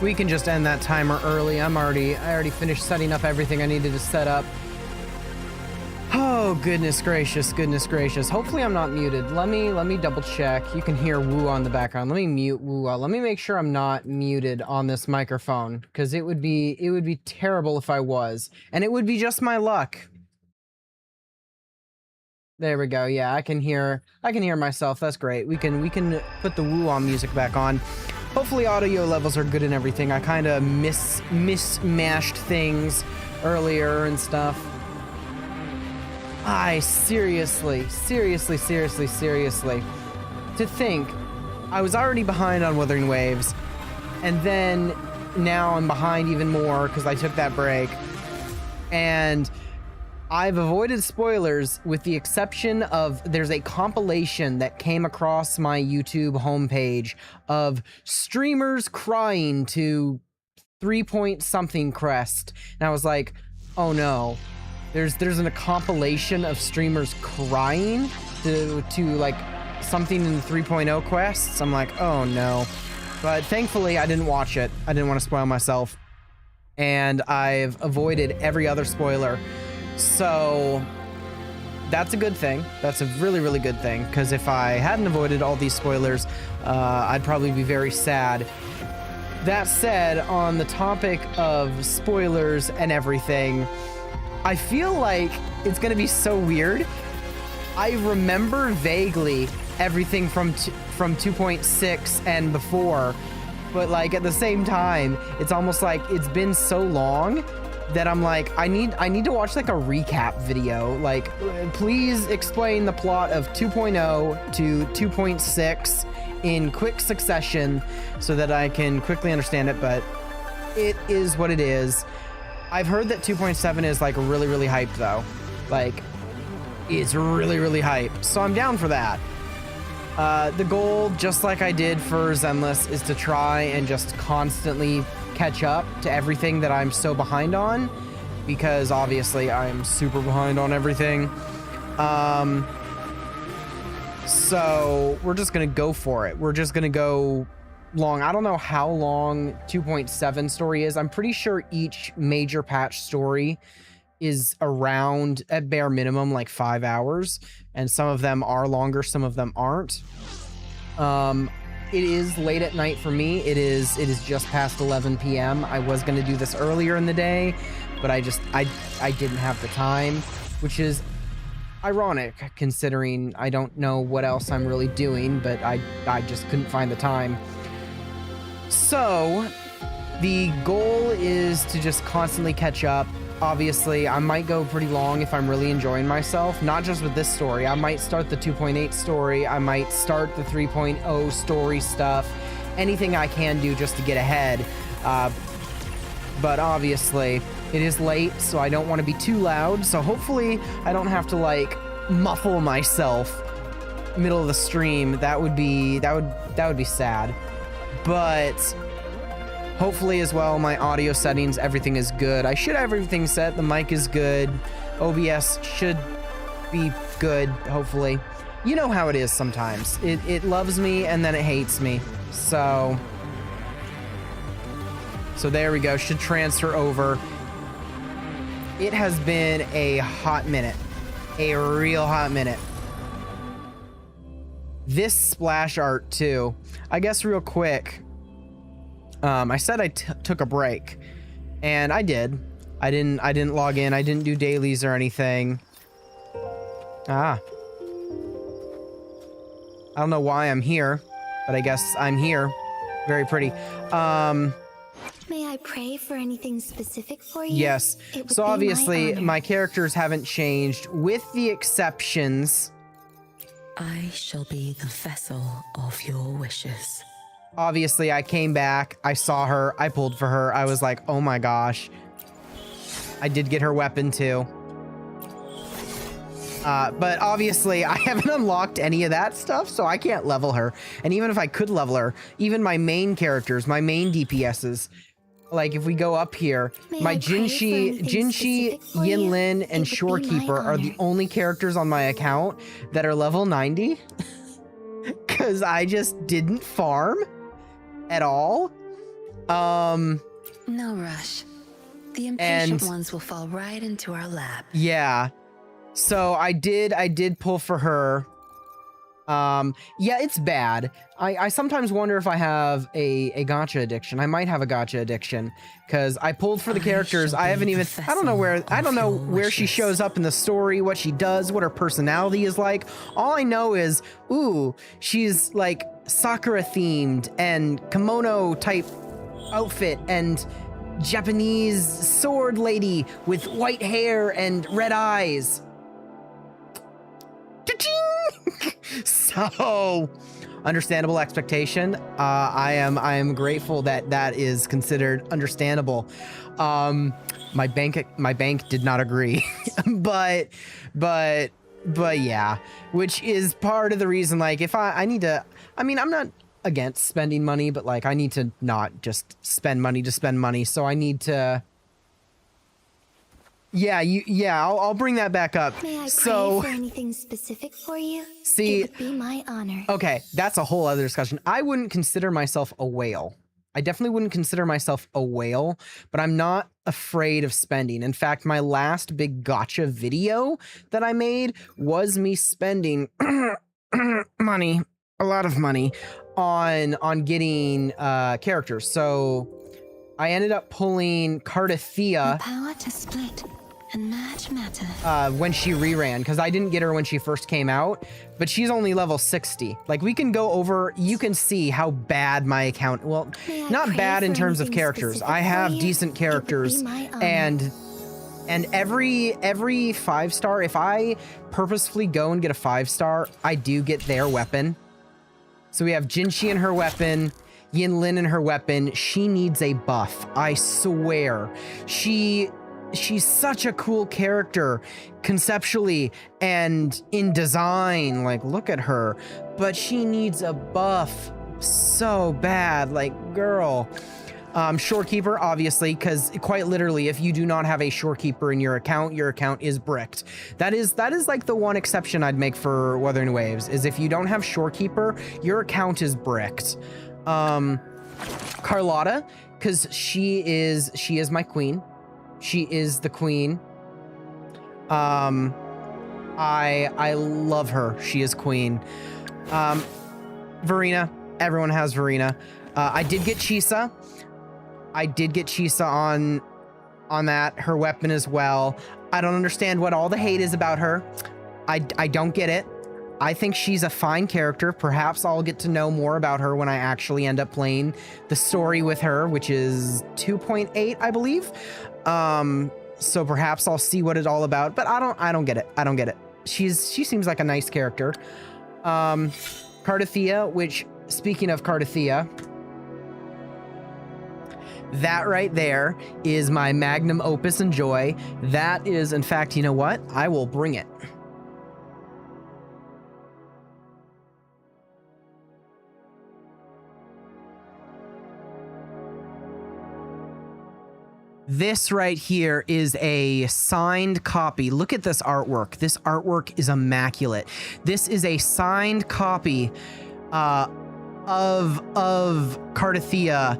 We can just end that timer early. I already finished setting up everything I needed to set up. Oh, goodness gracious, goodness gracious. Hopefully I'm not muted. Let me double check. You can hear WuWa in the background. Let me mute WuWa. Let me make sure I'm not muted on this microphone, because it would be terrible if I was. And it would be just my luck. There we go. Yeah, I can hear myself. That's great. We can put the WuWa music back on. Hopefully audio levels are good and everything. I kind of mismashed things earlier and stuff. Seriously. To think, I was already behind on Wuthering Waves, and then now I'm behind even more because I took that break. And I've avoided spoilers with the exception of there's a compilation that came across my YouTube homepage of streamers crying to 3 something crest. And I was like, oh no. There's a compilation of streamers crying to like something in the 3.0 quests. I'm like, oh no. But thankfully I didn't watch it. I didn't want to spoil myself. And I've avoided every other spoiler. So that's a good thing. That's a really, really good thing. Because if I hadn't avoided all these spoilers, I'd probably be very sad. That said, on the topic of spoilers and everything, I feel like it's gonna be so weird. I remember vaguely everything from 2.6 and before, but like at the same time, it's almost like it's been so long that I'm like, I need to watch like a recap video. Like, please explain the plot of 2.0 to 2.6 in quick succession so that I can quickly understand it, but it is what it is. I've heard that 2.7 is like really, really hyped though. Like, it's really, really hyped. So I'm down for that. The goal, just like I did for Zenless, is to try and just constantly catch up to everything that I'm so behind on, because obviously I'm super behind on everything. So we're just gonna go for it. We're just gonna go long. I don't know how long 2.7 story is. I'm pretty sure each major patch story is around, at bare minimum, like 5 hours, and some of them are longer, some of them aren't. It is late at night for me. It is just past 11 p.m. I was going to do this earlier in the day, but I didn't have the time, which is ironic considering I don't know what else I'm really doing, but I just couldn't find the time. So the goal is to just constantly catch up. Obviously, I might go pretty long if I'm really enjoying myself, not just with this story. I might start the 2.8 story. I might start the 3.0 story stuff. Anything I can do just to get ahead. But obviously, it is late, so I don't want to be too loud. So hopefully, I don't have to like muffle myself middle of the stream. That would be sad. But hopefully as well, my audio settings, everything is good. I should have everything set. The mic is good. OBS should be good, hopefully. You know how it is sometimes. It loves me and then it hates me. So there we go. Should transfer over. It has been a hot minute. A real hot minute. This splash art too. I guess real quick. I said I took a break, and I did. I didn't log in. I didn't do dailies or anything. I don't know why I'm here, but I guess I'm here. Very pretty. May I pray for anything specific for you? Yes. So obviously my characters haven't changed, with the exceptions. I shall be the vessel of your wishes. Obviously, I came back, I saw her, I pulled for her, I was like, oh my gosh. I did get her weapon too. But obviously, I haven't unlocked any of that stuff, so I can't level her. And even if I could level her, even my main characters, my main DPSs, like if we go up here, my Jinshi, Yinlin, and Shorekeeper are the only characters on my account that are level 90. Because I just didn't farm at all. No rush. The impatient ones will fall right into our lap. Yeah. So I did pull for her. Yeah, it's bad. I sometimes wonder if I have a gacha addiction. I might have a gacha addiction because I pulled for the characters. I haven't even, I don't know where she shows up in the story, what she does, what her personality is like. All I know is, ooh, she's like Sakura themed and kimono type outfit and Japanese sword lady with white hair and red eyes. So, understandable expectation. I am grateful that is considered understandable. My bank did not agree, but yeah, which is part of the reason. Like, if I need to, I mean, I'm not against spending money, but like, I need to not just spend money to spend money. So I need to. Yeah, I'll bring that back up. May I pray for anything specific for you? See, it would be my honor. Okay, that's a whole other discussion. I wouldn't consider myself a whale. I definitely wouldn't consider myself a whale, but I'm not afraid of spending. In fact, my last big gacha video that I made was me spending money, a lot of money, on getting characters. So I ended up pulling Cardathea. Power to split and match matter. When she reran, because I didn't get her when she first came out, but she's only level 60. Like, we can go over, you can see how bad my account, well, not bad in terms of characters. I have decent characters, and every 5-star, if I purposefully go and get a 5-star, I do get their weapon. So we have Jinshi and her weapon, Yinlin and her weapon. She needs a buff, I swear. She's such a cool character conceptually and in design. Like, look at her, but she needs a buff so bad. Like, girl. Shorekeeper, obviously, because quite literally, if you do not have a shorekeeper in your account is bricked. That is like the one exception I'd make for Wuthering Waves, is if you don't have shorekeeper, your account is bricked. Carlotta, because she is my queen. She is the queen. I love her. She is queen. Verena. Everyone has Verena. I did get Chisa. On that. Her weapon as well. I don't understand what all the hate is about her. I don't get it. I think she's a fine character. Perhaps I'll get to know more about her when I actually end up playing the story with her, which is 2.8, I believe. So perhaps I'll see what it's all about, but I don't get it. I don't get it. She seems like a nice character. Cardathea, which, speaking of Cardathea, that right there is my magnum opus and joy. That is, in fact, you know what? I will bring it. This right here is a signed copy. Look at this artwork. This artwork is immaculate. This is a signed copy of Cardathea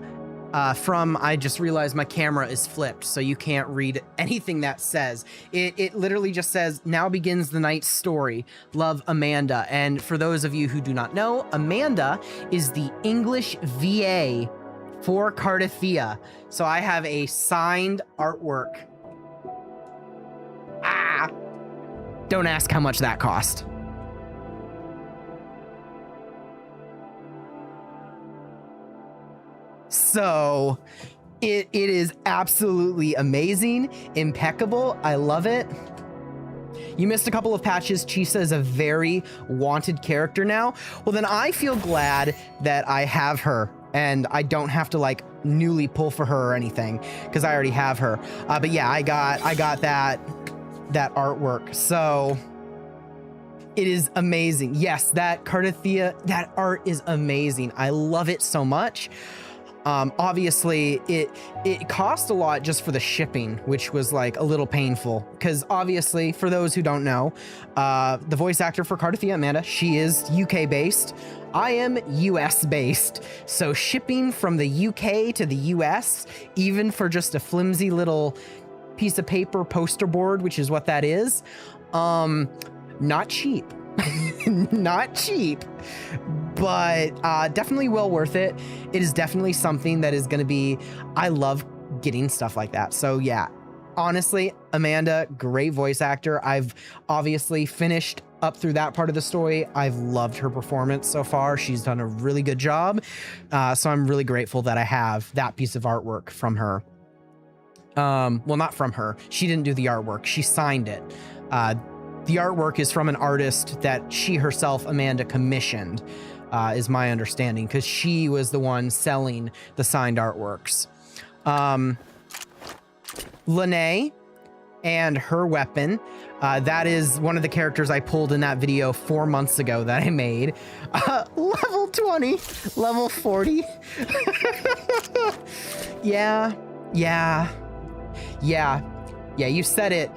from, I just realized my camera is flipped, so you can't read anything that says. It literally just says, "Now begins the night's story. Love, Amanda." And for those of you who do not know, Amanda is the English VA for Cardathea. So I have a signed artwork. Don't ask how much that cost. So it is absolutely amazing, impeccable. I love it. You missed a couple of patches. Chisa is a very wanted character now. Well, then I feel glad that I have her and I don't have to like newly pull for her or anything because I already have her. But yeah, I got that artwork. So it is amazing. Yes, that Cardathea, that art is amazing. I love it so much. Obviously, it cost a lot just for the shipping, which was like a little painful. Because obviously, for those who don't know, the voice actor for Cardathia, Amanda, she is UK based. I am US based. So shipping from the UK to the US, even for just a flimsy little piece of paper poster board, which is what that is, not cheap. Not cheap, but definitely well worth it. It is definitely something that is going to be, I love getting stuff like that. So yeah, honestly, Amanda, great voice actor. I've obviously finished up through that part of the story. I've loved her performance so far. She's done a really good job. So I'm really grateful that I have that piece of artwork from her. Well, not from her. She didn't do the artwork. She signed it. The artwork is from an artist that she herself, Amanda, commissioned, is my understanding, because she was the one selling the signed artworks. Lene and her weapon, that is one of the characters I pulled in that video 4 months ago that I made. Level 20, level 40. Yeah, you said it.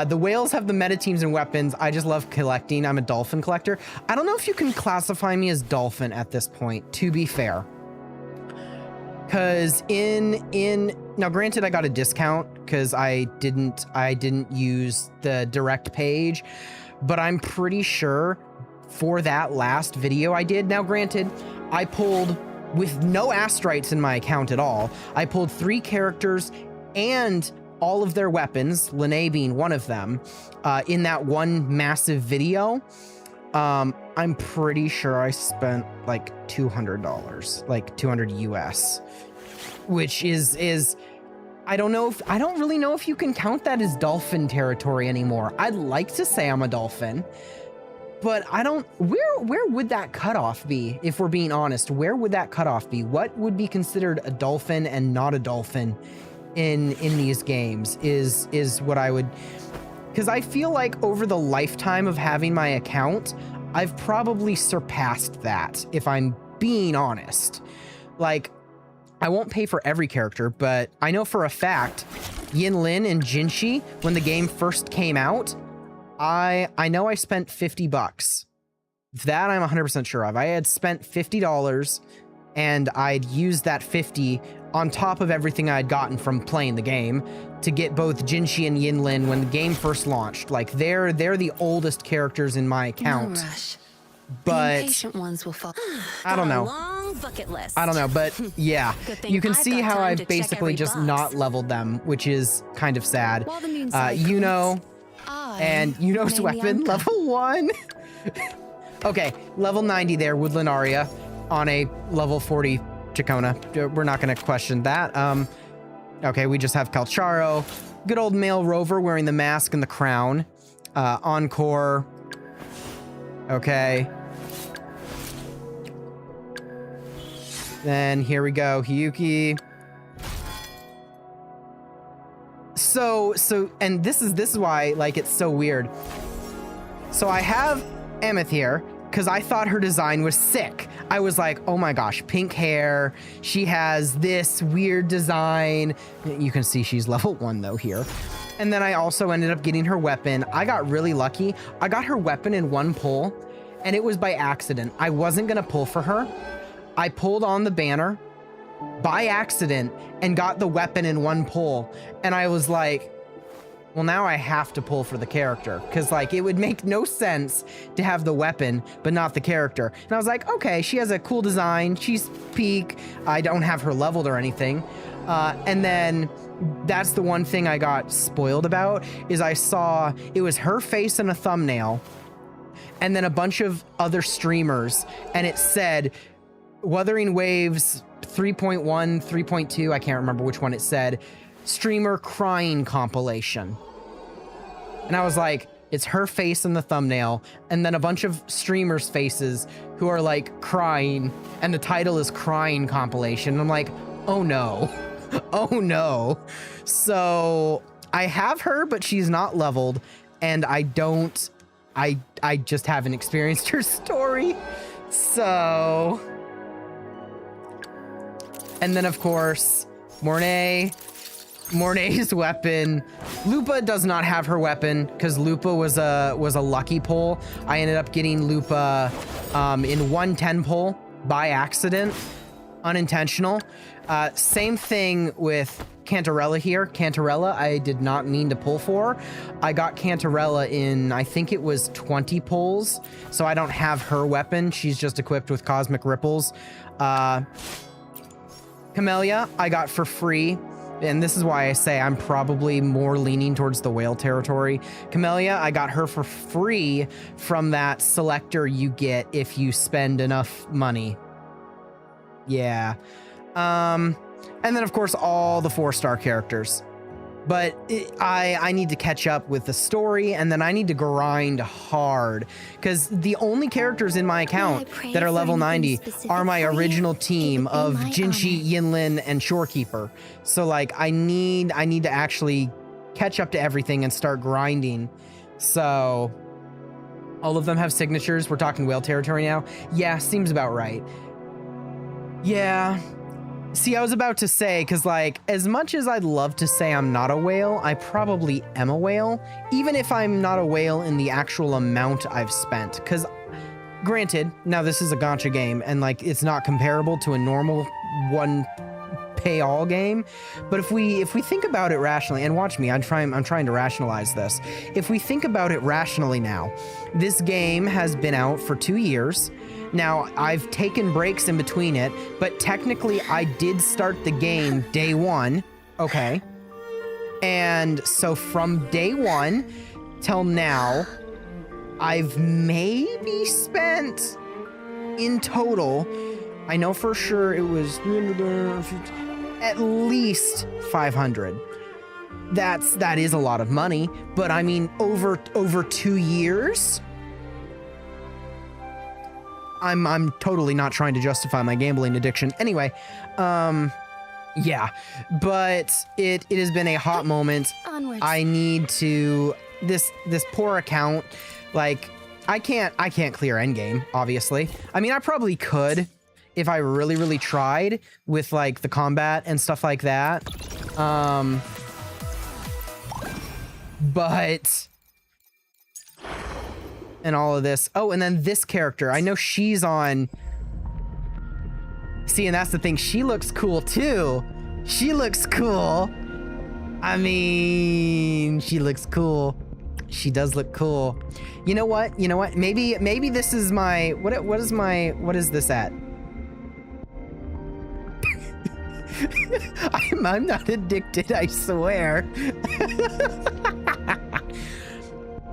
The whales have the meta teams and weapons. I just love collecting. I'm a dolphin collector. I don't know if you can classify me as dolphin at this point, to be fair. Cause now granted I got a discount because I didn't use the direct page, but I'm pretty sure for that last video I did. Now granted, I pulled with no astrites in my account at all. I pulled 3 characters and all of their weapons, Lene being one of them, in that one massive video. I'm pretty sure I spent like $200, like 200 US, which is I don't really know if you can count that as dolphin territory anymore. I'd like to say I'm a dolphin, but I don't. Where would that cutoff be? If we're being honest, where would that cutoff be? What would be considered a dolphin and not a dolphin in these games is what I would, because I feel like over the lifetime of having my account, I've probably surpassed that, if I'm being honest. Like, I won't pay for every character, but I know for a fact Yin Lin and Jinshi, when the game first came out, I know I spent $50. That I'm 100% sure of. I had spent $50 and I'd used that 50 on top of everything I'd gotten from playing the game to get both Jinshi and Yin Lin when the game first launched. Like, they're the oldest characters in my account. No rush. But the impatient ones will fall. I don't know. Long bucket list. I don't know, but yeah, Good thing you can I've see got how time I've to check basically every just box. not leveled them, which is kind of sad. While the moon's You know, and Yuno's maybe weapon, I'm level 1. Okay, level 90 there, Woodland Aria on a level 40 Chacona. We're not going to question that. Okay, we just have Calcharo. Good old male rover wearing the mask and the crown. Encore. Okay. Then here we go, Hiyuki. So, and this is why, like, it's so weird. So I have Emeth here because I thought her design was sick. I was like, oh my gosh, pink hair. She has this weird design. You can see she's level 1 though here. And then I also ended up getting her weapon. I got really lucky. I got her weapon in one pull, and it was by accident. I wasn't gonna pull for her. I pulled on the banner by accident and got the weapon in one pull. And I was like, well, now I have to pull for the character, because like it would make no sense to have the weapon but not the character. And I was like, okay, she has a cool design. She's peak. I don't have her leveled or anything. And then that's the one thing I got spoiled about, is I saw it was her face in a thumbnail and then a bunch of other streamers, and it said Wuthering Waves 3.1, 3.2, I can't remember which one it said, streamer crying compilation. And I was like, it's her face in the thumbnail, and then a bunch of streamers' faces who are like crying, and the title is crying compilation. And I'm like, oh no, oh no. So I have her, but she's not leveled, and I just haven't experienced her story. So And then, of course, Mornay's weapon. Lupa does not have her weapon because Lupa was a lucky pull. I ended up getting Lupa in 110 pull by accident, unintentional. Same thing with Cantarella here. Cantarella, I did not mean to pull for. I got Cantarella in, I think it was 20 pulls, so I don't have her weapon. She's just equipped with Cosmic Ripples. Camellia, I got for free. And this is why I say I'm probably more leaning towards the whale territory. Camellia, I got her for free from that selector you get if you spend enough money. Yeah. And then, of course, all the 4-star characters. But I need to catch up with the story, and then I need to grind hard. Because the only characters in my account that are level 90 are my original team of Jinshi, Yinlin, and Shorekeeper. So, like, I need to actually catch up to everything and start grinding. So, all of them have signatures. We're talking whale territory now. Yeah, seems about right. Yeah. See, I was about to say, because, like, as much as I'd love to say I'm not a whale, I probably am a whale, even if I'm not a whale in the actual amount I've spent. Because, granted, now this is a gacha game, and, like, it's not comparable to a normal one-pay-all game, but if we think about it rationally, and watch me, I'm trying to rationalize this. If we think about it rationally now, this game has been out for 2 years. Now, I've taken breaks in between it, but technically I did start the game day 1, okay? And so from day 1 till now, I've maybe spent in total, I know for sure it was at least 500. That is a lot of money, but I mean over 2 years, I'm totally not trying to justify my gambling addiction. Anyway, yeah, but it has been a hot moment. Onwards. I need to this poor account. Like, I can't clear endgame, obviously. I mean, I probably could if I really tried with, like, the combat and stuff like that. But and all of this. Oh, and then this character. I know she's on. See, and that's the thing. She looks cool too. She looks cool. I mean, she looks cool. She does look cool. You know what? You know what? Maybe this is my what is this at? I'm not addicted, I swear.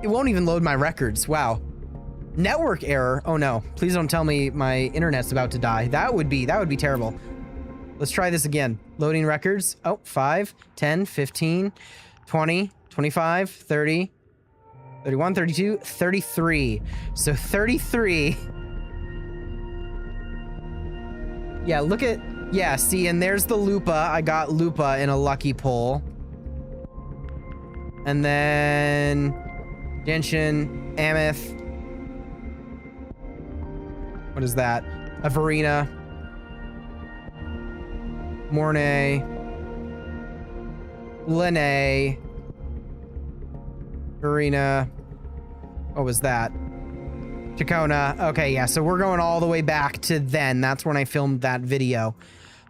It won't even load my records. Wow. Network error. Oh no. Please don't tell me my internet's about to die. That would be terrible. Let's try this again. Loading records. Oh, 5, 10, 15, 20, 25, 30, 31, 32, 33. So 33. Yeah, look at, yeah, see, and there's the Lupa. I got Lupa in a lucky pull. And then Genshin, Ameth. What is that? A Verena. Mornay. Lene. Verena. What was that? Chacona. Okay, yeah, so we're going all the way back to then. That's when I filmed that video.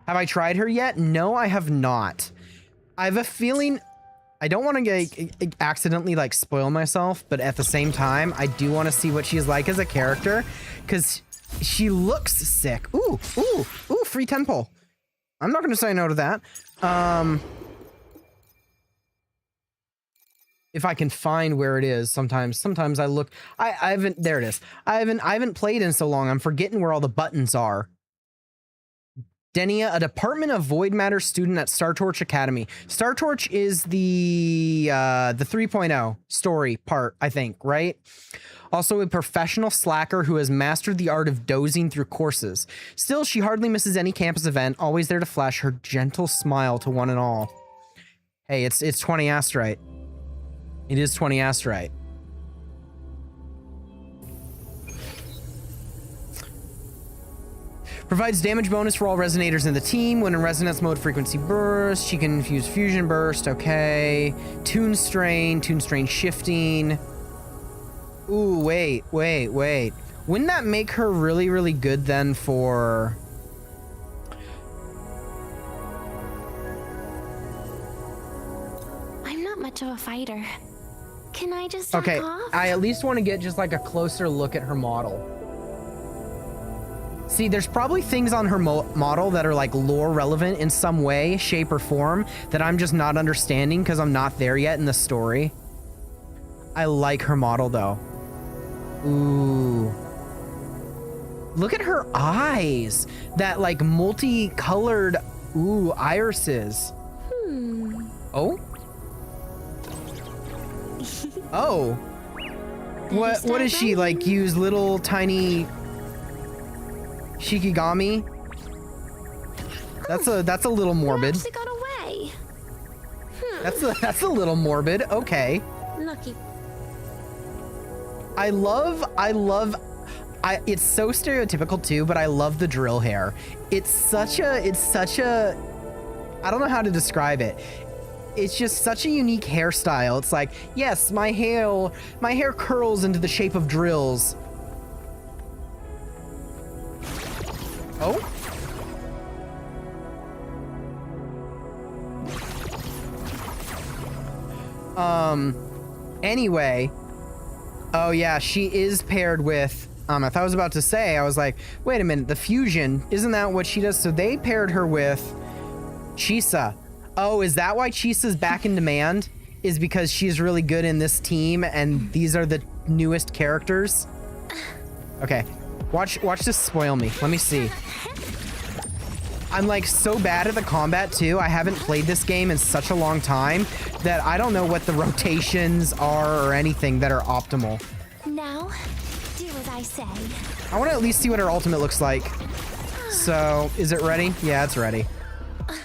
Have I tried her yet? No, I have not. I have a feeling... I don't want to accidentally, like, spoil myself, but at the same time, I do want to see what she's like as a character, because she looks sick. Ooh, ooh, ooh, free 10 pull. I'm not going to say no to that. If I can find where it is, sometimes I look, I haven't, there it is. I haven't played in so long, I'm forgetting where all the buttons are. Denia, a Department of Void Matter student at Star Torch Academy. Star Torch is the 3.0 story part, I think, right? Also a professional slacker who has mastered the art of dozing through courses. Still, she hardly misses any campus event, always there to flash her gentle smile to one and all. Hey, it's 20 Asterite. It is 20 Asterite. Provides damage bonus for all resonators in the team. When in resonance mode, frequency burst. She can infuse fusion burst. Okay. Tune strain shifting. Ooh, wait. Wouldn't that make her really, really good then for... I'm not much of a fighter. Can I just back Okay, off? I at least want to get just like a closer look at her model. See, there's probably things on her model that are like lore relevant in some way, shape, or form that I'm just not understanding because I'm not there yet in the story. I like her model though. Ooh. Look at her eyes. That like multicolored, ooh, irises. Oh? Oh. What is she, like, use little tiny Shikigami? That's a little morbid. She got away. That's a little morbid. Okay. Lucky. It's so stereotypical too, but I love the drill hair. It's such a I don't know how to describe it. It's just such a unique hairstyle. It's like, yes, my hair curls into the shape of drills. Oh? Anyway. Oh yeah, she is paired with, I thought I was about to say, I was like, wait a minute, the fusion, isn't that what she does? So they paired her with Chisa. Oh, is that why Chisa's back in demand? Is because she's really good in this team and these are the newest characters? Okay, watch this spoil me. Let me see. I'm like so bad at the combat too. I haven't played this game in such a long time that I don't know what the rotations are or anything that are optimal. Now, do as I say. I want to at least see what her ultimate looks like. So, is it ready? Yeah, it's ready.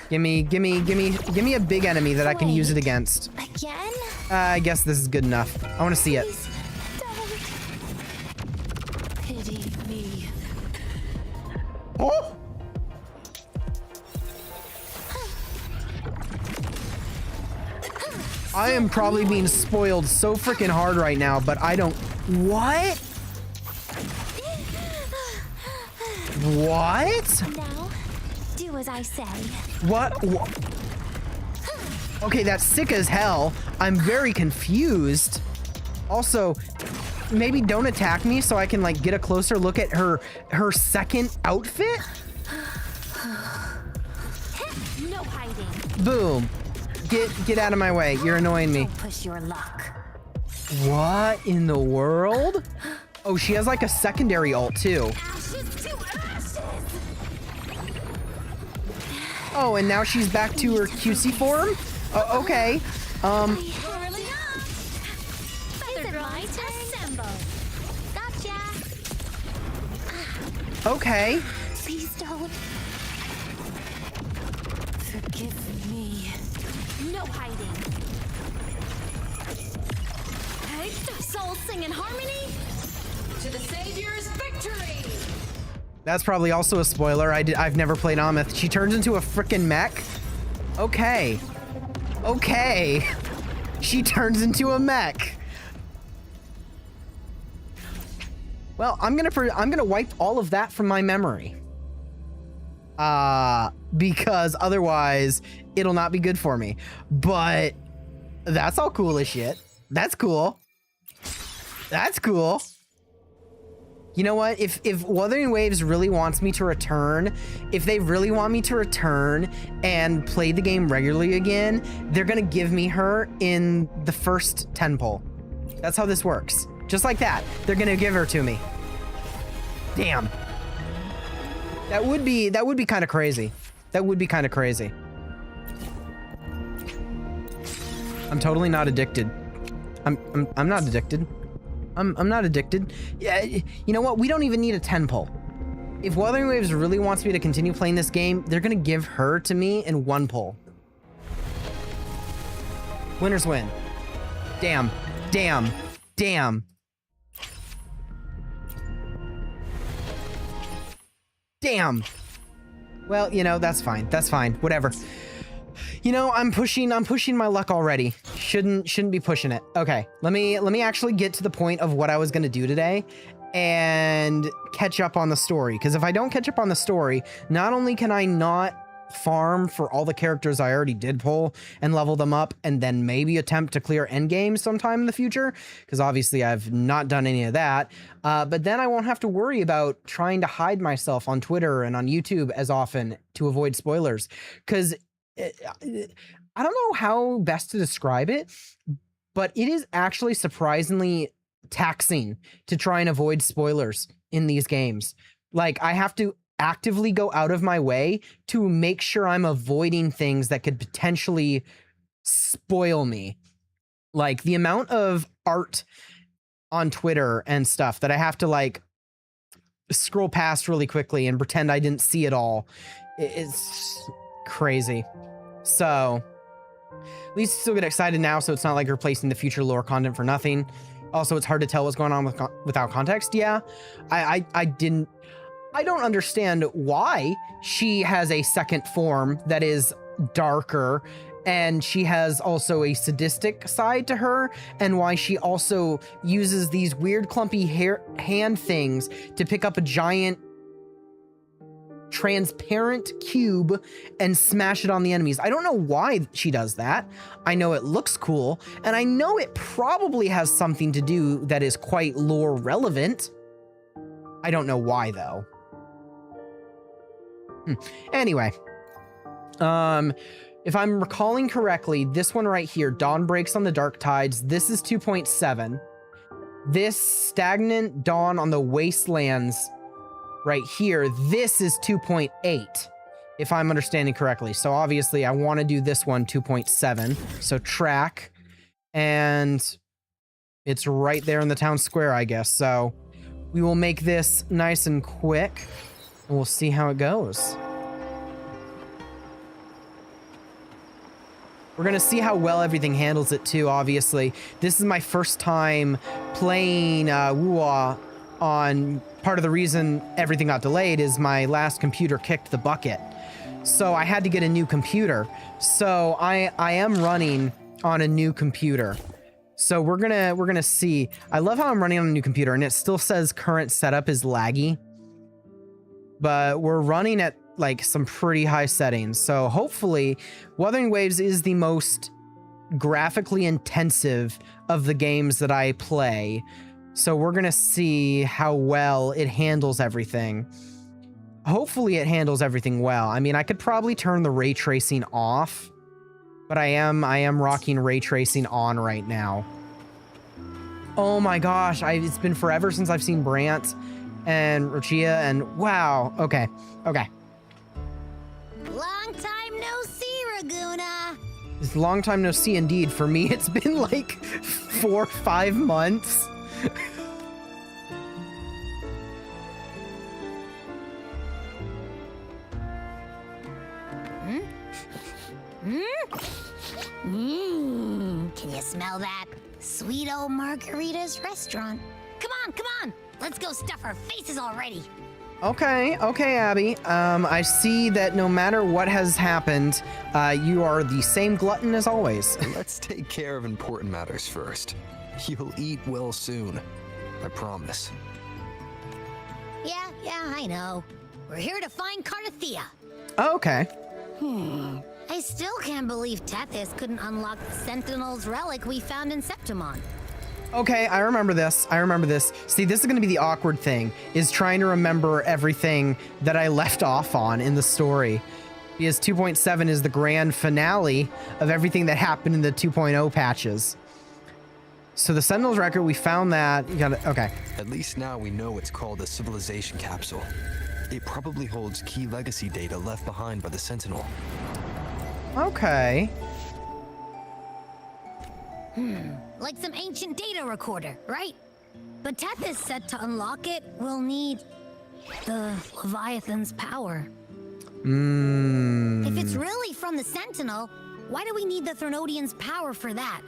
Give me a big enemy that I can use it against. Again? I guess this is good enough. I want to see it. Please don't. Pity me. Oh! I am probably being spoiled so freaking hard right now, but I don't... What? What? Now, do as I say. What? Okay, that's sick as hell. I'm very confused. Also, maybe don't attack me so I can like get a closer look at her second outfit. No hiding. Boom. Get out of my way. You're annoying me. Don't push your luck. What in the world? Oh, she has like a secondary ult too. Ashes to ashes. Oh, and now she's back to her QC form? Oh, okay. Early up. Feather drones assemble. Gotcha. Okay. Please don't. Forgive me. No hiding. Hey, souls sing in harmony. To the Savior's victory. That's probably also a spoiler. I've never played Amith. She turns into a frickin' mech? Okay. Okay. She turns into a mech. Well, I'm gonna wipe all of that from my memory. Because otherwise it'll not be good for me. But that's all cool as shit. That's cool. That's cool. You know what? If Wuthering Waves really wants me to return, if they really want me to return and play the game regularly again, they're gonna give me her in the first 10 pull. That's how this works. Just like that. They're gonna give her to me. Damn. That would be kind of crazy. That would be kind of crazy. I'm totally not addicted. I'm not addicted. I'm not addicted. Yeah, you know what? We don't even need a 10 pull. If Wuthering Waves really wants me to continue playing this game, they're gonna give her to me in 1 pull. Winners win. Damn. Damn. Damn. Damn. Well, you know, that's fine. That's fine. Whatever. You know, I'm pushing my luck already. Shouldn't be pushing it. Okay, let me actually get to the point of what I was gonna do today and catch up on the story. Because if I don't catch up on the story, not only can I not farm for all the characters I already did pull and level them up and then maybe attempt to clear endgame sometime in the future, because obviously I've not done any of that, but then I won't have to worry about trying to hide myself on Twitter and on YouTube as often to avoid spoilers, because I don't know how best to describe it, but it is actually surprisingly taxing to try and avoid spoilers in these games. Like, I have to actively go out of my way to make sure I'm avoiding things that could potentially spoil me. Like, the amount of art on Twitter and stuff that I have to, like, scroll past really quickly and pretend I didn't see it all. It's crazy. So, at least still get excited now, so it's not like replacing the future lore content for nothing. Also, it's hard to tell what's going on without context. Yeah, I don't understand why she has a second form that is darker, and she has also a sadistic side to her, and why she also uses these weird clumpy hand things to pick up a giant transparent cube and smash it on the enemies. I don't know why she does that. I know it looks cool, and I know it probably has something to do that is quite lore relevant. I don't know why though. Anyway, if I'm recalling correctly, this one right here, Dawn Breaks on the Dark Tides, this is 2.7. This Stagnant Dawn on the Wastelands right here, this is 2.8, if I'm understanding correctly. So obviously I want to do this one 2.7. So track, and it's right there in the town square, I guess. So we will make this nice and quick, and we'll see how it goes. We're gonna see how well everything handles it too, obviously. This is my first time playing WuWa. On part of the reason everything got delayed is my last computer kicked the bucket. So I had to get a new computer. So I am running on a new computer. So we're gonna see. I love how I'm running on a new computer and it still says current setup is laggy. But we're running at like some pretty high settings. So hopefully Wuthering Waves is the most graphically intensive of the games that I play. So we're going to see how well it handles everything. Hopefully it handles everything well. I mean, I could probably turn the ray tracing off, but I am rocking ray tracing on right now. Oh my gosh, it's been forever since I've seen Brant and Rochia, and wow. Okay. Long time no see, Raguna. It's a long time no see indeed. For me, it's been like 4 or 5 months. Can you smell that? Sweet old Margarita's restaurant. Come on. Let's go stuff our faces already. Okay, Abby. I see that no matter what has happened, you are the same glutton as always. Let's take care of important matters first. You'll eat well soon. I promise. Yeah, I know. We're here to find Cardathea. Oh, okay. I still can't believe Tethys couldn't unlock the Sentinel's relic we found in Septimon. Okay, I remember this. See, this is going to be the awkward thing, is trying to remember everything that I left off on in the story. Because 2.7 is the grand finale of everything that happened in the 2.0 patches. So the Sentinel's record, we found that. You got it. Okay. At least now we know it's called a civilization capsule. It probably holds key legacy data left behind by the Sentinel. Okay. Like some ancient data recorder, right? But Tethys said to unlock it, we'll need the Leviathan's power. If it's really from the Sentinel, why do we need the Threnodian's power for that?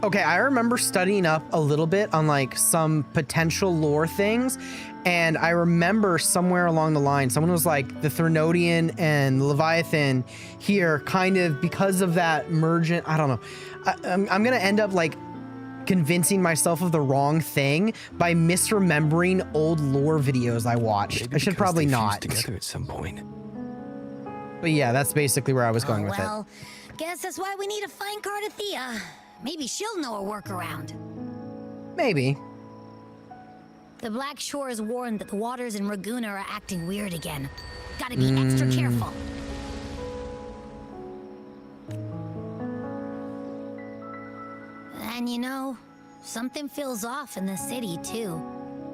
Okay, I remember studying up a little bit on like some potential lore things, and I remember somewhere along the line, someone was like, the Threnodian and the Leviathan here kind of, because of that mergent, I don't know. I'm gonna end up like convincing myself of the wrong thing by misremembering old lore videos I watched. Maybe I should because probably they fused not. together at some point. But yeah, that's basically where I was going with it. Well, guess that's why we need to find Cardathea. Maybe she'll know a workaround. Maybe. The Black Shore has warned that the waters in Raguna are acting weird again. Gotta be extra careful. And you know, something feels off in the city too.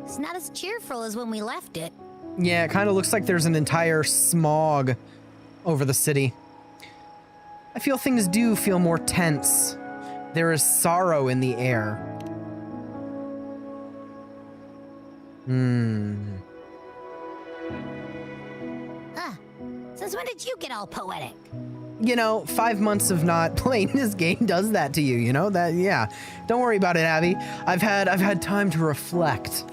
It's not as cheerful as when we left it. Yeah, it kind of looks like there's an entire smog over the city. I feel things do feel more tense. There is sorrow in the air. Since when did you get all poetic? You know, 5 months of not playing this game does that to you, you know? That, yeah. Don't worry about it, Abby. I've had time to reflect.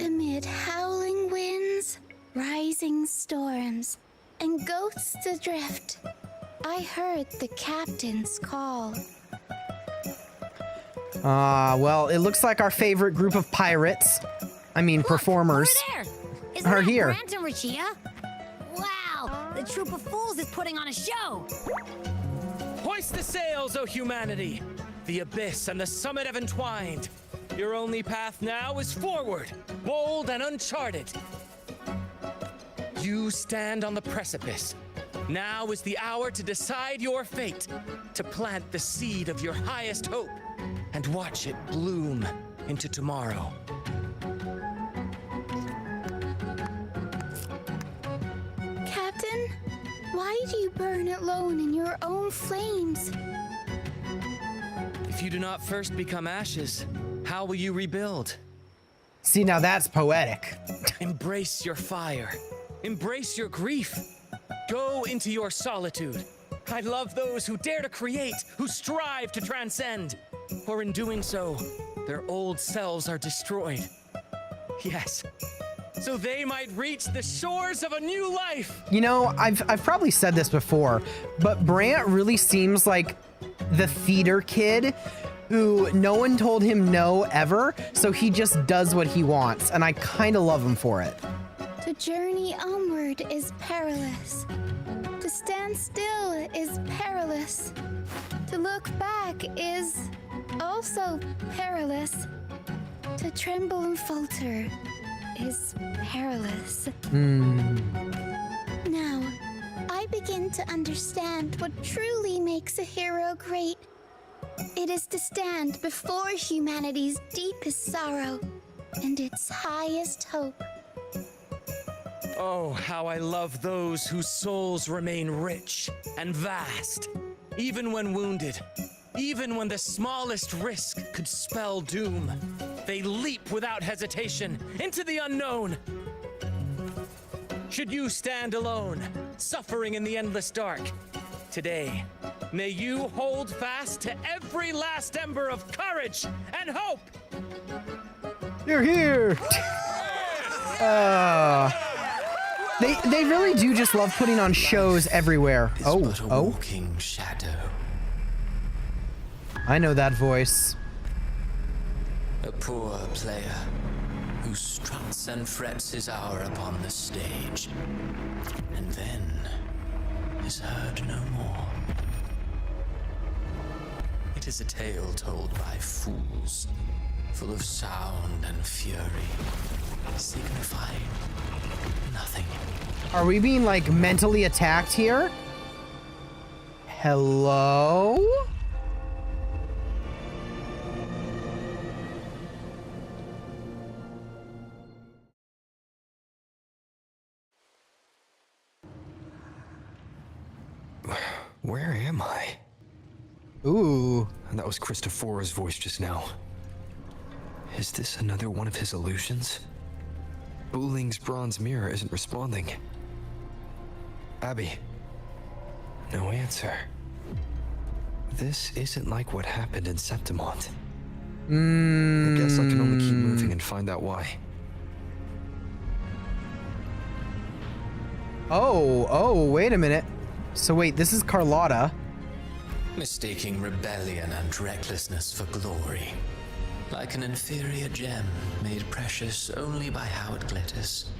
Amid howling winds, rising storms, and ghosts adrift, I heard the captain's call. Well, it looks like our favorite group of pirates, I mean, performers, Over there! Isn't are that here. Brant and Rachia? Wow, the troop of fools is putting on a show! Hoist the sails, O humanity! The abyss and the summit have entwined. Your only path now is forward, bold and uncharted. You stand on the precipice. Now is the hour to decide your fate, to plant the seed of your highest hope, and watch it bloom into tomorrow. Captain, why do you burn alone in your own flames? If you do not first become ashes, how will you rebuild? See, now that's poetic. Embrace your fire. Embrace your grief. Go into your solitude. I love those who dare to create, who strive to transcend. For in doing so, their old selves are destroyed. Yes, so they might reach the shores of a new life. You know, I've probably said this before, but Brant really seems like the theater kid who no one told him no ever, so he just does what he wants, and I kind of love him for it. To journey onward is perilous. To stand still is perilous. To look back is also perilous. To tremble and falter is perilous. Now, I begin to understand what truly makes a hero great. It is to stand before humanity's deepest sorrow and its highest hope. Oh, how I love those whose souls remain rich and vast, even when wounded, even when the smallest risk could spell doom. They leap without hesitation into the unknown. Should you stand alone, suffering in the endless dark, today, may you hold fast to every last ember of courage and hope. You're here. They really do just love putting on shows everywhere. Is Oh, but a oh, walking shadow. I know that voice. A poor player who struts and frets his hour upon the stage, and then is heard no more. It is a tale told by fools, full of sound and fury, signifying nothing. Are we being like mentally attacked here? Hello? Where am I? Ooh. And that was Christophora's voice just now. Is this another one of his illusions? Buling's bronze mirror isn't responding. Abby. No answer. This isn't like what happened in Septimont. Mm. I guess I can only keep moving and find out why. Oh, wait a minute. So wait, this is Carlotta. Mistaking rebellion and recklessness for glory. Like an inferior gem made precious only by how it glitters.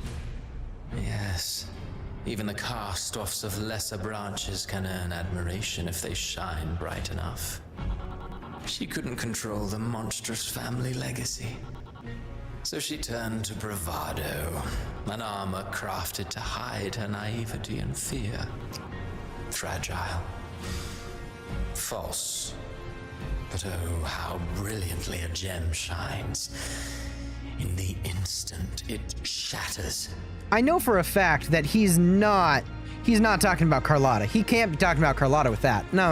Yes, even the cast-offs of lesser branches can earn admiration if they shine bright enough. She couldn't control the monstrous family legacy. So she turned to bravado, an armor crafted to hide her naivety and fear. Fragile. False. But oh, how brilliantly a gem shines. In the instant it shatters. I know for a fact that he's not talking about Carlotta. He can't be talking about Carlotta with that. No.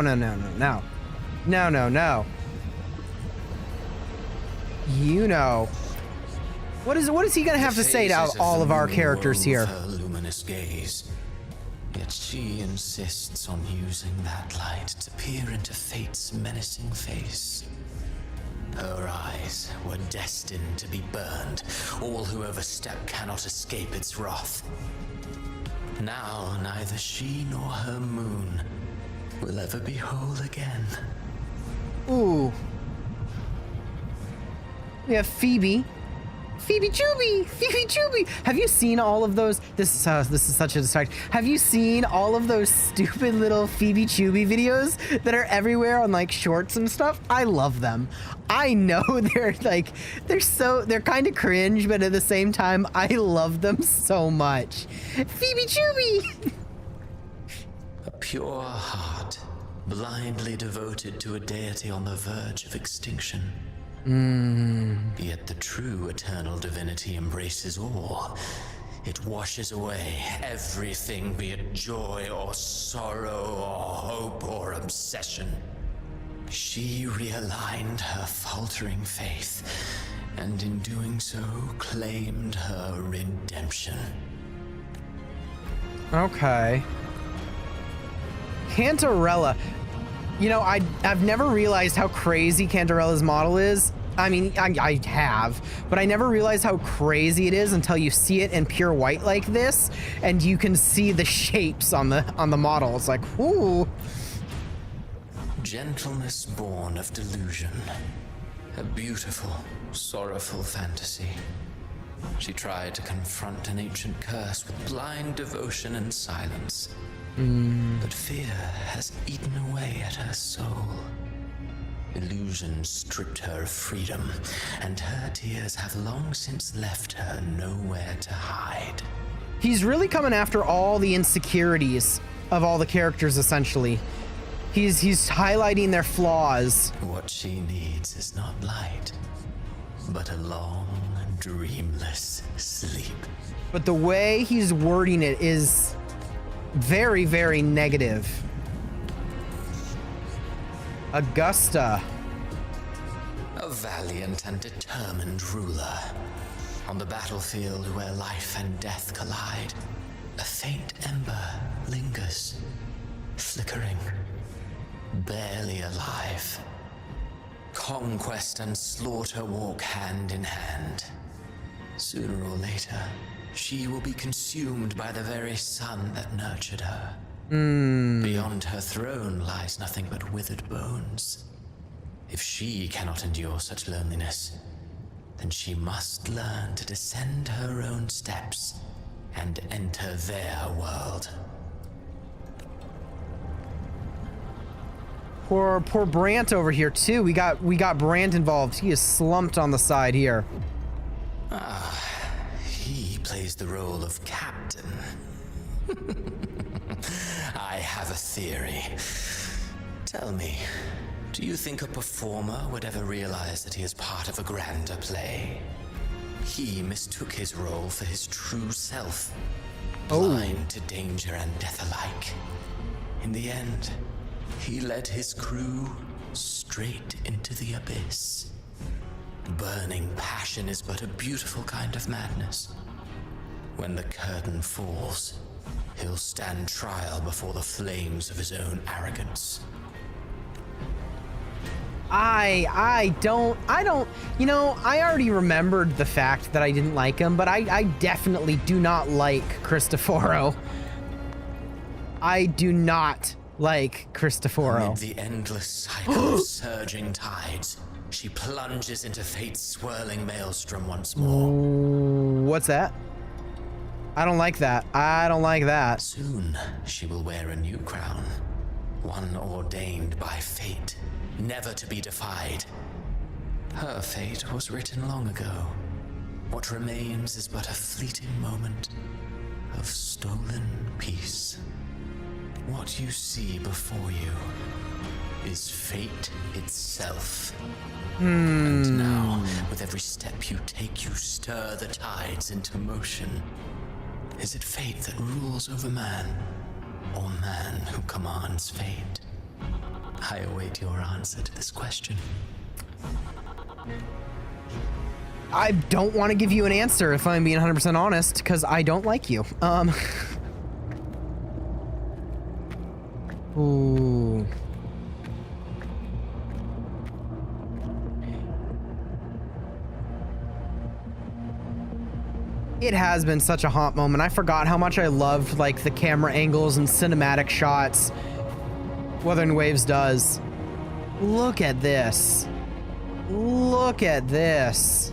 You know. What is he gonna have to say to all of our characters here? Her luminous gaze. Yet she insists on using that light to peer into fate's menacing face. Her eyes were destined to be burned. All who overstep cannot escape its wrath. Now neither she nor her moon will ever be whole again. Ooh. We have Phoebe. Phoebe Chubby. Have you seen all of those? This is such a distraction. Have you seen all of those stupid little Phoebe Chubby videos that are everywhere on like shorts and stuff? I love them. I know they're kind of cringe, but at the same time, I love them so much. Phoebe Chubby. A pure heart, blindly devoted to a deity on the verge of extinction. Yet the true eternal divinity embraces all. It washes away everything, be it joy or sorrow or hope or obsession. She realigned her faltering faith, and in doing so claimed her redemption. Okay. Cantarella. You know, I've never realized how crazy Cantarella's model is. I mean, I have, but I never realized how crazy it is until you see it in pure white like this, and you can see the shapes on the model. It's like, ooh. Gentleness born of delusion. A beautiful, sorrowful fantasy. She tried to confront an ancient curse with blind devotion and silence. But fear has eaten away at her soul. Illusion stripped her of freedom, and her tears have long since left her nowhere to hide. He's really coming after all the insecurities of all the characters, essentially. He's highlighting their flaws. What she needs is not light, but a long, dreamless sleep. But the way he's wording it is very, very negative. Augusta. A valiant and determined ruler. On the battlefield where life and death collide, a faint ember lingers, flickering, barely alive. Conquest and slaughter walk hand in hand. Sooner or later, she will be consumed by the very sun that nurtured her. Beyond her throne lies nothing but withered bones. If she cannot endure such loneliness, then she must learn to descend her own steps and enter their world. Poor Brant over here too. We got Brant involved. He is slumped on the side here. He plays the role of captain. I have a theory. Tell me, do you think a performer would ever realize that he is part of a grander play? He mistook his role for his true self, blind to danger and death alike. In the end, he led his crew straight into the abyss. Burning passion is but a beautiful kind of madness. When the curtain falls, he'll stand trial before the flames of his own arrogance. I don't, you know, I already remembered the fact that I didn't like him, but I definitely do not like Cristoforo. I do not like Cristoforo. Amid the endless cycle of surging tides, she plunges into fate's swirling maelstrom once more. What's that? I don't like that. I don't like that. Soon, she will wear a new crown, one ordained by fate, never to be defied. Her fate was written long ago. What remains is but a fleeting moment of stolen peace. What you see before you is fate itself. And now, with every step you take, you stir the tides into motion. Is it fate that rules over man, or man who commands fate? I await your answer to this question. I don't want to give you an answer if I'm being 100% honest, because I don't like you. Ooh. It has been such a hot moment. I forgot how much I loved like the camera angles and cinematic shots Wuthering Waves does. Look at this. Look at this.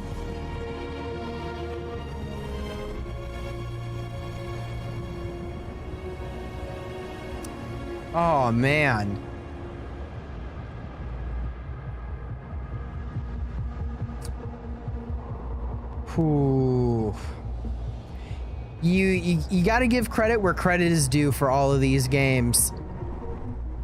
Oh man. Ooh. You got to give credit where credit is due for all of these games.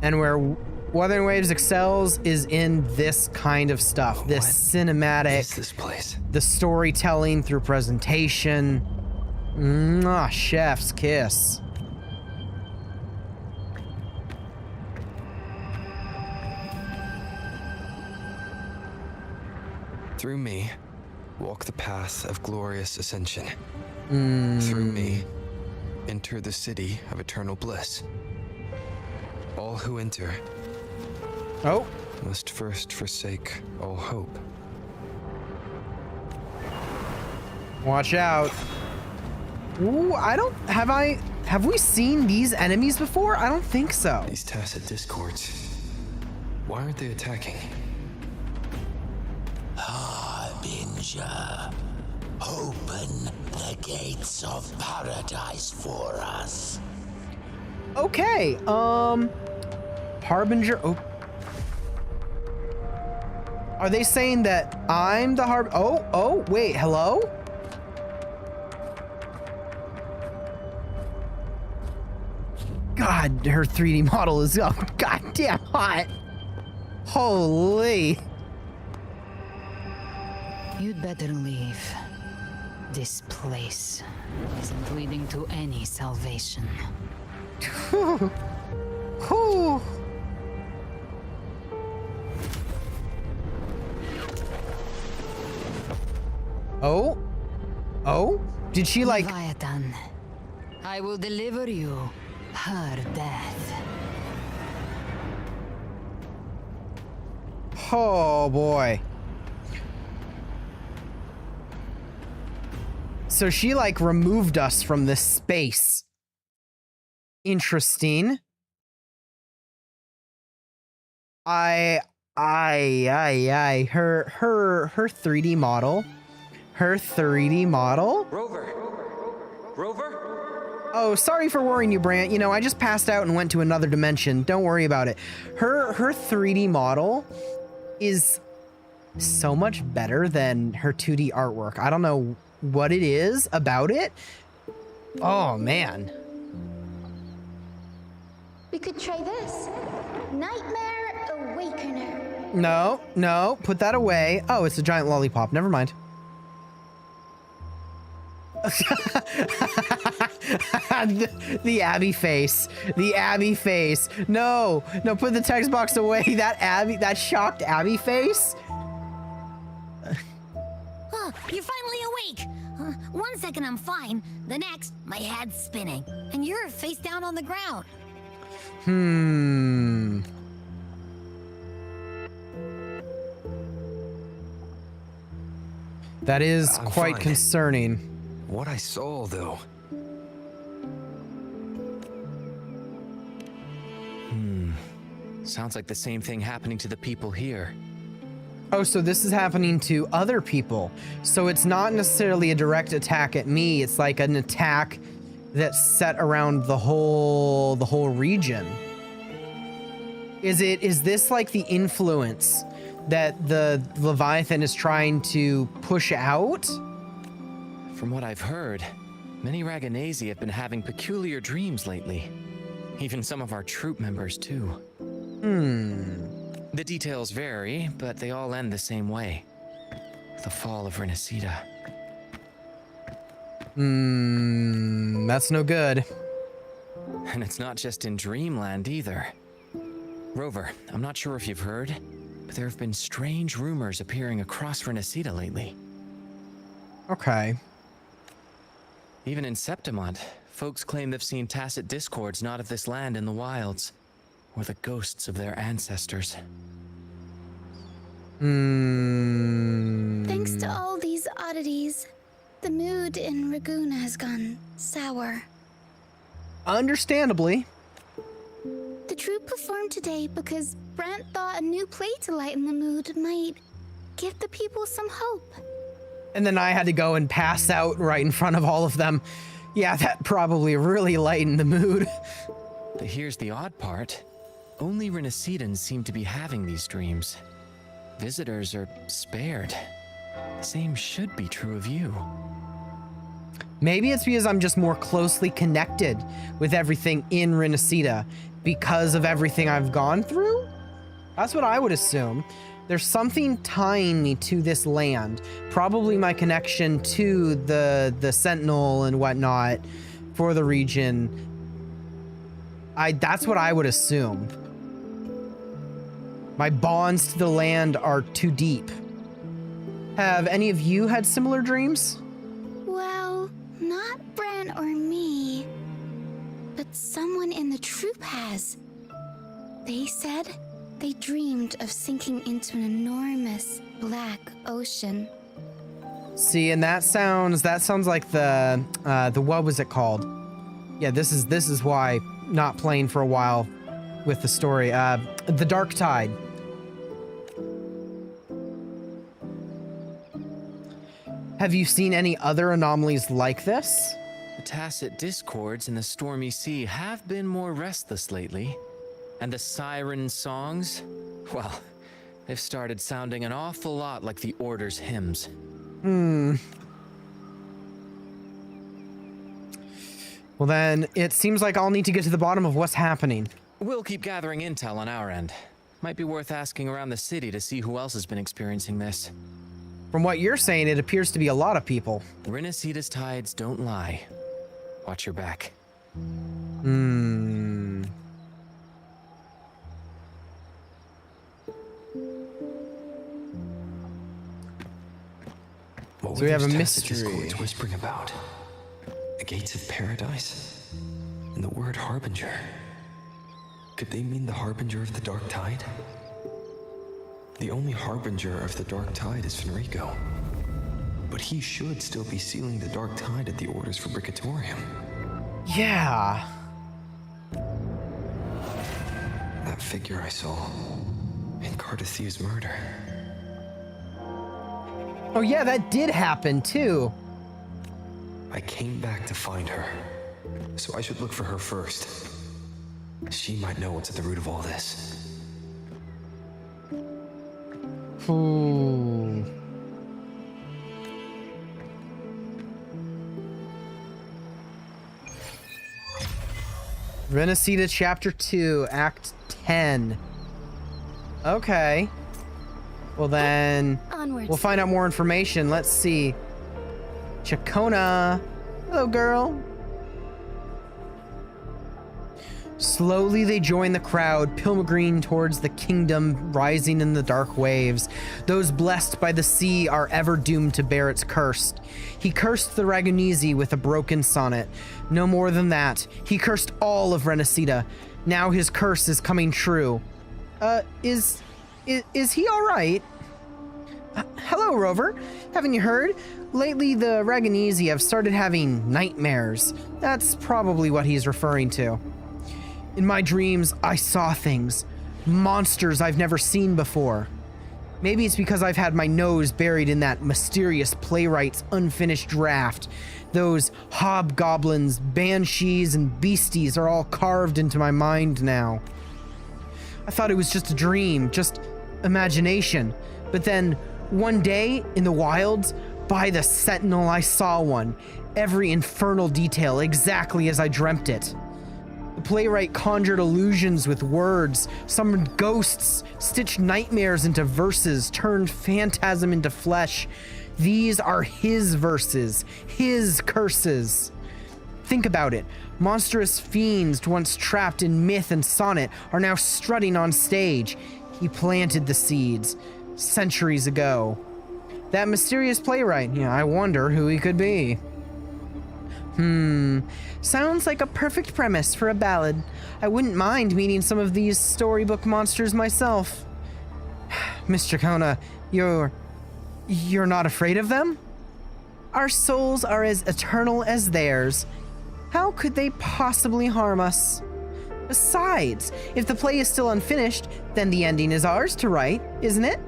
And where Wuthering Waves excels is in this kind of stuff. This cinematic. What is this place? The storytelling through presentation. Mwah, chef's kiss. Through me, walk the path of glorious ascension. Through me, enter the city of eternal bliss. All who enter must first forsake all hope. Watch out. Ooh, have we seen these enemies before? I don't think so. These tacit discords, why aren't they attacking? Harbinger, open the gates of paradise for us. Okay, Harbinger, are they saying that I'm the wait, hello? God, her 3D model is goddamn hot. Holy. You'd better leave. This place isn't leading to any salvation. Whew. Whew. Oh, did she like? Leviathan, I will deliver you her death. Oh boy. So she like removed us from this space. Interesting. Her 3D model. Her 3D model? Rover? Oh, sorry for worrying you, Brant. You know, I just passed out and went to another dimension. Don't worry about it. Her 3D model is so much better than her 2D artwork. I don't know what it is about it. Oh, man. We could try this. Nightmare Awakener. No, put that away. Oh, it's a giant lollipop. Never mind. the Abby face. The Abby face. No, put the text box away. That shocked Abby face. You're finally awake. 1 second I'm fine. The next, my head's spinning. And you're face down on the ground. That is I'm quite fine. concerning. What I saw, though. Sounds like the same thing happening to the people here. Oh, so this is happening to other people. So it's not necessarily a direct attack at me. It's like an attack that's set around the whole region. Is this like the influence that the Leviathan is trying to push out? From what I've heard, many Raganesi have been having peculiar dreams lately. Even some of our troop members, too. The details vary, but they all end the same way. The fall of Renacida. That's no good. And it's not just in Dreamland either. Rover, I'm not sure if you've heard, but there have been strange rumors appearing across Renacida lately. Okay. Even in Septimont, folks claim they've seen tacit discords not of this land in the wilds, or the ghosts of their ancestors. Thanks to all these oddities, the mood in Ragoon has gone sour. Understandably. The troupe performed today because Brant thought a new play to lighten the mood might give the people some hope. And then I had to go and pass out right in front of all of them. Yeah, that probably really lightened the mood. But here's the odd part. Only Renacidans seem to be having these dreams. Visitors are spared. The same should be true of you. Maybe it's because I'm just more closely connected with everything in Renacida because of everything I've gone through? That's what I would assume. There's something tying me to this land. Probably my connection to the Sentinel and whatnot for the region. That's what I would assume. My bonds to the land are too deep. Have any of you had similar dreams? Well, not Bran or me, but someone in the troupe has. They said they dreamed of sinking into an enormous black ocean. See, and that sounds like the what was it called? Yeah, this is why not playing for a while with the story. The Dark Tide. Have you seen any other anomalies like this? The tacit discords in the stormy sea have been more restless lately. And the siren songs, well, they've started sounding an awful lot like the Order's hymns. Well then, it seems like I'll need to get to the bottom of what's happening. We'll keep gathering intel on our end. Might be worth asking around the city to see who else has been experiencing this. From what you're saying, it appears to be a lot of people. Renacida's tides don't lie. Watch your back. What So we have a those mystery. discords whispering about? The gates of paradise? And the word harbinger? Could they mean the harbinger of the dark tide? The only harbinger of the dark tide is Fenrico. But he should still be sealing the dark tide at the Order's Fabricatorium. Yeah. That figure I saw in Cardathia's murder. Oh yeah, that did happen too. I came back to find her, so I should look for her first. She might know what's at the root of all this. Ooh. Renacida Chapter 2, Act 10. Okay. Well then, Onwards. we'll find out more information. Let's see. Chacona. Hello, girl. Slowly they join the crowd, pilgriming towards the kingdom rising in the dark waves. Those blessed by the sea are ever doomed to bear its curse. He cursed the Ragunisi with a broken sonnet. No more than that. He cursed all of Renacida. Now his curse is coming true. Is he all right? Hello, Rover. Haven't you heard? Lately, the Raganese have started having nightmares. That's probably what he's referring to. In my dreams, I saw things. Monsters I've never seen before. Maybe it's because I've had my nose buried in that mysterious playwright's unfinished draft. Those hobgoblins, banshees, and beasties are all carved into my mind now. I thought it was just a dream, just imagination. But then, one day, in the wilds, by the Sentinel, I saw one. Every infernal detail, exactly as I dreamt it. The playwright conjured illusions with words, summoned ghosts, stitched nightmares into verses, turned phantasm into flesh. These are his verses, his curses. Think about it. Monstrous fiends once trapped in myth and sonnet are now strutting on stage. He planted the seeds centuries ago. That mysterious playwright, I wonder who he could be. Sounds like a perfect premise for a ballad. I wouldn't mind meeting some of these storybook monsters myself. Mr. Kona, you're not afraid of them? Our souls are as eternal as theirs. How could they possibly harm us? Besides, if the play is still unfinished, then the ending is ours to write, isn't it?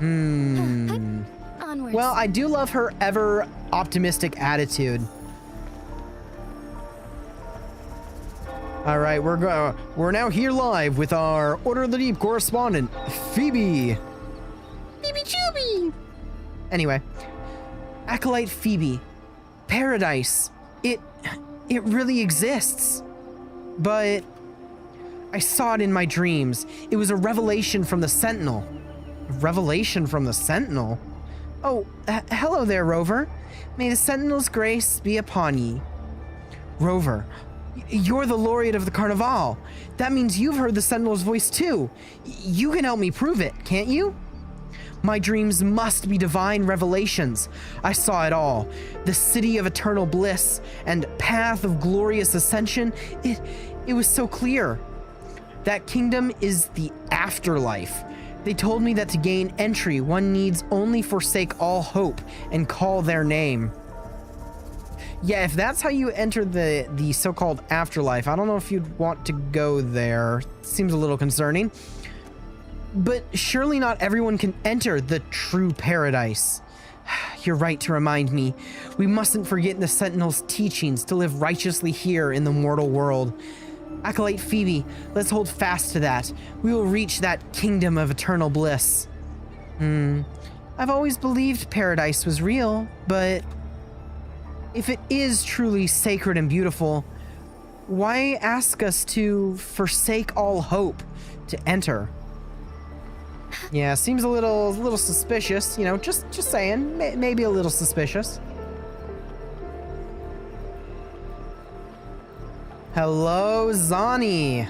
Onwards. Well, I do love her ever optimistic attitude. All right, we're now here live with our Order of the Deep correspondent, Phoebe. Phoebe Chubby. Anyway, Acolyte Phoebe, paradise. It really exists. But I saw it in my dreams. It was a revelation from the Sentinel. A revelation from the Sentinel? Oh, hello there, Rover. May the Sentinel's grace be upon ye. Rover, you're the laureate of the Carnival. That means you've heard the Sentinel's voice too. You can help me prove it, can't you? My dreams must be divine revelations. I saw it all. The city of eternal bliss and path of glorious ascension. It was so clear. That kingdom is the afterlife. They told me that to gain entry, one needs only forsake all hope and call their name. Yeah, if that's how you enter the so-called afterlife, I don't know if you'd want to go there. Seems a little concerning. But surely not everyone can enter the true paradise. You're right to remind me. We mustn't forget the Sentinel's teachings to live righteously here in the mortal world. Acolyte Phoebe, let's hold fast to that. We will reach that kingdom of eternal bliss. I've always believed paradise was real, but if it is truly sacred and beautiful, why ask us to forsake all hope to enter? Yeah, seems a little suspicious, just saying, maybe a little suspicious. Hello, Zani.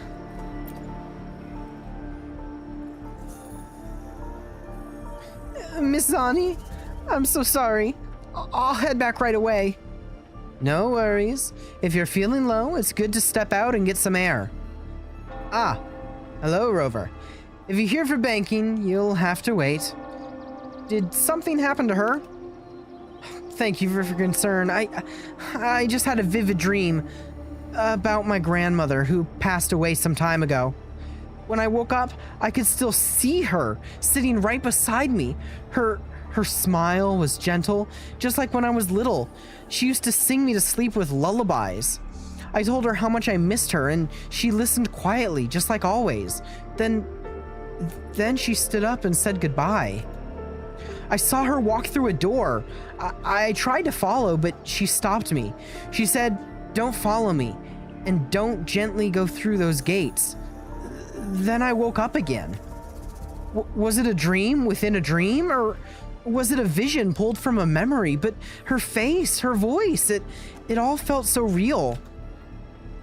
Miss Zani, I'm so sorry. I'll head back right away. No worries. If you're feeling low, it's good to step out and get some air. Ah, hello, Rover. If you're here for banking, you'll have to wait. Did something happen to her? Thank you for your concern. I just had a vivid dream about my grandmother who passed away some time ago. When I woke up, I could still see her sitting right beside me. Her smile was gentle, just like when I was little. She used to sing me to sleep with lullabies. I told her how much I missed her, and she listened quietly, just like always. Then she stood up and said goodbye. I saw her walk through a door. I tried to follow, but she stopped me. She said, "Don't follow me, and don't gently go through those gates." Then I woke up again. Was it a dream within a dream, or was it a vision pulled from a memory? But her face, her voice, it all felt so real.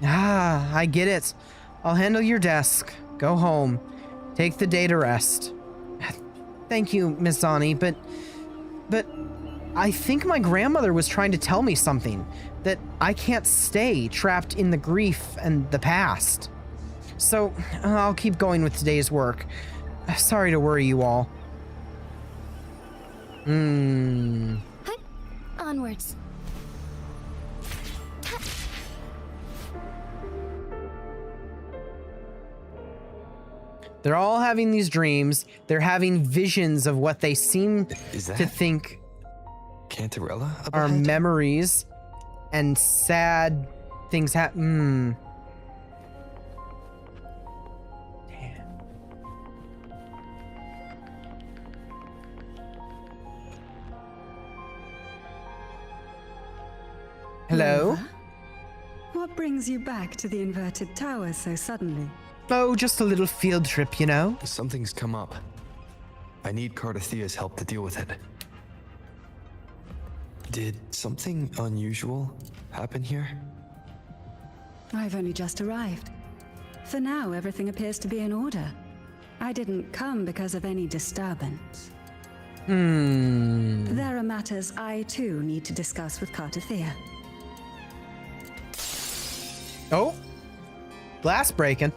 I get it. I'll handle your desk. Go home. Take the day to rest. Thank you, Miss Zani, but I think my grandmother was trying to tell me something, that I can't stay trapped in the grief and the past. So I'll keep going with today's work. Sorry to worry you all. Onwards. They're all having these dreams. They're having visions of what they seem Is that to think Cantarella up are ahead? memories and sad things happen. Damn. Hello? WuWa? What brings you back to the inverted tower so suddenly? Oh, just a little field trip, you know? Something's come up. I need Cardathia's help to deal with it. Did something unusual happen here? I've only just arrived. For now, everything appears to be in order. I didn't come because of any disturbance. There are matters I too need to discuss with Cardathia. Oh, glass breaking.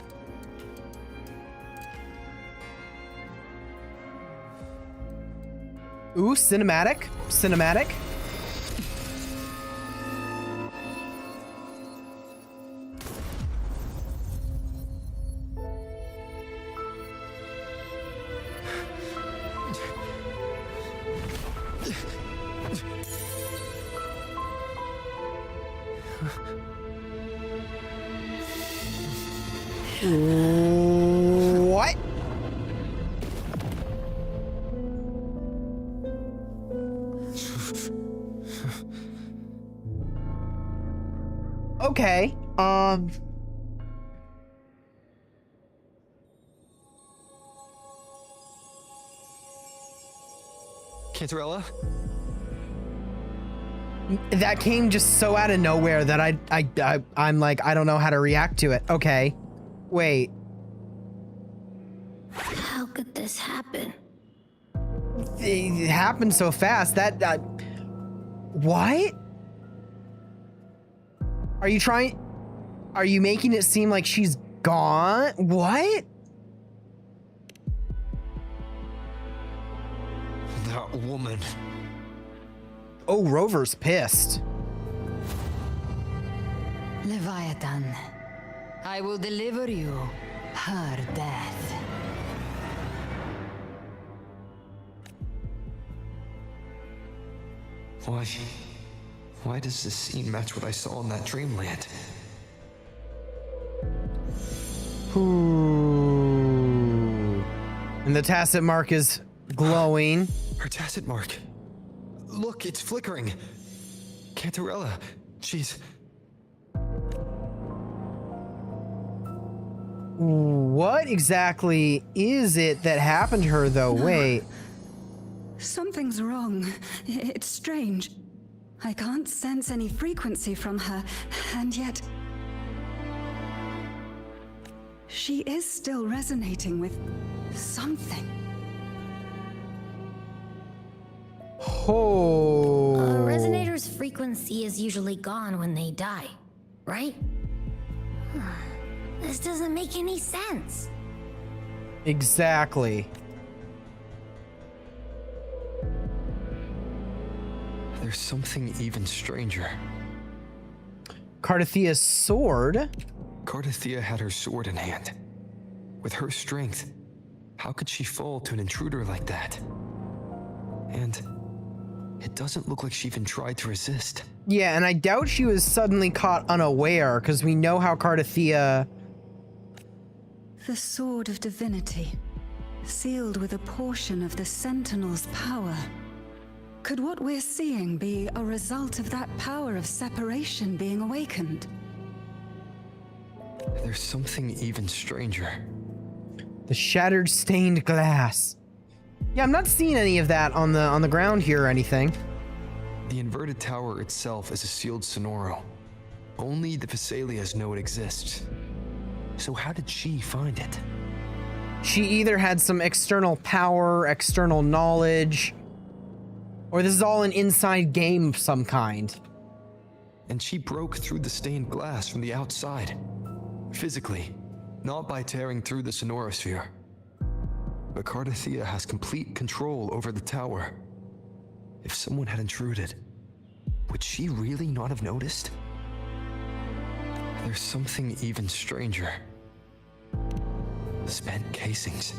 Ooh, cinematic. Cinematic. What? Okay. Cantarella? That came just so out of nowhere that I'm like, I don't know how to react to it. Okay. Wait. How could this happen? It happened so fast that what? Are you making it seem like she's gone? What? That woman. Oh, Rover's pissed. Leviathan, I will deliver you her death. Why does this scene match what I saw in that dreamland? Ooh. And the tacit mark is glowing. Her tacit mark. Look, it's flickering. Cantarella, she's... What exactly is it that happened to her, though? Wait. Something's wrong. It's strange. I can't sense any frequency from her, and yet... she is still resonating with something. Oh. A resonator's frequency is usually gone when they die, right? This doesn't make any sense. Exactly. There's something even stranger. Cardathia's sword? Cardathia had her sword in hand. With her strength, how could she fall to an intruder like that? And it doesn't look like she even tried to resist. Yeah, and I doubt she was suddenly caught unaware, because we know how Cardathia... The Sword of Divinity, sealed with a portion of the Sentinel's power. Could what we're seeing be a result of that power of separation being awakened? There's something even stranger. The shattered stained glass. Yeah, I'm not seeing any of that on the ground here or anything. The inverted tower itself is a sealed sonoro. Only the Vesalias know it exists. So how did she find it? She either had some external power, external knowledge, or this is all an inside game of some kind. And she broke through the stained glass from the outside. Physically, not by tearing through the sonorosphere. but Cardathea has complete control over the tower. If someone had intruded, would she really not have noticed? There's something even stranger. Spent casings.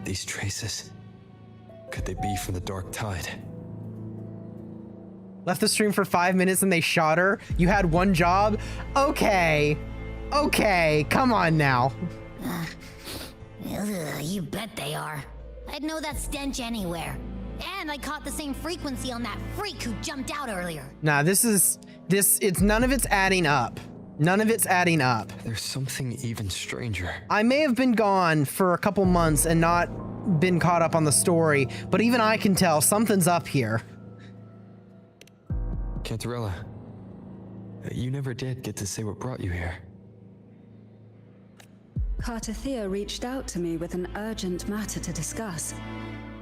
These traces, could they be from the Dark Tide? Left the stream for 5 minutes and they shot her. You had one job? Okay. Okay, come on now. You bet they are. I'd know that stench anywhere. And I caught the same frequency on that freak who jumped out earlier. Nah, it's none of it's adding up. None of it's adding up. There's something even stranger. I may have been gone for a couple months and not been caught up on the story, but even I can tell something's up here. Cantarella, you never did get to say what brought you here. Cardathea reached out to me with an urgent matter to discuss.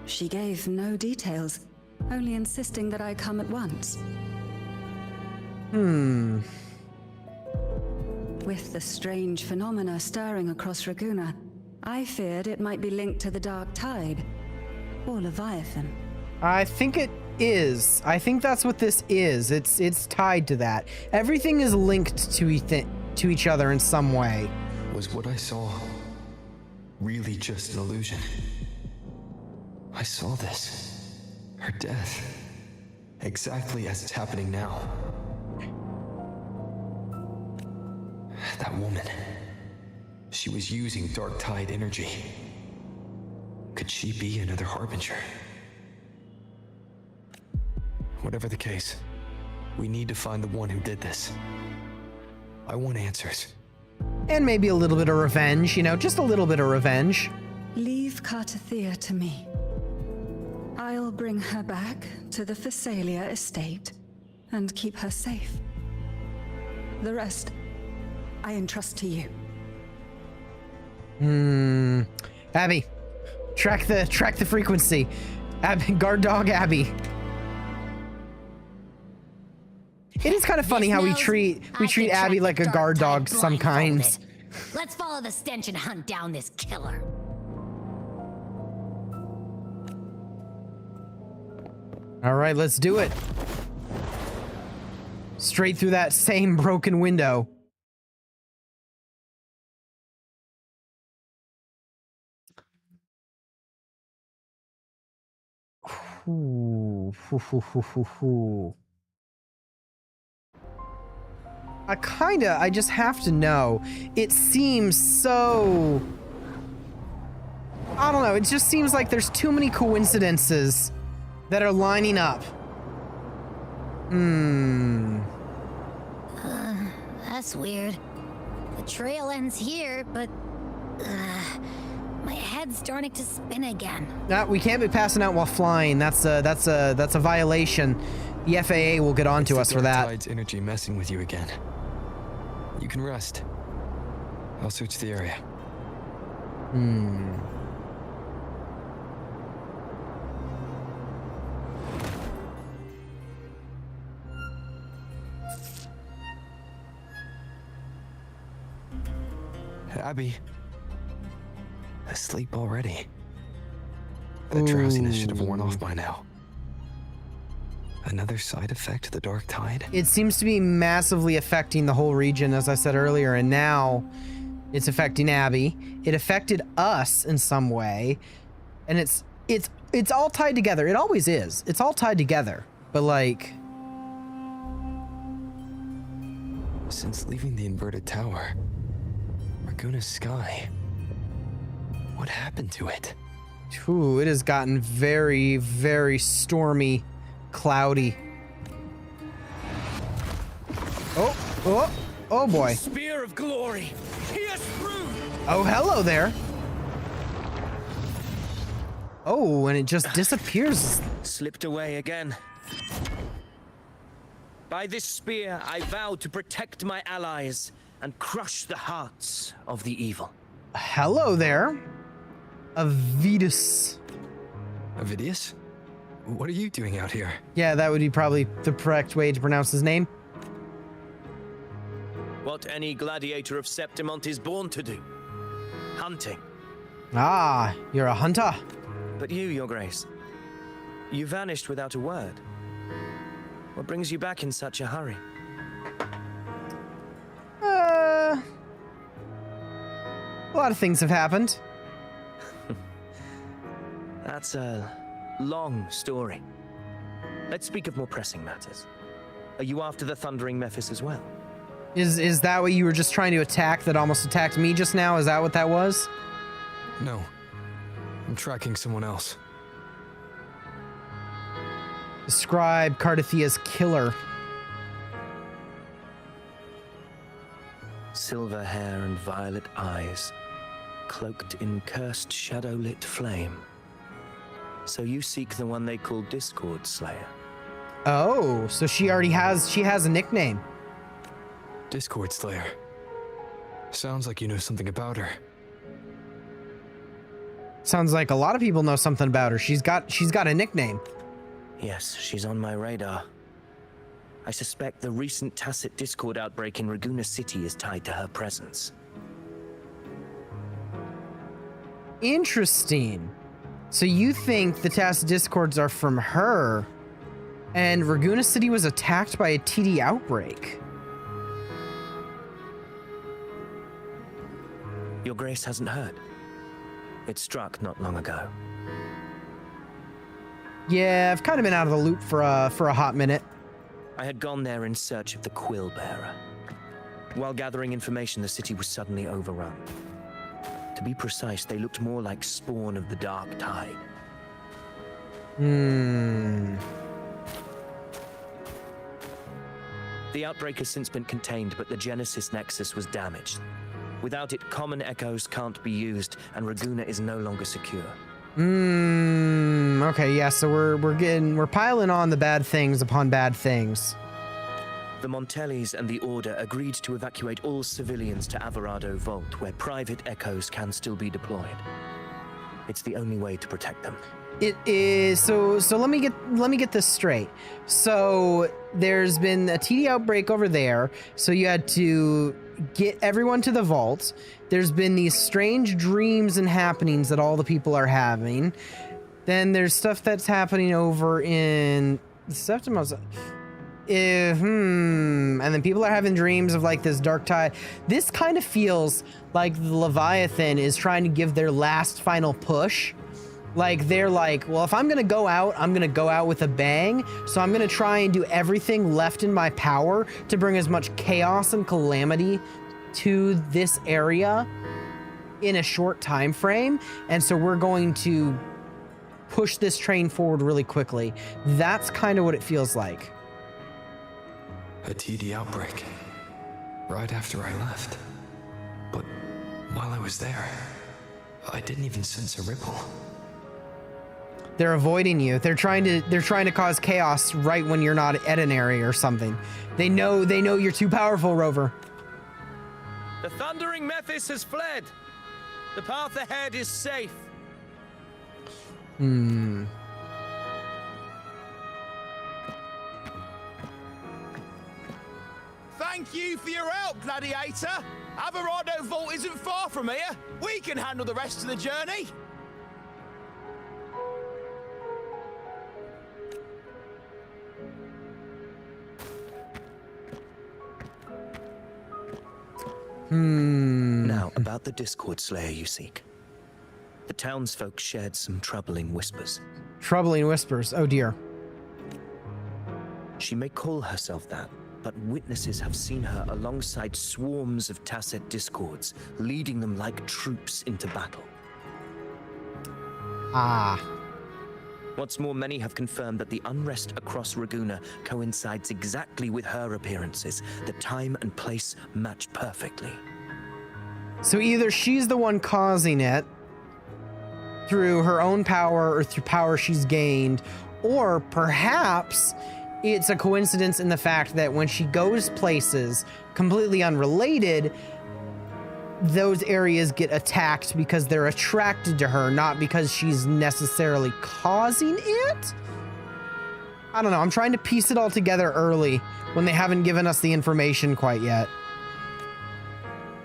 She gave no details, only insisting that I come at once. With the strange phenomena stirring across Raguna, I feared it might be linked to the Dark Tide, or Leviathan. I think it is. I think that's what this is. It's tied to that. Everything is linked to each other in some way. Was what I saw really just an illusion? I saw this. Her death. Exactly as it's happening now. That woman. She was using Dark Tide energy. Could she be another Harbinger? Whatever the case, we need to find the one who did this. I want answers. And maybe a little bit of revenge, you know, just a little bit of revenge. Leave Cardathea to me. I'll bring her back to the Phasalia estate and keep her safe. The rest, I entrust to you. Abby, track the frequency. Guard dog Abby. It is kind of funny how we treat Abby like a guard dog sometimes. Let's follow the stench and hunt down this killer. All right, let's do it. Straight through that same broken window. Ooh. I just have to know. It seems so... I don't know, it just seems like there's too many coincidences that are lining up. That's weird. The trail ends here, but... my head's starting to spin again. We can't be passing out while flying. That's a violation. The FAA will get on to us for that. Tide's energy messing with you again. You can rest. I'll search the area. Abby. Asleep already. That drowsiness should have worn off by now. Another side effect of the Dark Tide? It seems to be massively affecting the whole region, as I said earlier, and now it's affecting Abby. It affected us in some way, and it's all tied together. It always is. It's all tied together, but like... Since leaving the inverted tower, Raguna's sky, what happened to it? Ooh, it has gotten very, very stormy, cloudy. Oh boy. Spear of glory, pierce through. Oh, hello there. Oh, and it just disappears. Slipped away again. By this spear, I vow to protect my allies and crush the hearts of the evil. Hello there. Avidus. Avidius? What are you doing out here? Yeah, that would be probably the correct way to pronounce his name. What any gladiator of Septimont is born to do. Hunting. Ah, you're a hunter. But you, Your Grace, you vanished without a word. What brings you back in such a hurry? A lot of things have happened. That's a long story. Let's speak of more pressing matters. Are you after the Thundering Mephis as well? Is that what you were just trying to attack that almost attacked me just now? Is that what that was? No. I'm tracking someone else. Describe Cardathia's killer. Silver hair and violet eyes, cloaked in cursed shadow-lit flame. So you seek the one they call Discord Slayer. Oh, so she has a nickname. Discord Slayer. Sounds like you know something about her. Sounds like a lot of people know something about her. She's got a nickname. Yes, she's on my radar. I suspect the recent Tacet Discord outbreak in Raguna City is tied to her presence. Interesting. So you think the Tacet Discords are from her, and Raguna City was attacked by a TD outbreak? Your Grace hasn't heard. It struck not long ago. Yeah, I've kind of been out of the loop for a hot minute. I had gone there in search of the Quill Bearer. While gathering information, the city was suddenly overrun. To be precise, they looked more like spawn of the Dark Tide. The outbreak has since been contained, but the Genesis Nexus was damaged. Without it, common echoes can't be used, and Raguna is no longer secure. Okay, yeah, so we're piling on the bad things upon bad things. The Montellis and the Order agreed to evacuate all civilians to Averado Vault, where private echoes can still be deployed. It's the only way to protect them. It is so let me get this straight. So there's been a TD outbreak over there, so you had to get everyone to the vault. There's been these strange dreams and happenings that all the people are having. Then there's stuff that's happening over in Septimus. And then people are having dreams of like this dark tide. This kind of feels like the Leviathan is trying to give their last final push. Like they're like, well, if I'm gonna go out, I'm gonna go out with a bang. So I'm gonna try and do everything left in my power to bring as much chaos and calamity to this area in a short time frame. And so we're going to push this train forward really quickly. That's kind of what it feels like. A TD outbreak. Right after I left. But while I was there, I didn't even sense a ripple. They're avoiding you. They're trying to cause chaos right when you're not at an area or something. They know you're too powerful, Rover. The Thundering Mephis has fled. The path ahead is safe. Thank you for your help, Gladiator. Averado Vault isn't far from here. We can handle the rest of the journey. Now, about the Discord Slayer you seek. The townsfolk shared some troubling whispers. Troubling whispers. Oh dear. She may call herself that, but witnesses have seen her alongside swarms of Tacet Discords, leading them like troops into battle. What's more, many have confirmed that the unrest across Raguna coincides exactly with her appearances. The time and place match perfectly. So either she's the one causing it through her own power or through power she's gained, or perhaps it's a coincidence in the fact that when she goes places completely unrelated, those areas get attacked because they're attracted to her, not because she's necessarily causing it? I don't know. I'm trying to piece it all together early when they haven't given us the information quite yet.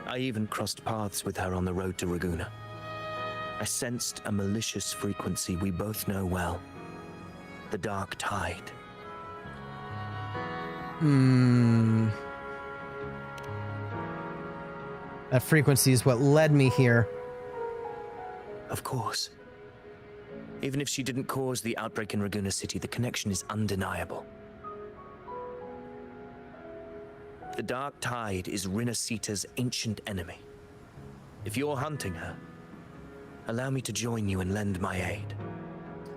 I even crossed paths with her on the road to Raguna. I sensed a malicious frequency we both know well. The Dark Tide. That frequency is what led me here. Of course. Even if she didn't cause the outbreak in Raguna City, the connection is undeniable. The Dark Tide is Rinasita's ancient enemy. If you're hunting her, allow me to join you and lend my aid.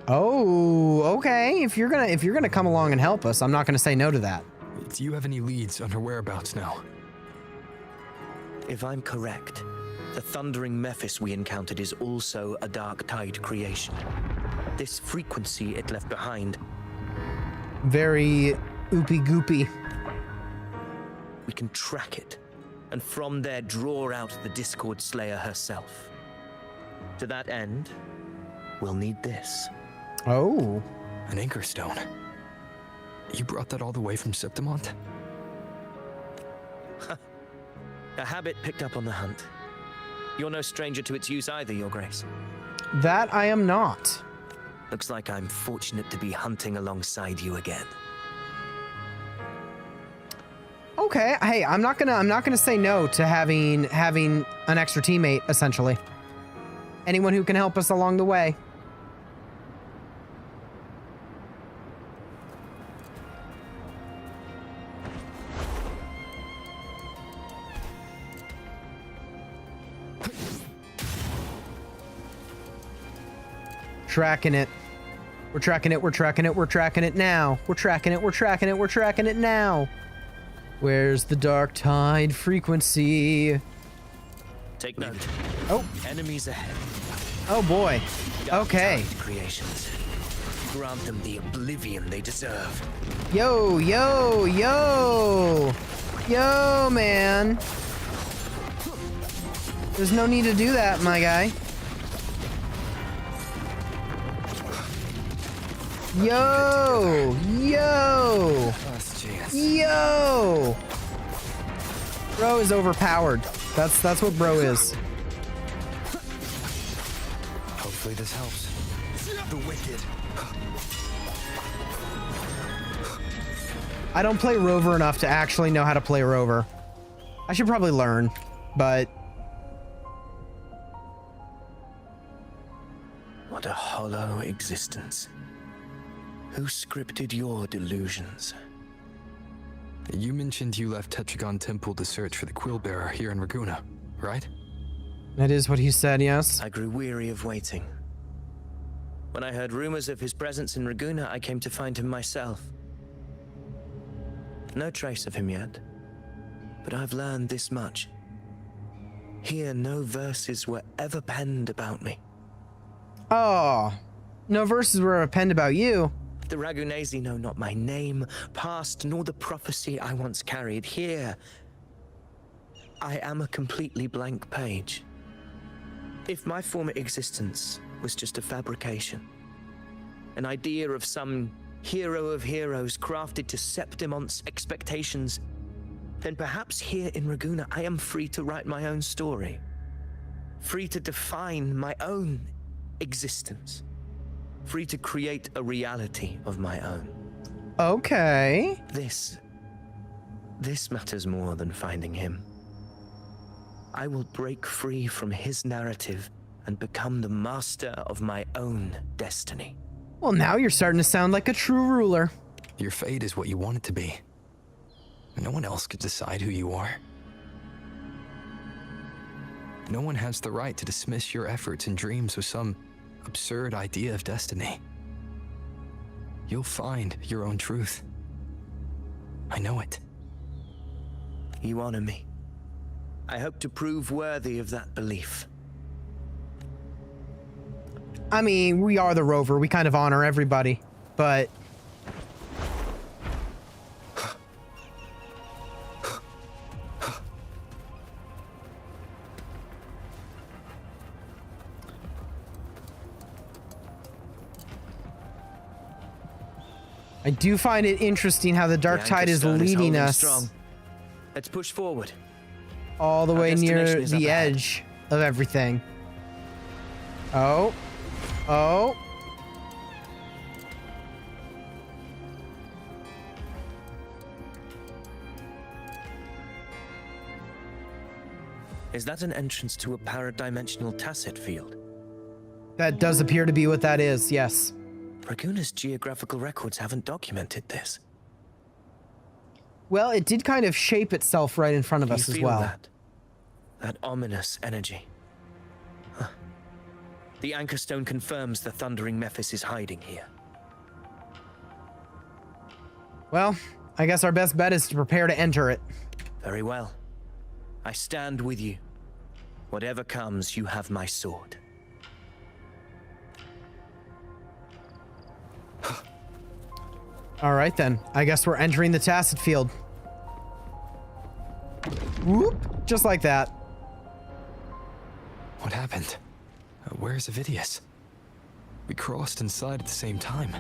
Oh, okay. If you're gonna come along and help us, I'm not gonna say no to that. Do you have any leads on her whereabouts now? If I'm correct, the thundering Mephis we encountered is also a Dark Tide creation. This frequency it left behind. Very oopy goopy. We can track it, and from there draw out the Discord Slayer herself. To that end, we'll need this. Oh. An anchor stone. You brought that all the way from Septimont? A habit picked up on the hunt. You're no stranger to its use either, Your Grace. That I am not. Looks like I'm fortunate to be hunting alongside you again. Okay, hey, I'm not gonna say no to having an extra teammate, essentially. Anyone who can help us along the way. Tracking it. We're tracking it, we're tracking it, we're tracking it now. We're tracking it, we're tracking it, we're tracking it now. Where's the Dark Tide frequency? Take note. Oh. Enemies ahead. Oh boy. Okay. Dark Tide creations. Grant them the oblivion they deserve. Yo, yo, yo. Yo, man. There's no need to do that, my guy. Yo! Yo! Yo! Bro is overpowered. That's what bro is. Hopefully this helps. The wicked. I don't play Rover enough to actually know how to play Rover. I should probably learn, but... What a hollow existence. Who scripted your delusions? You mentioned you left Tetragon Temple to search for the Quill Bearer here in Raguna, right? That is what he said, yes. I grew weary of waiting. When I heard rumors of his presence in Raguna, I came to find him myself. No trace of him yet, but I've learned this much. Here, no verses were ever penned about me. Oh, no verses were penned about you. The Ragunesi know not my name, past, nor the prophecy I once carried. Here, I am a completely blank page. If my former existence was just a fabrication, an idea of some hero of heroes crafted to Septimont's expectations, then perhaps here in Raguna I am free to write my own story. Free to define my own existence. Free to create a reality of my own. Okay. This matters more than finding him. I will break free from his narrative and become the master of my own destiny. Well, now you're starting to sound like a true ruler. Your fate is what you want it to be. No one else could decide who you are. No one has the right to dismiss your efforts and dreams with some absurd idea of destiny. You'll find your own truth. I know it. You honor me. I hope to prove worthy of that belief. I mean, we are the Rover. We kind of honor everybody, but... I do find it interesting how the Dark Tide is leading us strong. Let's push forward. All the way near the edge of everything. Oh. Oh. Is that an entrance to a paradimensional tacit field? That does appear to be what that is, yes. Raguna's geographical records haven't documented this. Well, it did kind of shape itself right in front of Do us you as feel well. That ominous energy. Huh. The Anchor Stone confirms the Thundering Mephis is hiding here. Well, I guess our best bet is to prepare to enter it. Very well. I stand with you. Whatever comes, you have my sword. All right, then. I guess we're entering the tacit field. Whoop! Just like that. What happened? Where's Avidius? We crossed inside at the same time.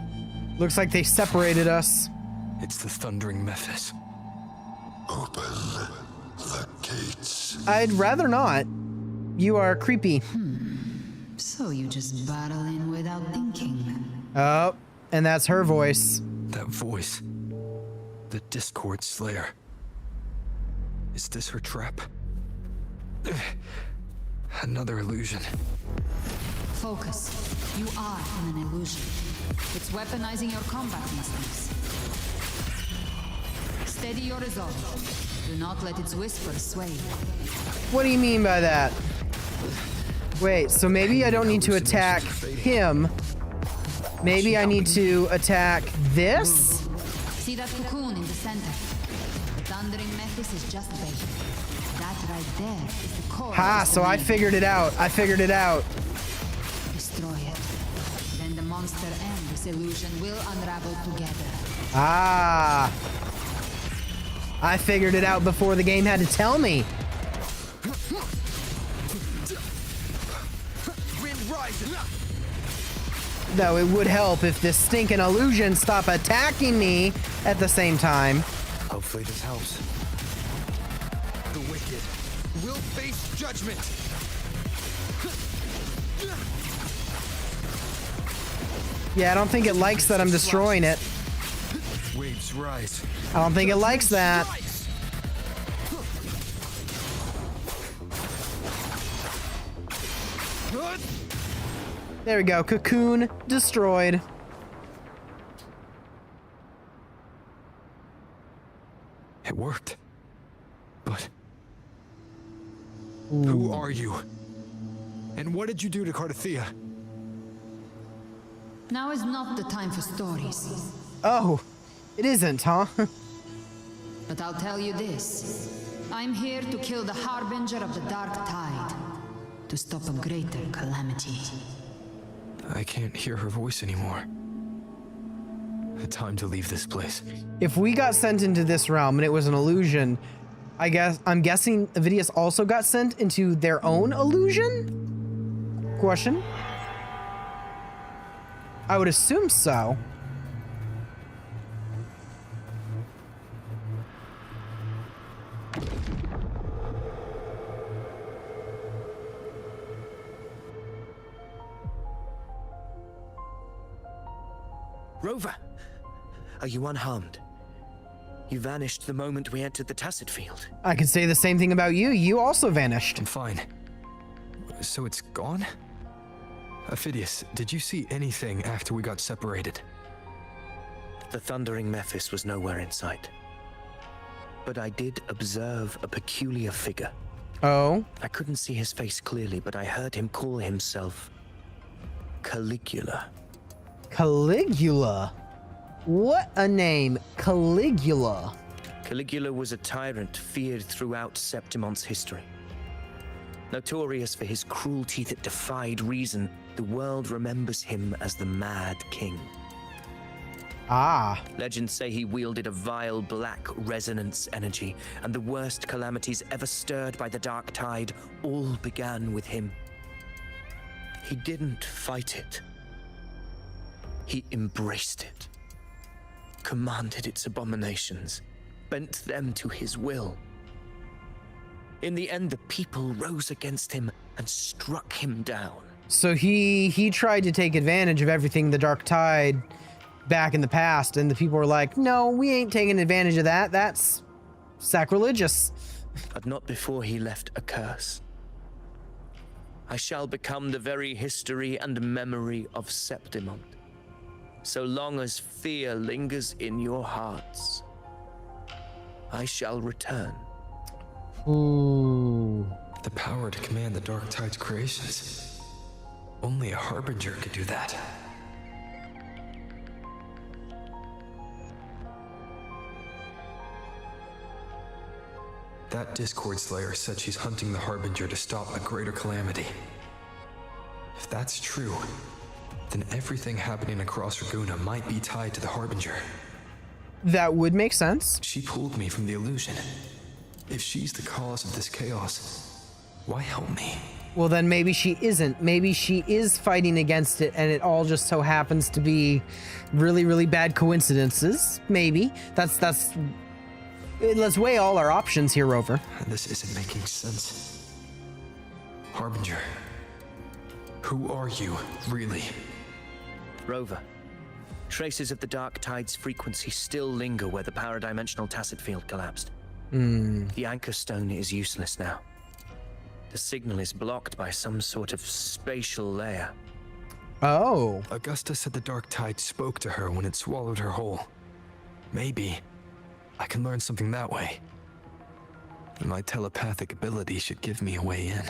Looks like they separated us. It's the Thundering Mephis. Open the gates. I'd rather not. You are creepy. So you just battle in without thinking. Oh, and that's her voice. That voice. The Discord Slayer. Is this her trap? Another illusion. Focus. You are in an illusion. It's weaponizing your combat instincts. Steady your resolve. Do not let its whispers sway you. What do you mean by that? Wait, so maybe I don't need to attack him. Maybe I need to attack this? See that cocoon in the center? The Thundering Mephis is just bait. That right there is the core. Ha, so I figured it out. I figured it out. Destroy it. Then the monster and this illusion will unravel together. Ah. I figured it out before the game had to tell me. Wind rising. Though it would help if this stinking illusion stop attacking me at the same time. Hopefully this helps. The wicked will face judgment. Yeah, I don't think it likes that I'm destroying it. Waves rise. I don't think it likes that. There we go. Cocoon destroyed. It worked. But... who are you? And what did you do to Cardathea? Now is not the time for stories. Oh, it isn't, huh? But I'll tell you this. I'm here to kill the Harbinger of the Dark Tide. To stop a greater calamity. I can't hear her voice anymore. Time to leave this place. If we got sent into this realm and it was an illusion, I'm guessing Avidius also got sent into their own illusion? Question? I would assume so. Rover! Are you unharmed? You vanished the moment we entered the Tacit Field. I could say the same thing about you. You also vanished. I'm fine. So it's gone? Avidius, did you see anything after we got separated? The Thundering Mephis was nowhere in sight. But I did observe a peculiar figure. Oh? I couldn't see his face clearly, but I heard him call himself Caligula. Caligula? What a name, Caligula. Caligula was a tyrant feared throughout Septimon's history. Notorious for his cruelty that defied reason, the world remembers him as the Mad King. Ah. Legends say he wielded a vile black resonance energy, and the worst calamities ever stirred by the Dark Tide all began with him. He didn't fight it. He embraced it, commanded its abominations, bent them to his will. In the end, the people rose against him and struck him down. So he tried to take advantage of everything the Dark Tide back in the past, and the people were like, no, we ain't taking advantage of that. That's sacrilegious. But not before he left a curse. I shall become the very history and memory of Septimont. So long as fear lingers in your hearts, I shall return. Ooh. The power to command the Dark Tide's creations. Only a Harbinger could do that. That Discord Slayer said she's hunting the Harbinger to stop a greater calamity. If that's true, then everything happening across Raguna might be tied to the Harbinger. That would make sense. She pulled me from the illusion. If she's the cause of this chaos, why help me? Well, then maybe she isn't. Maybe she is fighting against it, and it all just so happens to be really, really bad coincidences. Maybe. Let's weigh all our options here, Rover. This isn't making sense. Harbinger, who are you, really? Rover, traces of the Dark Tide's frequency still linger where the power-dimensional tacit field collapsed. The anchor stone is useless now. The signal is blocked by some sort of spatial layer. Oh. Augusta said the Dark Tide spoke to her when it swallowed her whole. Maybe I can learn something that way. My telepathic ability should give me a way in.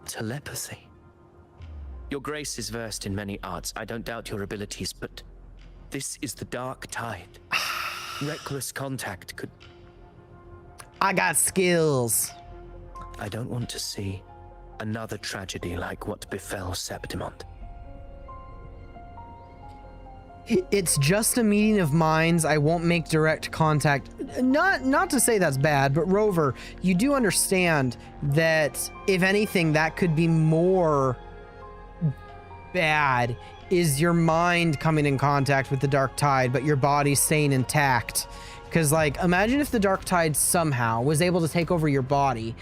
Telepathy? Your Grace is versed in many arts. I don't doubt your abilities, but this is the Dark Tide. Reckless contact could... I got skills. I don't want to see another tragedy like what befell Septimont. It's just a meeting of minds. I won't make direct contact. Not to say that's bad, but Rover, you do understand that if anything, that could be more bad, is your mind coming in contact with the Dark Tide, but your body staying intact. Because, like, imagine if the Dark Tide somehow was able to take over your body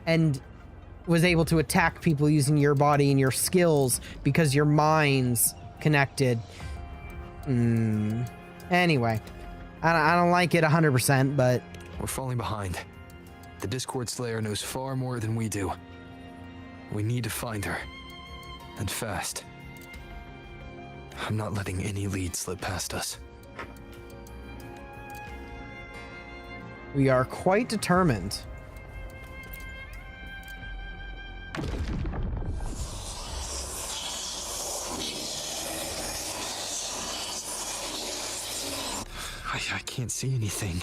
and was able to attack people using your body and your skills because your mind's connected. Anyway, I don't like it 100%, but... We're falling behind. The Discord Slayer knows far more than we do. We need to find her. And fast. I'm not letting any lead slip past us. We are quite determined. I can't see anything.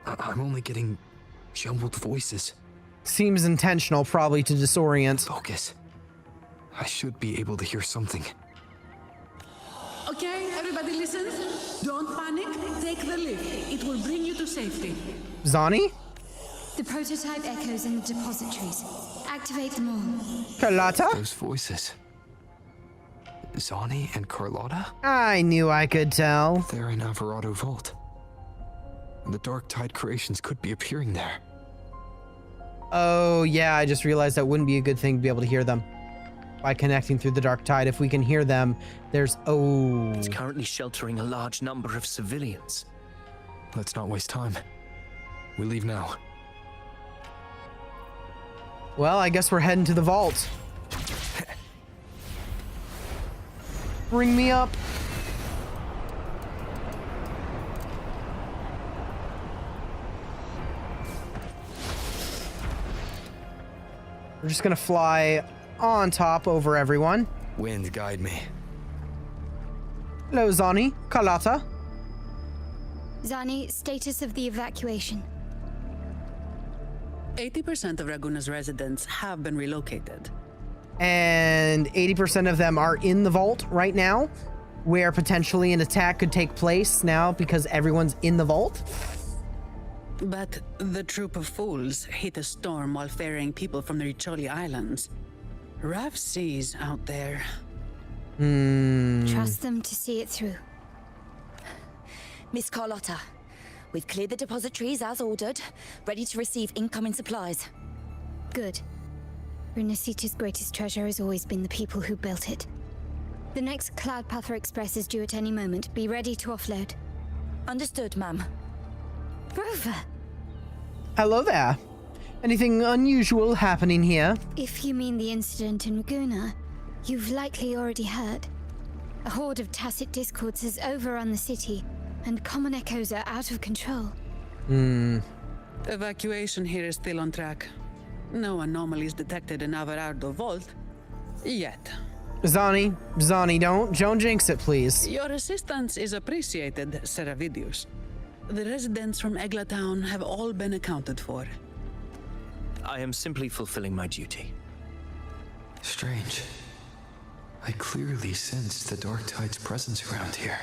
I'm only getting jumbled voices. Seems intentional, probably to disorient. Focus. I should be able to hear something. Okay, everybody listen. Don't panic. Take the lift. It will bring you to safety. Zani? The prototype echoes in the depositories. Activate them all. Carlotta? Those voices. Zani and Carlotta? I knew I could tell. They're in Alvarado Vault. The Dark Tide creations could be appearing there. Oh, yeah, I just realized that wouldn't be a good thing to be able to hear them. By connecting through the Dark Tide, if we can hear them, there's... Oh. It's currently sheltering a large number of civilians. Let's not waste time. We leave now. Well, I guess we're heading to the vault. Bring me up. We're just gonna fly on top over everyone. Wind, guide me. Hello, Zani. Carlotta. Zani, status of the evacuation. 80% of Raguna's residents have been relocated. And 80% of them are in the vault right now, where potentially an attack could take place now because everyone's in the vault. But the troop of fools hit a storm while ferrying people from the Riccioli Islands. Rough seas out there. Trust them to see it through. Miss Carlotta, we've cleared the depositories as ordered, ready to receive incoming supplies. Good. Runacita's greatest treasure has always been the people who built it. The next Cloudpather Express is due at any moment. Be ready to offload. Understood, ma'am. Rover! Hello there. Anything unusual happening here? If you mean the incident in Raguna, you've likely already heard. A horde of tacit discords has overrun the city, and common echoes are out of control. Evacuation here is still on track. No anomalies detected in Averardo Vault. Yet. Zani, don't jinx it, please. Your assistance is appreciated, Seravidius. The residents from Eglatown have all been accounted for. I am simply fulfilling my duty. Strange. I clearly sense the Dark Tide's presence around here.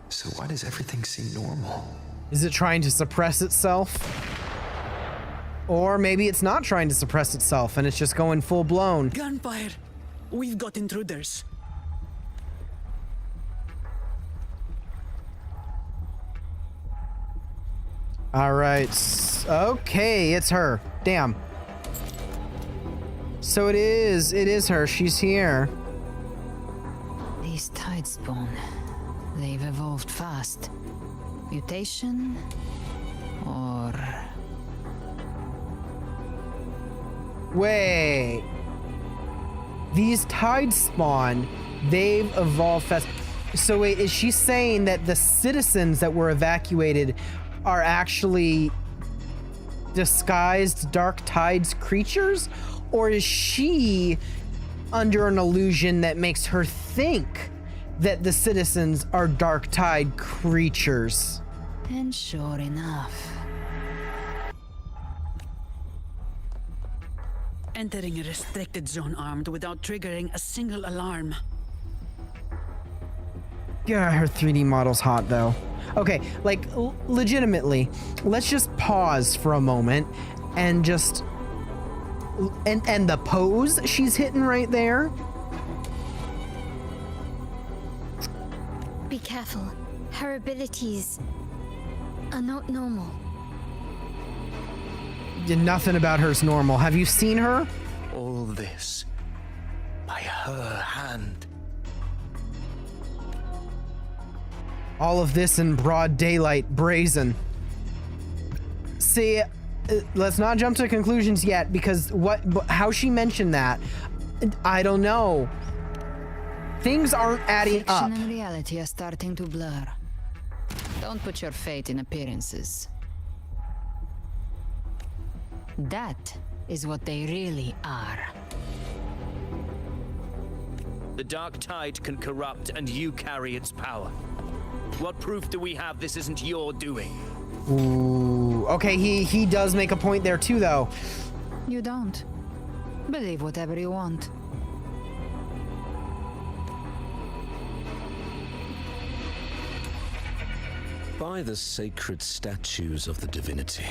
So why does everything seem normal? Is it trying to suppress itself? Or maybe it's not trying to suppress itself and it's just going full blown. Gunfire! We've got intruders. All right. Okay, it's her. Damn. So it is her. She's here. These Tidespawn, they've evolved fast. Mutation? Or... Wait. These Tidespawn, they've evolved fast. So wait, is she saying that the citizens that were evacuated are actually disguised Dark Tides creatures? Or is she under an illusion that makes her think that the citizens are Dark Tide creatures? And sure enough. Entering a restricted zone armed without triggering a single alarm. Yeah, her 3D model's hot though. Okay, like legitimately, let's just pause for a moment and just and the pose she's hitting right there. Be careful. Her abilities are not normal. Nothing about her's normal. Have you seen her? All this by her hand. All of this in broad daylight, brazen. See, let's not jump to conclusions yet, because how she mentioned that, I don't know. Things aren't adding up. Fiction and reality are starting to blur. Don't put your fate in appearances. That is what they really are. The Dark Tide can corrupt, and you carry its power. What proof do we have this isn't your doing? Ooh, okay, he does make a point there too, though. You don't. Believe whatever you want. By the sacred statues of the divinity,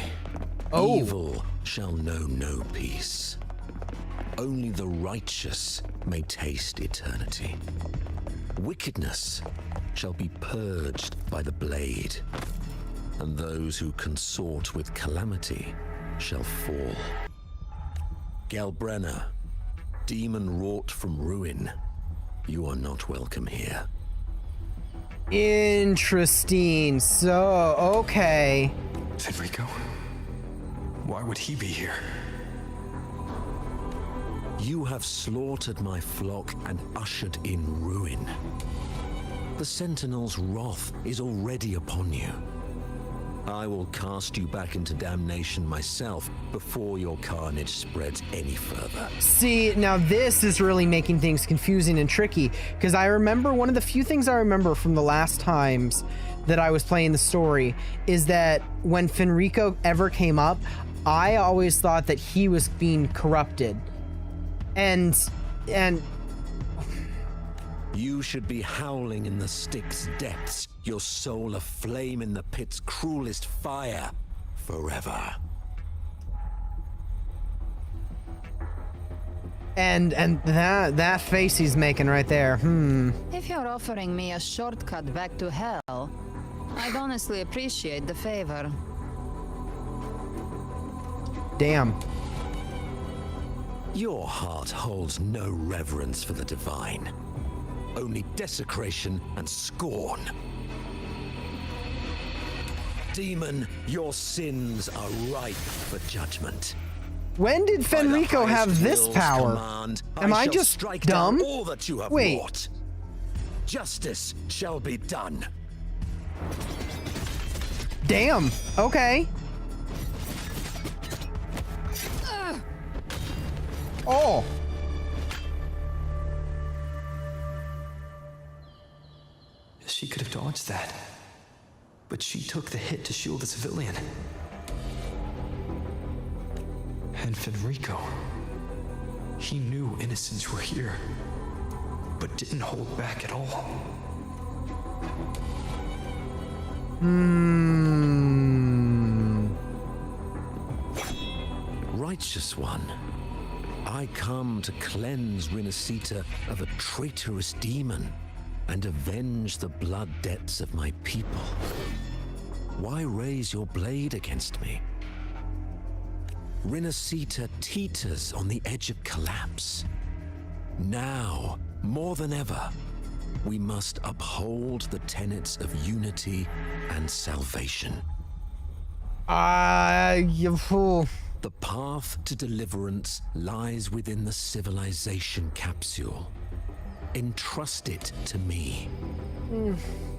Oh. evil shall know no peace. Only the righteous may taste eternity. Wickedness shall be purged by the blade, and those who consort with calamity shall fall. Galbrenna, demon wrought from ruin, you are not welcome here. Interesting. So, okay. Fenrico? Why would he be here? You have slaughtered my flock and ushered in ruin. The Sentinel's wrath is already upon you. I will cast you back into damnation myself before your carnage spreads any further. See, now this is really making things confusing and tricky, because I remember one of the few things I remember from the last times that I was playing the story is that when Fenrico ever came up, I always thought that he was being corrupted. And you should be howling in the Styx depths, your soul aflame in the pit's cruelest fire, forever. and that face he's making right there. If you're offering me a shortcut back to hell, I'd honestly appreciate the favor. Damn. Your heart holds no reverence for the divine, only desecration and scorn. Demon, your sins are ripe for judgment. When did Fenrico have this power? Am I just dumb? All that you have Wait. wrought. Justice shall be done. Damn. Okay. Oh. She could have dodged that, but she took the hit to shield the civilian. And Fenrico, he knew innocents were here, but didn't hold back at all. Righteous one, I come to cleanse Rinascita of a traitorous demon and avenge the blood debts of my people. Why raise your blade against me? Rinascita teeters on the edge of collapse. Now, more than ever, we must uphold the tenets of unity and salvation. You fool. The path to deliverance lies within the civilization capsule. Entrust it to me.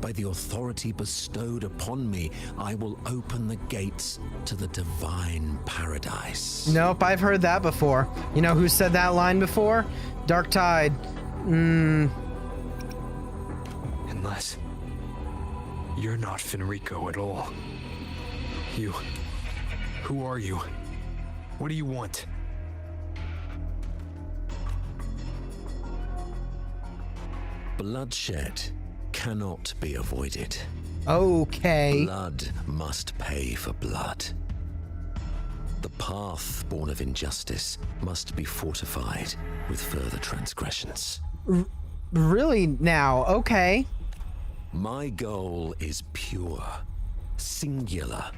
By the authority bestowed upon me, I will open the gates to the divine paradise. Nope, I've heard that before. You know who said that line before? Dark Tide. Unless you're not Fenrico at all. Who are you? What do you want? Bloodshed cannot be avoided. Okay. Blood must pay for blood. The path born of injustice must be fortified with further transgressions. Really now? Okay. My goal is pure, singular.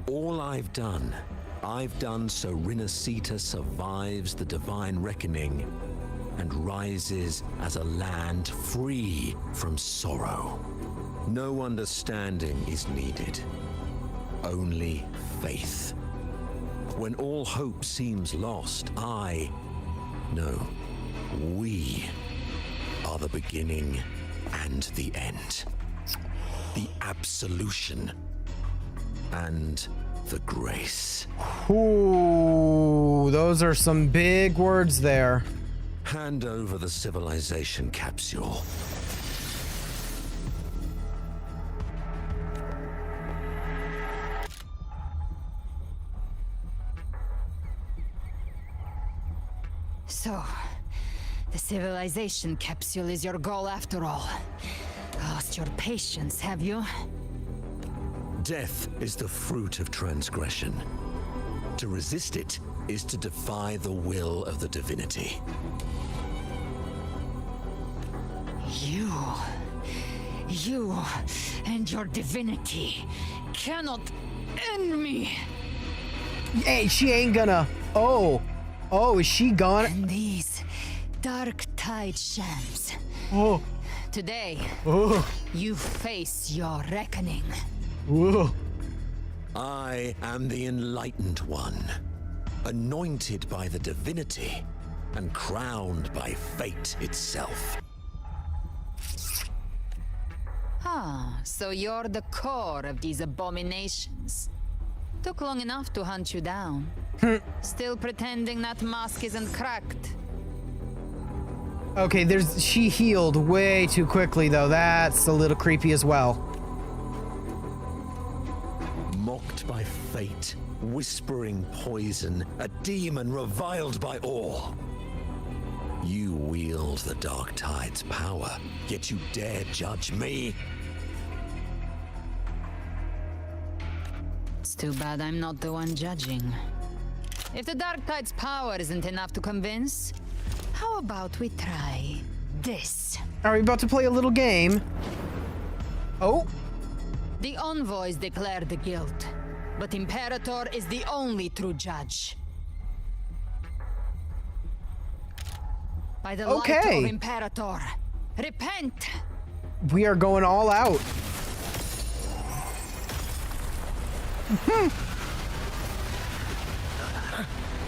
All I've done so Rinascita survives the divine reckoning and rises as a land free from sorrow. No understanding is needed, only faith. When all hope seems lost, we are the beginning and the end. The absolution and the grace. Ooh, those are some big words there. Hand over the civilization capsule. So, the civilization capsule is your goal after all. Lost your patience, have you? Death is the fruit of transgression. To resist it is to defy the will of the divinity. You and your divinity cannot end me. Hey, she ain't gonna. Oh, is she gone? And these dark tide shams. Oh. Today, Oh. you face your reckoning. Whoa. I am the enlightened one, anointed by the divinity and crowned by fate itself. So you're the core of these abominations. Took long enough to hunt you down. Still pretending that mask isn't cracked. Okay, she healed way too quickly though. That's a little creepy as well. Mocked by fate, whispering poison, a demon reviled by all. You wield the Dark Tide's power, yet you dare judge me? It's too bad I'm not the one judging. If the Dark Tide's power isn't enough to convince, how about we try this? Are we about to play a little game? Oh. The envoys declare the guilt, but Imperator is the only true judge. By the light Okay. of Imperator, repent! We are going all out.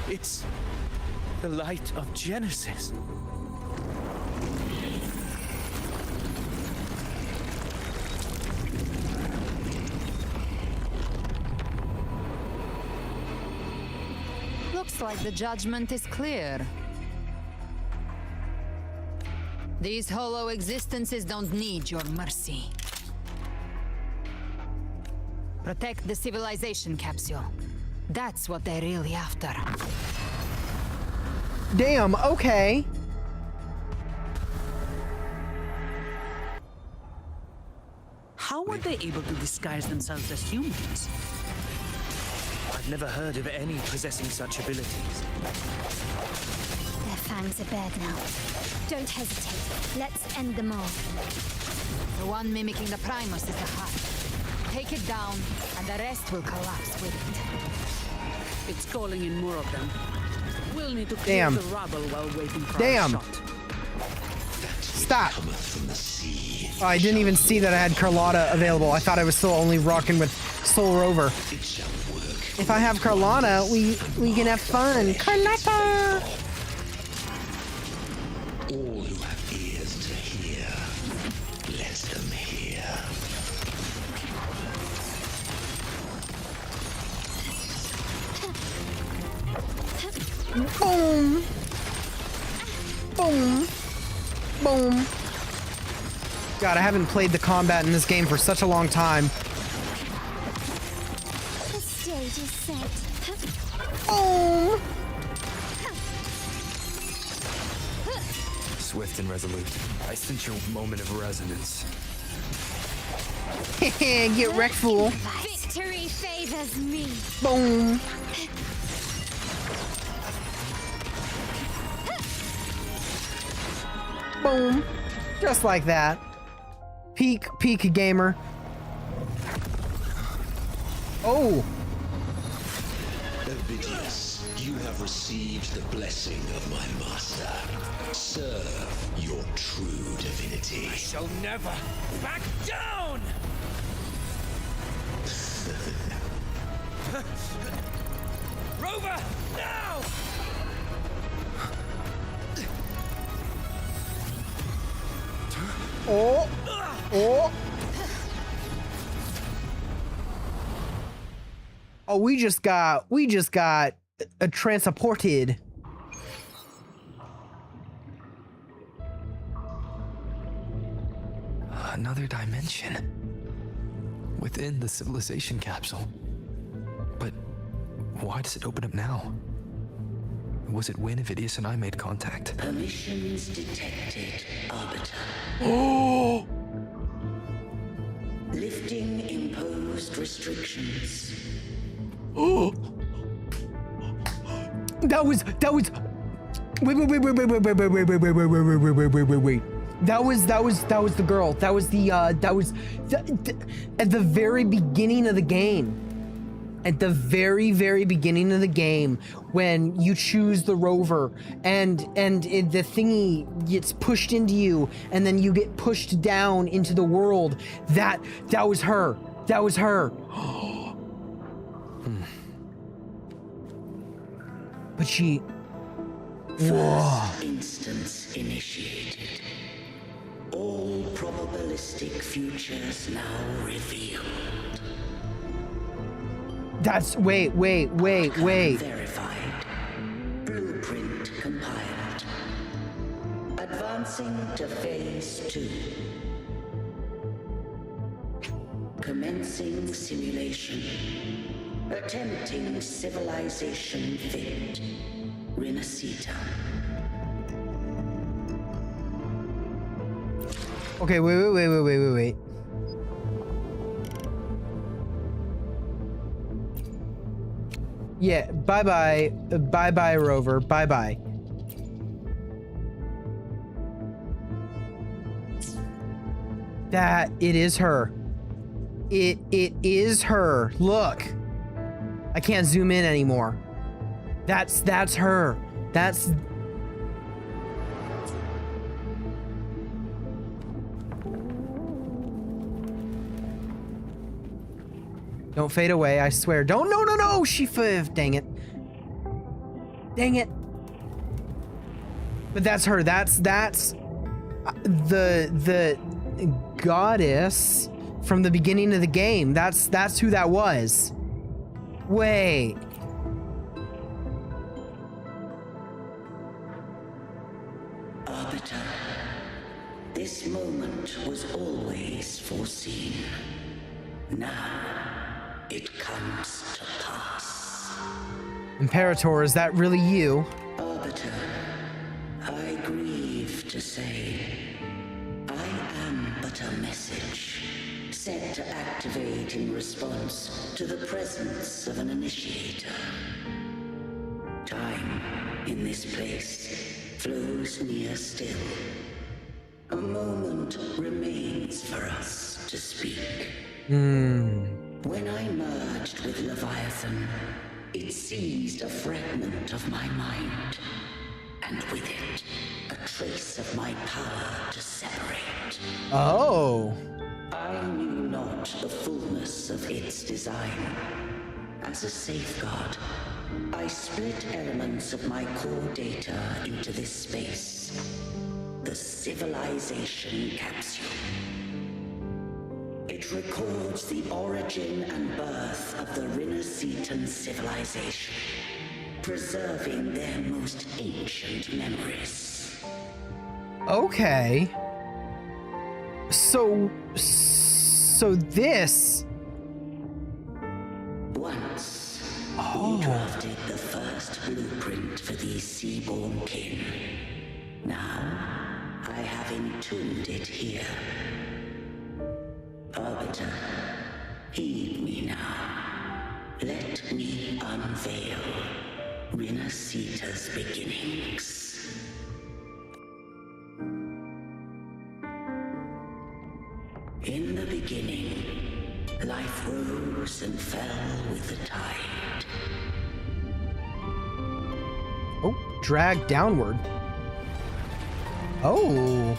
It's the light of Genesis. Looks like the judgment is clear. These hollow existences don't need your mercy. Protect the civilization capsule. That's what they're really after. Damn, okay. How were they able to disguise themselves as humans? I've never heard of any possessing such abilities. Their fangs are bared now. Don't hesitate. Let's end them all. The one mimicking the Primus is the heart. Take it down, and the rest will collapse with it. It's calling in more of them. We'll need to clear Damn. the rubble while waiting for Damn. our shot. Stop. Oh, I didn't even see that I had Carlotta available. I thought I was still only rocking with Soul Rover. If I have Carlotta, we can have fun. Carlotta! All who have ears to hear, let them hear. Boom! Boom! Boom! God, I haven't played the combat in this game for such a long time. The stage is set. Boom! Swift and resolute. I sense your moment of resonance. Get wrecked, fool. Victory favors me. Boom! Boom! Just like that. Peak gamer. Oh! Ovidius, you have received the blessing of my master. Serve your true divinity. I shall never back down! Rover, now! Oh! Oh! Oh, we just got transported. Another dimension. Within the civilization capsule. But why does it open up now? Was it when Ovidius and I made contact? Permissions detected, Arbiter. Oh! Lifting imposed restrictions. Oh! That was wait. That was the girl. That was at the very beginning of the game. At the very beginning of the game, when you choose the rover and the thingy gets pushed into you, and then you get pushed down into the world. That was her. That was her. But she. Whoa. First instance initiated. All probabilistic futures now revealed. That's wait. Verified. Blueprint compiled. Advancing to phase 2. Commencing simulation. Attempting civilization fit. Renacita. Okay, wait. Yeah, bye-bye, Rover, bye-bye. That, it is her. It is her. Look. I can't zoom in anymore. That's her. That's Don't fade away, I swear. Don't, no, she dang it. Dang it. But that's her, that's the goddess from the beginning of the game. That's who that was. Wait. Arbiter, this moment was always foreseen. Now, it comes to pass. Imperator, is that really you? Arbiter, I grieve to say, I am but a message, sent to activate in response to the presence of an initiator. Time, in this place, flows near still. A moment remains for us to speak. When I merged with Leviathan, it seized a fragment of my mind, and with it, a trace of my power to separate. Oh. I knew not the fullness of its design. As a safeguard, I split elements of my core data into this space. The civilization capsule. It records the origin and birth of the Rinascitan civilization, preserving their most ancient memories. Okay. So this... Once, we drafted the first blueprint for these seaborn kin. Now, I have entombed it here. Arbiter, heed me now. Let me unveil Rinascita's beginnings. In the beginning, life rose and fell with the tide. Oh, drag downward. Oh.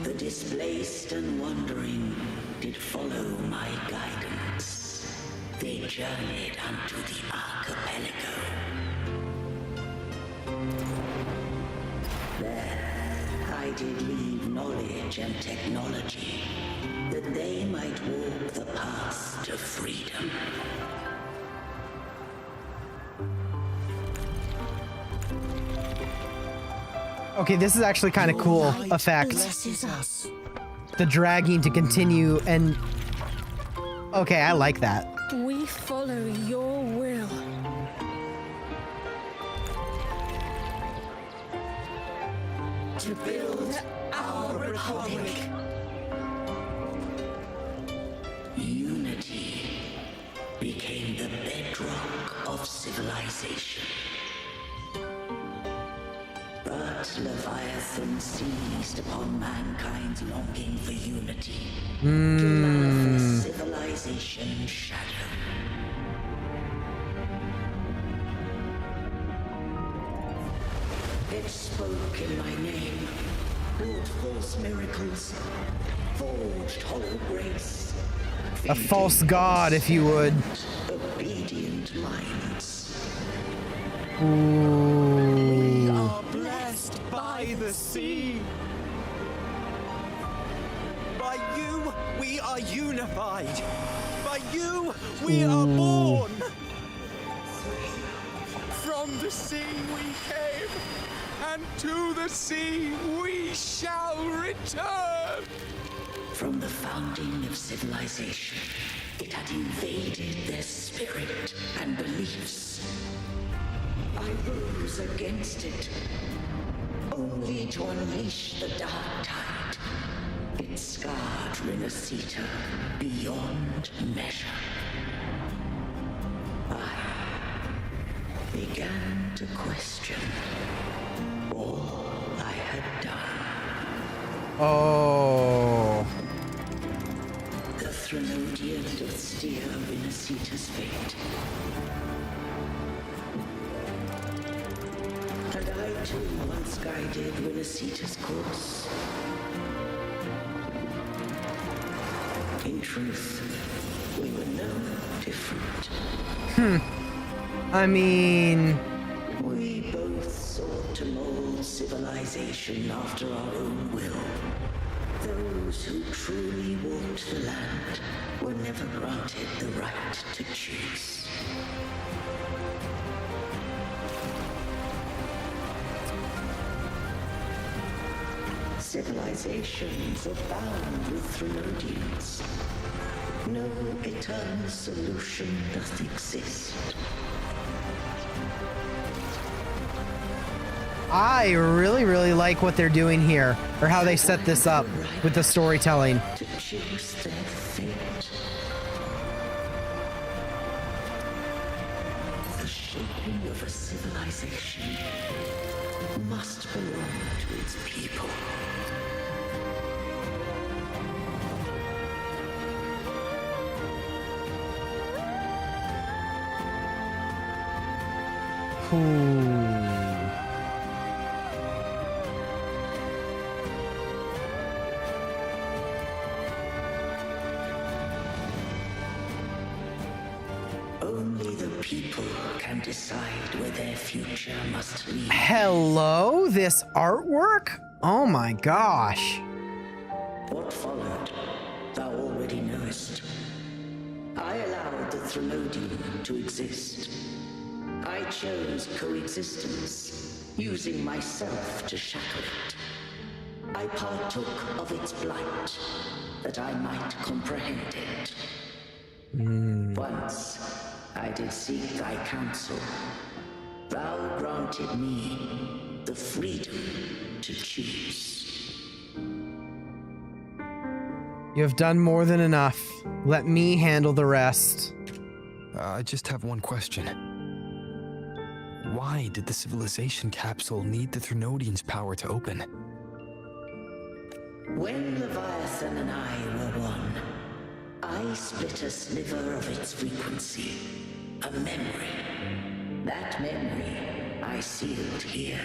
The displaced and wandering did follow my guidance. They journeyed unto the archipelago. There, I did leave knowledge and technology, that they might walk the path to freedom. Okay, this is actually kind of cool effect. The dragging to continue and... Okay, I like that. We follow your will. To build our republic. Unity became the bedrock of civilization. But Leviathan seized upon mankind's longing for unity to manifest civilization's shadow. It spoke in my name, wrought false miracles, forged hollow grace. A false god, if you would. Obedient minds. We are blessed by the sea. By you, we are unified. By you, we are born. From the sea we came, and to the sea we shall return. From the founding of civilization, it had invaded their spirit and beliefs. I rose against it, only to unleash the dark tide. It scarred Rinascita beyond measure. I began to question all I had done. Oh. The Threnodian doth steer Rinascita's fate. And I too once guided Rinascita's course. In truth, we were known different. I mean... We both sought to mold civilization after our own will. Those who truly walked the land were never granted the right to choose. Civilizations abound with Trinodians. No eternal solution doth exist. I really like what they're doing here, or how they set this up with the storytelling. To choose their fate. The shaping of a civilization must belong to its people. Only the people can decide where their future must lead. Hello, this artwork? Oh my gosh. What followed, thou already knowest. I allowed the Trinodian to exist. I chose coexistence, using myself to shackle it. I partook of its blight, that I might comprehend it. Once, I did seek thy counsel. Thou granted me the freedom to choose. You have done more than enough. Let me handle the rest. I just have one question. Why did the civilization capsule need the Trinodian's power to open? When Leviathan and I were one, I split a sliver of its frequency, a memory. That memory I sealed here.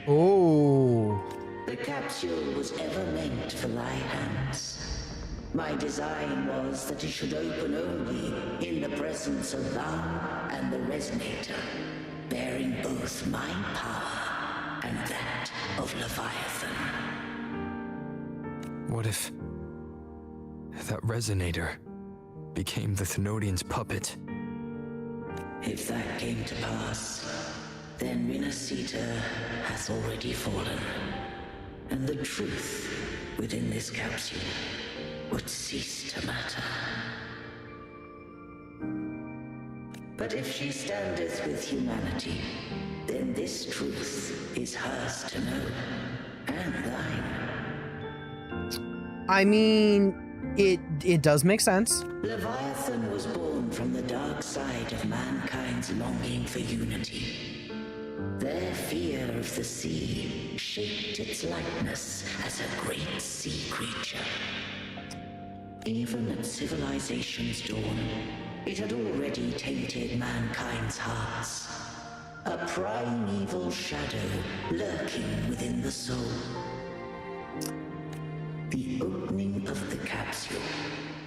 Oh. The capsule was ever meant for thy hands. My design was that it should open only in the presence of thou and the resonator, bearing both my power and that of Leviathan. What if that resonator became the Thenodian's puppet? If that came to pass, then Renacita has already fallen, and the truth within this capsule would cease to matter. But if she standeth with humanity, then this truth is hers to know, and thine. I mean, it does make sense. Leviathan was born from the dark side of mankind's longing for unity. Their fear of the sea shaped its likeness as a great sea creature. Even at civilization's dawn, it had already tainted mankind's hearts. A primeval shadow lurking within the soul. The opening of the capsule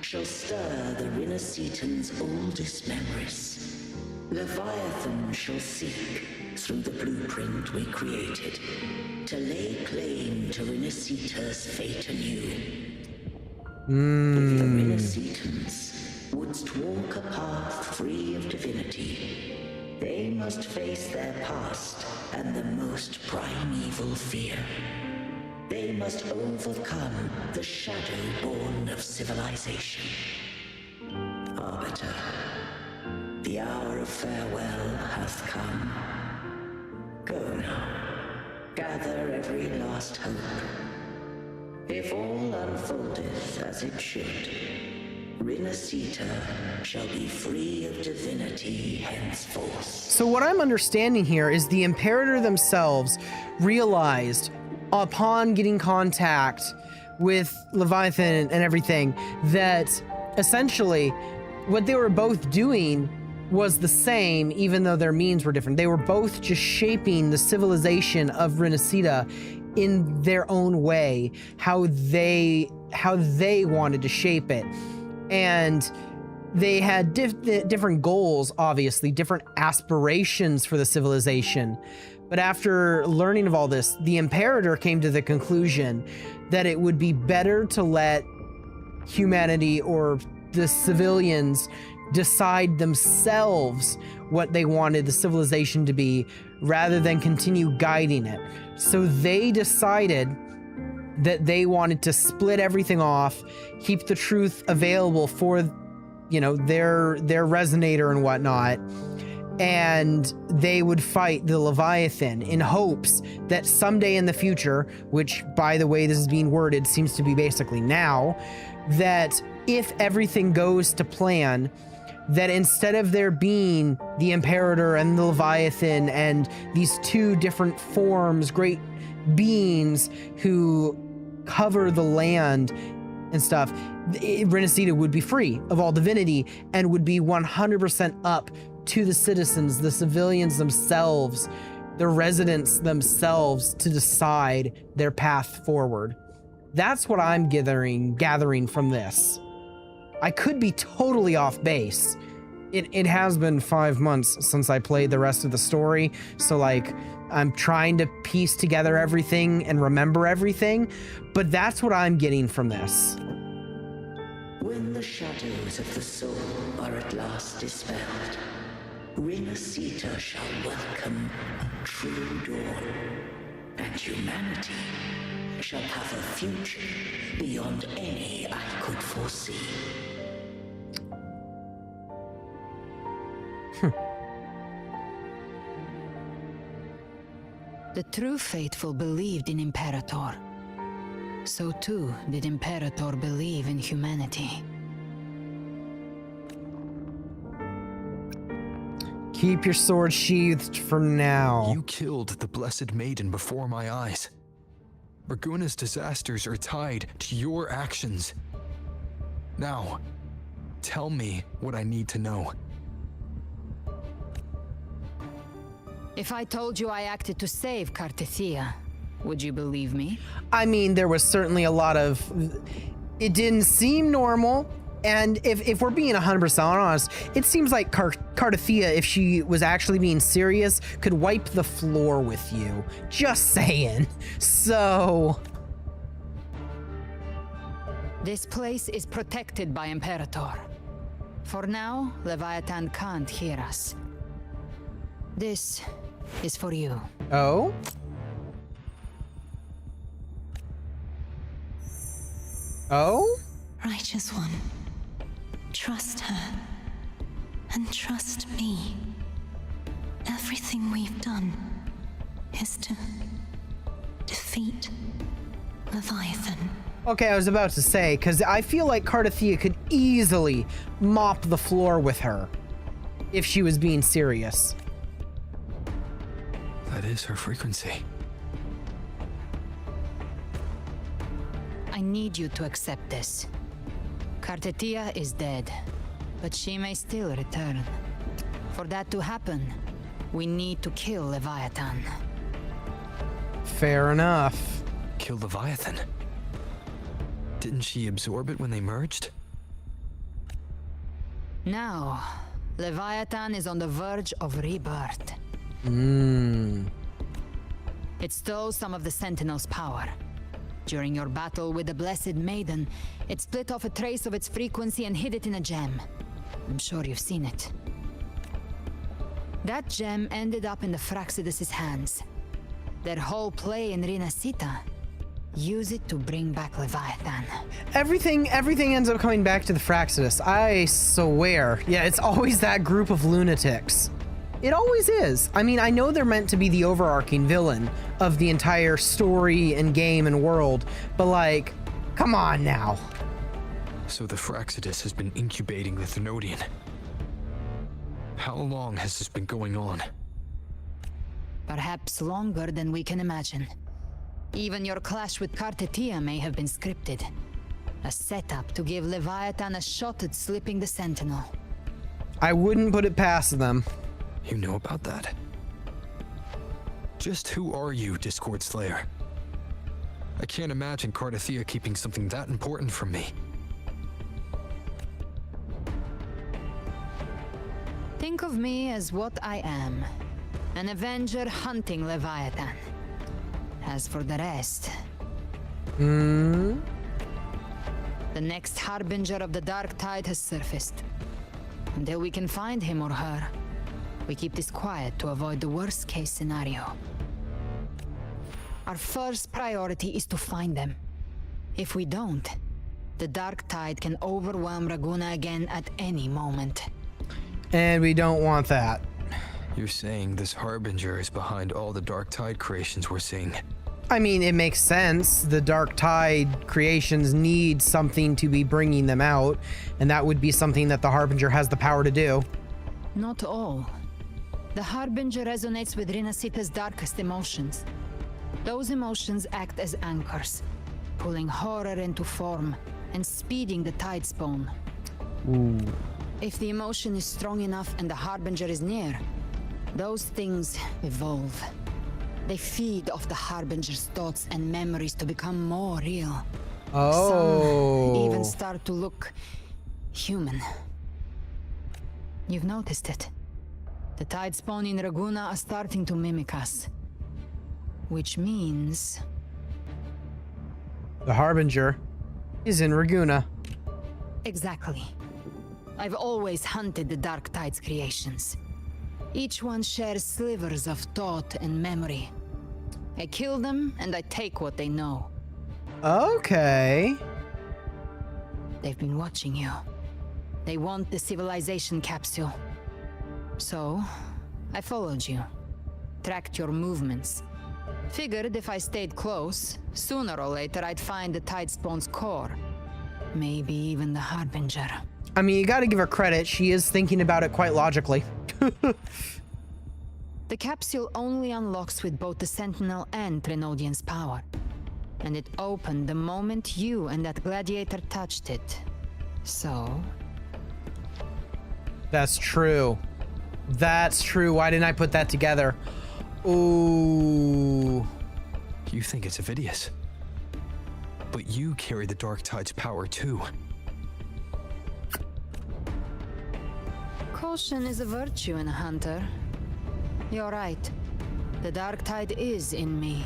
shall stir the Renacetan's oldest memories. Leviathan shall seek, through the blueprint we created, to lay claim to Renacita's fate anew. If the Renacitans wouldst walk a path free of divinity, they must face their past and the most primeval fear. They must overcome the shadow born of civilization. Arbiter, the hour of farewell hath come. Go now, gather every last hope. If all unfoldeth as it should, Renacita shall be free of divinity henceforth. So what I'm understanding here is the Imperator themselves realized upon getting contact with Leviathan and everything that essentially what they were both doing was the same, even though their means were different. They were both just shaping the civilization of Renacita in their own way, how they wanted to shape it. And they had different goals, obviously, different aspirations for the civilization. But after learning of all this, the Imperator came to the conclusion that it would be better to let humanity or the civilians decide themselves what they wanted the civilization to be, rather than continue guiding it. So they decided that they wanted to split everything off, keep the truth available for, you know, their resonator and whatnot, and they would fight the Leviathan in hopes that someday in the future, which, by the way, this is being worded, seems to be basically now, that if everything goes to plan, that instead of there being the Imperator and the Leviathan and these two different forms, great beings who cover the land and stuff, Renacida would be free of all divinity and would be 100% up to the citizens, the civilians themselves, the residents themselves, to decide their path forward. That's what I'm gathering from this. I could be totally off base. It has been 5 months since I played the rest of the story, so like I'm trying to piece together everything and remember everything, but that's what I'm getting from this. When the shadows of the soul are at last dispelled, Renacita shall welcome a true dawn, and humanity shall have a future beyond any I could foresee. The true faithful believed in Imperator. So too did Imperator believe in humanity. Keep your sword sheathed for now. You killed the Blessed Maiden before my eyes. Raguna's disasters are tied to your actions. Now, tell me what I need to know. If I told you I acted to save Cartethia, would you believe me? I mean, there was certainly a lot of... It didn't seem normal, and if we're being 100% honest, it seems like Cartethia, if she was actually being serious, could wipe the floor with you. Just saying. So... This place is protected by Imperator. For now, Leviathan can't hear us. This is for you. Oh? Oh? Righteous One, trust her, and trust me. Everything we've done is to defeat Leviathan. Okay, I was about to say, because I feel like Cartethia could easily mop the floor with her if she was being serious. That is her frequency. I need you to accept this. Cartethia is dead, but she may still return. For that to happen, we need to kill Leviathan. Fair enough. Kill Leviathan? Didn't she absorb it when they merged? Now, Leviathan is on the verge of rebirth. It stole some of the Sentinel's power. During your battle with the Blessed Maiden, it split off a trace of its frequency and hid it in a gem. I'm sure you've seen it. That gem ended up in the Fraxidus' hands. Their whole play in Renacita. Use it to bring back Leviathan. Everything ends up coming back to the Fraxidus. I swear. Yeah, it's always that group of lunatics. It always is. I mean, I know they're meant to be the overarching villain of the entire story and game and world, but like, come on now. So the Fraxidus has been incubating the Thenodian. How long has this been going on? Perhaps longer than we can imagine. Even your clash with Cartethia may have been scripted. A setup to give Leviathan a shot at slipping the Sentinel. I wouldn't put it past them. You know about that? Just who are you, Discord Slayer? I can't imagine Cartethia keeping something that important from me. Think of me as what I am. An avenger hunting Leviathan. As for the rest... Hmm? The next harbinger of the dark tide has surfaced. Until we can find him or her, we keep this quiet to avoid the worst case scenario. Our first priority is to find them. If we don't, the dark tide can overwhelm Raguna again at any moment. And we don't want that. You're saying this harbinger is behind all the dark tide creations we're seeing? I mean, it makes sense. The Dark Tide creations need something to be bringing them out, and that would be something that the Harbinger has the power to do. Not all. The Harbinger resonates with Rinasita's darkest emotions. Those emotions act as anchors, pulling horror into form and speeding the tide spawn. Ooh. If the emotion is strong enough and the Harbinger is near, those things evolve. They feed off the Harbinger's thoughts and memories to become more real. Oh. Some even start to look human. You've noticed it. The tide spawn in Raguna are starting to mimic us. Which means... the Harbinger is in Raguna. Exactly. I've always hunted the Dark Tide's creations. Each one shares slivers of thought and memory. I kill them, and I take what they know. Okay. They've been watching you. They want the civilization capsule. So, I followed you. Tracked your movements. Figured if I stayed close, sooner or later I'd find the tide spawn's core. Maybe even the Harbinger. I mean, you gotta give her credit. She is thinking about it quite logically. The capsule only unlocks with both the Sentinel and Trinodian's power. And it opened the moment you and that gladiator touched it. So... That's true. That's true. Why didn't I put that together? Ooh. You think it's Avidius. But you carry the Dark Tide's power too. Caution is a virtue in a hunter. You're right. The Dark Tide is in me.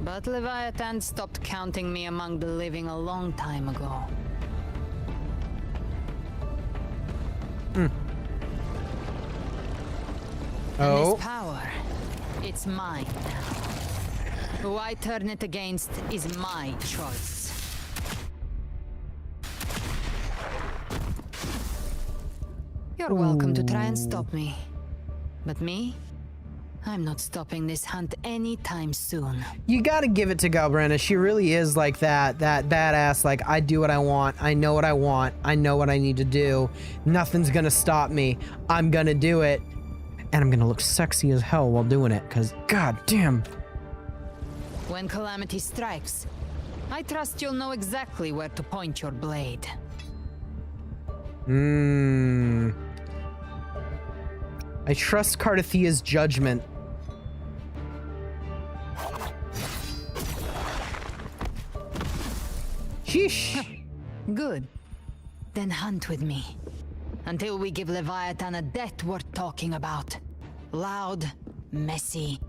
But Leviathan stopped counting me among the living a long time ago. And this power, it's mine now. Who I turn it against is my choice. You're welcome to try and stop me. But me? I'm not stopping this hunt anytime soon. You gotta give it to Galbrina. She really is like that badass, like, I do what I want. I know what I want. I know what I need to do. Nothing's gonna stop me. I'm gonna do it. And I'm gonna look sexy as hell while doing it, because god damn. When calamity strikes, I trust you'll know exactly where to point your blade. I trust Cardathia's judgment. Sheesh. Good. Then hunt with me. Until we give Leviathan a death worth talking about. Loud, messy,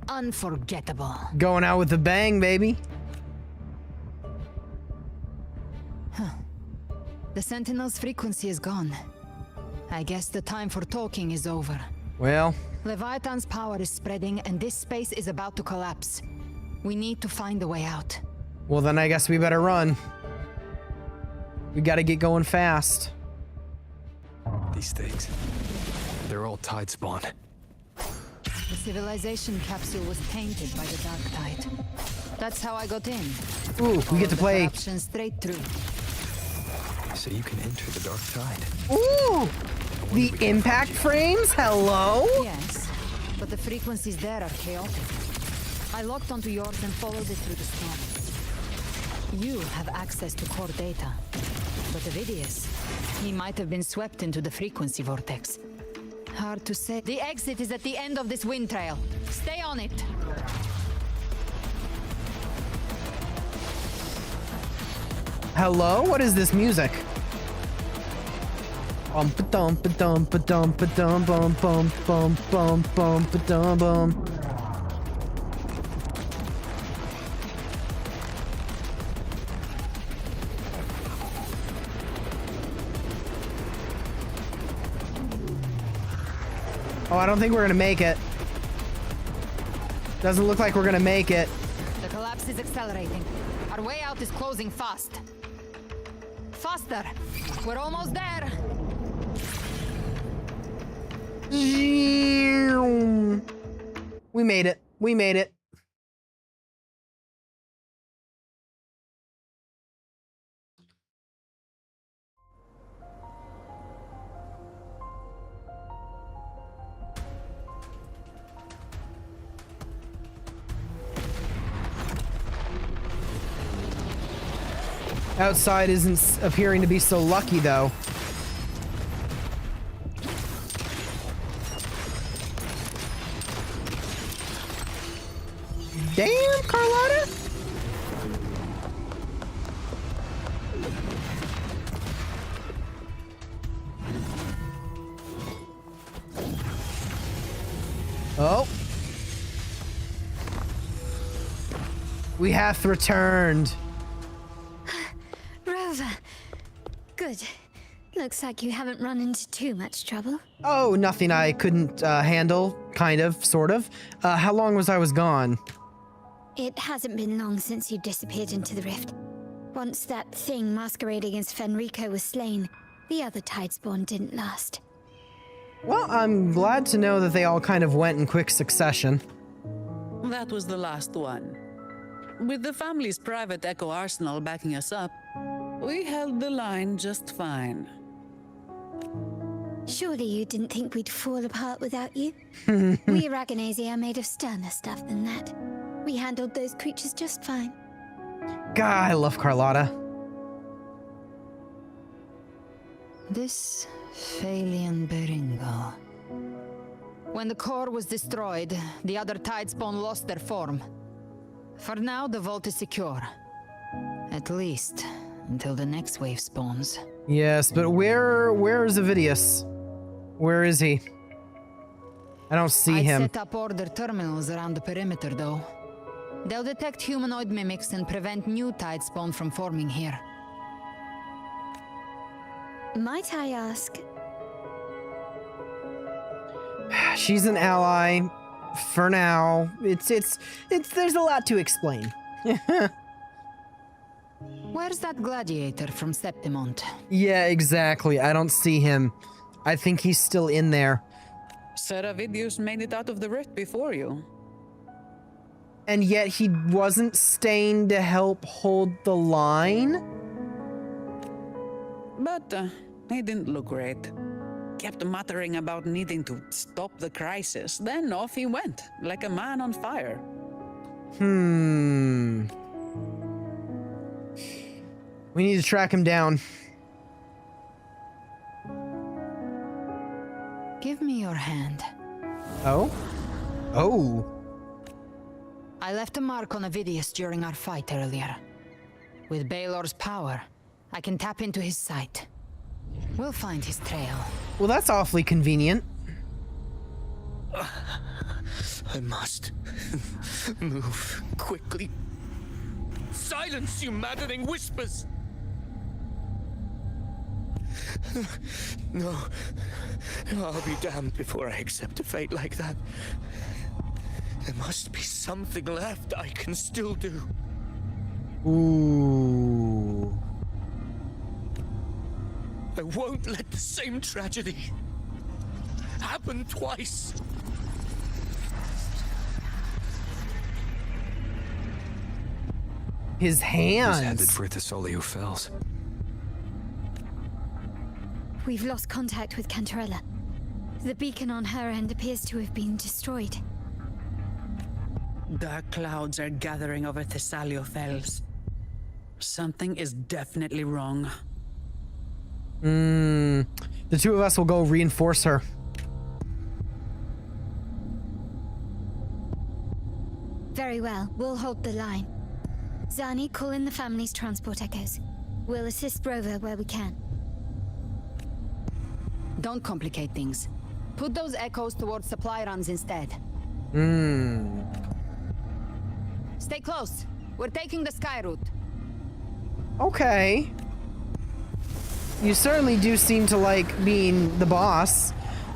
unforgettable. Going out with a bang, baby. The Sentinel's frequency is gone. I guess the time for talking is over. Well... Leviathan's power is spreading and this space is about to collapse. We need to find a way out. Well, then I guess we better run. We gotta get going fast. These things, they're all tide spawn. The civilization capsule was tainted by the Dark Tide. That's how I got in. Ooh, we get to play. Straight through. So you can enter the Dark Tide. Ooh! The impact frames? Hello? Yes, but the frequencies there are chaotic. I locked onto yours and followed it through the storm. You have access to core data, but Avidius, he might have been swept into the frequency vortex. Hard to say. The exit is at the end of this wind trail. Stay on it. Hello? What is this music? Bum ba-dum ba-dum ba-dum ba-dum bum bum bum bum bum ba-dum bum. Oh, I don't think we're gonna make it. Doesn't look like we're gonna make it. The collapse is accelerating. Our way out is closing fast. Faster! We're almost there! We made it. We made it. Outside isn't appearing to be so lucky, though. Damn, Carlotta! Oh. We have returned. Rover. Good. Looks like you haven't run into too much trouble. Oh, nothing I couldn't handle. Kind of, sort of. How long was I gone? It hasn't been long since you disappeared into the rift. Once that thing masquerading as Fenrico was slain, the other Tidespawn didn't last. Well, I'm glad to know that they all kind of went in quick succession. That was the last one. With the family's private echo arsenal backing us up, we held the line just fine. Surely you didn't think we'd fall apart without you? We Aragonese are made of sterner stuff than that. We handled those creatures just fine. God, I love Carlotta. This Phalian Beringo. When the core was destroyed, the other Tidespawn lost their form. For now, the vault is secure. At least, until the next wave spawns. Yes, but where is Avidius? Where is he? I don't see him. I'd set up order terminals around the perimeter, though. They'll detect humanoid mimics and prevent new Tidespawn from forming here. Might I ask? She's an ally. For now. It's there's a lot to explain. Where's that gladiator from Septimont? Yeah, exactly. I don't see him. I think he's still in there. Seravidius made it out of the rift before you. And yet he wasn't staying to help hold the line? But he didn't look great. Kept muttering about needing to stop the crisis. Then off he went, like a man on fire. We need to track him down. Give me your hand. Oh? Oh. I left a mark on Avidius during our fight earlier. With Baelor's power, I can tap into his sight. We'll find his trail. Well, that's awfully convenient. I must move quickly. Silence, you maddening whispers! No, I'll be damned before I accept a fate like that. There must be something left I can still do. Ooh. I won't let the same tragedy happen twice. His hands. He's headed for Thessalio Fells. We've lost contact with Cantarella. The beacon on her end appears to have been destroyed. Dark clouds are gathering over Thessalio Fells. Something is definitely wrong. The two of us will go reinforce her. Very well, we'll hold the line. Zani, call in the family's transport echoes. We'll assist Rover where we can. Don't complicate things. Put those echoes towards supply runs instead. Stay close. We're taking the sky route. Okay. You certainly do seem to like being the boss.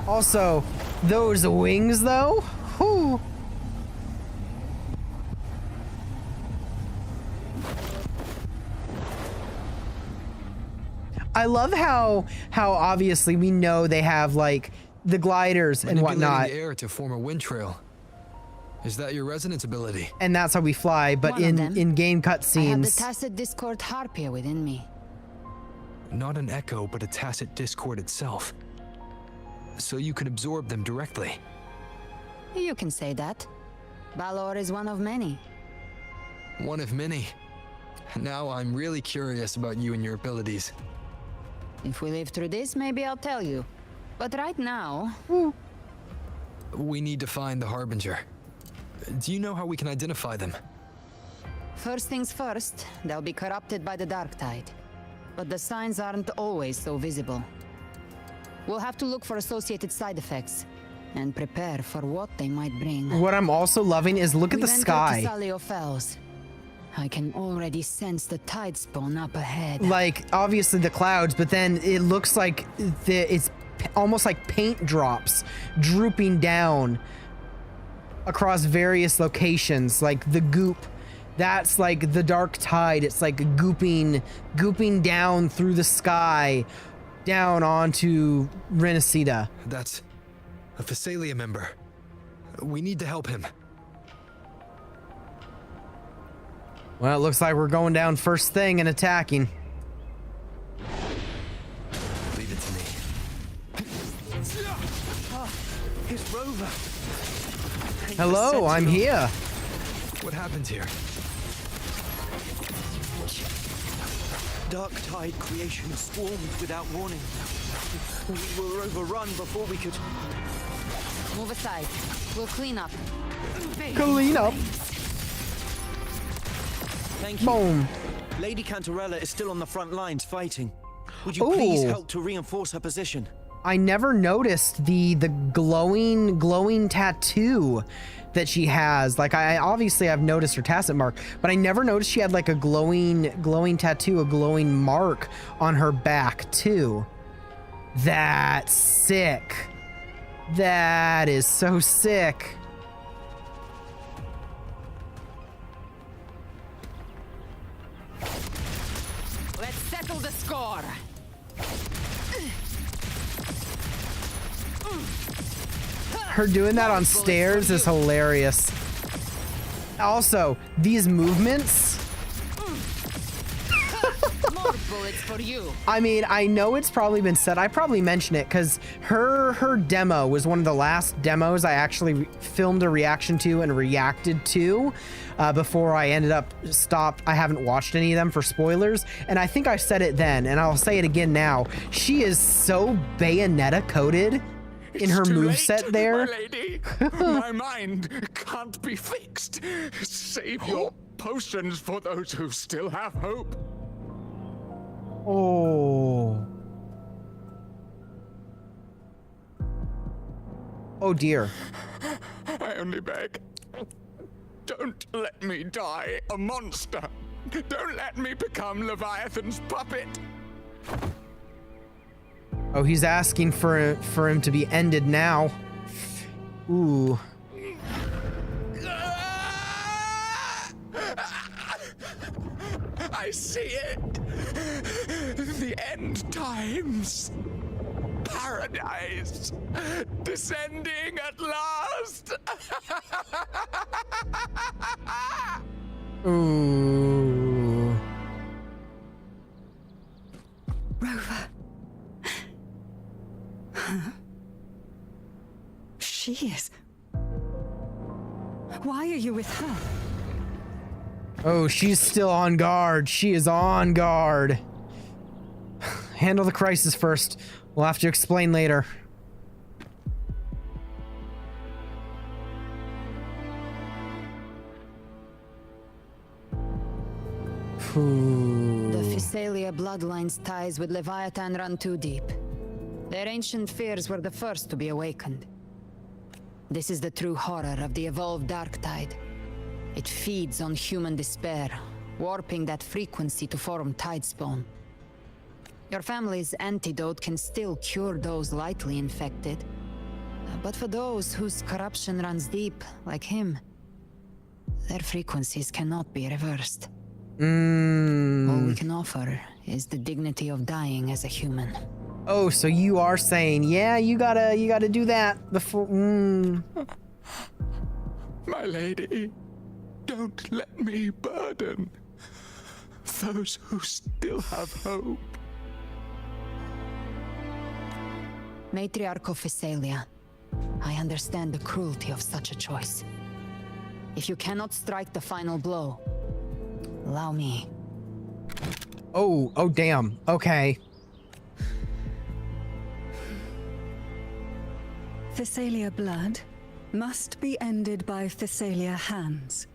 Also, those wings though? Whew. I love how obviously we know they have like the gliders and whatnot. The air to form a wind trail. Is that your resonance ability? And that's how we fly, but in game I have the cutscenes. tacit discord harpia within me. Not an echo, but a tacit discord itself. So you can absorb them directly. You can say that. Balor is one of many. One of many. Now I'm really curious about you and your abilities. If we live through this, maybe I'll tell you. But right now... We need to find the Harbinger. Do you know how we can identify them? First things first, they'll be corrupted by the dark tide. But the signs aren't always so visible. We'll have to look for associated side effects and prepare for what they might bring. What I'm also loving is look at the sky. Salio Fells. I can already sense the tide spawn up ahead. Like, obviously the clouds, but then it looks like it's almost like paint drops drooping down across various locations, like the goop. That's like the dark tide. It's like gooping down through the sky, down onto Renacida. That's a Phasalia member. We need to help him. Well, it looks like we're going down first thing and attacking. Leave it to me. His rover. Hello, I'm here. What happened here? Dark tide creation swarmed without warning. We were overrun before we could... Move aside. We'll clean up. Clean up. Thank you. Boom. Lady Cantarella is still on the front lines fighting. Would you please help to reinforce her position? I never noticed the glowing tattoo that she has. Like, I obviously I've noticed her tacit mark, but I never noticed she had like a glowing tattoo, a glowing mark on her back too. That's sick. That is so sick. Let's settle the score. Her doing that on stairs is hilarious. Also, these movements. More bullets for you. I mean, I know it's probably been said. I probably mentioned it because her demo was one of the last demos I actually filmed a reaction to and reacted to before I ended up stopped. I haven't watched any of them for spoilers, and I think I said it then, and I'll say it again now. She is so Bayonetta coded in her moveset there. My lady, my mind can't be fixed. Save your potions for those who still have hope. Oh. Oh dear. I only beg. Don't let me die a monster. Don't let me become Leviathan's puppet. Oh, he's asking for him to be ended now. Ooh. I see it. The end times. Paradise. Descending at last. Ooh. Rover. Huh? She is. Why are you with her? Oh, she's still on guard. She is on guard. Handle the crisis first. We'll have to explain later. The Phasalia bloodline's ties with Leviathan run too deep. Their ancient fears were the first to be awakened. This is the true horror of the evolved dark tide. It feeds on human despair, warping that frequency to form tidespawn. Your family's antidote can still cure those lightly infected. But for those whose corruption runs deep, like him, their frequencies cannot be reversed. All we can offer is the dignity of dying as a human. Oh, so you are saying, yeah, you gotta do that before. My lady, don't let me burden those who still have hope. Matriarch of Physalia, I understand the cruelty of such a choice. If you cannot strike the final blow, allow me. Oh, damn. Okay. Physalia blood must be ended by Physalia hands.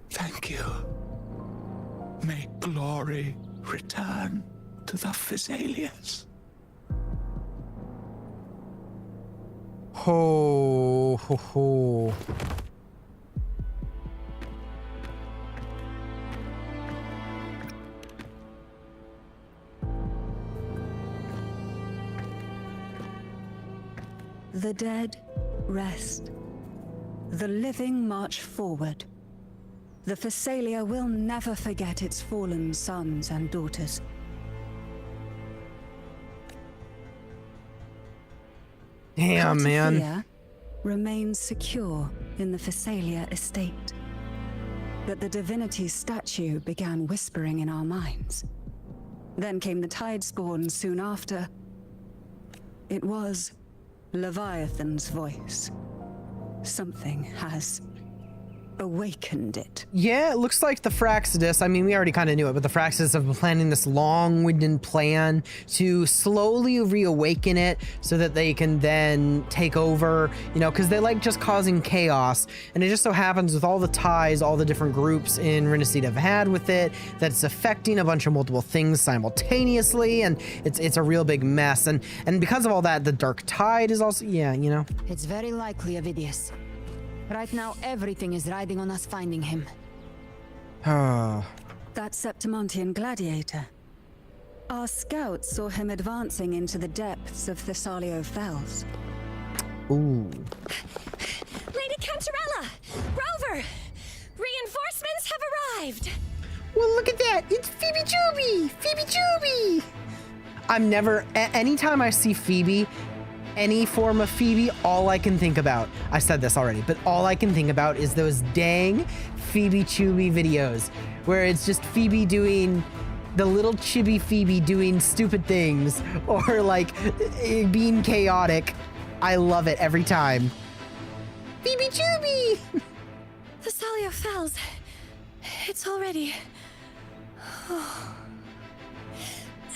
Thank you. May glory return to the Physalias. Ho, ho, ho. The dead rest. The living march forward. The Physalia will never forget its fallen sons and daughters. Damn, man. Cartafia remains secure in the Physalia estate. But the divinity's statue began whispering in our minds. Then came the Tidespawn soon after. It was Leviathan's voice. Something has awakened it. Yeah, it looks like the Fraxidus, I mean, we already kind of knew it, but the Fraxidus have been planning this long-winded plan to slowly reawaken it so that they can then take over, you know, because they like just causing chaos. And it just so happens with all the ties, all the different groups in Renacida have had with it, that it's affecting a bunch of multiple things simultaneously, and it's a real big mess. And because of all that, the Dark Tide is also, yeah, you know. It's very likely, Avidius. Right now, everything is riding on us finding him. That Septimontian gladiator. Our scouts saw him advancing into the depths of Thessalio Fells. Ooh. Lady Cantarella! Rover! Reinforcements have arrived! Well, look at that! It's Phoebe Chubby! Phoebe Chubby! I'm never... Anytime I see Phoebe, any form of Phoebe, all I can think about, I said this already, but all I can think about is those dang Phoebe Chubby videos where it's just Phoebe doing, the little chibi Phoebe doing stupid things or like being chaotic. I love it every time. Phoebe Chubby! Thessalio Fells. It's already...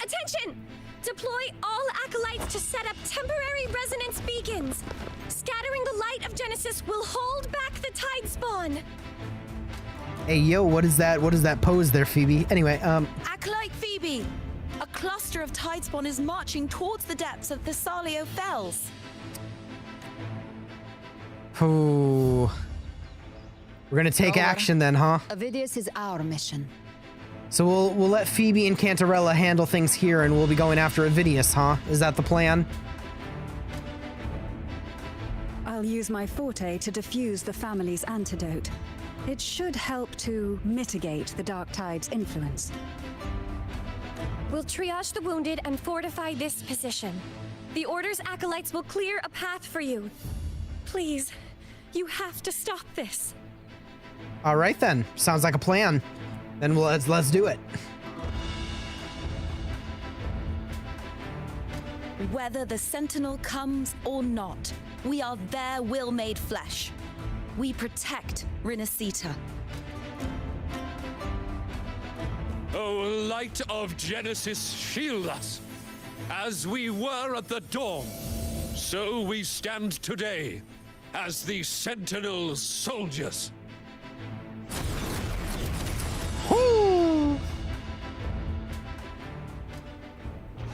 Attention! Deploy all acolytes to set up temporary resonance beacons. Scattering the light of Genesis will hold back the Tidespawn. Hey, yo, what is that? What is that pose there, Phoebe? Anyway, Acolyte Phoebe! A cluster of Tidespawn is marching towards the depths of Thessalio Fells. Ooh. We're gonna take action then, huh? Avidius is our mission. So we'll let Phoebe and Cantarella handle things here, and we'll be going after Avidius, huh? Is that the plan? I'll use my forte to diffuse the family's antidote. It should help to mitigate the Dark Tide's influence. We'll triage the wounded and fortify this position. The Order's acolytes will clear a path for you. Please, you have to stop this. All right then. Sounds like a plan. Then let's do it. Whether the Sentinel comes or not, we are their will made flesh. We protect Renacita. O light of Genesis, shield us, as we were at the dawn. So we stand today as the Sentinel soldiers.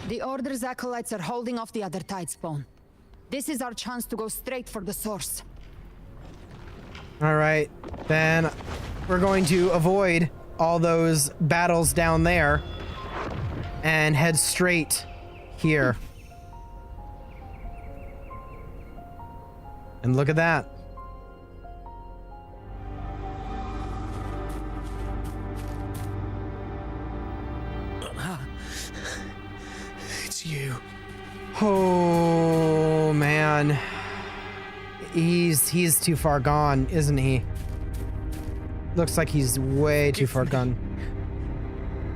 The Order's acolytes are holding off the other Tidespawn. This is our chance to go straight for the source. All right, then we're going to avoid all those battles down there and head straight here. And look at that. It's you. Oh man. He's too far gone, isn't he? Looks like he's way too far gone.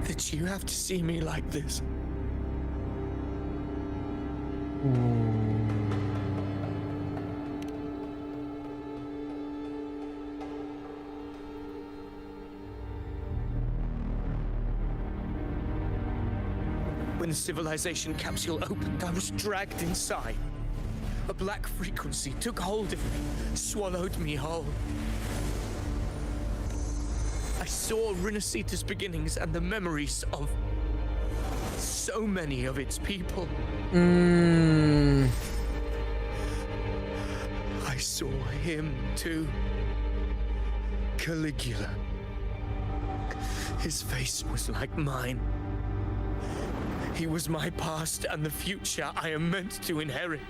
That you have to see me like this. When the civilization capsule opened, I was dragged inside. A black frequency took hold of me, swallowed me whole. I saw Rinasita's beginnings and the memories of so many of its people. I saw him too. Caligula. His face was like mine. He was my past and the future I am meant to inherit.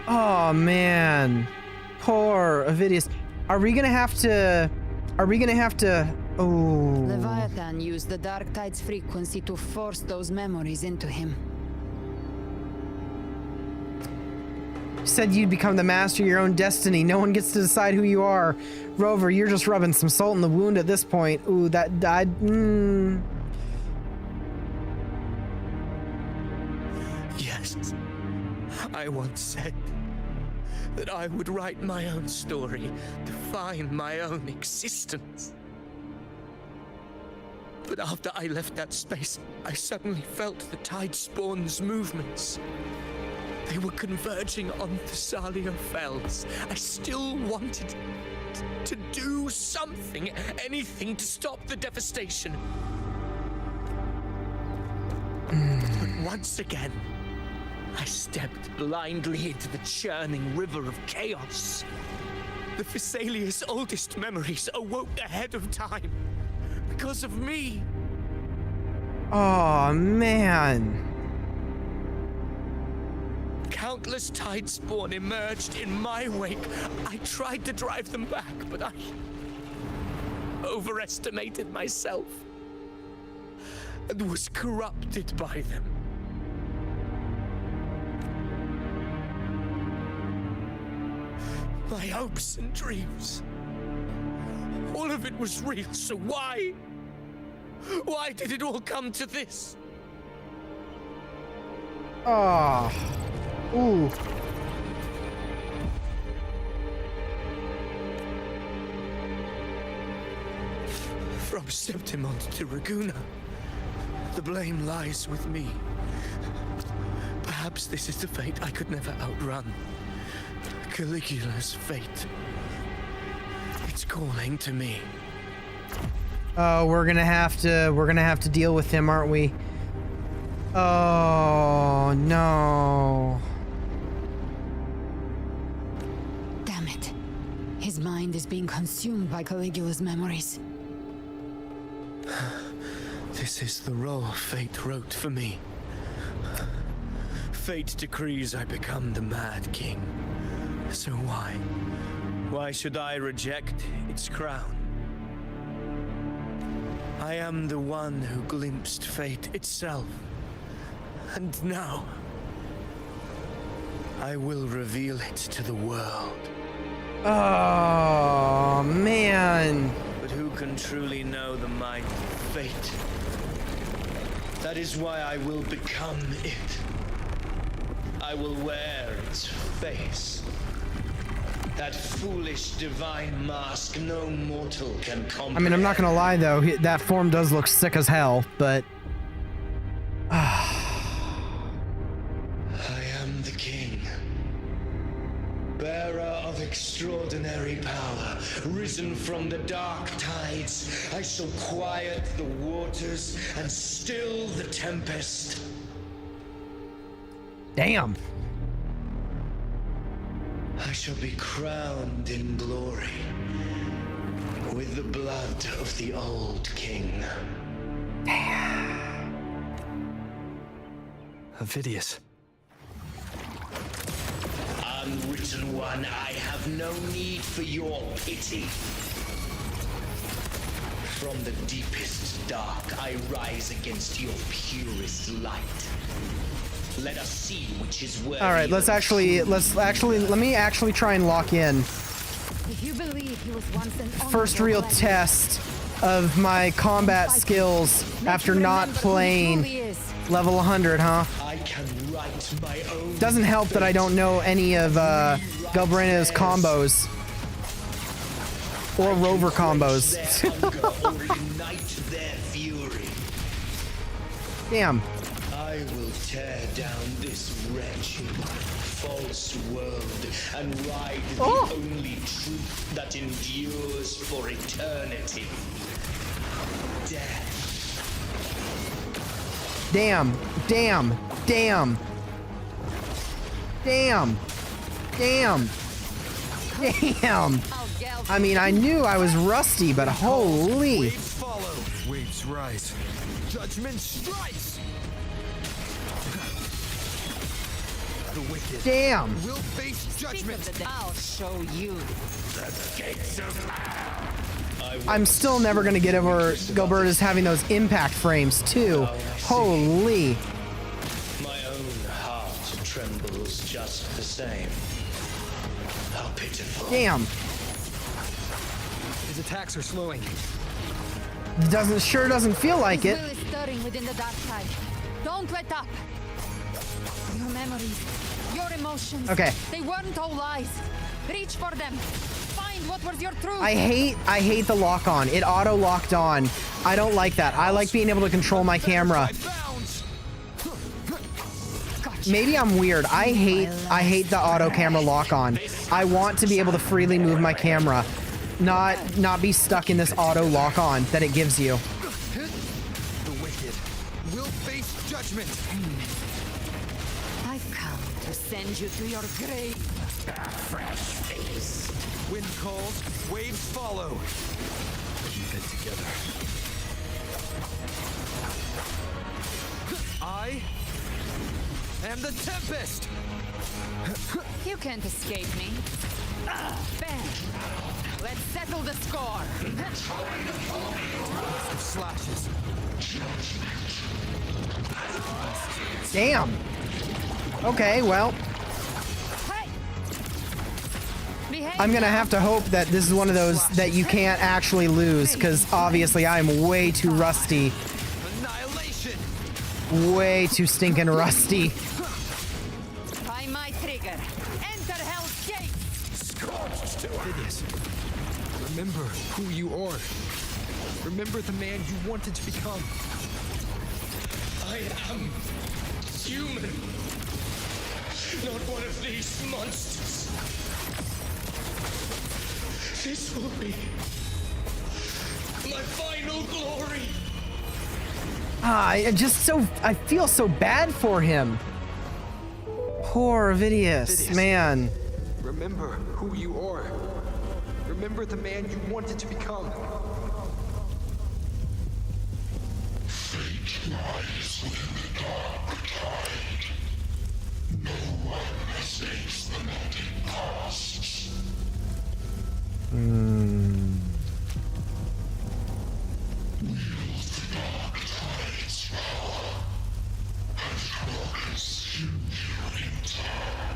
Oh man, poor Ovidius. Are we gonna have to? Oh. Leviathan used the Dark Tide's frequency to force those memories into him. You said you'd become the master of your own destiny. No one gets to decide who you are. Rover, you're just rubbing some salt in the wound at this point. Ooh, that died. Yes, I once said that I would write my own story, define my own existence. But after I left that space, I suddenly felt the Tidespawn's movements. They were converging on Thessalia Fells. I still wanted to do something, anything to stop the devastation. But once again, I stepped blindly into the churning river of chaos. The Thessalia's oldest memories awoke ahead of time because of me. Oh man. Countless Tidespawn emerged in my wake. I tried to drive them back, but I overestimated myself and was corrupted by them. My hopes and dreams, all of it was real, so why? Why did it all come to this? Oh. Ooh. From Septimont to Raguna, the blame lies with me. Perhaps this is the fate I could never outrun. Caligula's fate. It's calling to me. Oh, we're gonna have to deal with him, aren't we? Oh no. Damn it. His mind is being consumed by Caligula's memories. This is the role fate wrote for me. Fate decrees I become the Mad King. So why? Why should I reject its crown? I am the one who glimpsed fate itself. And now, I will reveal it to the world. Oh man. But who can truly know the might of fate? That is why I will become it. I will wear its face. That foolish divine mask no mortal can comprehend. I mean, I'm not gonna lie though, that form does look sick as hell, but I extraordinary power, risen from the dark tides, I shall quiet the waters and still the tempest. Damn. I shall be crowned in glory with the blood of the old king. Avidius. Unwritten one, I have no need for your pity. From the deepest dark, I rise against your purest light. Let us see which is worthy. All right, let me actually try and lock in. If you believe he was once an First real test of my combat skills after not playing level 100, huh? I can write my own. Doesn't help that I don't know any of Galbrino's combos or rover combos. Damn. I will tear down this wretched, false world and ride the only truth that endures for eternity. Death. Damn. Damn. Damn. Damn. Damn. Damn. I mean, I knew I was rusty, but holy. Waves follow. Waves rise. Judgment strikes. The wicked. Damn. Will face judgment. I'll show you. The gates of hell. I'm still never gonna get over Gilberta's having those impact frames too. Holy. My own heart trembles just the same. How pitiful. Damn. His attacks are slowing. Sure doesn't feel like it. His will is stirring within the dark tide. Don't let up. Your memories, your emotions. Okay. They weren't all lies. Reach for them. Find what was your truth. I hate the lock on. It auto locked on. I don't like that. I like being able to control my camera. Maybe I'm weird. I hate the auto camera lock on. I want to be able to freely move my camera, not be stuck in this auto lock on that it gives you. The wicked will face judgment. I've come to send you to your grave. Fresh face. Wind calls, waves follow. Keep it together. I am the Tempest. You can't escape me. Bam! Let's settle the score. Slashes. Damn. Okay, well. I'm gonna have to hope that this is one of those that you can't actually lose, because obviously I'm way too rusty. Way too stinking rusty. By my trigger. Enter Hell's Gate. Avidius, remember who you are. Remember the man you wanted to become. I am human. Not one of these monsters. This will be my final glory. I feel so bad for him. Poor Avidius, man. Remember who you are. Remember the man you wanted to become. Fate lies within the dark tide. No one escapes the melting costs. Wield the dark tide's power, and it will consume you in time.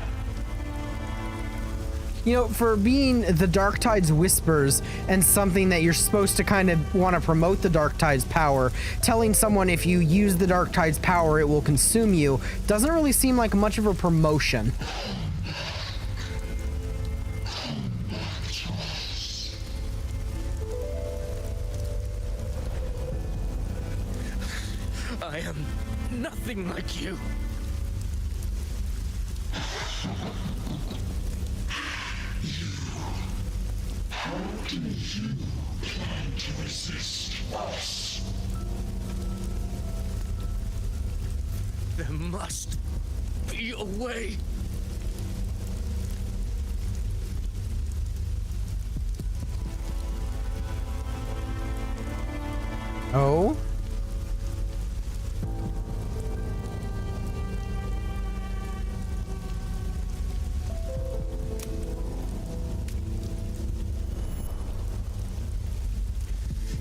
You know, for being the Dark Tide's whispers and something that you're supposed to kind of want to promote the Dark Tide's power, telling someone if you use the Dark Tide's power, it will consume you, doesn't really seem like much of a promotion. I am nothing like you. You Do you plan to resist us? There must be a way. Oh?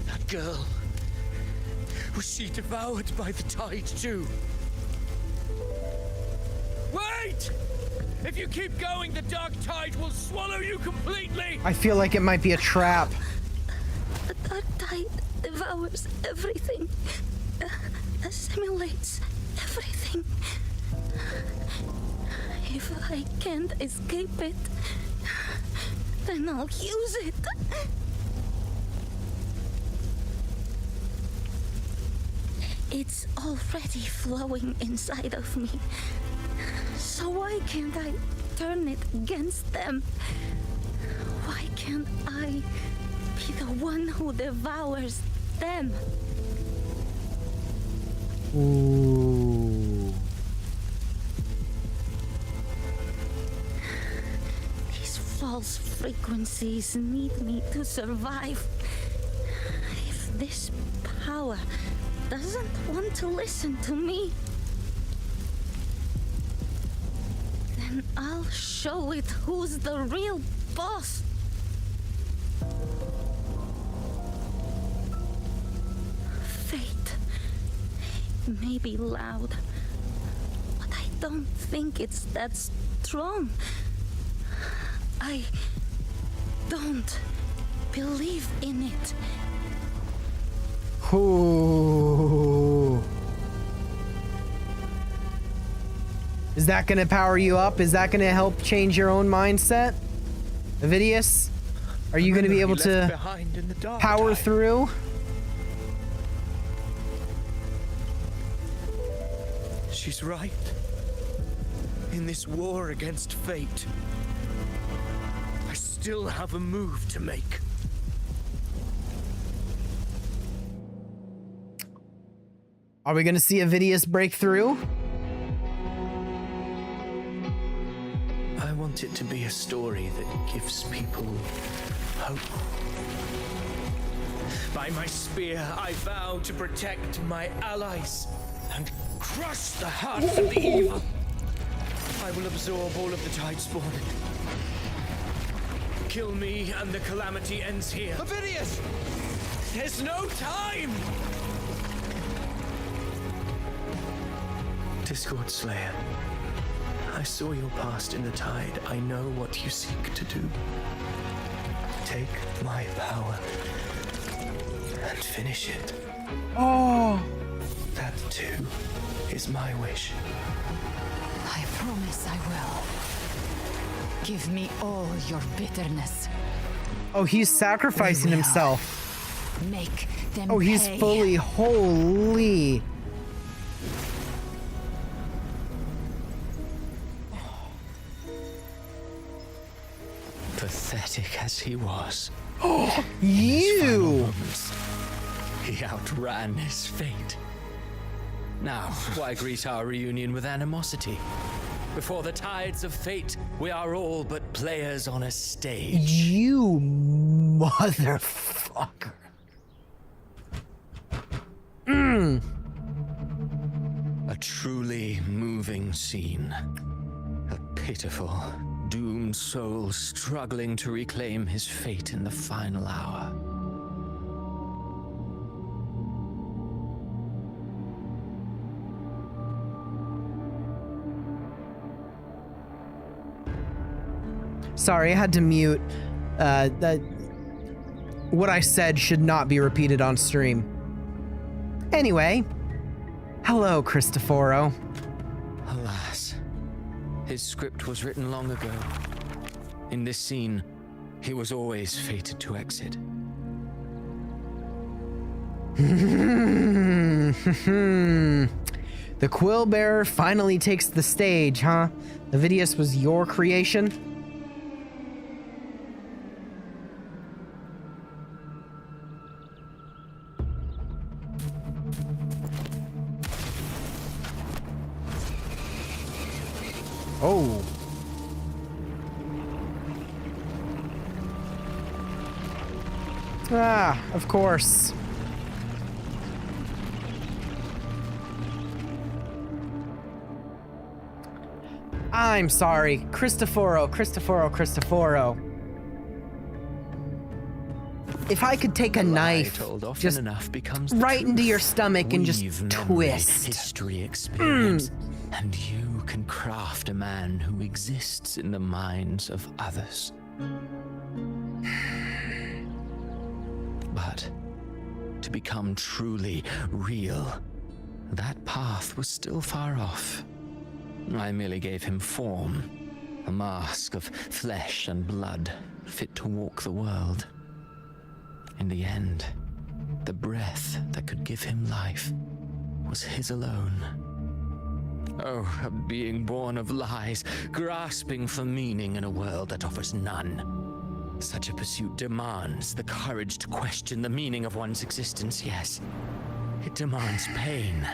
That girl. Was she devoured by the tide too? Wait! If you keep going, the dark tide will swallow you completely! I feel like it might be a trap. The dark tide devours everything, assimilates everything. If I can't escape it, then I'll use it. It's already flowing inside of me. So why can't I turn it against them? Why can't I be the one who devours them? Ooh. These false frequencies need me to survive. If this power doesn't want to listen to me, then I'll show it who's the real boss. Fate may be loud, but I don't think it's that strong. I don't believe in it. Ooh. Is that gonna power you up? Is that gonna help change your own mindset? Avidius? Are you gonna be able to power through? She's right. In this war against fate, I still have a move to make. Are we gonna see Avidius break through? I want it to be a story that gives people hope. By my spear, I vow to protect my allies and crush the hearts of the evil. I will absorb all of the tide spawn. Kill me and the calamity ends here. Avidius! There's no time! Discord Slayer, I saw your past in the tide. I know what you seek to do. Take my power and finish it. Oh! That too is my wish. I promise I will. Give me all your bitterness. Oh, he's sacrificing himself. Make them Oh, he's pay. fully holy. Pathetic as he was. Oh, in his final you! moments, he outran his fate. Now, why greet our reunion with animosity? Before the tides of fate, we are all but players on a stage. You motherfucker. A truly moving scene. A pitiful, doomed soul struggling to reclaim his fate in the final hour. Sorry, I had to mute. What I said should not be repeated on stream. Anyway, hello, Cristoforo. Alas, his script was written long ago. In this scene, he was always fated to exit. The Quill Bearer finally takes the stage, huh? Avidius was your creation? Oh. Ah, of course. I'm sorry. Cristoforo. If I could take a knife just right into your stomach and just twist. History, experience, and you can craft a man who exists in the minds of others. But to become truly real, that path was still far off. I merely gave him form, a mask of flesh and blood, fit to walk the world. In the end, the breath that could give him life was his alone. Oh, a being born of lies, grasping for meaning in a world that offers none. Such a pursuit demands the courage to question the meaning of one's existence, yes. It demands pain.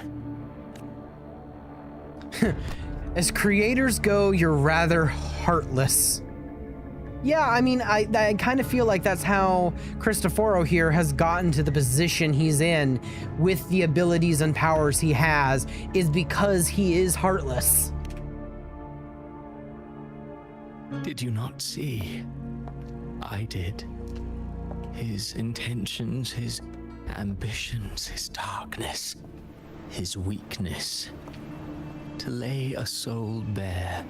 As creators go, you're rather heartless. Yeah, I mean, I kind of feel like that's how Cristoforo here has gotten to the position he's in with the abilities and powers he has, is because he is heartless. Did you not see? I did. His intentions, his ambitions, his darkness, his weakness. To lay a soul bare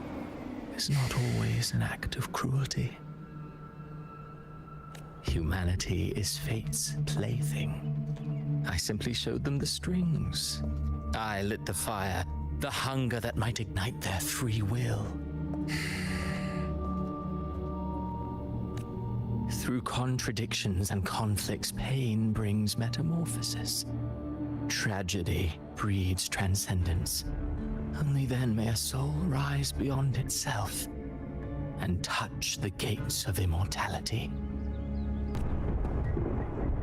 is not always an act of cruelty. Humanity is fate's plaything. I simply showed them the strings. I lit the fire, the hunger that might ignite their free will. Through contradictions and conflicts, pain brings metamorphosis. Tragedy breeds transcendence. Only then may a soul rise beyond itself and touch the gates of immortality.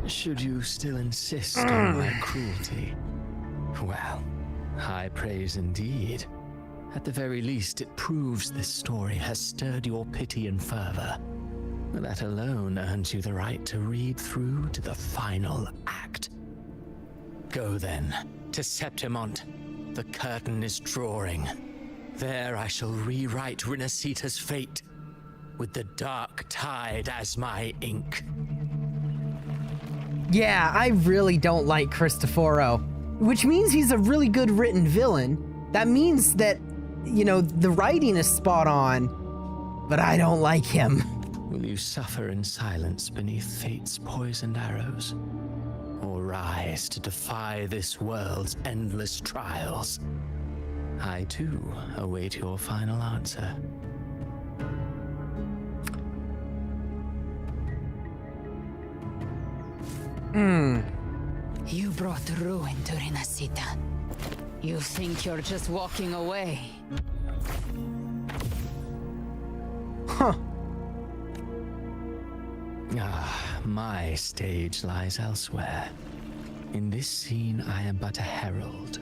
Should you still insist on my cruelty? Well, high praise indeed. At the very least, it proves this story has stirred your pity and fervor. That alone earns you the right to read through to the final act. Go then, to Septimont. The curtain is drawing. There I shall rewrite Rinasita's fate, with the dark tide as my ink. Yeah, I really don't like Cristoforo, which means he's a really good written villain. That means that, you know, the writing is spot on, but I don't like him. Will you suffer in silence beneath fate's poisoned arrows? Or rise to defy this world's endless trials? I too await your final answer. You brought ruin to Rinasita. You think you're just walking away? Huh. My stage lies elsewhere. In this scene, I am but a herald.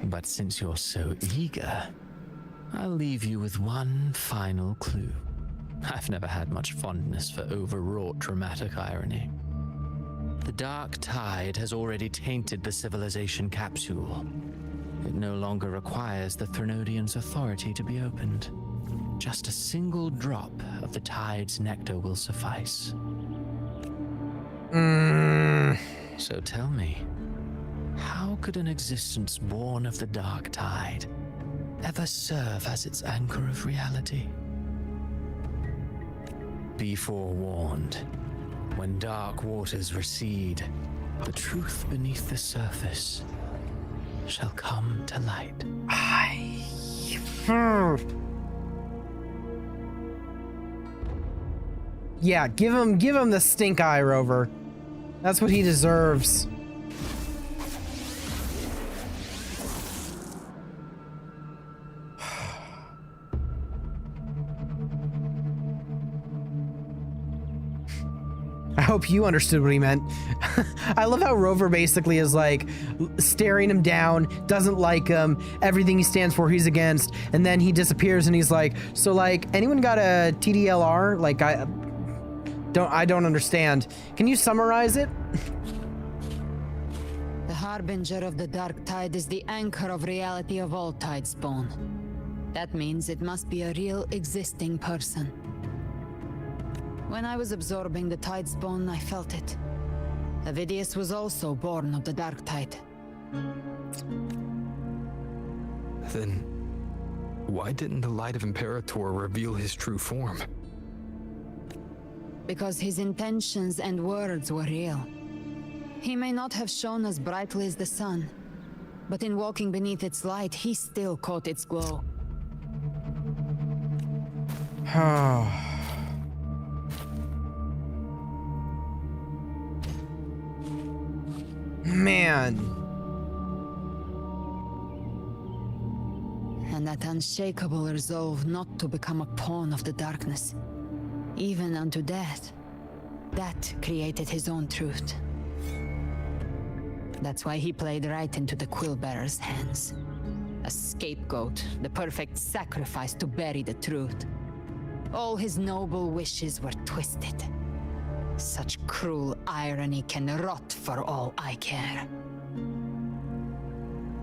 But since you're so eager, I'll leave you with one final clue. I've never had much fondness for overwrought dramatic irony. The dark tide has already tainted the civilization capsule. It no longer requires the Threnodian's authority to be opened. Just a single drop of the tide's nectar will suffice. So tell me, how could an existence born of the dark tide ever serve as its anchor of reality? Be forewarned. When dark waters recede, the truth beneath the surface shall come to light. Yeah, give him the stink eye, Rover. That's what he deserves. I hope you understood what he meant. I love how Rover basically is like staring him down, doesn't like him, everything he stands for he's against, and then he disappears and he's like, so like, anyone got a TDLR? Like, I don't understand. Can you summarize it? The Harbinger of the Dark Tide is the anchor of reality of all Tidespawn. That means it must be a real existing person. When I was absorbing the Tidespawn, I felt it. Avidius was also born of the Dark Tide. Then, why didn't the Light of Imperator reveal his true form? Because his intentions and words were real. He may not have shone as brightly as the sun, but in walking beneath its light, he still caught its glow. Man. And that unshakable resolve not to become a pawn of the darkness, even unto death, that created his own truth. That's why he played right into the Quillbearer's hands. A scapegoat, the perfect sacrifice to bury the truth. All his noble wishes were twisted. Such cruel irony can rot for all I care.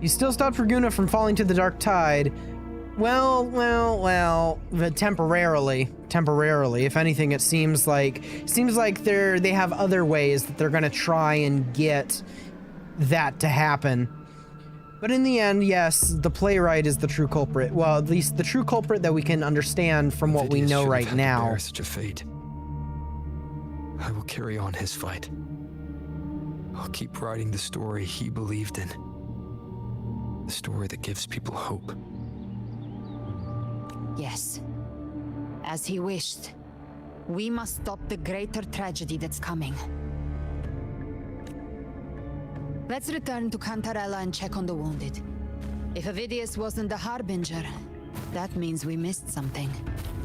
You still stopped Raguna from falling to the Dark Tide. Well, temporarily. If anything, it seems like they have other ways that they're gonna try and get that to happen. But in the end, yes, the playwright is the true culprit. Well, at least the true culprit that we can understand from what we know right now. Bear such a fate. I will carry on his fight. I'll keep writing the story he believed in. The story that gives people hope. Yes. As he wished. We must stop the greater tragedy that's coming. Let's return to Cantarella and check on the wounded. If Avidius wasn't the Harbinger, that means we missed something.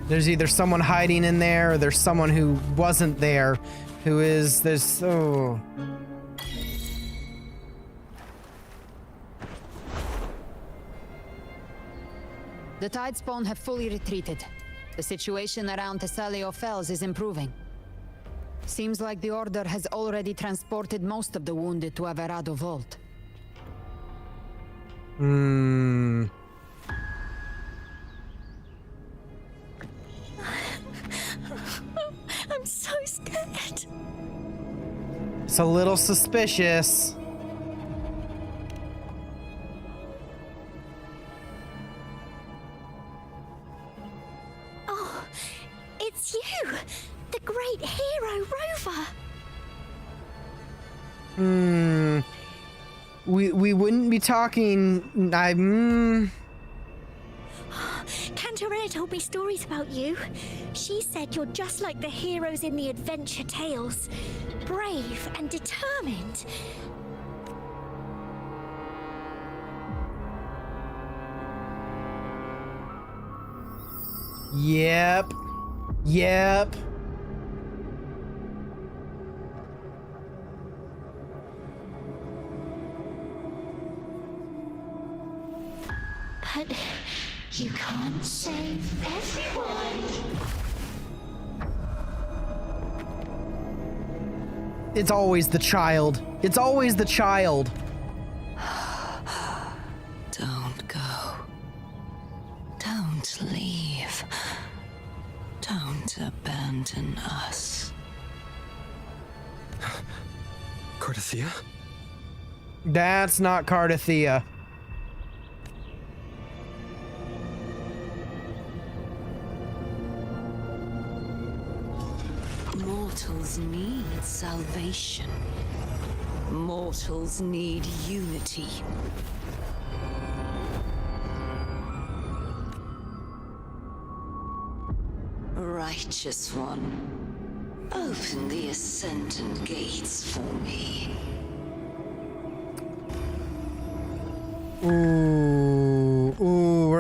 There's either someone hiding in there, or there's someone who wasn't there, who is, The Tidespawn have fully retreated. The situation around Thessalio Fells is improving. Seems like the Order has already transported most of the wounded to Averado Vault. I'm so scared. It's a little suspicious. Oh, it's you! The great hero, Rover! We wouldn't be talking. Cantarella told me stories about you. She said you're just like the heroes in the adventure tales. Brave and determined. Yep. But you can't save everyone. It's always the child. It's always the child. Don't go. Don't leave. Don't abandon us. Cardathia? That's not Cardathia. Mortals need salvation. Mortals need unity. Righteous One, open the Ascendant Gates for me.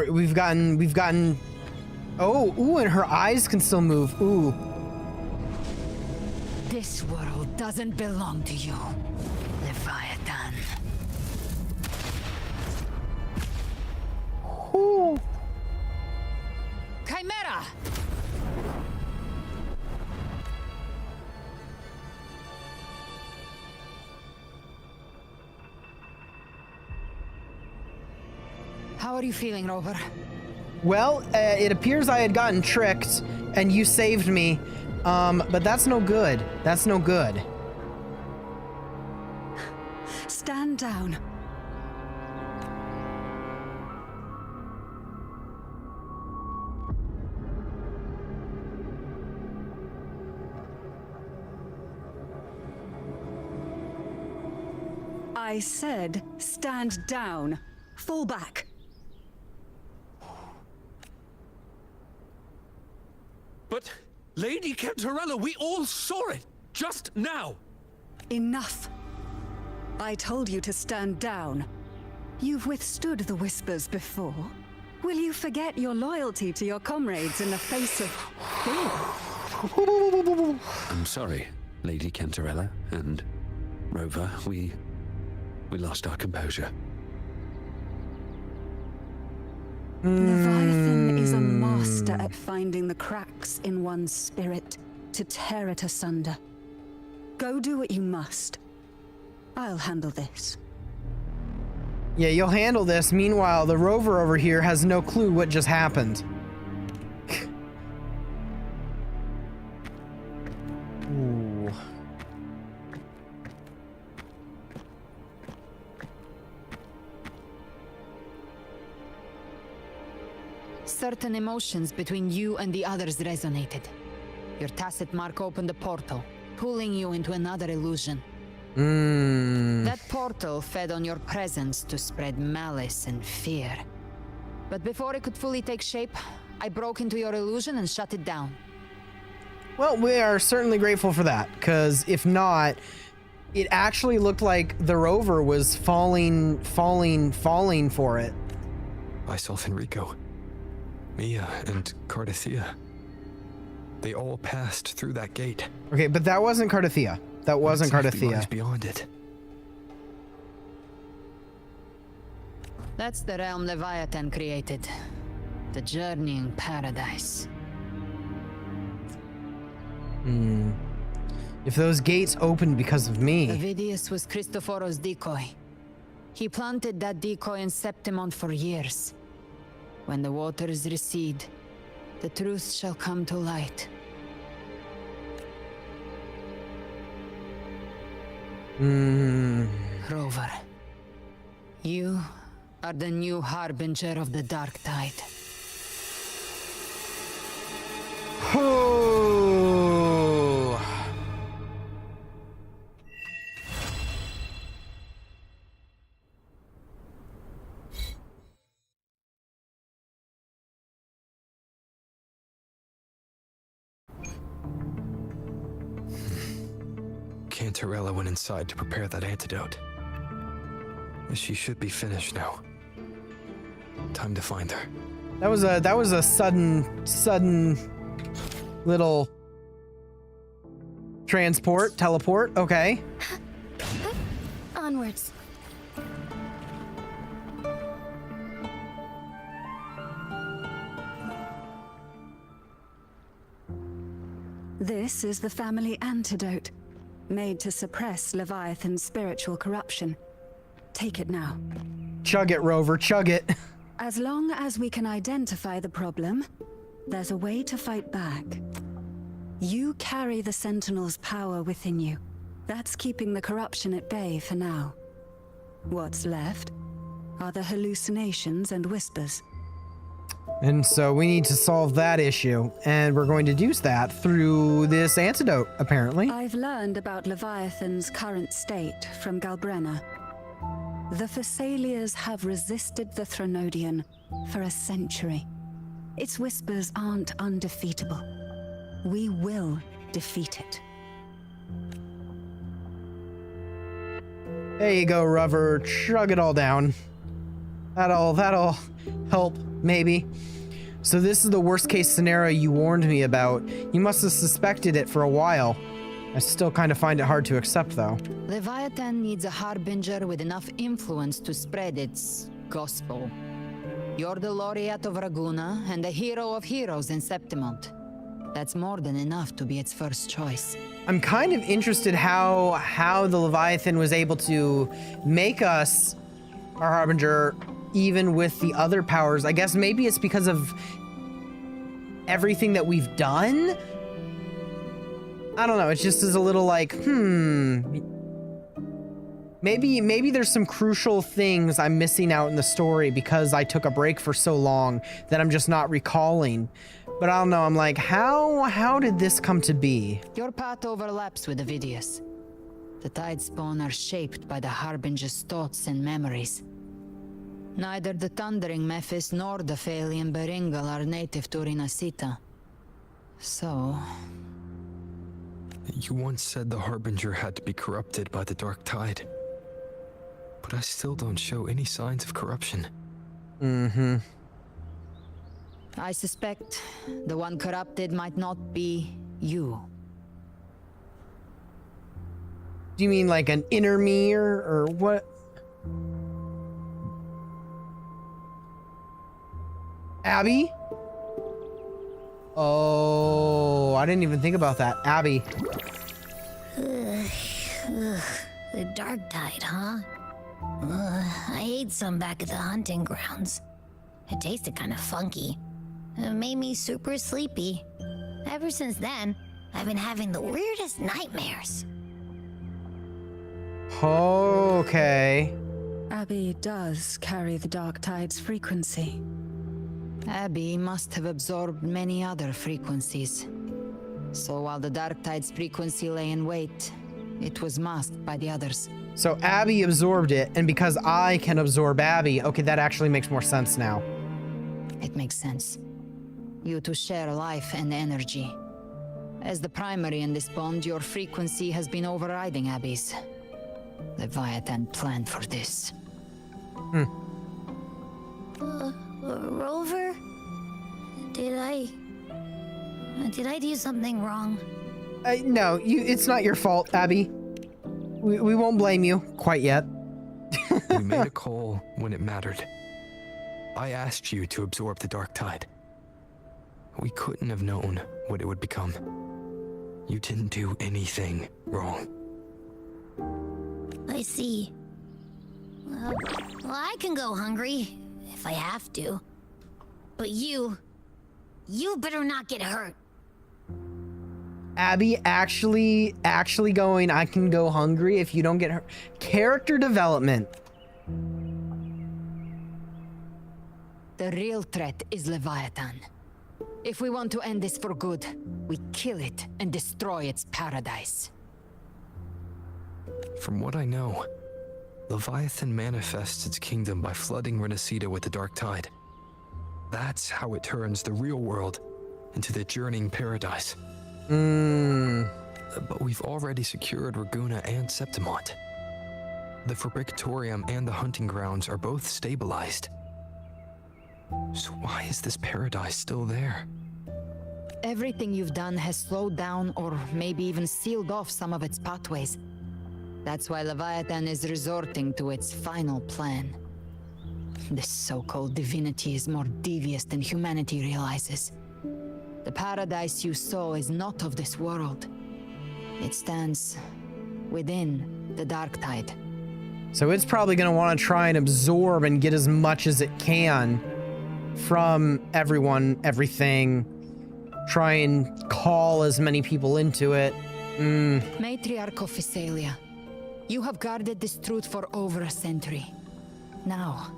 We've gotten. Oh, and her eyes can still move. This world doesn't belong to you, Leviathan. Ooh. Chimera! How are you feeling, Rover? Well, it appears I had gotten tricked, and you saved me. But that's no good. That's no good. Stand down. I said, stand down. Fall back. But, Lady Cantarella, we all saw it, just now. Enough. I told you to stand down. You've withstood the whispers before. Will you forget your loyalty to your comrades in the face of fear? I'm sorry, Lady Cantarella and Rover. We lost our composure. Leviathan is a master at finding the cracks in one's spirit to tear it asunder. Go do what you must. I'll handle this. Yeah, you'll handle this. Meanwhile, the rover over here has no clue what just happened. Ooh. Certain emotions between you and the others resonated. Your tacit mark opened a portal, pulling you into another illusion. That portal fed on your presence to spread malice and fear. But before it could fully take shape, I broke into your illusion and shut it down. Well, we are certainly grateful for that, because if not, it actually looked like the rover was falling for it. Myself and Rico, Mia and Cardathea. They all passed through that gate. Okay, but that wasn't Cardathea. That wasn't Cardathea. Beyond it. That's the realm Leviathan created. The journeying paradise. If those gates opened because of me. Avidius was Cristoforo's decoy. He planted that decoy in Septimont for years. When the waters recede, the truth shall come to light. Rover, you are the new harbinger of the dark tide. Cantarella went inside to prepare that antidote. She should be finished now. Time to find her. That was a sudden little teleport. Okay. Onwards. This is the family antidote, made to suppress Leviathan's spiritual corruption. Take it now. Chug it, Rover, chug it. As long as we can identify the problem, there's a way to fight back. You carry the Sentinel's power within you. That's keeping the corruption at bay for now. What's left are the hallucinations and whispers. And so we need to solve that issue, and we're going to do that through this antidote, apparently. I've learned about Leviathan's current state from Galbrenna. The Thessalias have resisted the Threnodian for a century. Its whispers aren't undefeatable. We will defeat it. There you go, Rover. Chug it all down. That'll help, maybe. So this is the worst case scenario you warned me about. You must have suspected it for a while. I still kind of find it hard to accept, though. Leviathan needs a harbinger with enough influence to spread its gospel. You're the laureate of Raguna and a hero of heroes in Septimont. That's more than enough to be its first choice. I'm kind of interested how the Leviathan was able to make us our harbinger even with the other powers. I guess maybe it's because of everything that we've done? I don't know. It just is a little like, Maybe there's some crucial things I'm missing out in the story because I took a break for so long that I'm just not recalling. But I don't know. I'm like, how did this come to be? Your path overlaps with Avidius. The Tidespawn are shaped by the Harbinger's thoughts and memories. Neither the Thundering Mephis nor the Phalian Beringal are native to Rinasita. So... You once said the Harbinger had to be corrupted by the Dark Tide. But I still don't show any signs of corruption. Mm-hmm. I suspect the one corrupted might not be you. Do you mean like an inner me or what? Abby? Oh, I didn't even think about that. Abby. The Dark Tide, huh? I ate some back at the hunting grounds. It tasted kind of funky. It made me super sleepy. Ever since then, I've been having the weirdest nightmares. Okay. Abby does carry the Dark Tide's frequency. Abby must have absorbed many other frequencies. So while the Dark Tide's frequency lay in wait, it was masked by the others. So Abby absorbed it, and because I can absorb Abby, okay, that actually makes more sense now. It makes sense. You two share life and energy. As the primary in this bond, your frequency has been overriding Abby's. Leviathan planned for this. Rover? Did I do something wrong? No, it's not your fault, Abby. We won't blame you quite yet. We made a call when it mattered. I asked you to absorb the Dark Tide. We couldn't have known what it would become. You didn't do anything wrong. I see. Well, I can go hungry if I have to. But you better not get hurt. Abby actually going, I can go hungry if you don't get hurt. Character development. The real threat is Leviathan. If we want to end this for good, we kill it and destroy its paradise. From what I know, Leviathan manifests its kingdom by flooding Renacida with the Dark Tide. That's how it turns the real world into the journeying paradise. But we've already secured Raguna and Septimont. The Fabricatorium and the hunting grounds are both stabilized. So why is this paradise still there? Everything you've done has slowed down or maybe even sealed off some of its pathways. That's why Leviathan is resorting to its final plan. This so-called divinity is more devious than humanity realizes. The paradise you saw is not of this world. It stands within the Dark Tide. So it's probably going to want to try and absorb and get as much as it can from everyone, everything. Try and call as many people into it. Matriarch of Physalia, you have guarded this truth for over a century. Now,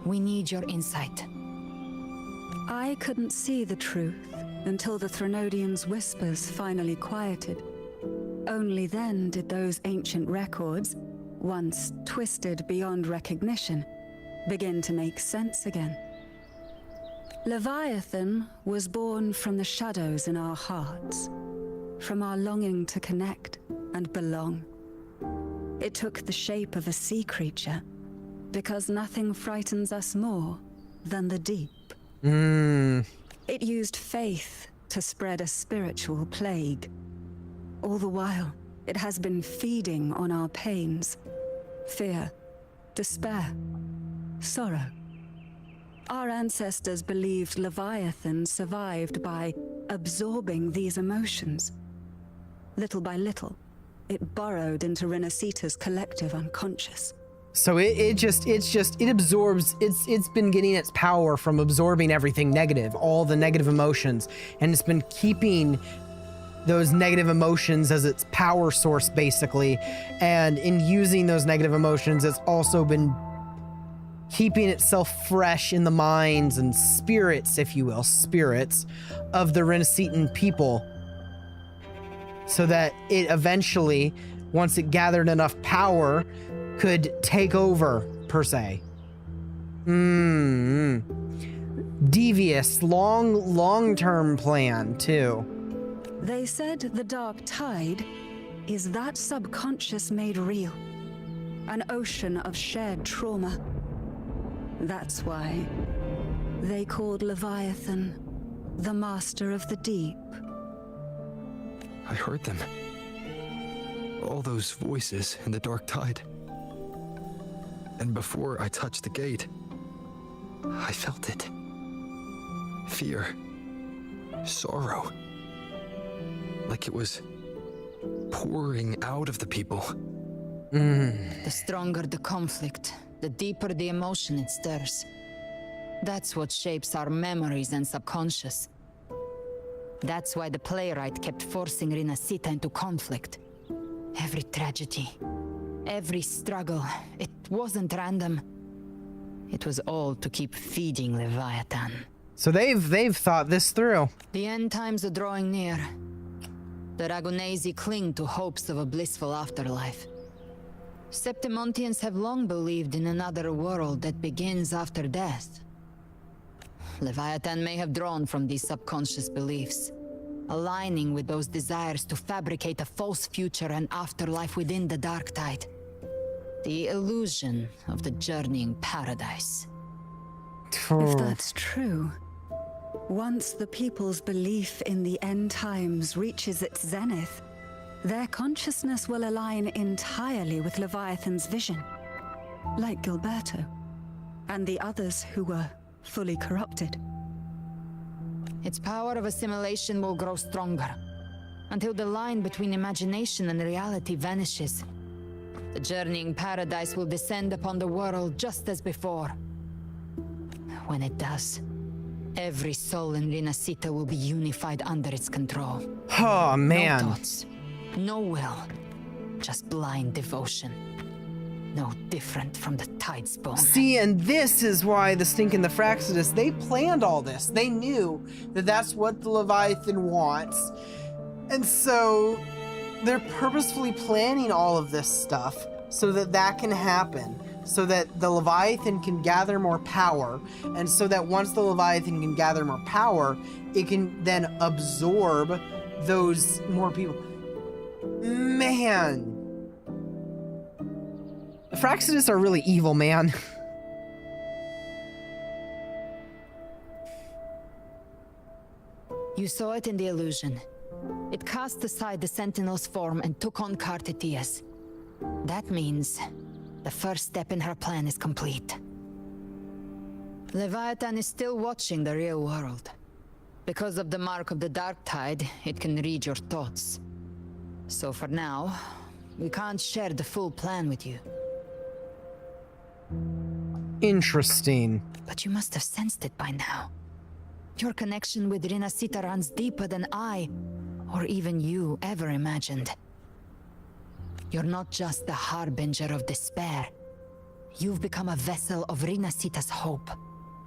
we need your insight. I couldn't see the truth until the Threnodian's whispers finally quieted. Only then did those ancient records, once twisted beyond recognition, begin to make sense again. Leviathan was born from the shadows in our hearts, from our longing to connect and belong. It took the shape of a sea creature, because nothing frightens us more than the deep. It used faith to spread a spiritual plague. All the while, it has been feeding on our pains. Fear, despair, sorrow. Our ancestors believed Leviathan survived by absorbing these emotions. Little by little, it burrowed into Renacita's collective unconscious. So it absorbs, it's been getting its power from absorbing everything negative, all the negative emotions, and it's been keeping those negative emotions as its power source, basically. And in using those negative emotions, it's also been keeping itself fresh in the minds and spirits, if you will, spirits of the Renacitan people, so that it eventually, once it gathered enough power, could take over, per se. Devious, long-term plan, too. They said the dark tide is that subconscious made real. An ocean of shared trauma. That's why they called Leviathan the Master of the Deep. I heard them. All those voices in the dark tide. And before I touched the gate, I felt it. Fear. Sorrow. Like it was pouring out of the people. The stronger the conflict, the deeper the emotion it stirs. That's what shapes our memories and subconscious. That's why the playwright kept forcing Renacita into conflict. Every tragedy, every struggle, it wasn't random. It was all to keep feeding Leviathan. So they've thought this through. The end times are drawing near. The Ragunesi cling to hopes of a blissful afterlife. Septimontians have long believed in another world that begins after death. Leviathan may have drawn from these subconscious beliefs, aligning with those desires to fabricate a false future and afterlife within the dark tide. The illusion of the journeying paradise. If that's true, once the people's belief in the end times reaches its zenith, their consciousness will align entirely with Leviathan's vision. Like Gilberto, and the others who were fully corrupted. Its power of assimilation will grow stronger, until the line between imagination and reality vanishes. The journeying paradise will descend upon the world just as before. When it does, every soul in Renacita will be unified under its control. Oh, man. No thoughts, no will, just blind devotion. No different from the Tidespawn. See, and this is why the Stink and the Fraxidus, they planned all this. They knew that that's what the Leviathan wants. And so they're purposefully planning all of this stuff so that that can happen. So that the Leviathan can gather more power. And so that once the Leviathan can gather more power, it can then absorb those more people. Man. The Fraxidus are really evil, man. You saw it in the illusion. It cast aside the Sentinel's form and took on Cartetia's. That means the first step in her plan is complete. Leviathan is still watching the real world. Because of the mark of the Dark Tide, it can read your thoughts. So for now, we can't share the full plan with you. Interesting. But you must have sensed it by now. Your connection with Renacita runs deeper than I, or even you, ever imagined. You're not just the harbinger of despair. You've become a vessel of Renacita's hope.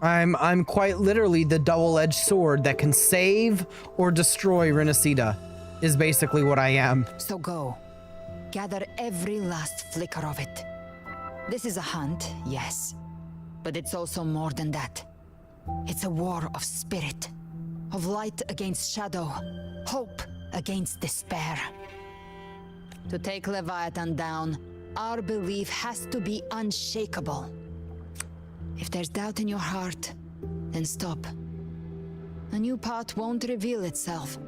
I'm quite literally the double-edged sword that can save or destroy Renacita, is basically what I am. So go. Gather every last flicker of it. This is a hunt, yes. But it's also more than that. It's a war of spirit. Of light against shadow. Hope against despair. To take Leviathan down, our belief has to be unshakable. If there's doubt in your heart, then stop. A new path won't reveal itself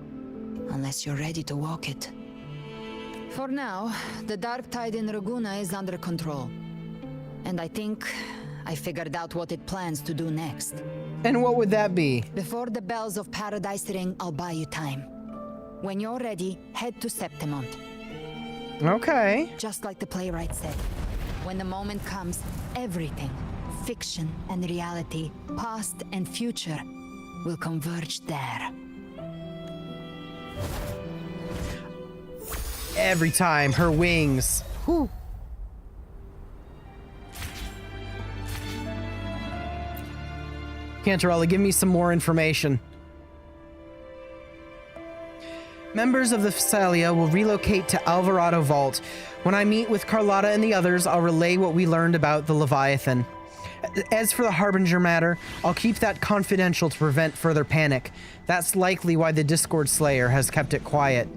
unless you're ready to walk it. For now, the dark tide in Raguna is under control. And I think I figured out what it plans to do next. And what would that be? Before the bells of Paradise ring, I'll buy you time. When you're ready, head to Septimont. Okay. Just like the playwright said, when the moment comes, everything, fiction and reality, past and future, will converge there. Every time, her wings. Whew. Cantarella, give me some more information. Members of the Phasalia will relocate to Alvarado Vault. When I meet with Carlotta and the others, I'll relay what we learned about the Leviathan. As for the Harbinger matter, I'll keep that confidential to prevent further panic. That's likely why the Discord Slayer has kept it quiet.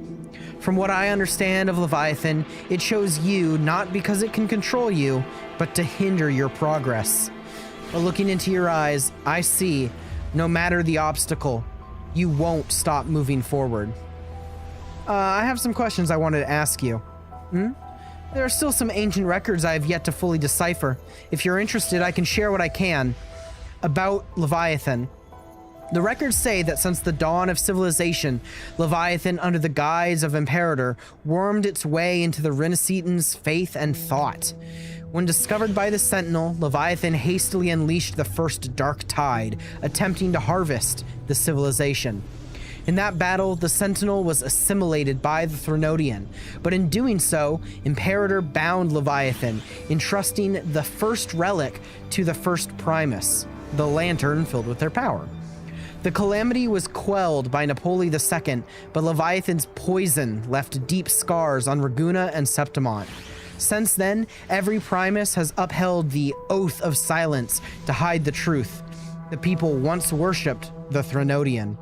From what I understand of Leviathan, it chose you not because it can control you, but to hinder your progress. But looking into your eyes, I see, no matter the obstacle, you won't stop moving forward. I have some questions I wanted to ask you. There are still some ancient records I have yet to fully decipher. If you're interested, I can share what I can about Leviathan. The records say that since the dawn of civilization, Leviathan, under the guise of Imperator, wormed its way into the Renaissance faith and thought. When discovered by the Sentinel, Leviathan hastily unleashed the first dark tide, attempting to harvest the civilization. In that battle, the Sentinel was assimilated by the Threnodian, but in doing so, Imperator bound Leviathan, entrusting the first relic to the first Primus, the lantern filled with their power. The calamity was quelled by Napoli II, but Leviathan's poison left deep scars on Raguna and Septimont. Since then, every Primus has upheld the Oath of Silence to hide the truth. The people once worshipped the Threnodian.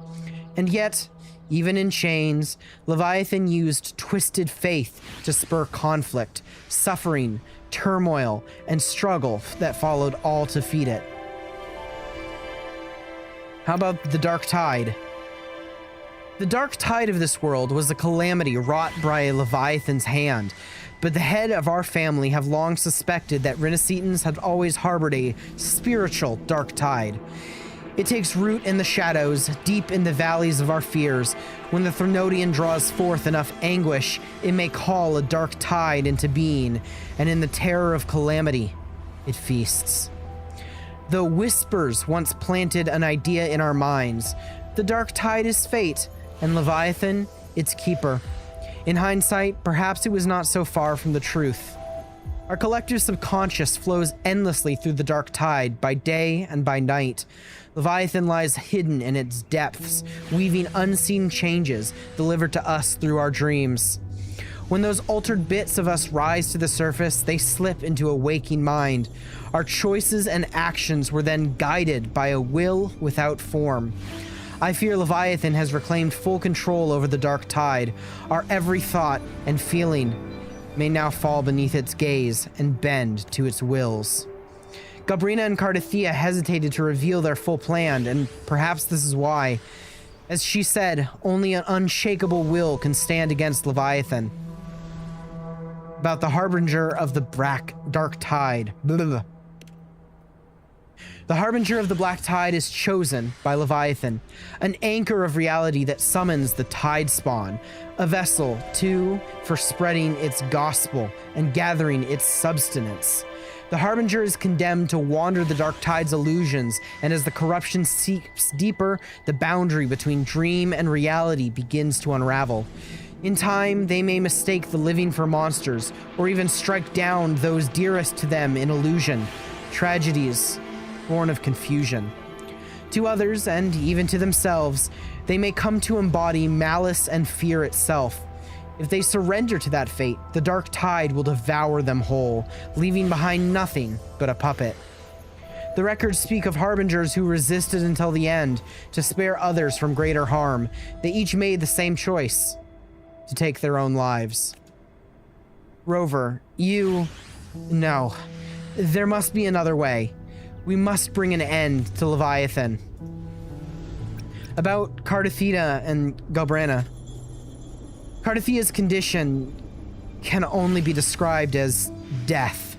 And yet, even in chains, Leviathan used twisted faith to spur conflict, suffering, turmoil, and struggle that followed all to feed it. How about the Dark Tide? The Dark Tide of this world was a calamity wrought by Leviathan's hand, but the head of our family have long suspected that Renaissance had always harbored a spiritual Dark Tide. It takes root in the shadows, deep in the valleys of our fears. When the Threnodian draws forth enough anguish, it may call a dark tide into being, and in the terror of calamity, it feasts. Though whispers once planted an idea in our minds, the dark tide is fate, and Leviathan, its keeper. In hindsight, perhaps it was not so far from the truth. Our collective subconscious flows endlessly through the dark tide by day and by night. Leviathan lies hidden in its depths, weaving unseen changes delivered to us through our dreams. When those altered bits of us rise to the surface, they slip into a waking mind. Our choices and actions were then guided by a will without form. I fear Leviathan has reclaimed full control over the dark tide. Our every thought and feeling may now fall beneath its gaze and bend to its wills. Gabrina and Cardathea hesitated to reveal their full plan, and perhaps this is why. As she said, only an unshakable will can stand against Leviathan. About the harbinger of the dark tide. Blah, blah, blah. The harbinger of the black tide is chosen by Leviathan, an anchor of reality that summons the tide spawn, a vessel, too, for spreading its gospel and gathering its substance. The harbinger is condemned to wander the dark tide's illusions, and as the corruption seeps deeper, the boundary between dream and reality begins to unravel. In time, they may mistake the living for monsters, or even strike down those dearest to them in illusion, tragedies born of confusion. To others, and even to themselves, they may come to embody malice and fear itself. If they surrender to that fate, the dark tide will devour them whole, leaving behind nothing but a puppet. The records speak of harbingers who resisted until the end to spare others from greater harm. They each made the same choice, to take their own lives. Rover, no. There must be another way. We must bring an end to Leviathan. About Cardathea and Galbrana. Cardathea's condition can only be described as death.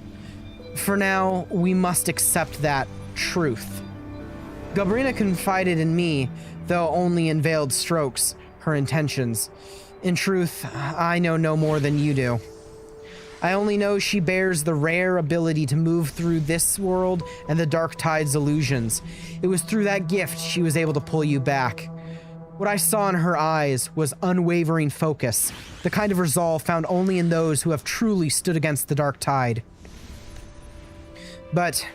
For now, we must accept that truth. Galbrina confided in me, though only in veiled strokes, her intentions. In truth, I know no more than you do. I only know she bears the rare ability to move through this world and the Dark Tide's illusions. It was through that gift she was able to pull you back. What I saw in her eyes was unwavering focus, the kind of resolve found only in those who have truly stood against the Dark Tide. But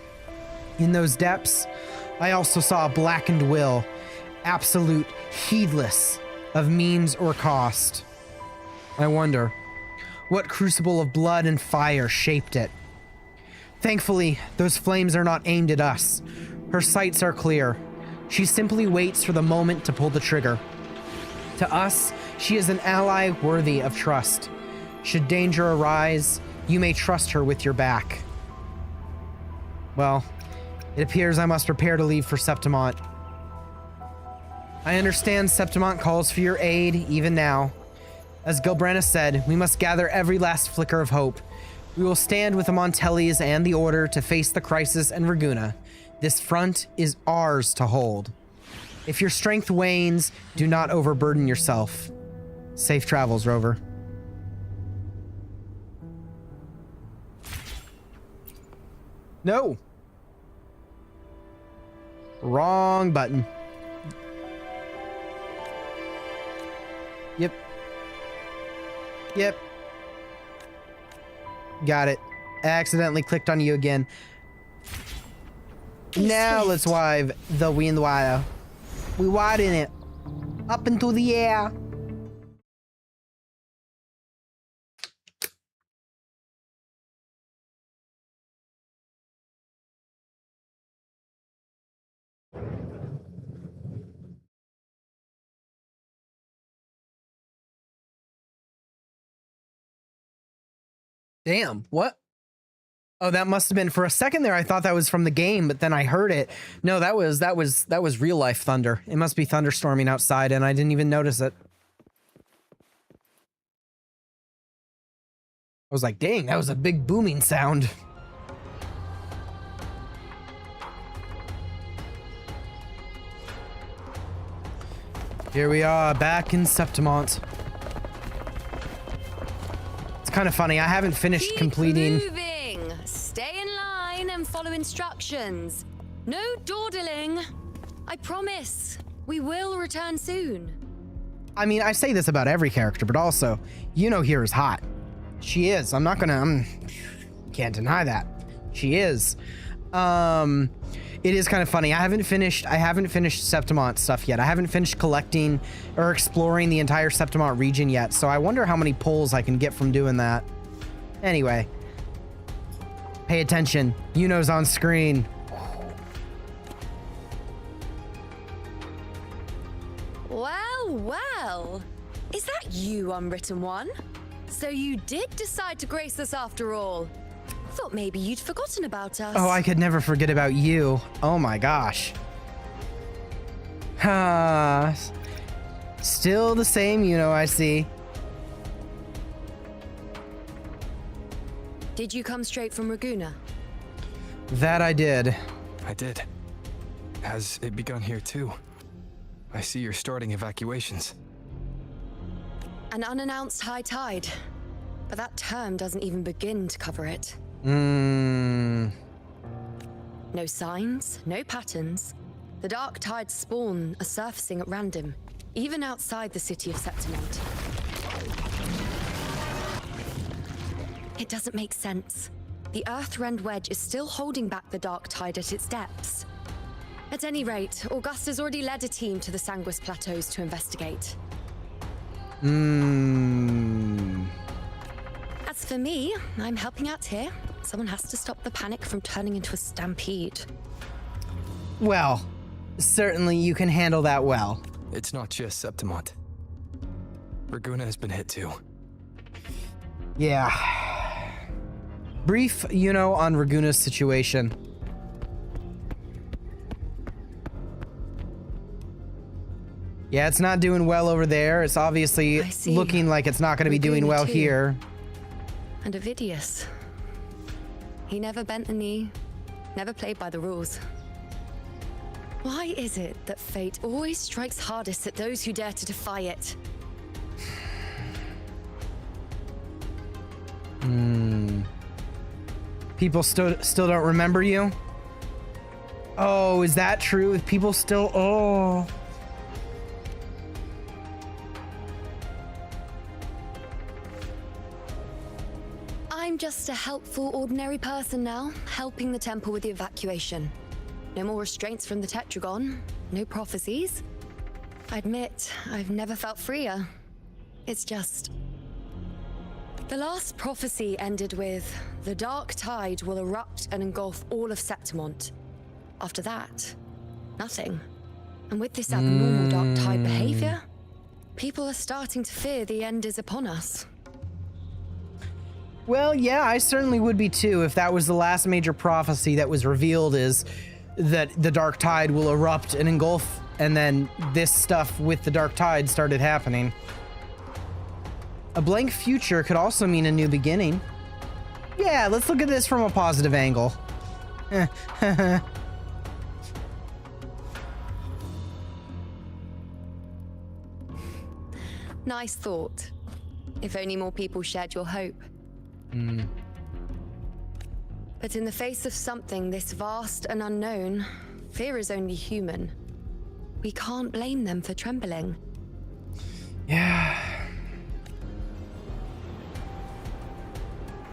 in those depths, I also saw a blackened will, absolute, heedless of means or cost. I wonder, what crucible of blood and fire shaped it? Thankfully, those flames are not aimed at us. Her sights are clear. She simply waits for the moment to pull the trigger. To us, she is an ally worthy of trust. Should danger arise, you may trust her with your back. Well, it appears I must prepare to leave for Septimont. I understand Septimont calls for your aid even now. As Galbrina said, we must gather every last flicker of hope. We will stand with the Montellis and the Order to face the crisis and Raguna. This front is ours to hold. If your strength wanes, do not overburden yourself. Safe travels, Rover. No. Wrong button. Yep. Yep. Got it. Accidentally clicked on you again. Now let's wive the wind wire. We widen it up into the air. Damn, what? Oh, that must have been for a second there. I thought that was from the game, but then I heard it. No, that was real life thunder. It must be thunderstorming outside, and I didn't even notice it. I was like, dang, that was a big booming sound. Here we are, back in Septimont. It's kind of funny. I haven't finished completing. Moving. Stay in line and follow instructions. No dawdling. I promise. We will return soon. I mean, I say this about every character, but also, Yuno here is hot. She is. I'm not gonna. Can't deny that. She is. It is kind of funny. I haven't finished Septimont stuff yet. I haven't finished collecting or exploring the entire Septimont region yet, so I wonder how many pulls I can get from doing that. Anyway. Pay attention. Yuno's on screen. Well, well. Is that you, Unwritten One? So you did decide to grace us after all. Thought maybe you'd forgotten about us. Oh, I could never forget about you. Oh my gosh. Still the same, I see. Did you come straight from Raguna? That I did. I did. Has it begun here too? I see you're starting evacuations. An unannounced high tide. But that term doesn't even begin to cover it. No signs, no patterns. The dark tide's spawn are surfacing at random, even outside the city of Septimont. It doesn't make sense. The Earthrend Wedge is still holding back the dark tide at its depths. At any rate, Augusta's already led a team to the Sanguis Plateaus to investigate. As for me, I'm helping out here. Someone has to stop the panic from turning into a stampede. Well, certainly you can handle that well. It's not just Septimont. Raguna has been hit too. Yeah. Brief, on Raguna's situation. Yeah, it's not doing well over there. It's obviously looking like it's not going to be doing well here. And Ovidius. He never bent the knee, never played by the rules. Why is it that fate always strikes hardest at those who dare to defy it? People still don't remember you? Oh, is that true? People still... Oh... I'm just a helpful, ordinary person now, helping the temple with the evacuation. No more restraints from the Tetragon, no prophecies. I admit, I've never felt freer. It's just... The last prophecy ended with, the dark tide will erupt and engulf all of Septimont. After that, nothing. And with this abnormal dark tide behavior, people are starting to fear the end is upon us. Well, yeah, I certainly would be too if that was the last major prophecy that was revealed, is that the dark tide will erupt and engulf, and then this stuff with the dark tide started happening. A blank future could also mean a new beginning. Yeah, let's look at this from a positive angle. Nice thought. If only more people shared your hope. But in the face of something this vast and unknown, fear is only human. We can't blame them for trembling. Yeah.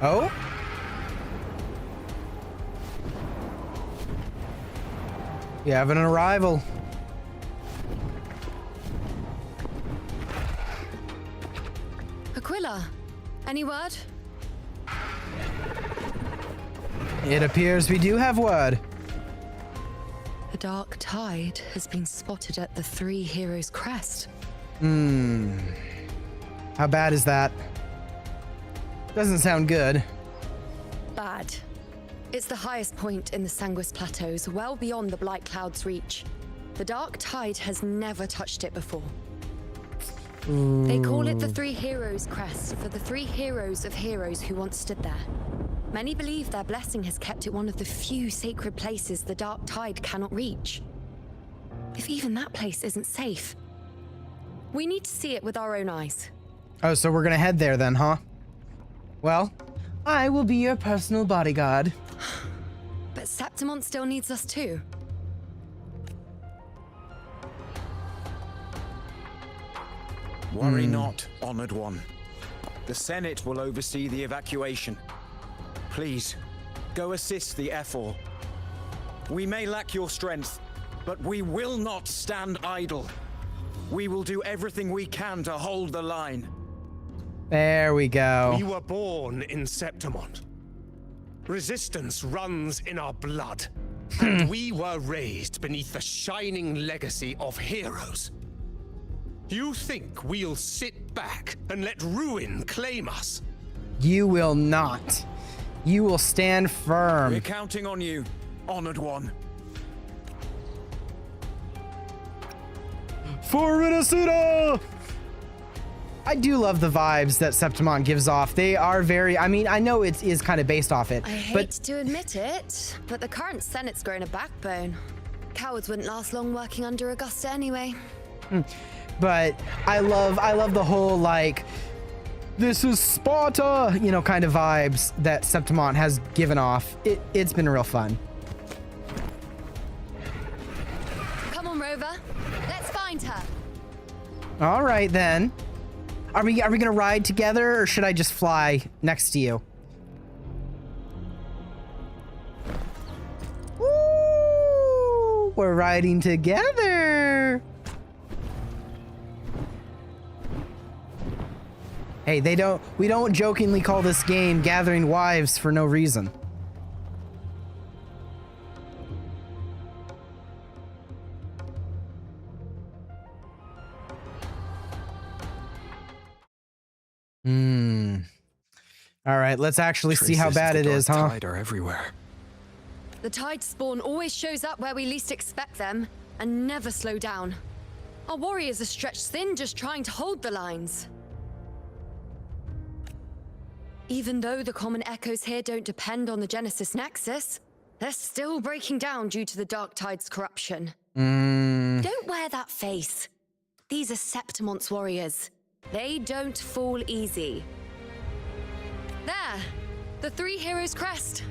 Oh? We have an arrival. Aquila, any word? It appears we do have word. The dark tide has been spotted at the Three Heroes Crest. How bad is that? Doesn't sound good. Bad. It's the highest point in the Sanguis Plateaus, well beyond the Blight Cloud's reach. The dark tide has never touched it before. They call it the Three Heroes Crest for the three heroes of heroes who once stood there. Many believe their blessing has kept it one of the few sacred places the dark tide cannot reach. If even that place isn't safe, we need to see it with our own eyes. Oh, so we're gonna head there then, huh? Well, I will be your personal bodyguard. But Septimont still needs us too. Worry not, honored one. The Senate will oversee the evacuation. Please, go assist the Ephor. We may lack your strength, but we will not stand idle. We will do everything we can to hold the line. There we go. We were born in Septimont. Resistance runs in our blood. And we were raised beneath the shining legacy of heroes. You think we'll sit back and let ruin claim us? You will not. You will stand firm. We're counting on you, honored one. For Minnesota! I do love the vibes that Septimont gives off. They are very, I mean, I know it is kind of based off it, I hate to admit it, but the current Senate's grown a backbone. Cowards wouldn't last long working under Augusta anyway. But I love the whole, like, this is Sparta, you know, kind of vibes that Septimont has given off. It's been real fun. Come on, Rover. Let's find her. All right, then. Are we gonna ride together, or should I just fly next to you? Woo! We're riding together. Hey, we don't jokingly call this game Gathering Wives for no reason. All right, let's actually see how bad it is, huh? Tide are everywhere. The tide spawn always shows up where we least expect them and never slow down. Our warriors are stretched thin just trying to hold the lines. Even though the common echoes here don't depend on the Genesis Nexus, they're still breaking down due to the Dark Tide's corruption. Don't wear that face. These are Septimon's warriors. They don't fall easy. There, the three heroes' crest.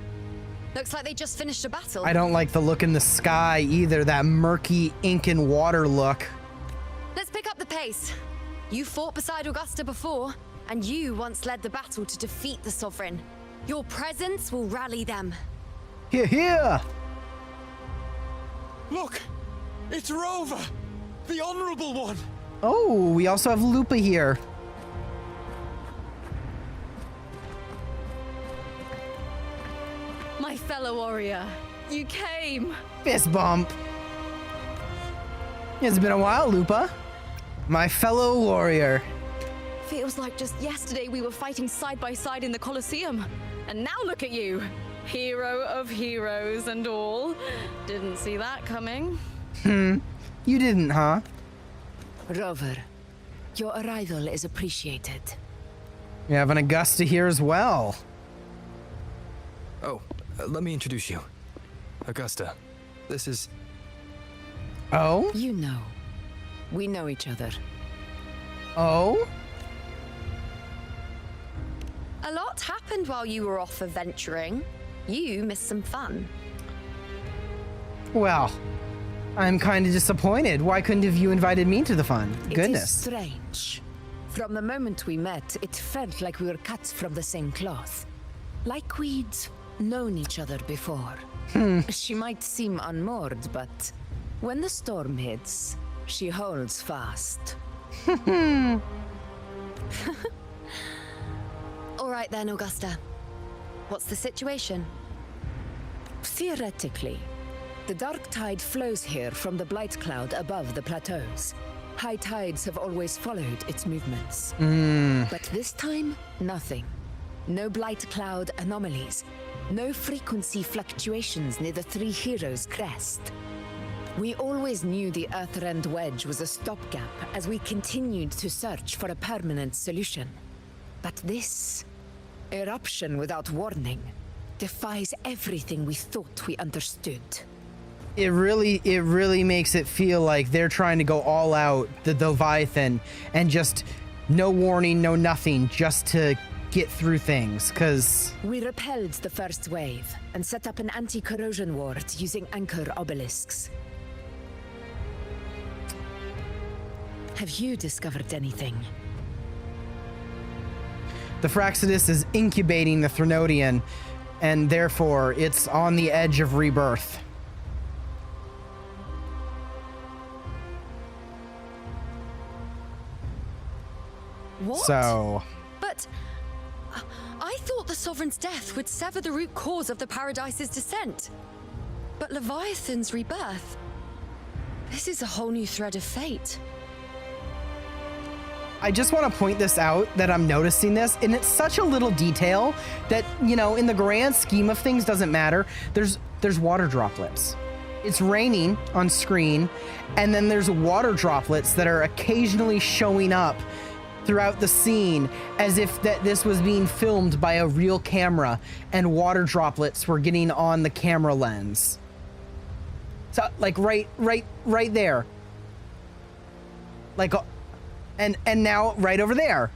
Looks like they just finished a battle. I don't like the look in the sky either, that murky ink and water look. Let's pick up the pace. You fought beside Augusta before, and you once led the battle to defeat the Sovereign. Your presence will rally them. Here! Look! It's Rover! The Honorable One! Oh, we also have Lupa here. My fellow warrior, you came! Fist bump. It's been a while, Lupa. My fellow warrior. Feels like just yesterday we were fighting side by side in the Colosseum. And now look at you. Hero of heroes and all. Didn't see that coming. You didn't, huh? Rover, your arrival is appreciated. We have an Augusta here as well. Oh, let me introduce you. Augusta, this is... Oh? You know. We know each other. Oh? A lot happened while you were off adventuring. You missed some fun. Well, I'm kind of disappointed. Why couldn't have you invited me to the fun? Goodness. It is strange. From the moment we met, it felt like we were cut from the same cloth. Like we'd known each other before. She might seem unmoored, but when the storm hits, she holds fast. All right then, Augusta. What's the situation? Theoretically, the dark tide flows here from the blight cloud above the plateaus. High tides have always followed its movements. But this time, nothing. No blight cloud anomalies. No frequency fluctuations near the three heroes' crest. We always knew the Earthrend Wedge was a stopgap as we continued to search for a permanent solution. But this eruption without warning defies everything we thought we understood. It really makes it feel like they're trying to go all out, the Leviathan, and just no warning, no nothing, just to get through things, because... We repelled the first wave and set up an anti-corrosion ward using anchor obelisks. Have you discovered anything? The Fraxidus is incubating the Threnodian, and therefore it's on the edge of rebirth. What? So... But I thought the Sovereign's death would sever the root cause of the Paradise's descent. But Leviathan's rebirth... This is a whole new thread of fate. I just want to point this out, that I'm noticing this, and it's such a little detail that, you know, in the grand scheme of things doesn't matter. There's water droplets. It's raining on screen, and then there's water droplets that are occasionally showing up throughout the scene as if that this was being filmed by a real camera and water droplets were getting on the camera lens. So like right there. Like and now right over there.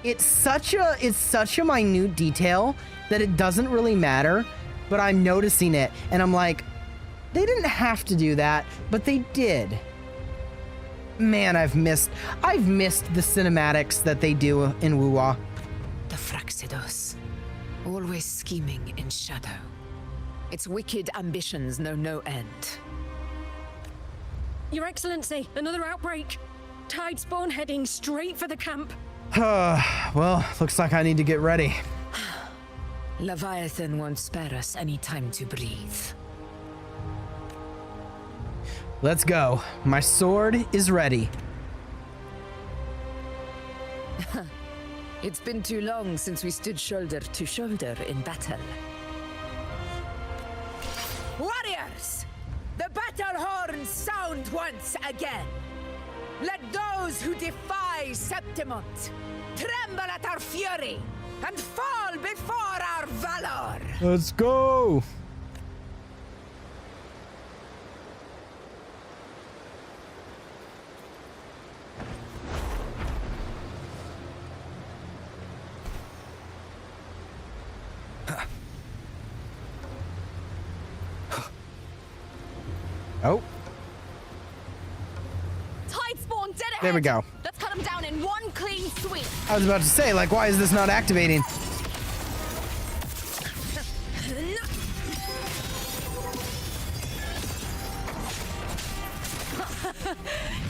It's such a minute detail that it doesn't really matter, but I'm noticing it and I'm like, they didn't have to do that, but they did. Man, I've missed the cinematics that they do in WuWa. The Fraxidus, always scheming in shadow. Its wicked ambitions know no end. Your Excellency, another outbreak. Tide spawn heading straight for the camp. Well, looks like I need to get ready. Leviathan won't spare us any time to breathe. Let's go. My sword is ready. It's been too long since we stood shoulder to shoulder in battle. Warriors! The battle horns sound once again. Let those who defy Rise, Septimont! Tremble at our fury, and fall before our valor! Let's go! Oh. Tide spawn dead ahead. There we go. Let's cut them down in one clean sweep. I was about to say, like, why is this not activating?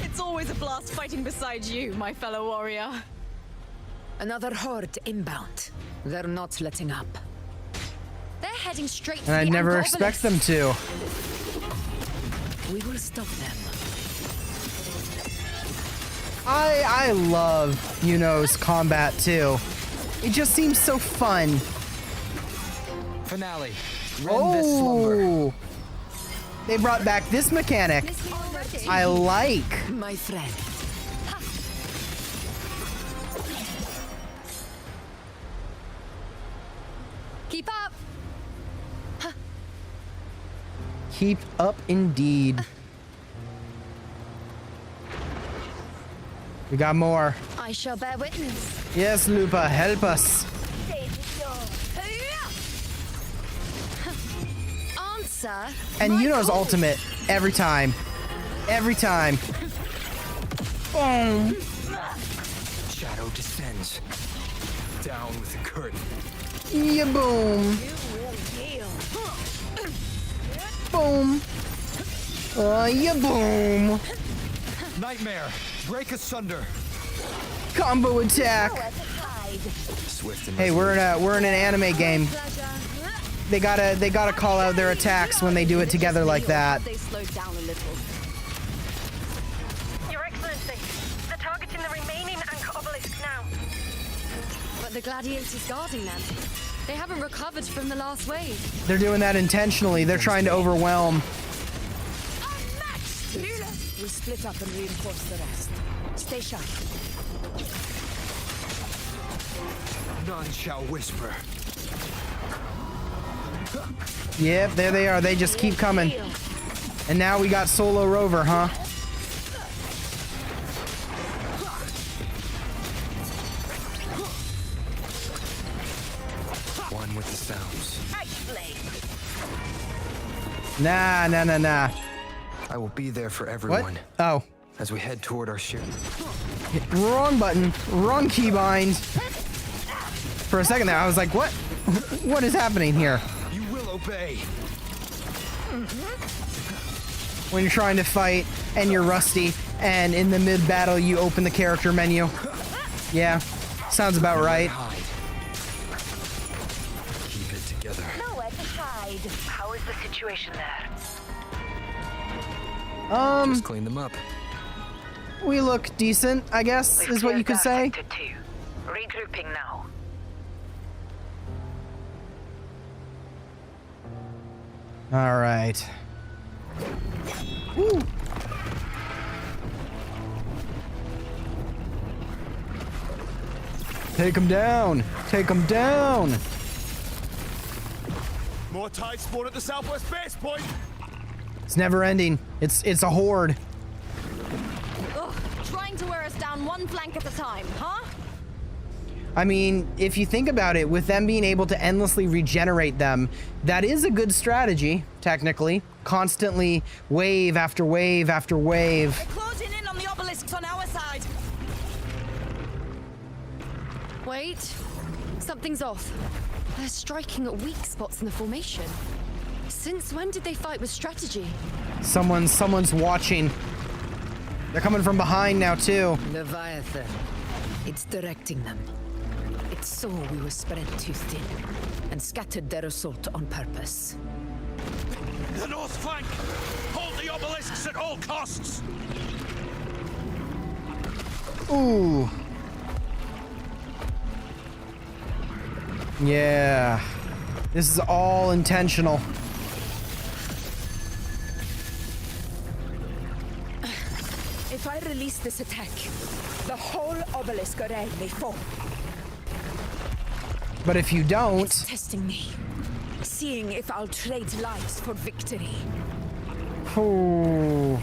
It's always a blast fighting beside you, my fellow warrior. Another horde inbound. They're not letting up. They're heading straight And I'd never expect them to. We will stop them. I love Yuno's combat too. It just seems so fun. Finale. Rend this slumber. Oh, they brought back this mechanic. I like. My friend. Keep up. Keep up indeed. We got more. I shall bear witness. Yes, Lupa, help us. Answer. And Yuno's ultimate every time. Every time. Boom. Shadow descends. Down with the curtain. Yeah, boom. Boom. Yeah, boom. Nightmare. Break asunder. Combo attack. Swift and Hey, we're in an anime game. They gotta call out their attacks when they do it together like that. They slowed down a little. Your Excellency, they're targeting the remaining anchor obelisk now. But the gladiators guarding them. They haven't recovered from the last wave. They're doing that intentionally. They're trying to overwhelm. We'll split up and reinforce the rest. Stay sharp. None shall whisper. Yep, there they are. They just keep coming. And now we got Solo Rover, huh? One with the sounds. Nah. I will be there for everyone. What? Oh. As we head toward our ship. Wrong button. Wrong keybind. For a second there, I was like, what? What is happening here? You will obey. When you're trying to fight and you're rusty and in the mid-battle you open the character menu. Yeah, sounds about right. Keep it together. Nowhere to hide. How is the situation there? Just clean them up. We look decent, I guess, is what you could say. Regrouping now. All right. Woo. Take him down. Take him down. More tide spawn at the southwest base point. It's never ending. It's a horde. Ugh, trying to wear us down one flank at a time, huh? I mean, if you think about it, with them being able to endlessly regenerate them, that is a good strategy, technically. Constantly wave after wave after wave. Closing in on the obelisks on our side. Wait. Something's off. They're striking at weak spots in the formation. Since when did they fight with strategy? Someone's watching. They're coming from behind now, too. Leviathan. It's directing them. It saw we were spread too thin and scattered their assault on purpose. The north flank! Hold the obelisks at all costs! Ooh. Yeah. This is all intentional. If I release this attack, the whole obelisk array may fall. But if you don't... It's testing me. Seeing if I'll trade lives for victory. Oh.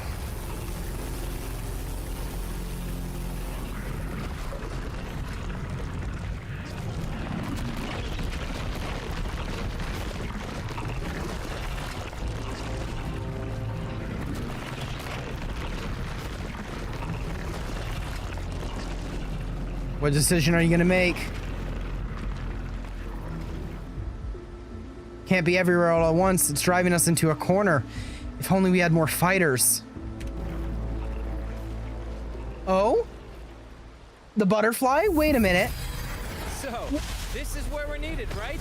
What decision are you gonna make? Can't be everywhere all at once. It's driving us into a corner. If only we had more fighters. Oh? The butterfly? Wait a minute. So, this is where we're needed, right?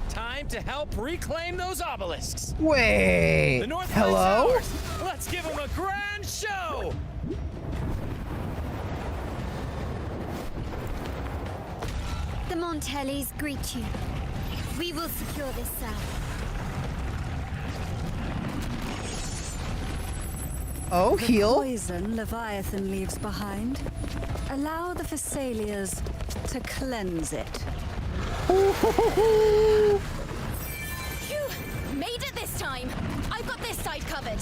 Time to help reclaim those obelisks. Wait. The North Hello? Towers. Let's give them a grand show. The Montellis greet you. We will secure this cell. Oh, heal. The poison Leviathan leaves behind. Allow the Thessalias to cleanse it. Phew! Made it this time. I've got this side covered.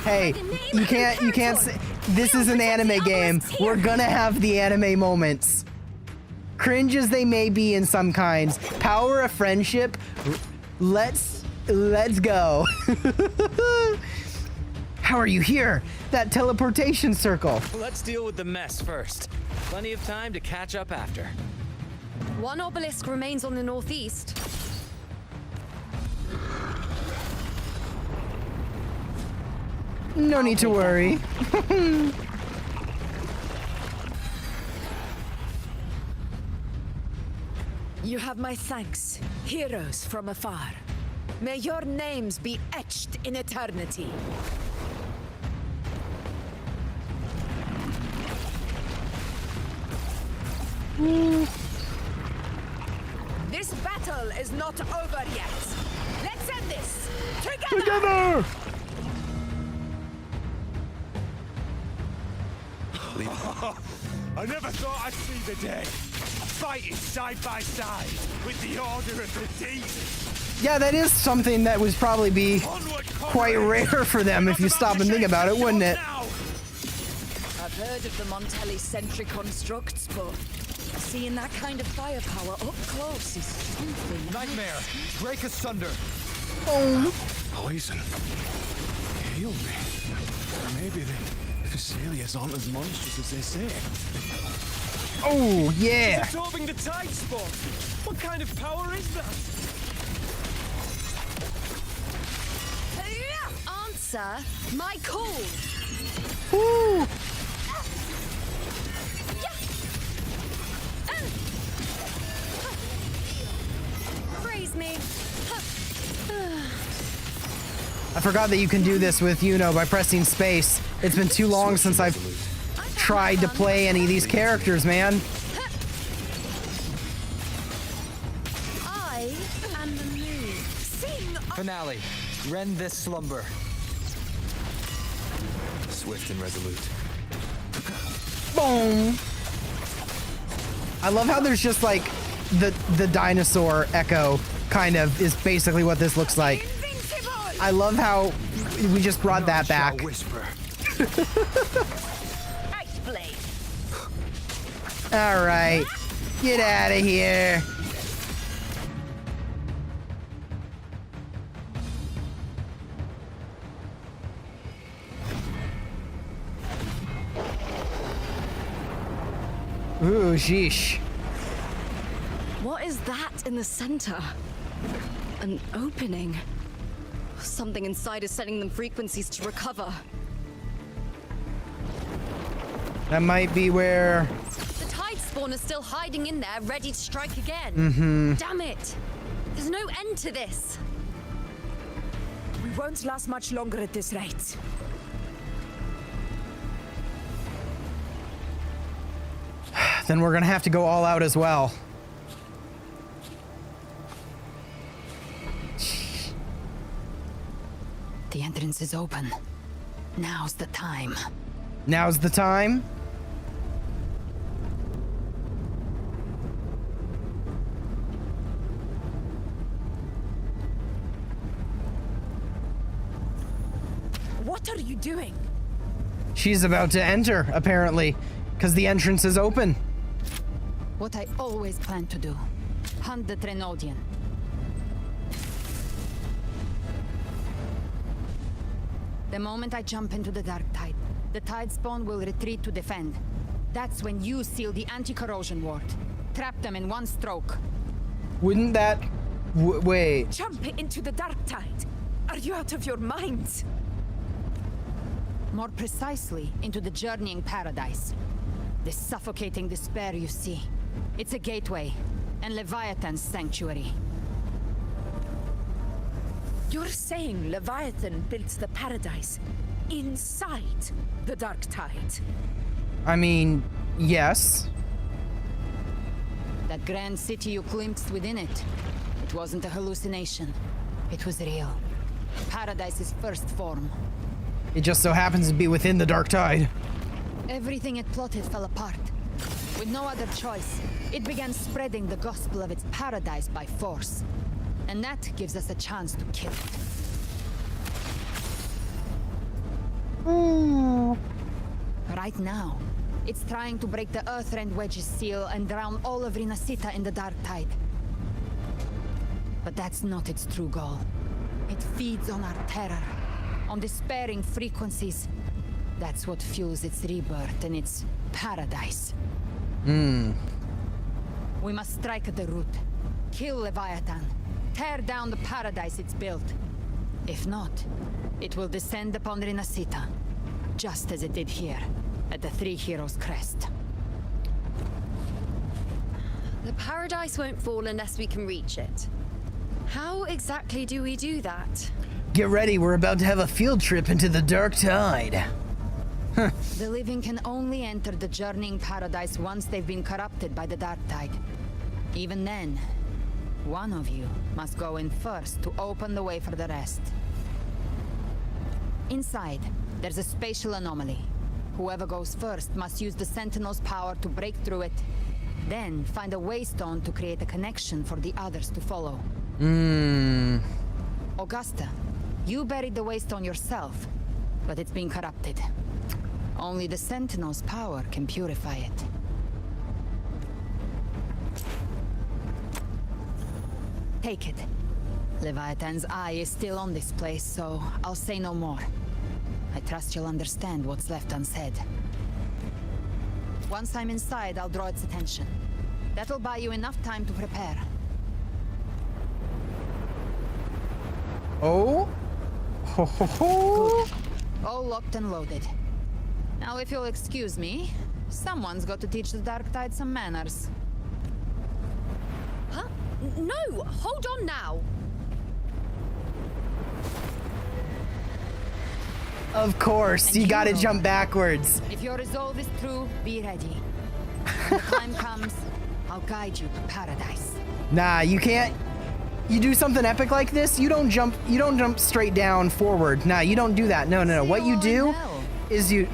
Hey, you can't say, this is an anime game. We're gonna have the anime moments. Cringe as they may be in some kinds. Power of friendship. Let's go. How are you here? That teleportation circle. Let's deal with the mess first. Plenty of time to catch up after. One obelisk remains on the northeast. No need to worry. You have my thanks, heroes from afar. May your names be etched in eternity. This battle is not over yet. Let's end this together! I never thought I'd see the day. Fighting side by side with the Order of the Deep. Yeah, that is something that would probably be quite rare for them if you stop and think about it, wouldn't it? I've heard of the Montelli sentry constructs, but seeing that kind of firepower up close is something. Nightmare, break asunder. Oh. Poison. Heal me. Maybe the Thessalias aren't as monstrous as they say. Oh, yeah. It's absorbing the tide spawn. What kind of power is that? Answer my call. Woo. Praise me. I forgot that you can do this with Yuno by pressing space. It's been too long since I've tried to play any of these characters, man. I am the moon. Sing. Finale. Rend this slumber. Swift and resolute. Boom. I love how there's just like the dinosaur echo kind of is basically what this looks like. I love how we just brought that back. All right, get out of here. Ooh, sheesh. What is that in the center? An opening. Something inside is sending them frequencies to recover. That might be where... The tide spawn is still hiding in there, ready to strike again. Mm-hmm. Damn it! There's no end to this. We won't last much longer at this rate. Then we're gonna have to go all out as well. The entrance is open. Now's the time. Now's the time? What are you doing? She's about to enter, apparently, because the entrance is open. What I always planned to do. Hunt the Trenodian. The moment I jump into the dark tide, the tide spawn will retreat to defend. That's when you seal the anti-corrosion ward. Trap them in one stroke. Wouldn't that... wait. Jump into the dark tide. Are you out of your minds? More precisely, into the journeying paradise. The suffocating despair you see. It's a gateway, and Leviathan's sanctuary. You're saying Leviathan built the paradise inside the dark tide? I mean, yes. That grand city you glimpsed within it. It wasn't a hallucination. It was real. Paradise's first form. It just so happens to be within the dark tide. Everything it plotted fell apart. With no other choice, it began spreading the gospel of its paradise by force. And that gives us a chance to kill it. Right now, it's trying to break the Earthrend Wedge's seal and drown all of Rinasita in the dark tide. But that's not its true goal. It feeds on our terror, on despairing frequencies. That's what fuels its rebirth and its paradise. We must strike at the root. Kill Leviathan. Tear down the paradise it's built. If not, it will descend upon Rinasita, just as it did here, at the Three Heroes Crest. The paradise won't fall unless we can reach it. How exactly do we do that? Get ready, we're about to have a field trip into the dark tide. The living can only enter the journeying paradise once they've been corrupted by the dark tide. Even then, one of you must go in first to open the way for the rest. Inside, there's a spatial anomaly. Whoever goes first must use the Sentinel's power to break through it, then find a waystone to create a connection for the others to follow. Augusta, you buried the waystone yourself, but it's been corrupted. Only the Sentinel's power can purify it. Take it. Leviathan's eye is still on this place, so I'll say no more. I trust you'll understand what's left unsaid. Once I'm inside, I'll draw its attention. That'll buy you enough time to prepare. Oh? Ho ho ho! Good. All locked and loaded. Now if you'll excuse me, someone's got to teach the Dark Tide some manners. Huh? No! Hold on now! Of course, you gotta jump backwards. If your resolve is true, be ready. When the time comes, I'll guide you to paradise. Nah, you can't. You do something epic like this, you don't jump straight down forward. Nah, you don't do that. No. What you do is you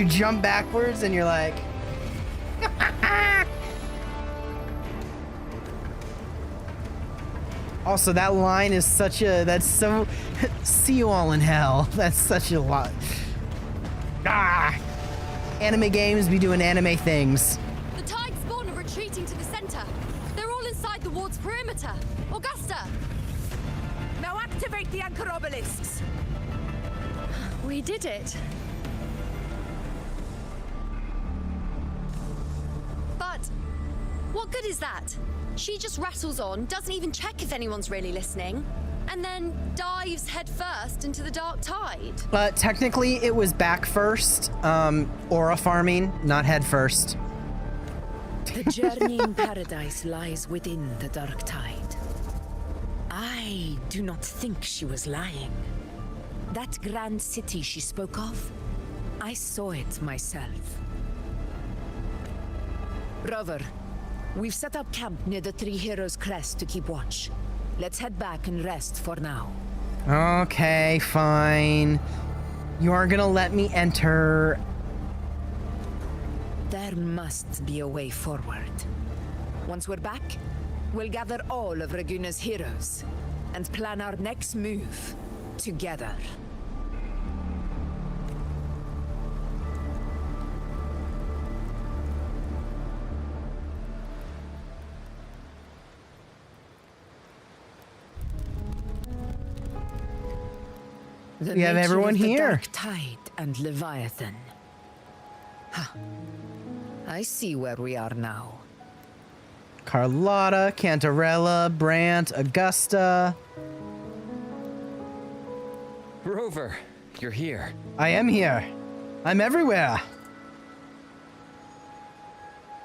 jump backwards and you're like Also, that line is that's so see you all in hell. That's such a lot. Anime games be doing anime things. The tide spawn are retreating to the center. They're all inside the ward's perimeter. Augusta! Now activate the anchor obelisks! We did it. But what good is that? She just rattles on, doesn't even check if anyone's really listening, and then dives headfirst into the dark tide. Technically, it was back first. Aura farming, not head first. The journeying paradise lies within the dark tide. I do not think she was lying. That grand city she spoke of, I saw it myself. Rover, we've set up camp near the Three Heroes Crest to keep watch. Let's head back and rest for now. Okay, fine. You are gonna let me enter. There must be a way forward. Once we're back, we'll gather all of Raguna's heroes and plan our next move together. We have everyone nature of the here. Dark Tide and Leviathan. Huh. I see where we are now. Carlotta, Cantarella, Brant, Augusta. Rover, you're here. I am here. I'm everywhere.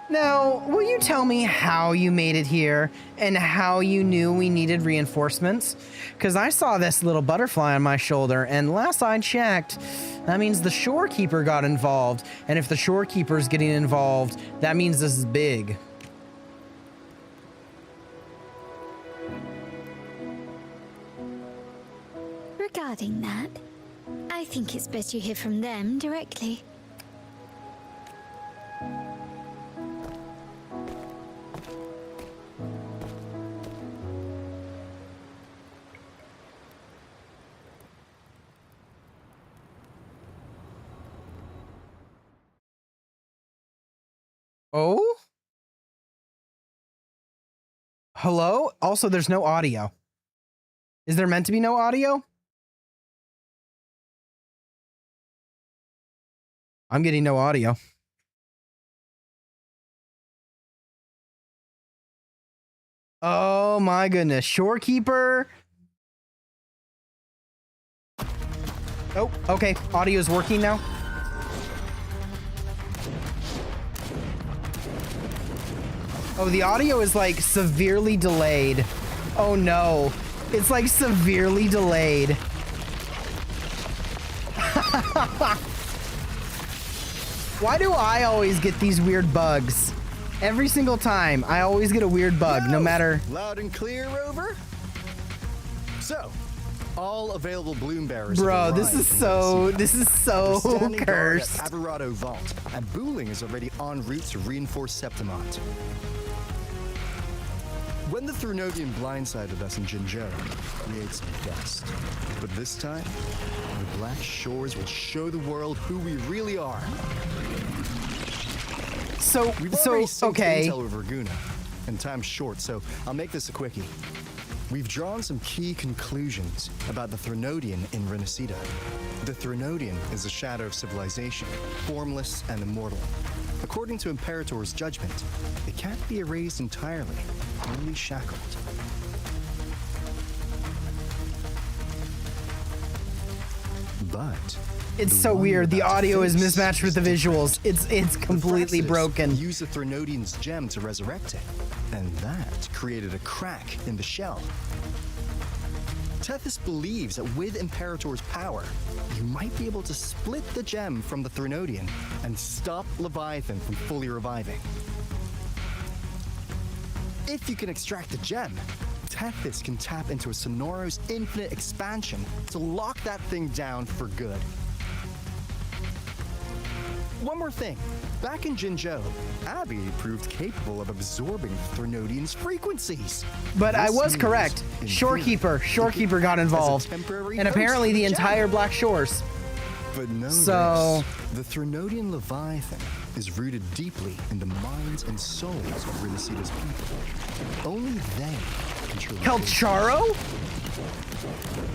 Now, will you tell me how you made it here and how you knew we needed reinforcements? Because I saw this little butterfly on my shoulder, and last I checked, that means the shorekeeper got involved. And if the shorekeeper's getting involved, that means this is big. Regarding that, I think it's best you hear from them directly. Oh? Hello? Also, there's no audio. Is there meant to be no audio? I'm getting no audio. Oh my goodness. Shorekeeper. Oh, okay. Audio is working now. Oh, the audio is like severely delayed. Oh no. It's like severely delayed. Why do I always get these weird bugs? Every single time, I always get a weird bug, no matter. Loud and clear, Rover. So, all available bloom bearers. Bro, this is so cursed. At Averado Vault, and Booling is already en route to reinforce Septimont. When the Thrunodian blindsided us in Jinzhou, we ate some dust. But this time, the Black Shores will show the world who we really are. We've already synced okay. intel with Raguna, and time's short, so I'll make this a quickie. We've drawn some key conclusions about the Thrunodian in Renacida. The Thrunodian is a shadow of civilization, formless and immortal. According to Imperator's judgment, it can't be erased entirely, only shackled. But it's so weird. The audio is mismatched with the visuals. It's completely broken. Use the Thrunodian's gem to resurrect it, and that created a crack in the shell. Tethys believes that with Imperator's power, you might be able to split the gem from the Thrunodian and stop Leviathan from fully reviving. If you can extract the gem, Tethys can tap into a Sonoro's infinite expansion to lock that thing down for good. One more thing. Back in Jinzhou, Abby proved capable of absorbing Thrunodian's frequencies. But I was correct. Shorekeeper got involved. And apparently the entire Black Shores. But know this, the Thrunodian Leviathan is rooted deeply in the minds and souls of Renacida's people. Only they control. Calcharo?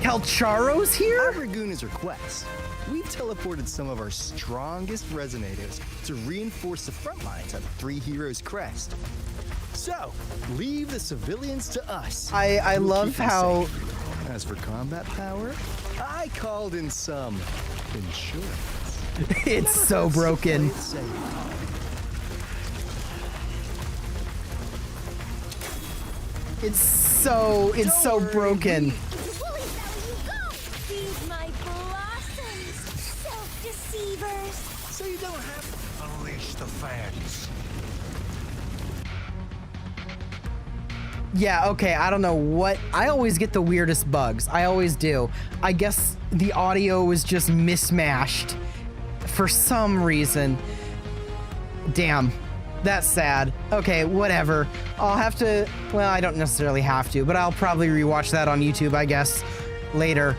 Calcharo's here? At Raguna's request, we've teleported some of our strongest resonators to reinforce the front lines at the Three Heroes Crest. So, leave the civilians to us. I love how... As for combat power, I called in some insurance. It's so broken. It's so broken. Feed my blossoms, self-deceivers. So you don't have to unleash the fans. Yeah, okay, I don't know what. I always get the weirdest bugs. I always do. I guess the audio was just mismatched for some reason. Damn, that's sad. Okay, whatever. I'll have to, well, I don't necessarily have to, but I'll probably rewatch that on YouTube, I guess, later.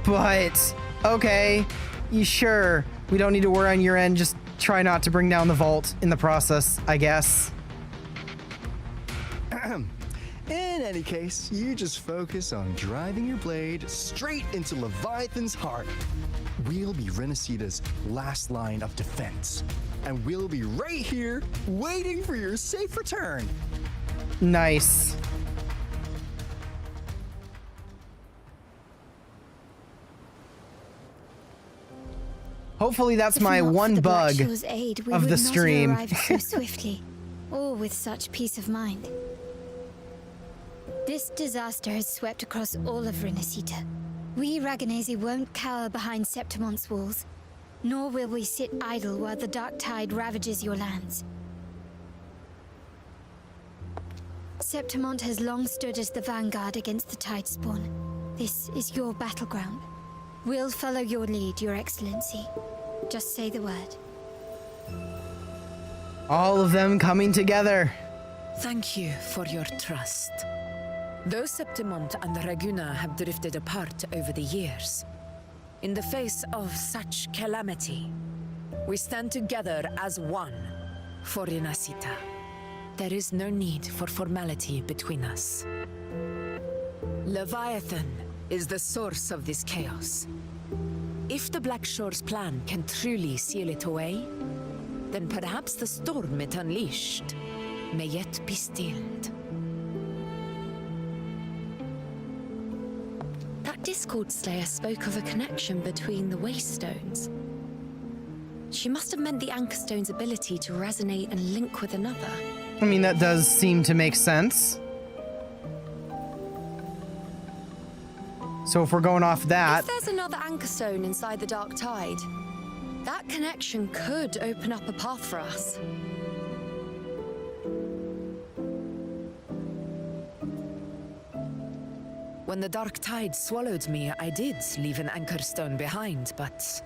But, okay, you sure? We don't need to worry on your end. Just try not to bring down the vault in the process, I guess. In any case, you just focus on driving your blade straight into Leviathan's heart. We'll be Renacita's last line of defense, and we'll be right here waiting for your safe return. Nice. Hopefully that's my one bug of the stream. Arrived so swiftly, all with such peace of mind. This disaster has swept across all of Renacita. We Raganazi won't cower behind Septimon's walls, nor will we sit idle while the dark tide ravages your lands. Septimont has long stood as the vanguard against the tide spawn. This is your battleground. We'll follow your lead, Your Excellency. Just say the word. All of them coming together. Thank you for your trust. Though Septimont and Raguna have drifted apart over the years, in the face of such calamity, we stand together as one for Renacita. There is no need for formality between us. Leviathan is the source of this chaos. If the Black Shore's plan can truly seal it away, then perhaps the storm it unleashed may yet be stilled. That Discord Slayer spoke of a connection between the Waystones. She must have meant the Anchorstone's ability to resonate and link with another. I mean, that does seem to make sense. So if we're going off that... If there's another Anchorstone inside the Dark Tide, that connection could open up a path for us. When the Dark Tide swallowed me, I did leave an Anchorstone behind, but...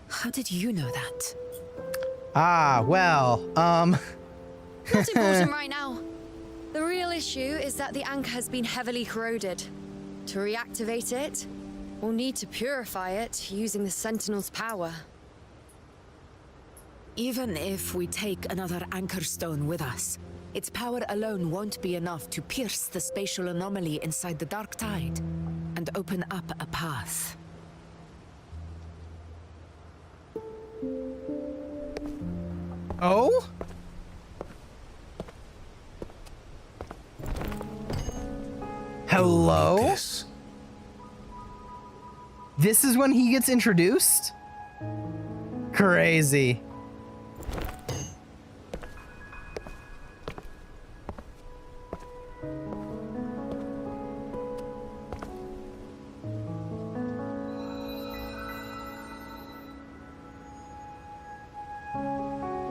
how did you know that? Ah, well, Not important right now. The real issue is that the anchor has been heavily corroded. To reactivate it, we'll need to purify it using the Sentinel's power. Even if we take another Anchorstone with us, its power alone won't be enough to pierce the spatial anomaly inside the Dark Tide and open up a path. Oh? Hello? This is when he gets introduced? Crazy.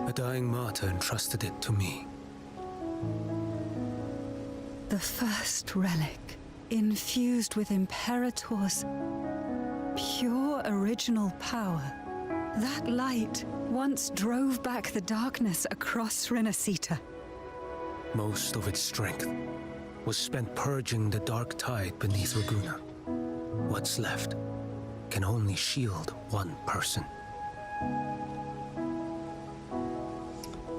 A dying martyr entrusted it to me. The first relic, infused with Imperator's pure original power. That light once drove back the darkness across Renacita. Most of its strength was spent purging the dark tide beneath Raguna. What's left can only shield one person.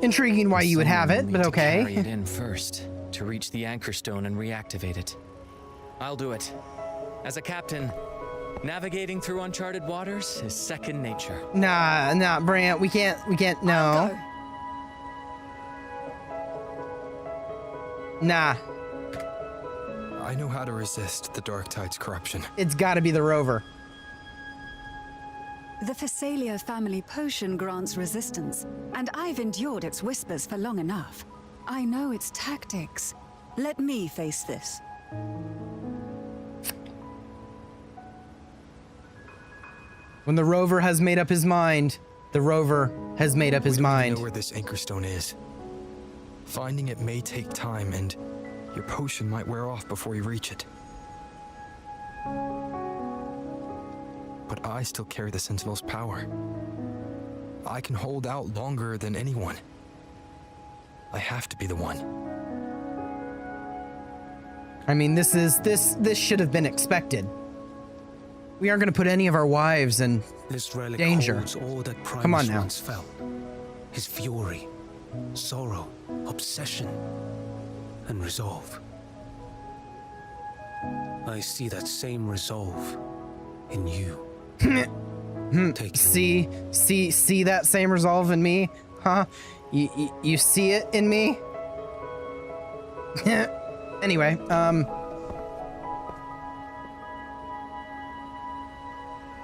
Intriguing why you would have it, but okay. Carry it in first to reach the Anchorstone and reactivate it. I'll do it. As a captain, navigating through uncharted waters is second nature. Nah, Brant, we can't, no. Nah. I know how to resist the Dark Tide's corruption. It's gotta be the rover. The Phasalia family potion grants resistance, and I've endured its whispers for long enough. I know its tactics. Let me face this. When the rover has made up his mind, the rover has made up his mind. We don't know where this Anchorstone is. Finding it may take time, and Your potion might wear off before you reach it. But I still carry the Sentinel's power. I can hold out longer than anyone. I have to be the one. I mean, this should have been expected. We aren't going to put any of our wives in This relic danger. holds all that Primus Come on now. once felt. His fury, sorrow, obsession, and resolve. I see that same resolve in you. See that same resolve in me? Huh? You see it in me? Anyway,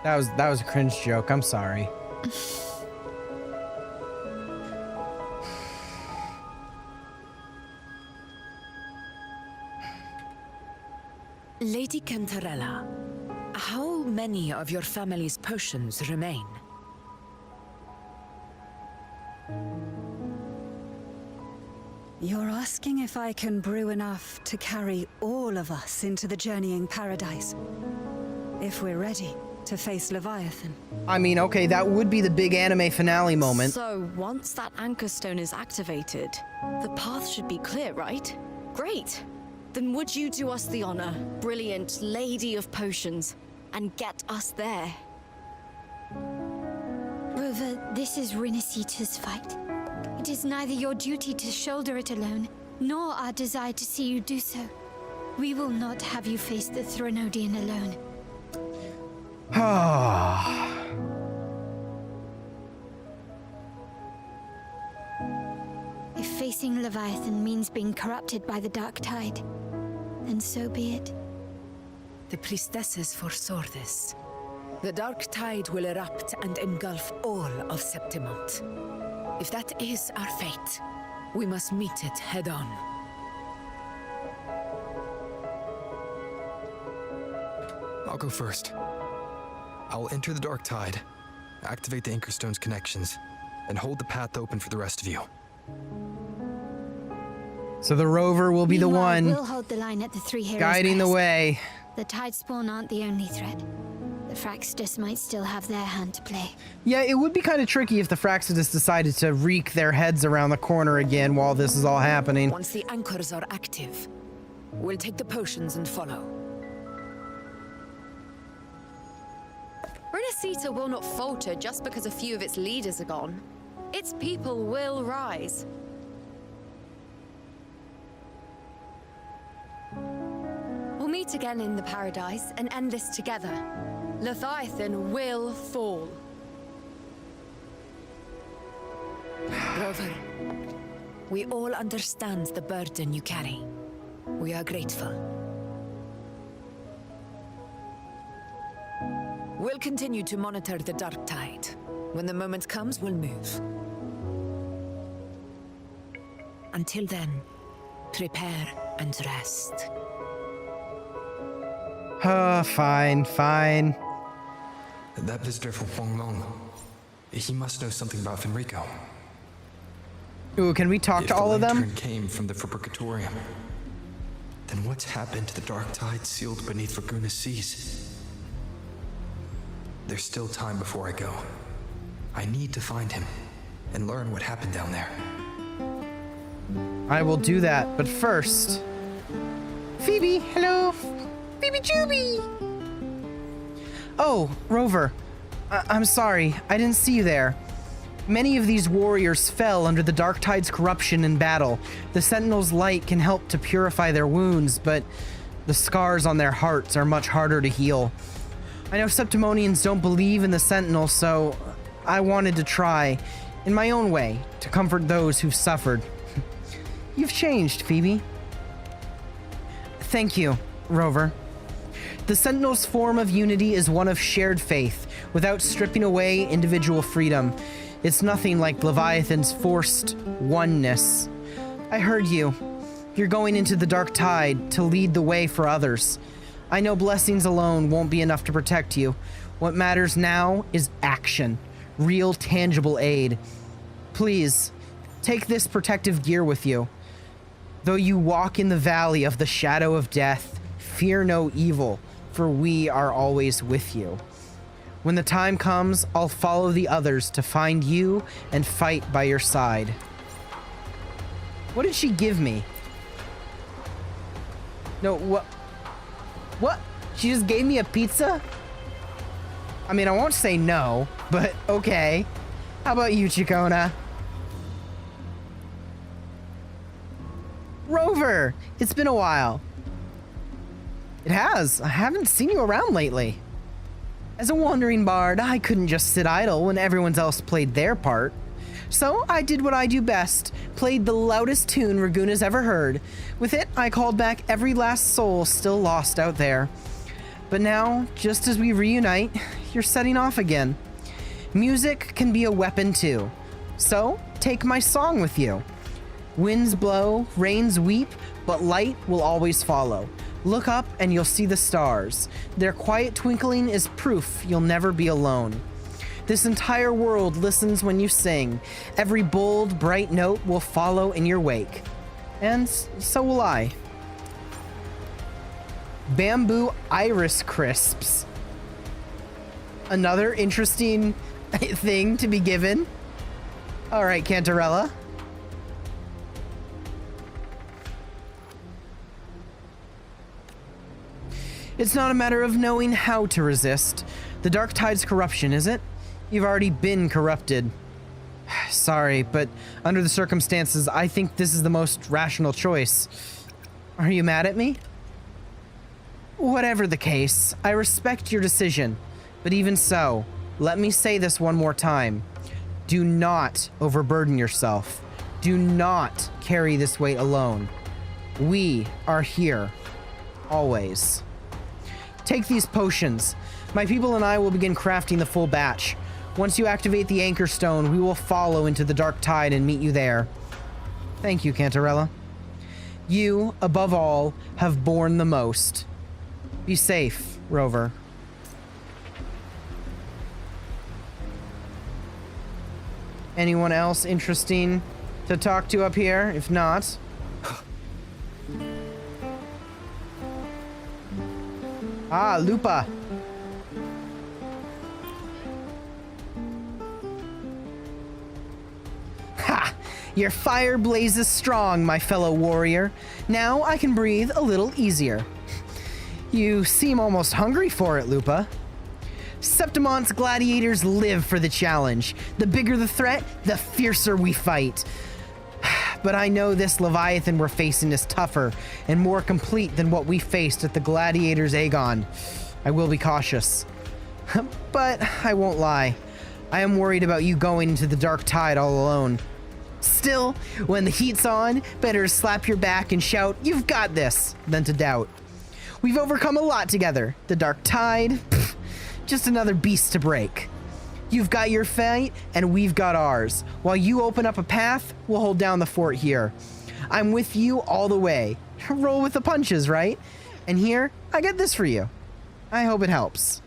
that was a cringe joke. I'm sorry. Lady Cantarella, how many of your family's potions remain? You're asking if I can brew enough to carry all of us into the journeying paradise? If we're ready to face Leviathan? I mean, okay, that would be the big anime finale moment. So, once that anchor stone is activated, the path should be clear, right? Great! Then would you do us the honor, brilliant Lady of Potions, and get us there? Rover, this is Renacita's fight. It is neither your duty to shoulder it alone, nor our desire to see you do so. We will not have you face the Threnodian alone. If facing Leviathan means being corrupted by the Dark Tide, then so be it. The priestesses foresaw this. The Dark Tide will erupt and engulf all of Septimont. If that is our fate, we must meet it head on. I'll go first. I'll enter the Dark Tide, activate the Anchorstone's connections, and hold the path open for the rest of you. So the rover will be the one We'll hold the line at the Three Heroes guiding the Crest. way. The Tide Spawn aren't the only threat. The Fraxtus might still have their hand to play. Yeah, it would be kind of tricky if the Fraxidus decided to reek their heads around the corner again while this is all happening. Once the anchors are active, we'll take the potions and follow. Renacita will not falter just because a few of its leaders are gone. Its people will rise. We'll meet again in the paradise and end this together. Leviathan will fall. Rover, we all understand the burden you carry. We are grateful. We'll continue to monitor the Dark Tide. When the moment comes, we'll move. Until then, prepare and rest. Fine. That visitor from Huanglong, he must know something about Fenrico. Ooh, can we talk to all of them? If the lantern came from the Fabricatorium, then what's happened to the Dark Tide sealed beneath Raguna's seas? There's still time before I go. I need to find him and learn what happened down there. I will do that, but first... Phoebe, hello! Phoebe Juby! Oh, Rover. I'm sorry, I didn't see you there. Many of these warriors fell under the Dark Tide's corruption in battle. The Sentinel's light can help to purify their wounds, but the scars on their hearts are much harder to heal. I know Septimonians don't believe in the Sentinel, so I wanted to try, in my own way, to comfort those who've suffered. You've changed, Phoebe. Thank you, Rover. The Sentinel's form of unity is one of shared faith, without stripping away individual freedom. It's nothing like Leviathan's forced oneness. I heard you. You're going into the Dark Tide to lead the way for others. I know blessings alone won't be enough to protect you. What matters now is action. Real, tangible aid. Please, take this protective gear with you. Though you walk in the valley of the shadow of death, fear no evil, for we are always with you. When the time comes, I'll follow the others to find you and fight by your side. What did she give me? No, what? What? She just gave me a pizza? I mean, I won't say no, but okay. How about you, Chikona? Rover! It's been a while. It has. I haven't seen you around lately. As a wandering bard, I couldn't just sit idle when everyone else played their part. So I did what I do best, played the loudest tune Raguna's ever heard. With it, I called back every last soul still lost out there. But now, just as we reunite, you're setting off again. Music can be a weapon too. So, take my song with you. Winds blow, rains weep, but light will always follow. Look up and you'll see the stars. Their quiet twinkling is proof you'll never be alone. This entire world listens when you sing. Every bold, bright note will follow in your wake. And so will I. Bamboo iris crisps. Another interesting thing to be given. All right, Cantarella. It's not a matter of knowing how to resist. The dark tide's corruption, is it? You've already been corrupted. Sorry, but under the circumstances, I think this is the most rational choice. Are you mad at me? Whatever the case, I respect your decision. But even so, let me say this one more time. Do not overburden yourself. Do not carry this weight alone. We are here. Always. Take these potions. My people and I will begin crafting the full batch. Once you activate the anchor stone, we will follow into the dark tide and meet you there. Thank you, Cantarella. You, above all, have borne the most. Be safe, Rover. Anyone else interesting to talk to up here? If not... Ah, Lupa. Ha! Your fire blazes strong, my fellow warrior. Now I can breathe a little easier. You seem almost hungry for it, Lupa. Septimon's gladiators live for the challenge. The bigger the threat, the fiercer we fight. But I know this Leviathan we're facing is tougher and more complete than what we faced at the Gladiators' Aegon. I will be cautious. But I won't lie. I am worried about you going into the dark tide all alone. Still, when the heat's on, better slap your back and shout, "You've got this," than to doubt. We've overcome a lot together. The dark tide, pff, just another beast to break. You've got your fight, and we've got ours. While you open up a path, we'll hold down the fort here. I'm with you all the way. Roll with the punches, right? And here, I got this for you. I hope it helps.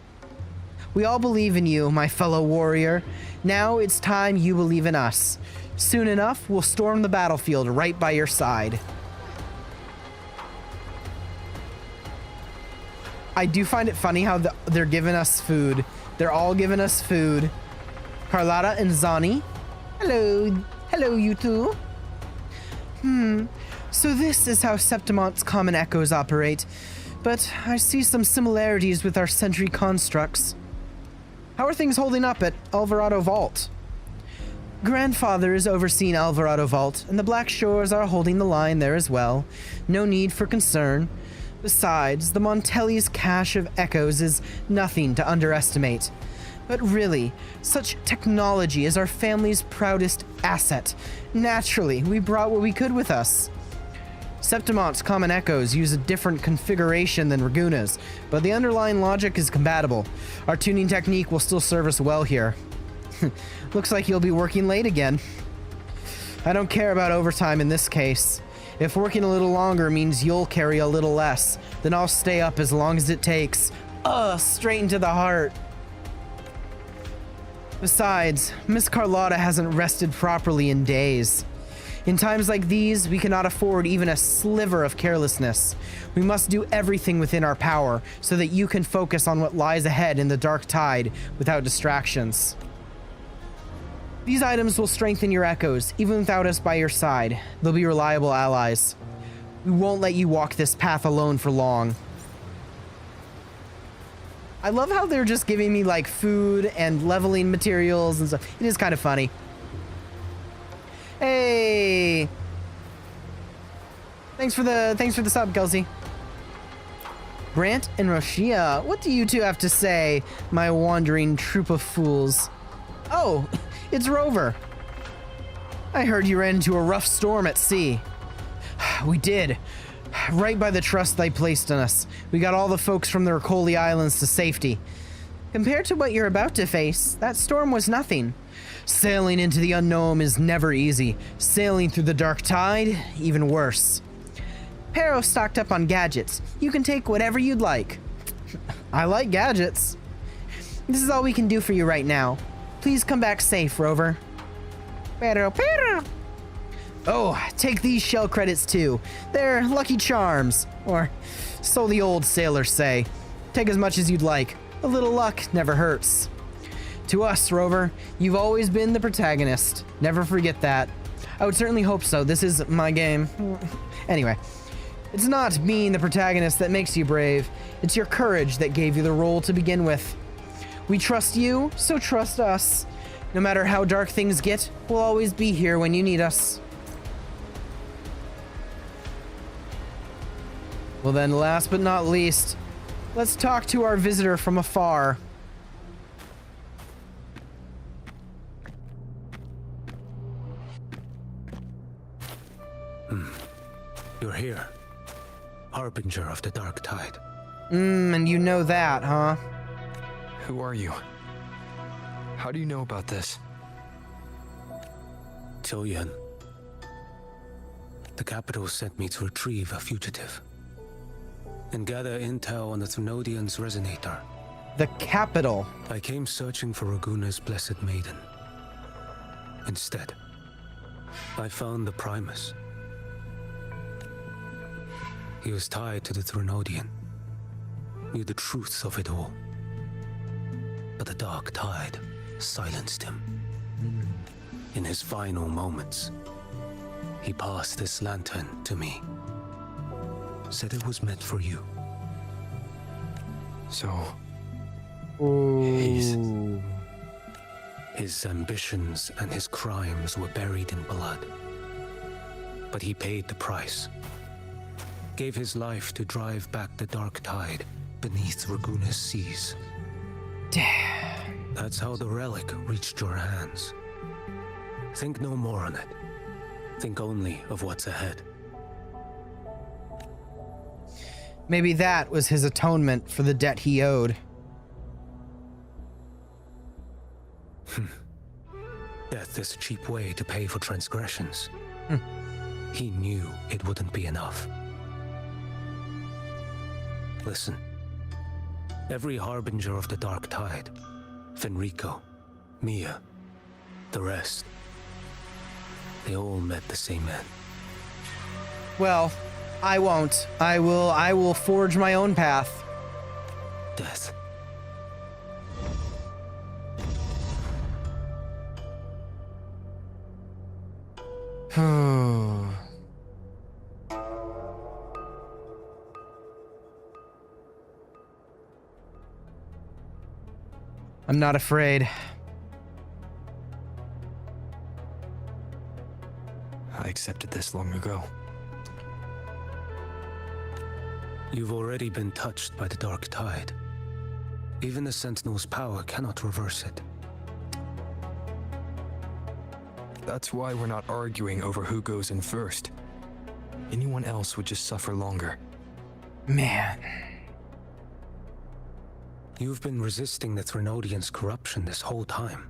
We all believe in you, my fellow warrior. Now it's time you believe in us. Soon enough, we'll storm the battlefield right by your side. I do find it funny how they're giving us food. They're all giving us food. Carlotta and Zani. Hello. Hello, you two. So this is how Septimon's common echoes operate. But I see some similarities with our sentry constructs. How are things holding up at Alvarado Vault? Grandfather is overseeing Alvarado Vault, and the Black Shores are holding the line there as well. No need for concern. Besides, the Montelli's cache of echoes is nothing to underestimate. But really, such technology is our family's proudest asset. Naturally, we brought what we could with us. Septimon's common echoes use a different configuration than Raguna's, but the underlying logic is compatible. Our tuning technique will still serve us well here. Looks like you'll be working late again. I don't care about overtime in this case. If working a little longer means you'll carry a little less, then I'll stay up as long as it takes. Straight into the heart. Besides, Miss Carlotta hasn't rested properly in days. In times like these, we cannot afford even a sliver of carelessness. We must do everything within our power so that you can focus on what lies ahead in the dark tide without distractions. These items will strengthen your echoes, even without us by your side. They'll be reliable allies. We won't let you walk this path alone for long. I love how they're just giving me like food and leveling materials and stuff. It is kind of funny. Hey! Thanks for the sub, Kelsey. Brant and Roshia, what do you two have to say, my wandering troop of fools? Oh, it's Rover. I heard you ran into a rough storm at sea. We did. Right by the trust they placed in us. We got all the folks from the Ricoli Islands to safety. Compared to what you're about to face, that storm was nothing. Sailing into the unknown is never easy. Sailing through the dark tide, even worse. Pero stocked up on gadgets. You can take whatever you'd like. I like gadgets. This is all we can do for you right now. Please come back safe, Rover. Pero. Oh, take these shell credits too. They're lucky charms, or so the old sailors say. Take as much as you'd like. A little luck never hurts. To us, Rover, you've always been the protagonist. Never forget that. I would certainly hope so. This is my game. Anyway, it's not being the protagonist that makes you brave. It's your courage that gave you the role to begin with. We trust you, so trust us. No matter how dark things get, we'll always be here when you need us. Well then, last but not least, let's talk to our visitor from afar. You're here. Harbinger of the dark tide. And you know that, huh? Who are you? How do you know about this? Choyan. The capital sent me to retrieve a fugitive and gather intel on the Thrunodian's resonator. The capital? I came searching for Raguna's blessed maiden. Instead, I found the Primus. He was tied to the Thrunodian, knew the truth of it all. But the dark tide silenced him. In his final moments, he passed this lantern to me. Said it was meant for you. So... His ambitions and his crimes were buried in blood. But he paid the price. Gave his life to drive back the dark tide beneath Raguna's seas. Damn. That's how the relic reached your hands. Think no more on it. Think only of what's ahead. Maybe that was his atonement for the debt he owed. Death is a cheap way to pay for transgressions. He knew it wouldn't be enough. Listen. Every harbinger of the dark tide, Fenrico, Mia, the rest, they all met the same end. Well, I won't. I will forge my own path. Death. I'm not afraid. I accepted this long ago. You've already been touched by the dark tide. Even the Sentinel's power cannot reverse it. That's why we're not arguing over who goes in first. Anyone else would just suffer longer. Man. You've been resisting the Thrunodian's corruption this whole time.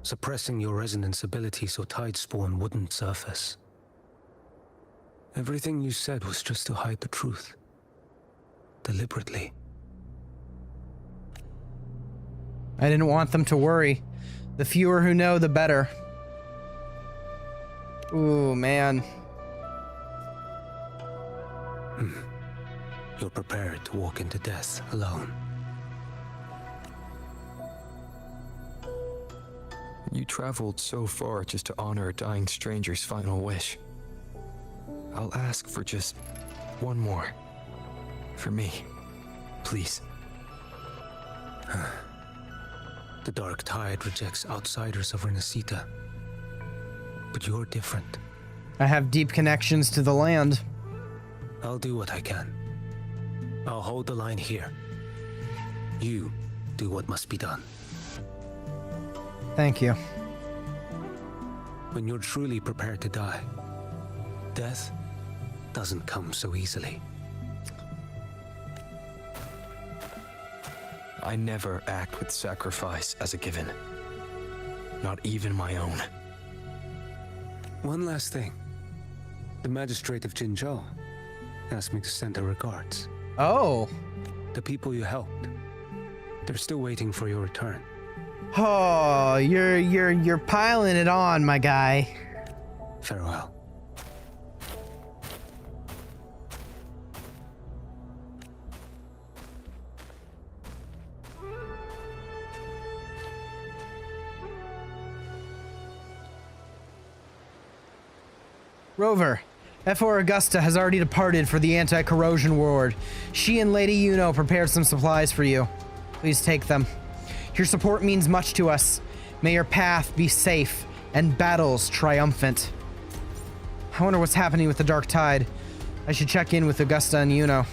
Suppressing your resonance ability so Tidespawn wouldn't surface. Everything you said was just to hide the truth. Deliberately. I didn't want them to worry. The fewer who know, the better. Ooh, man. You're prepared to walk into death alone. You traveled so far just to honor a dying stranger's final wish. I'll ask for just one more. For me. Please. The Dark Tide rejects outsiders of Renacita. But you're different. I have deep connections to the land. I'll do what I can. I'll hold the line here. You do what must be done. Thank you. When you're truly prepared to die, death doesn't come so easily. I never act with sacrifice as a given. Not even my own. One last thing. The magistrate of Jinzhou asked me to send her regards. Oh. The people you helped. They're still waiting for your return. Oh, you're piling it on, my guy. Farewell. Rover, F4 Augusta has already departed for the anti-corrosion ward. She and Lady Yuno prepared some supplies for you. Please take them. Your support means much to us. May your path be safe and battles triumphant. I wonder what's happening with the Dark Tide. I should check in with Augusta and Yuno.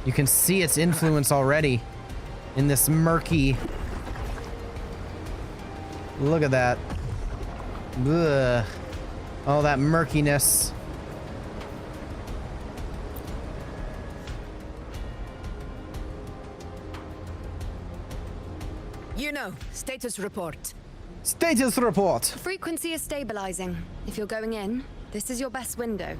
You can see its influence already in this murky... Look at that. Ugh. All that murkiness. Status report. Status report. Frequency is stabilizing. If you're going in, this is your best window.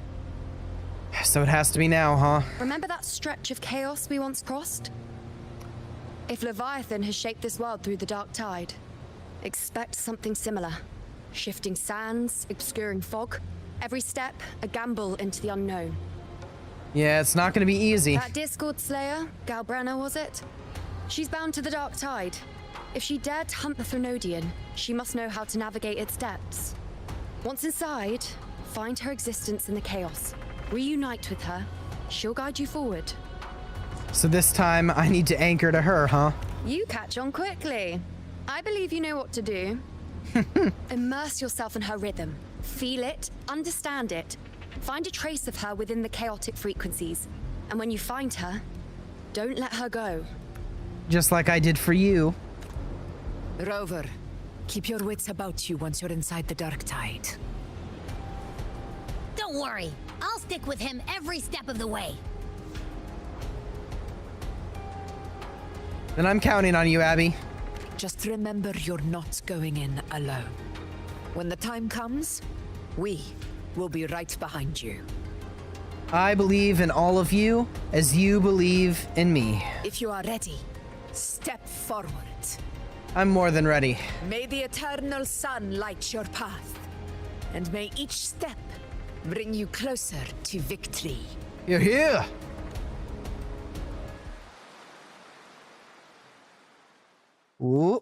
So it has to be now, huh? Remember that stretch of chaos we once crossed? If Leviathan has shaped this world through the Dark Tide, expect something similar. Shifting sands, obscuring fog. Every step, a gamble into the unknown. Yeah, it's not gonna be easy. That Discord Slayer, Galbrenna, was it? She's bound to the Dark Tide. If she dared to hunt the Threnodian, she must know how to navigate its depths. Once inside, find her existence in the chaos. Reunite with her. She'll guide you forward. So this time, I need to anchor to her, huh? You catch on quickly. I believe you know what to do. Immerse yourself in her rhythm. Feel it, understand it. Find a trace of her within the chaotic frequencies. And when you find her, don't let her go. Just like I did for you. Rover, keep your wits about you once you're inside the Dark Tide. Don't worry. I'll stick with him every step of the way. Then I'm counting on you, Abby. Just remember you're not going in alone. When the time comes, we will be right behind you. I believe in all of you as you believe in me. If you are ready, step forward. I'm more than ready. May the eternal sun light your path, and may each step bring you closer to victory. You're here. Ooh.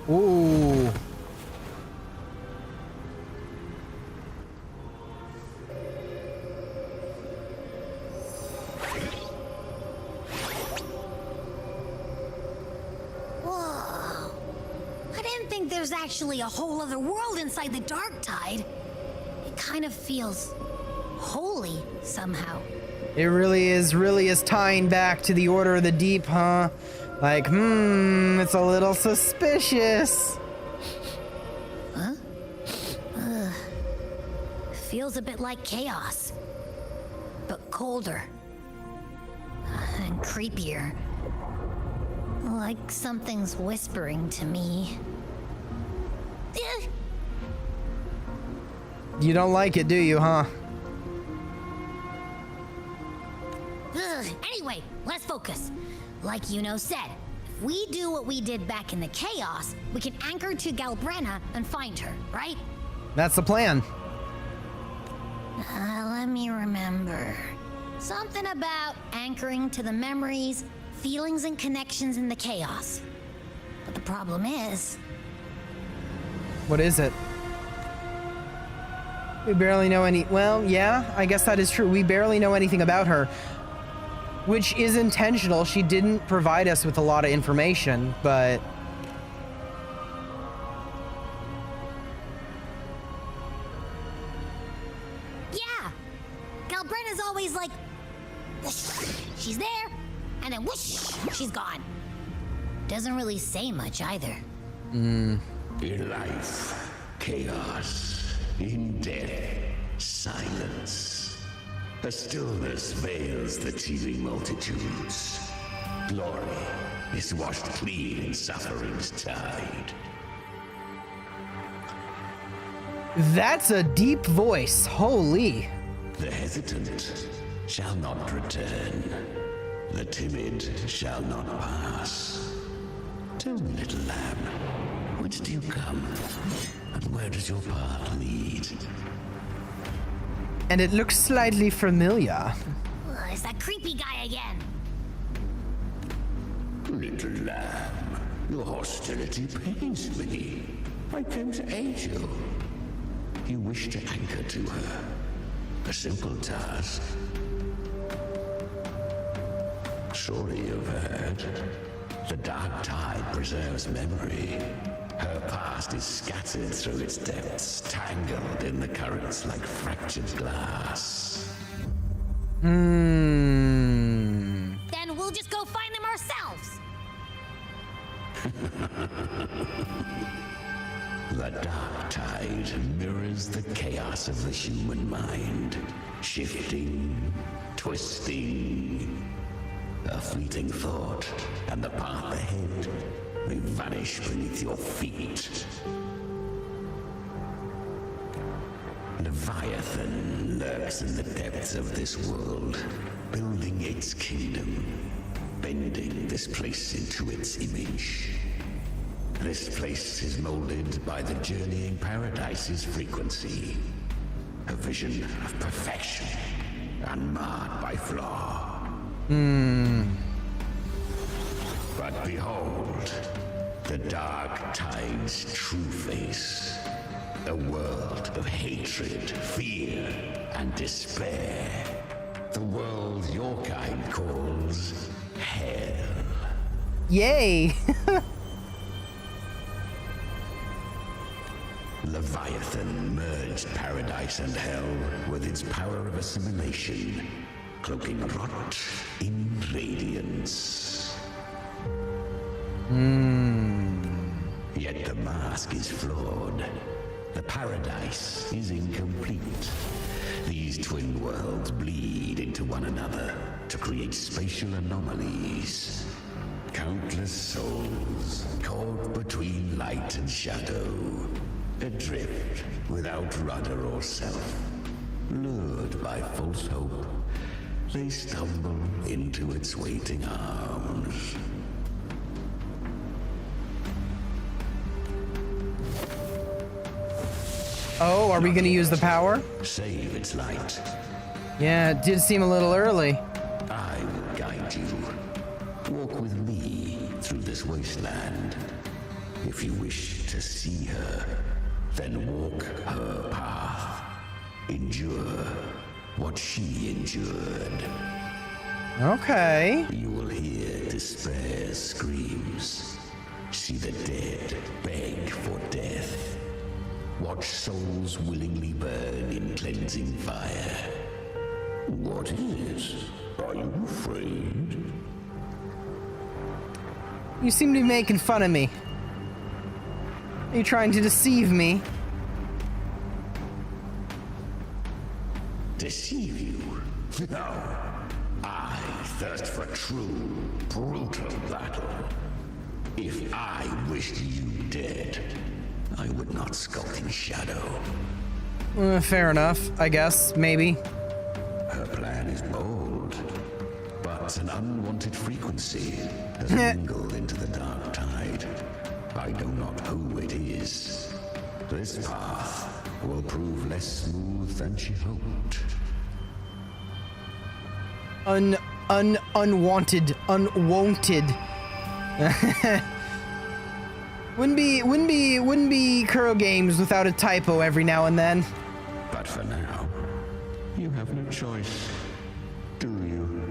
Ooh. Whoa. I didn't think there's actually a whole other world inside the Dark Tide. It kind of feels holy somehow. It really is tying back to the Order of the Deep, huh? Like, it's a little suspicious. Huh? Feels a bit like chaos, but colder and creepier. Like something's whispering to me. You don't like it, do you, huh? Anyway, let's focus. Like Yuno said, if we do what we did back in the chaos, we can anchor to Galbrenna and find her, right? That's the plan. Let me remember. Something about anchoring to the memories, feelings, and connections in the chaos. But the problem is... What is it? We barely know any... Well, yeah, I guess that is true. We barely know anything about her. Which is intentional. She didn't provide us with a lot of information, but... Yeah! Galbrenna's always like... whoosh, she's there, and then whoosh, she's gone. Doesn't really say much either. In life, chaos. In death, silence. A stillness veils the teeming multitudes. Glory is washed clean in suffering's tide. That's a deep voice. Holy. The hesitant shall not return. The timid shall not pass. Tell me, little lamb, whence do you come? And where does your path lead? And it looks slightly familiar. It's that creepy guy again. Little lamb, your hostility pains me. I came to aid you. You wish to anchor to her. A simple task. Surely you've heard. The dark tide preserves memory. Her past is scattered through its depths, tangled in the currents like fractured glass. Then we'll just go find them ourselves. The dark tide mirrors the chaos of the human mind, shifting, twisting. A fleeting thought, and the path ahead may vanish beneath your feet. Leviathan lurks in the depths of this world, building its kingdom, bending this place into its image. This place is molded by the journeying paradise's frequency, a vision of perfection, unmarred by flaw. But behold, the dark tide's true face. A world of hatred, fear, and despair. The world your kind calls hell. Yay! Leviathan merged paradise and hell with its power of assimilation, cloaking rot in radiance. Yet the mask is flawed. The paradise is incomplete. These twin worlds bleed into one another to create spatial anomalies. Countless souls caught between light and shadow, adrift without rudder or self. Lured by false hope, they stumble into its waiting arms. Oh, are we gonna use the power? Save its light. Yeah, it did seem a little early. I will guide you. Walk with me through this wasteland. If you wish to see her, then walk her path. Endure what she endured. Okay. You will hear despair's screams. See the dead beg for death. Watch souls willingly burn in cleansing fire. What is it? Are you afraid? You seem to be making fun of me. Are you trying to deceive me? Deceive you? No. I thirst for true, brutal battle. If I wished you dead, I would not skulk in shadow. Fair enough, I guess. Maybe. Her plan is bold, but but an unwanted frequency has mingled into the dark tide. I know not who it is. This path will prove less smooth than she hoped. Unwanted. Wouldn't be Kuro games without a typo every now and then. But for now, you have no choice, do you?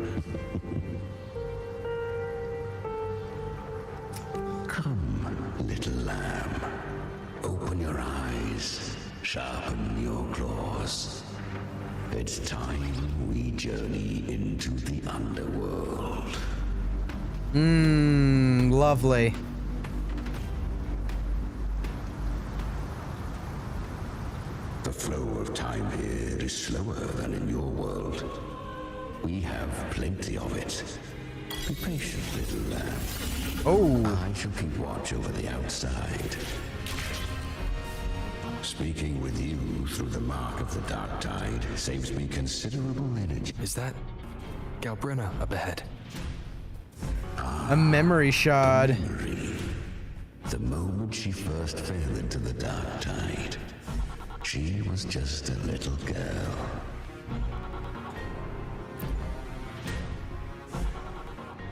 Come, little lamb. Open your eyes, sharpen your claws. It's time we journey into the underworld. Lovely. The flow of time here is slower than in your world. We have plenty of it. Be patient, little lamb. Oh. I shall keep watch over the outside. Speaking with you through the mark of the dark tide saves me considerable energy. Is that Galbrina up ahead? A memory shard. Memory. The moment she first fell into the dark tide, she was just a little girl.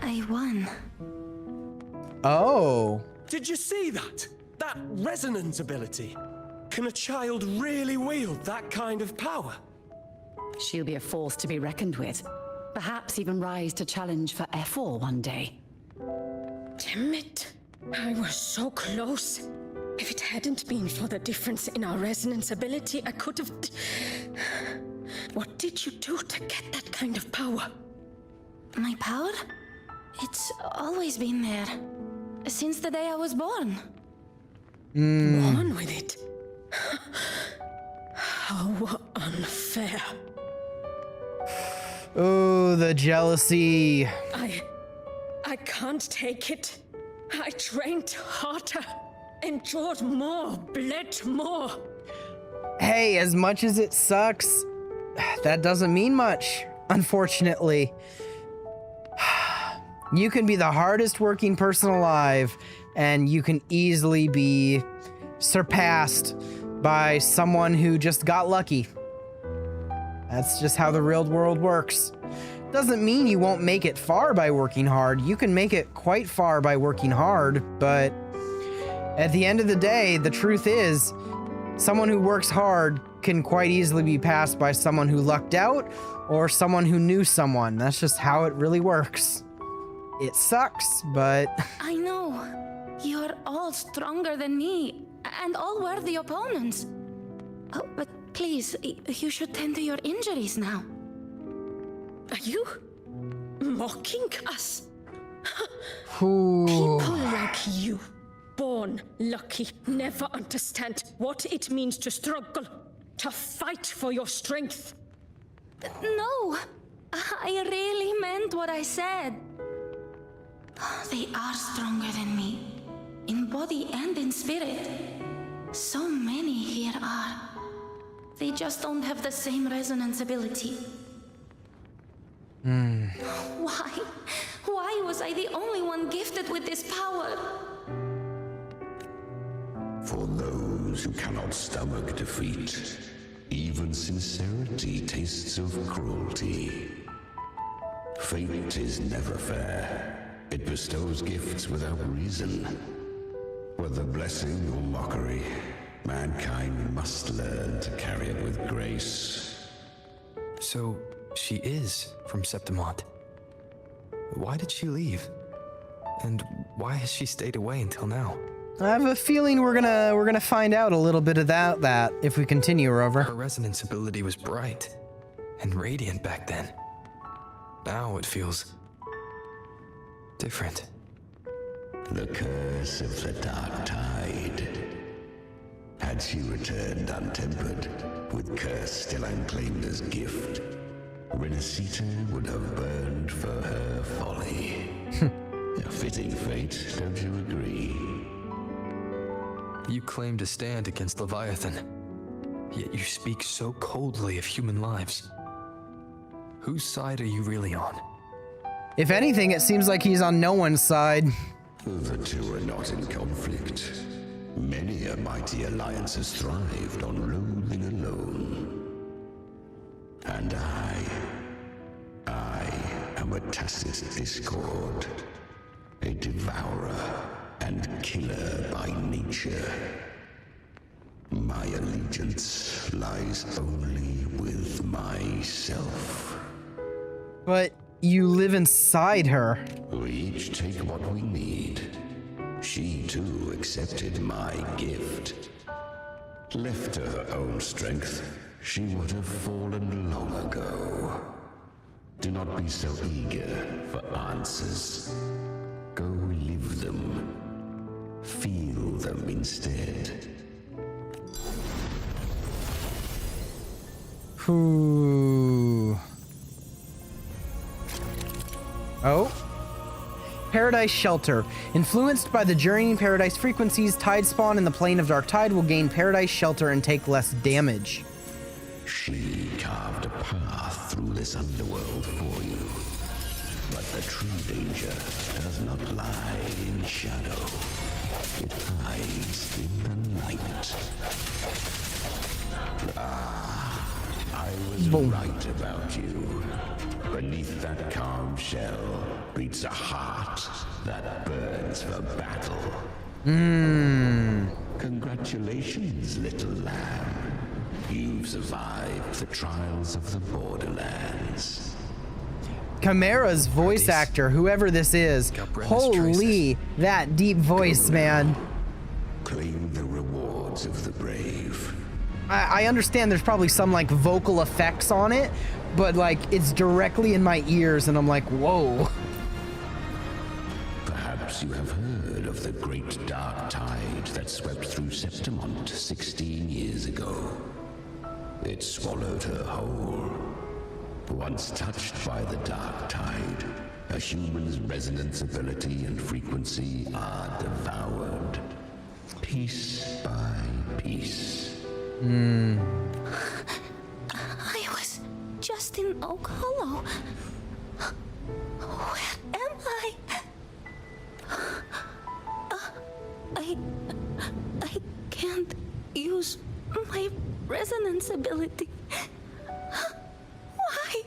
I won. Oh. Did you see that? That resonance ability? Can a child really wield that kind of power? She'll be a force to be reckoned with. Perhaps even rise to challenge for F4 one day. Damn it. I was so close. If it hadn't been for the difference in our resonance ability, I could have... What did you do to get that kind of power? My power? It's always been there. Since the day I was born. Born with it? How unfair. Oh, the jealousy. I can't take it. I trained harder, endured more, bled more. Hey, as much as it sucks, that doesn't mean much, unfortunately. You can be the hardest working person alive, and you can easily be surpassed by someone who just got lucky. That's just how the real world works. Doesn't mean you won't make it far by working hard. You can make it quite far by working hard, but at the end of the day, the truth is, someone who works hard can quite easily be passed by someone who lucked out or someone who knew someone. That's just how it really works. It sucks, but... I know. You're all stronger than me, and all worthy opponents. Oh, but please, you should tend to your injuries now. Are you mocking us? Ooh. People like you, born lucky, never understand what it means to struggle, to fight for your strength. No, I really meant what I said. They are stronger than me, in body and in spirit. So many here are. They just don't have the same resonance ability. Why? Why was I the only one gifted with this power? For those who cannot stomach defeat, even sincerity tastes of cruelty. Fate is never fair. It bestows gifts without reason. Whether blessing or mockery, mankind must learn to carry it with grace. So, she is from Septimont. Why did she leave? And why has she stayed away until now? I have a feeling we're gonna find out a little bit about that if we continue, Rover. Her resonance ability was bright and radiant back then. Now it feels different. The curse of the dark tide. Had she returned untempered, with curse still unclaimed as gift, Renacita would have burned for her folly. A fitting fate, don't you agree? You claim to stand against Leviathan, yet you speak so coldly of human lives. Whose side are you really on? If anything, it seems like he's on no one's side. The two are not in conflict. Many a mighty alliance has thrived on ruling alone. And I am a tacit discord, a devourer and killer by nature. My allegiance lies only with myself. But you live inside her. We each take what we need. She too accepted my gift. Left to her own strength, she would have fallen long ago. Do not be so eager for answers. Go live them. Feel them instead. Ooh. Oh. Paradise Shelter. Influenced by the journeying paradise frequencies, Tide Spawn in the plane of Dark Tide will gain Paradise Shelter and take less damage. She carved a path through this underworld for you. But the true danger does not lie in shadow. It hides in the night. I was right about you. Beneath that calm shell beats a heart that burns for battle. Congratulations, little lamb. You've survived the trials of the Borderlands. Chimera's voice actor, whoever this is, holy, that deep voice, man. Claim the rewards of the brave. I understand there's probably some like vocal effects on it, but like it's directly in my ears and I'm like, whoa. Perhaps you have heard of the great dark tide that swept through Septimont 16 years ago. It swallowed her whole. Once touched by the dark tide, a human's resonance ability and frequency are devoured, piece by piece. I was just in Oak Hollow. Where am I? I can't use my resonance ability. Why?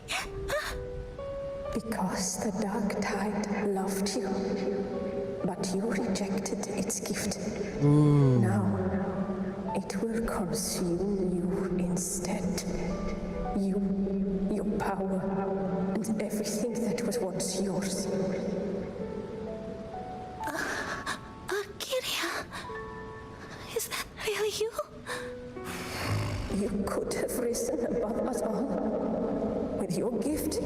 Because the dark tide loved you, but you rejected its gift. Now, it will consume you instead. You, your power, and everything that was once yours. Kiria, is that really you? You could have risen above us all. With your gift,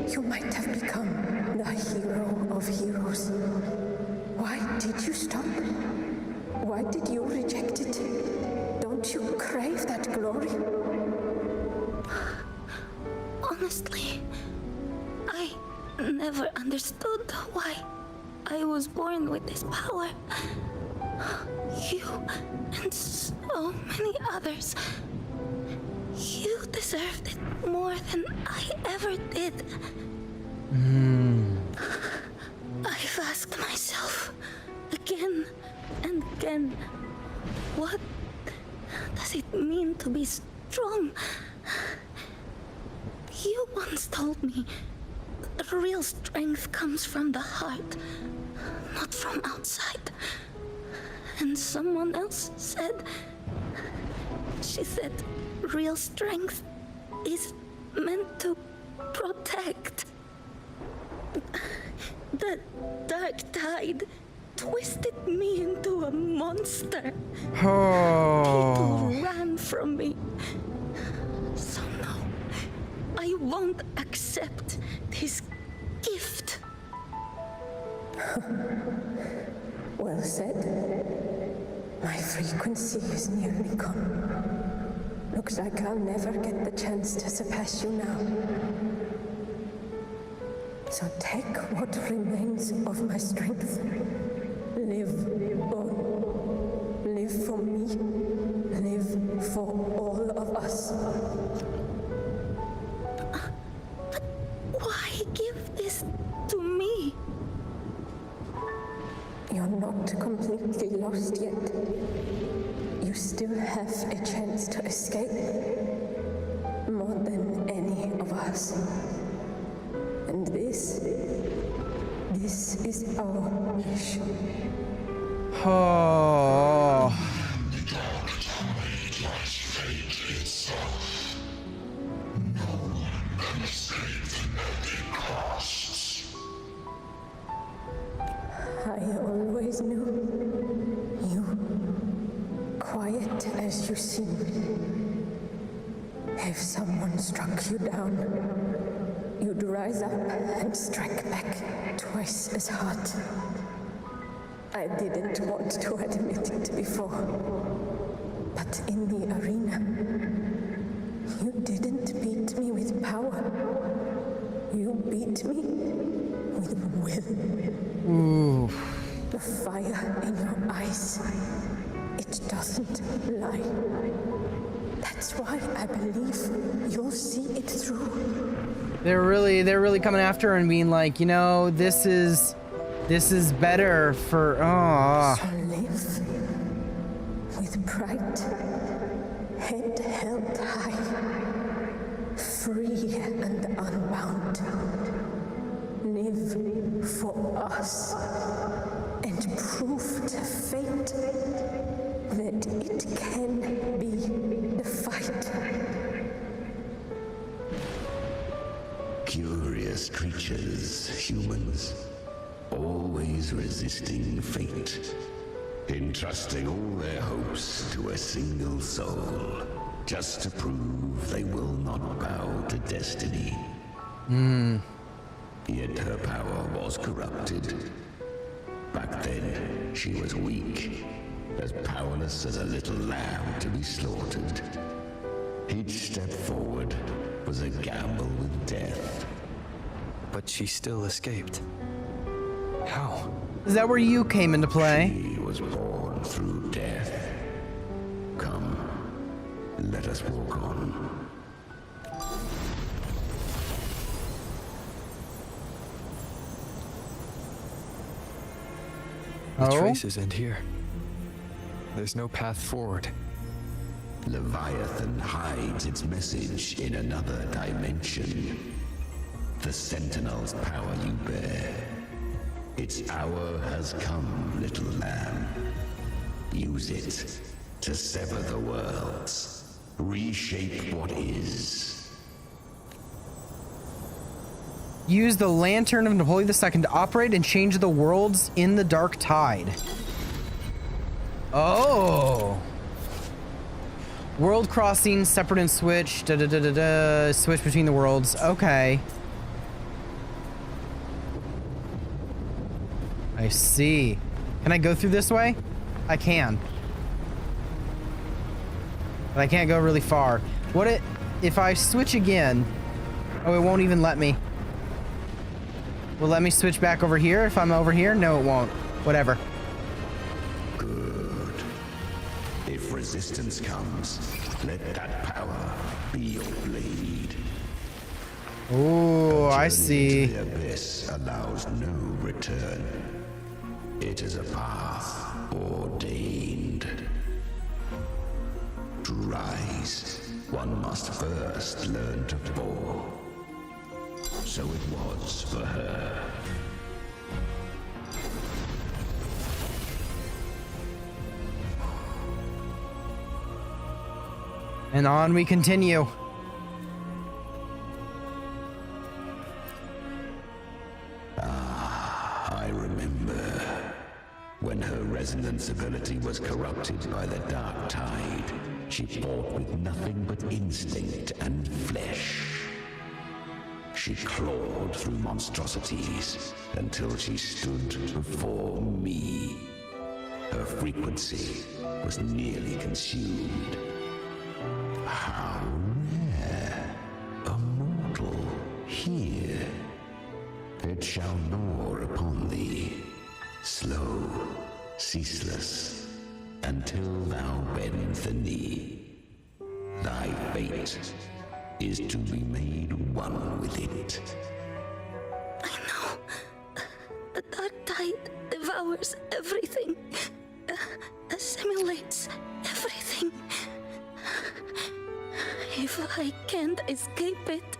you might have become the hero of heroes. Why did you stop? Why did you reject it? Don't you crave that glory? Honestly, I never understood why I was born with this power. You and so many others. You deserved it more than I ever did. I've asked myself again and again, what does it mean to be strong? You once told me that real strength comes from the heart, not from outside. And someone else said, she said, real strength is meant to protect. The dark tide twisted me into a monster. People ran from me. So no, I won't accept this gift. Well said. My frequency is nearly gone. Looks like I'll never get the chance to surpass you now. So take what remains of my strength. Live on. Live for me. Live for all of us. But why give this to You're not completely lost yet. You still have a chance to escape. More than any of us. And this is our mission. Oh. I always knew you, quiet as you seem. If someone struck you down, you'd rise up and strike back twice as hard. I didn't want to admit it before, but in the arena, you didn't beat me with power. You beat me with will. Ooh. The fire in your eyes, it doesn't lie. That's why I believe you'll see it through. They're really coming after her and being like, you know, this is better for So live with pride, head held high, free and unbound. Live for us and prove to fate that it can be defied. Curious creatures, humans, always resisting fate, entrusting all their hopes to a single soul, just to prove they will not bow to destiny. Yet her power was corrupted. Back then, she was weak, as powerless as a little lamb to be slaughtered. Each step forward was a gamble with death. But she still escaped. How? Is that where you came into play? She was born through death. Come, let us walk on. The traces end here. There's no path forward. Leviathan hides its message in another dimension. The Sentinel's power you bear. Its hour has come, little lamb. Use it to sever the worlds. Reshape what is. Use the Lantern of Napoleon II to operate and change the worlds in the Dark Tide. Oh. World crossing, separate and switch. Switch between the worlds. Okay. I see. Can I go through this way? I can. But I can't go really far. What if I switch again? Oh, it won't even let me. Will let me switch back over here if I'm over here? No, it won't. Whatever. Good. If resistance comes, let that power be your blade. Oh, I see. The abyss allows no return. It is a path ordained. To rise, one must first learn to fall. So it was for her. And on we continue. I remember when her resonance ability was corrupted by the dark tide. She fought with nothing but instinct and flesh. She clawed through monstrosities until she stood before me. Her frequency was nearly consumed. How rare! A mortal here. It shall gnaw upon thee, slow, ceaseless, until thou bend the knee. Thy fate is to be made one with it. I know. The dark tide devoured devours everything, assimilates everything. If I can't escape it,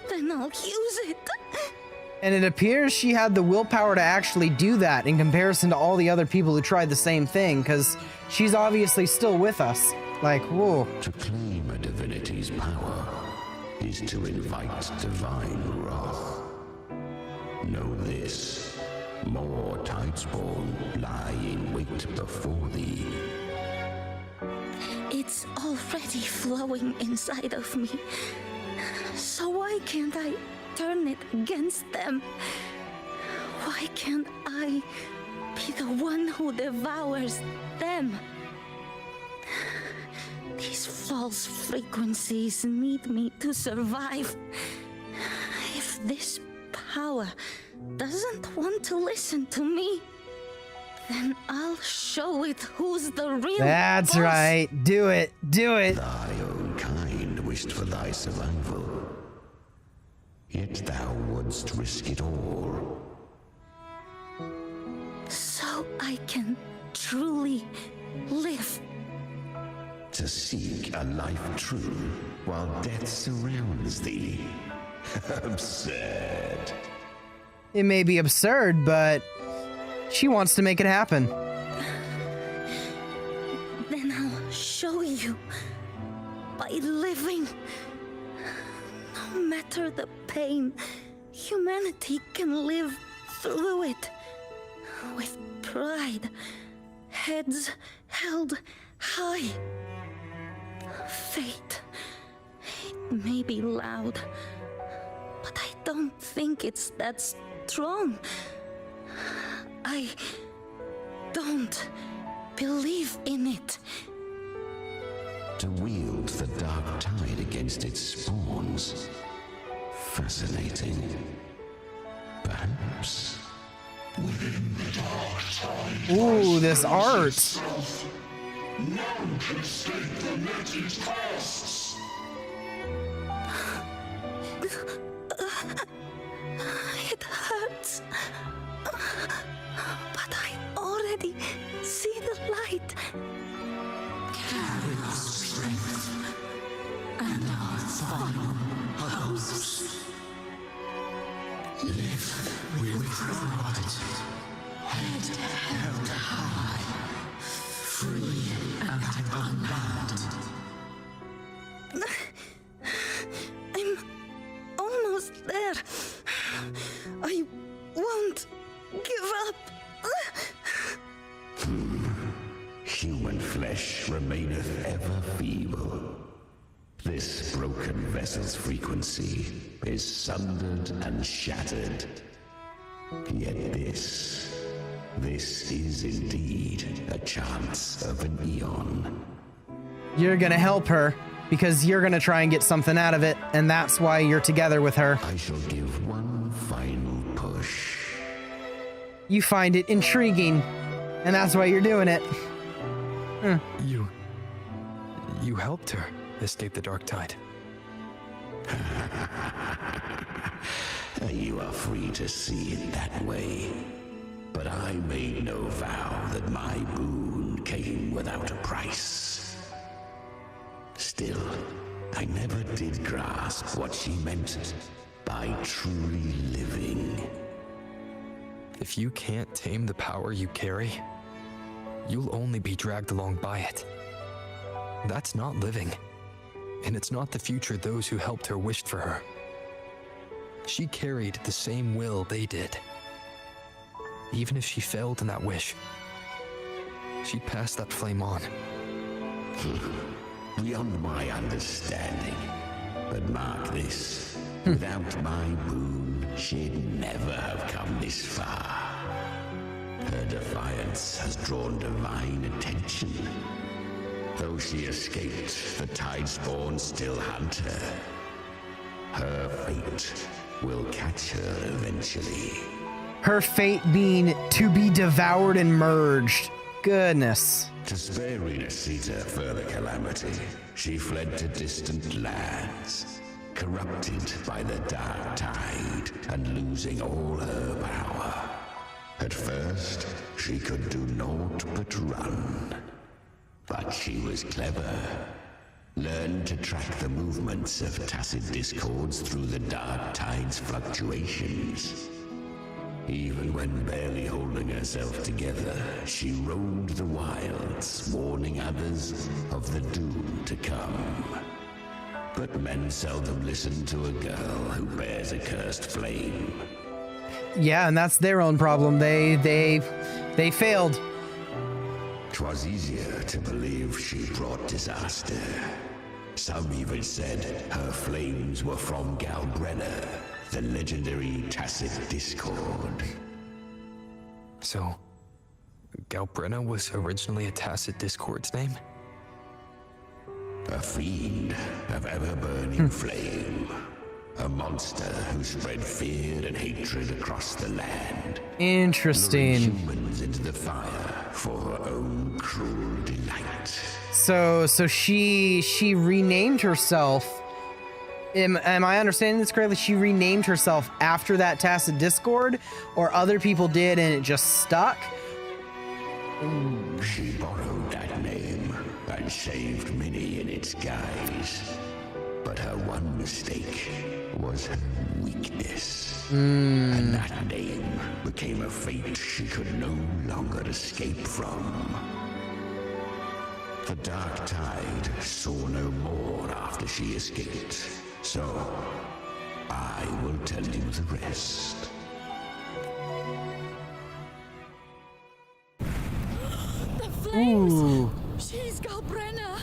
then I'll use it. And it appears she had the willpower to actually do that in comparison to all the other people who tried the same thing, because she's obviously still with us. Like, whoa. To claim a divinity's power is to invite divine wrath. Know this, more Tidespawn lie in wait before thee. It's already flowing inside of me. So why can't I turn it against them? Why can't I be the one who devours them? These false frequencies need me to survive. If this power doesn't want to listen to me, then I'll show it who's the real That's boss. right. Do it. Do it. Thy own kind wished for thy survival. Yet thou wouldst risk it all. So I can truly live. To seek a life true while death surrounds thee. Absurd. It may be absurd, but she wants to make it happen. Then I'll show you by living. No matter the pain, humanity can live through it with pride, heads held high. Fate, it may be loud, but I don't think it's that strong. I don't believe in it. To wield the dark tide against its spawns. Fascinating. Perhaps. Within the dark tide. Ooh, this art. None can escape the native costs. It hurts. But I already see the light. Carry our strength and our final hopes. Live with pride, head held high, free and unbound. I'm almost there. I won't give up. Human flesh remaineth ever feeble. This broken vessel's frequency is sundered and shattered. Yet this is indeed a chance of an eon. You're gonna help her because you're gonna try and get something out of it, and that's why you're together with her. I shall give one final push. You find it intriguing, and that's why you're doing it. You helped her escape the dark tide. You are free to see it that way. But I made no vow that my boon came without a price. Still, I never did grasp what she meant by truly living. If you can't tame the power you carry, you'll only be dragged along by it. That's not living. And it's not the future those who helped her wished for her. She carried the same will they did. Even if she failed in that wish, she passed that flame on. Beyond my understanding. But mark this, without my boon, she'd never have come this far. Her defiance has drawn divine attention. Though she escaped, the Tidespawn still hunt her. Her fate will catch her eventually. Her fate being to be devoured and merged. Goodness. To spare Renacita further calamity, she fled to distant lands, corrupted by the dark tide and losing all her power. At first, she could do naught but run. But she was clever. Learned to track the movements of tacit discords through the dark tide's fluctuations. Even when barely holding herself together, she roamed the wilds, warning others of the doom to come. But men seldom listen to a girl who bears a cursed flame. Yeah, and that's their own problem. They failed. 'Twas easier to believe she brought disaster. Some even said her flames were from Galbrenna, the legendary tacit discord. So, Galbrenna was originally a tacit discord's name? A fiend of ever-burning flame. A monster who spread fear and hatred across the land. Interesting. Luring humans into the fire for her own cruel delight. So she renamed herself. Am I understanding this correctly? She renamed herself after that tacit discord, or other people did and it just stuck? She borrowed that name and saved many in its guise. But her one mistake was her weakness. And that name became a fate she could no longer escape from. The Dark Tide saw no more after she escaped. So, I will tell you the rest. The flames! She's Galbrenna!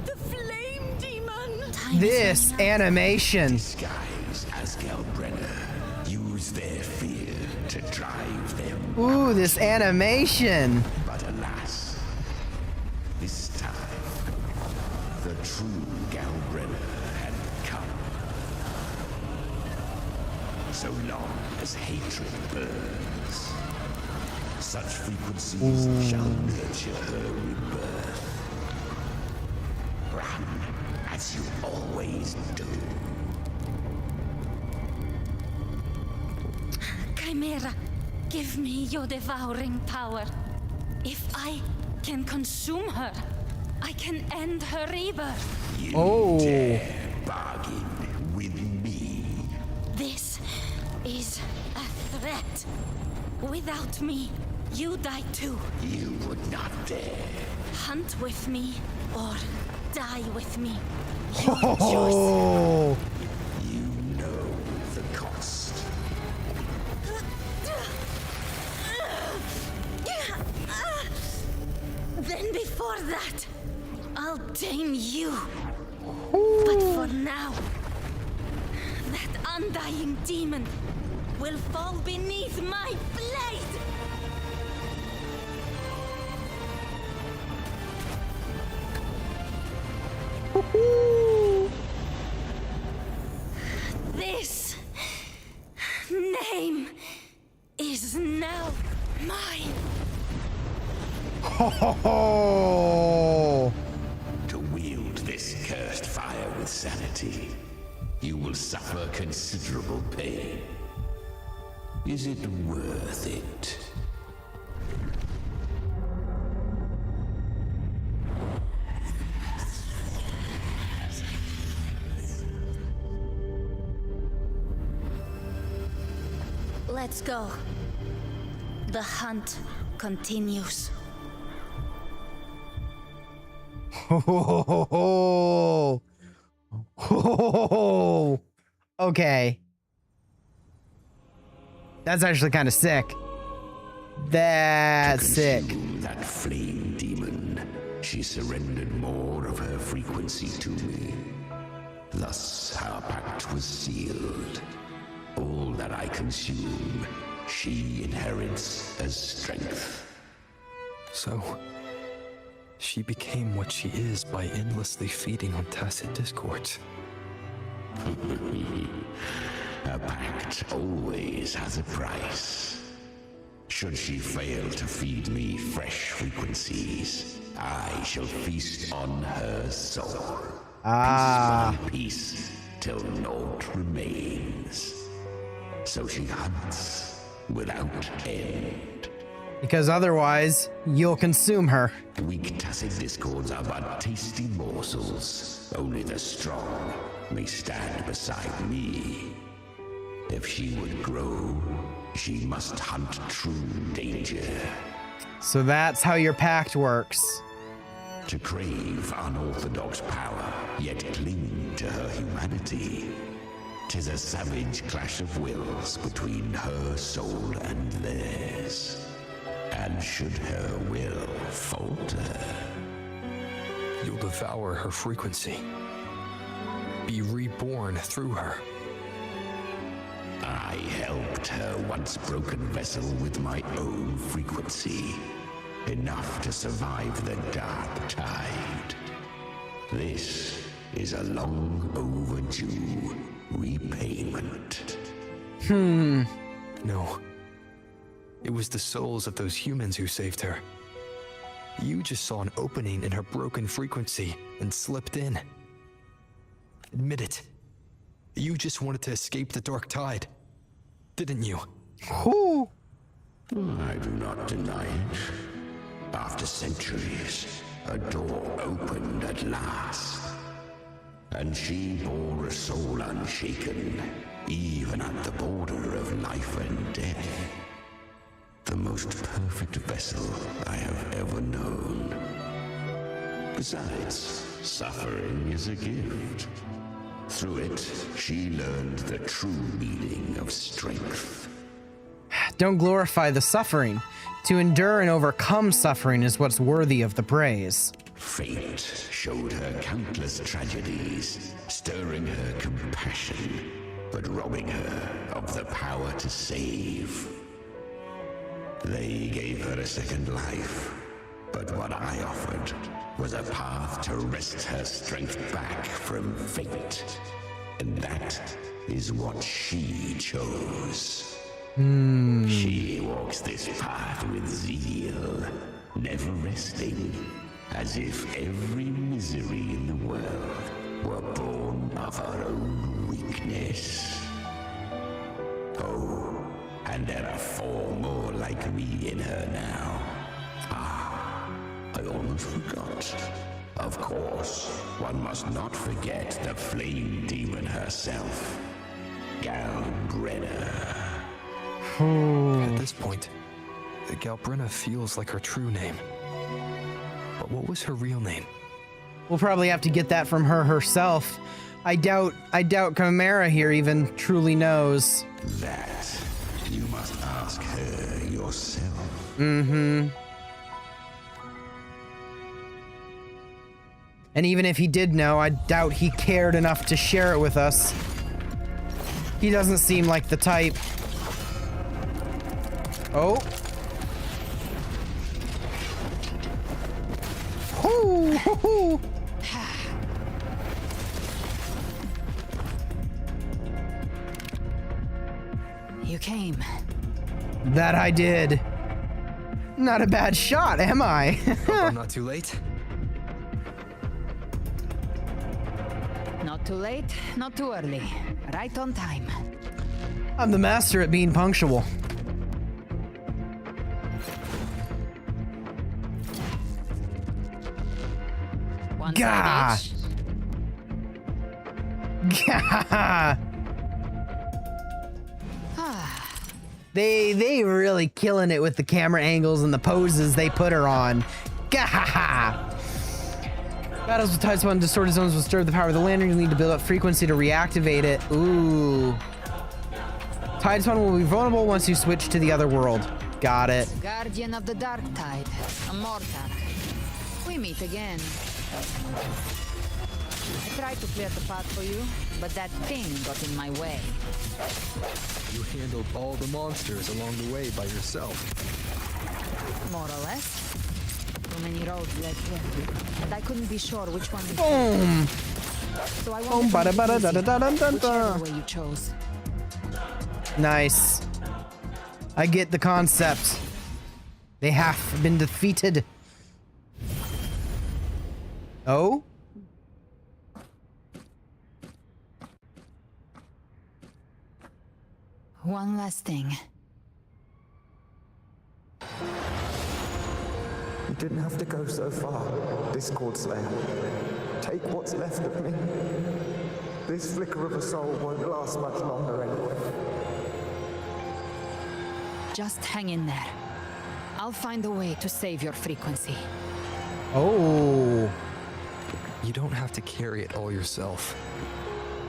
The flame demon! This animation. Disguised as Galbrenna, use their fear to drive them. Ooh, this animation. But alas, this time, the true Galbrenna had come. So long as hatred burns, such frequencies shall nurture her rebirth. Run as you always do. Chimera, give me your devouring power. If I can consume her, I can end her rebirth. You dare bargain with me. This is a threat. Without me, you die too. You would not dare. Hunt with me or die with me. Oh. You know the cost. Then before that, I'll tame you. But for now, that undying demon will fall beneath my blade. This name is now mine. Oh. To wield this cursed fire with sanity, you will suffer considerable pain. Is it worth it? Let's go. The hunt continues. Okay. That's actually kind of sick. That's sick. That flame demon, she surrendered more of her frequency to me. Thus, our pact was sealed. All that I consume, she inherits as strength. So, she became what she is by endlessly feeding on tacit discords. A pact always has a price. Should she fail to feed me fresh frequencies, I shall feast on her soul. Piece by piece, till naught remains. So she hunts, without end. Because otherwise, you'll consume her. Weak tacit discords are but tasty morsels. Only the strong may stand beside me. If she would grow, she must hunt true danger. So that's how your pact works. To crave unorthodox power, yet cling to her humanity. 'Tis a savage clash of wills between her soul and theirs. And should her will falter, you'll devour her frequency. Be reborn through her. I helped her once broken vessel with my own frequency. Enough to survive the dark tide. This is a long overdue repayment. No. It was the souls of those humans who saved her. You just saw an opening in her broken frequency and slipped in. Admit it. You just wanted to escape the dark tide, didn't you? Who? I do not deny it. After centuries, a door opened at last. And she bore a soul unshaken, even at the border of life and death. The most perfect vessel I have ever known. Besides, suffering is a gift. Through it, she learned the true meaning of strength. Don't glorify the suffering. To endure and overcome suffering is what's worthy of the praise. Fate showed her countless tragedies, stirring her compassion, but robbing her of the power to save. They gave her a second life, but what I offered was a path to wrest her strength back from fate. And that is what she chose. She walks this path with zeal, never resting, as if every misery in the world were born of her own weakness. Oh, and there are 4 more like me in her now. Ah, I almost forgot. Of course, one must not forget the flame demon herself, Galbrenna. At this point, Galbrenna feels like her true name. But what was her real name? We'll probably have to get that from her herself. I doubt Chimera here even truly knows. That you must ask her yourself. And even if he did know, I doubt he cared enough to share it with us. He doesn't seem like the type. Oh. Hoo. You came. That I did. Not a bad shot, am I? Hope I'm not too late. Not too late, not too early. Right on time. I'm the master at being punctual. Gah! Gah! They really killing it with the camera angles and the poses they put her on. Gah! Battles with Tide Spawn and distorted zones will disturb the power of the lantern. You'll need to build up frequency to reactivate it. Ooh. Tide Spawn will be vulnerable once you switch to the other world. Got it. Guardian of the Dark Tide, a Mortar. We meet again. I tried to clear the path for you, but that thing got in my way. You handled all the monsters along the way by yourself. More or less. Too many roads led here, and I couldn't be sure which one. Boom. So I wanted to make it easy, whichever way you chose. Nice. I get the concept. They have been defeated. Oh? One last thing. didn't have to go so far, Discord Slayer. Take what's left of me. This flicker of a soul won't last much longer anyway. Just hang in there. I'll find a way to save your frequency. Oh. You don't have to carry it all yourself.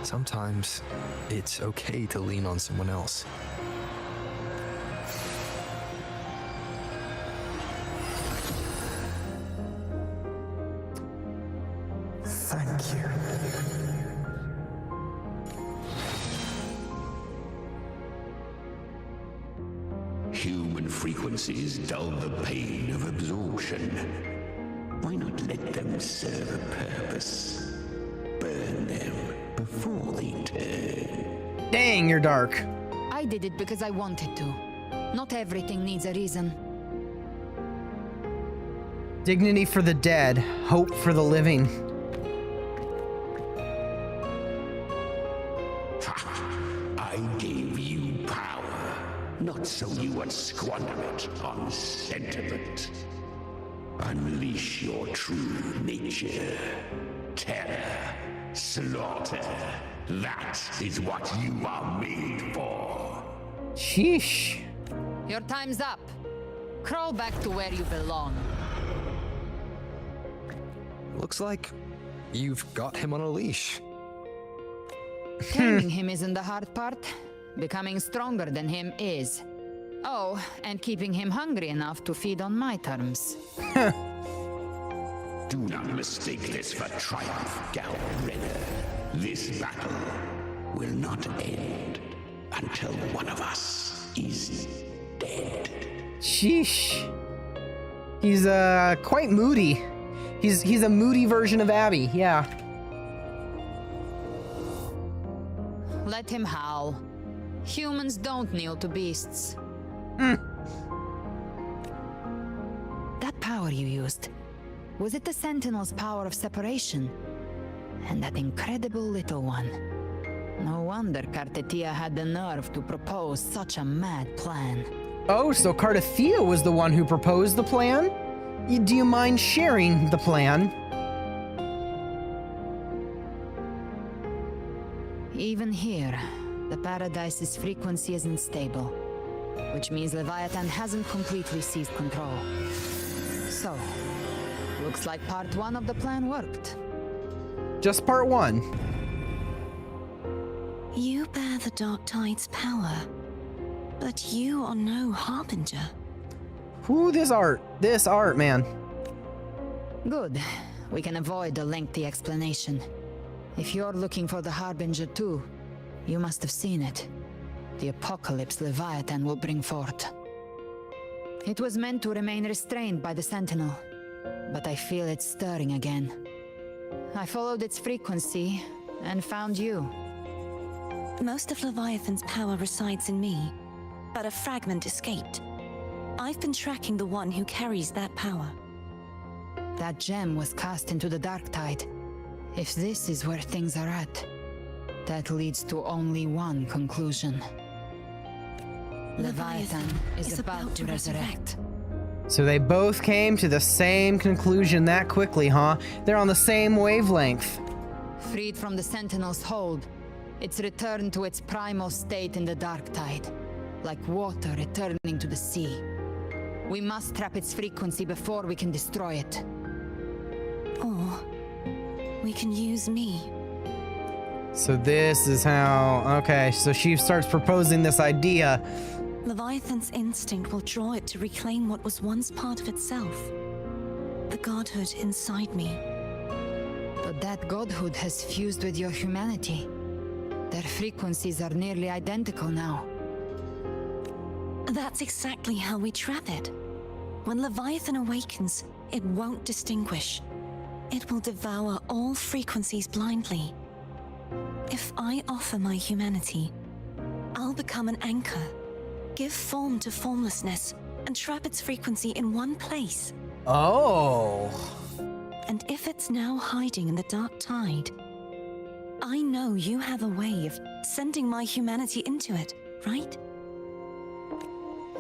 Sometimes it's okay to lean on someone else. Thank you. Human frequencies dull the pain of absorption. Why not let them serve a purpose? Burn them before they turn. Dang, you're dark. I did it because I wanted to. Not everything needs a reason. Dignity for the dead, hope for the living. I gave you power, not so you would squander it on sentiment. Unleash your true nature. Terror, slaughter. That is what you are made for. Sheesh. Your time's up. Crawl back to where you belong. Looks like you've got him on a leash. Taming him isn't the hard part. Becoming stronger than him is. Oh, and keeping him hungry enough to feed on my terms. Do not mistake this for triumph, Gal Renner. This battle will not end until one of us is dead. Sheesh. He's quite moody. He's a moody version of Abby, yeah. Let him howl. Humans don't kneel to beasts. That power you used, was it the Sentinel's power of separation? And that incredible little one. No wonder Cartetia had the nerve to propose such a mad plan. Oh, so Cartethia was the one who proposed the plan? Do you mind sharing the plan? Even here, the Paradise's frequency isn't stable, which means Leviathan hasn't completely seized control. So, looks like part 1 of the plan worked. Just part 1. You bear the Dark Tide's power, but you are no Harbinger. Ooh, this art, man. Good. We can avoid a lengthy explanation. If you're looking for the Harbinger too, you must have seen it. The apocalypse Leviathan will bring forth. It was meant to remain restrained by the Sentinel, but I feel it stirring again. I followed its frequency and found you. Most of Leviathan's power resides in me, but a fragment escaped. I've been tracking the one who carries that power. That gem was cast into the Dark Tide. If this is where things are at, that leads to only one conclusion. Leviathan is about to resurrect. So they both came to the same conclusion that quickly, huh? They're on the same wavelength. Freed from the Sentinel's hold, it's returned to its primal state in the Dark Tide, like water returning to the sea. We must trap its frequency before we can destroy it. Or we can use me. So this is how... Okay, so she starts proposing this idea. Leviathan's instinct will draw it to reclaim what was once part of itself. The godhood inside me. But that godhood has fused with your humanity. Their frequencies are nearly identical now. That's exactly how we trap it. When Leviathan awakens, it won't distinguish. It will devour all frequencies blindly. If I offer my humanity, I'll become an anchor, give form to formlessness, and trap its frequency in one place. Oh. And if it's now hiding in the Dark Tide, I know you have a way of sending my humanity into it, right?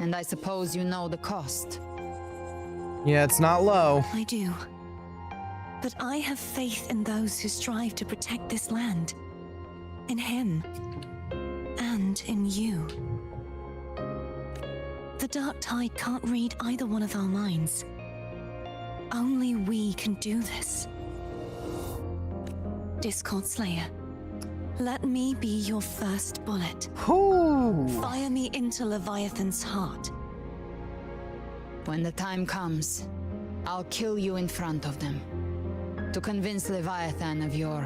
And I suppose you know the cost. Yeah, it's not low. I do. But I have faith in those who strive to protect this land. In him. And in you. The Dark Tide can't read either one of our minds. Only we can do this. Discord Slayer, let me be your first bullet. Ooh. Fire me into Leviathan's heart. When the time comes, I'll kill you in front of them. To convince Leviathan of your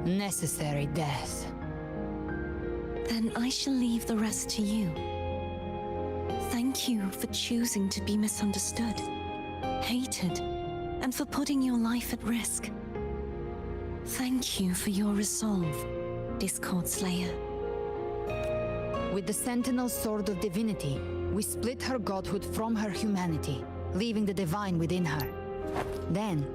necessary death. Then I shall leave the rest to you. Thank you for choosing to be misunderstood, hated, and for putting your life at risk. Thank you for your resolve, Discord Slayer. With the Sentinel Sword of Divinity, we split her godhood from her humanity, leaving the divine within her. Then,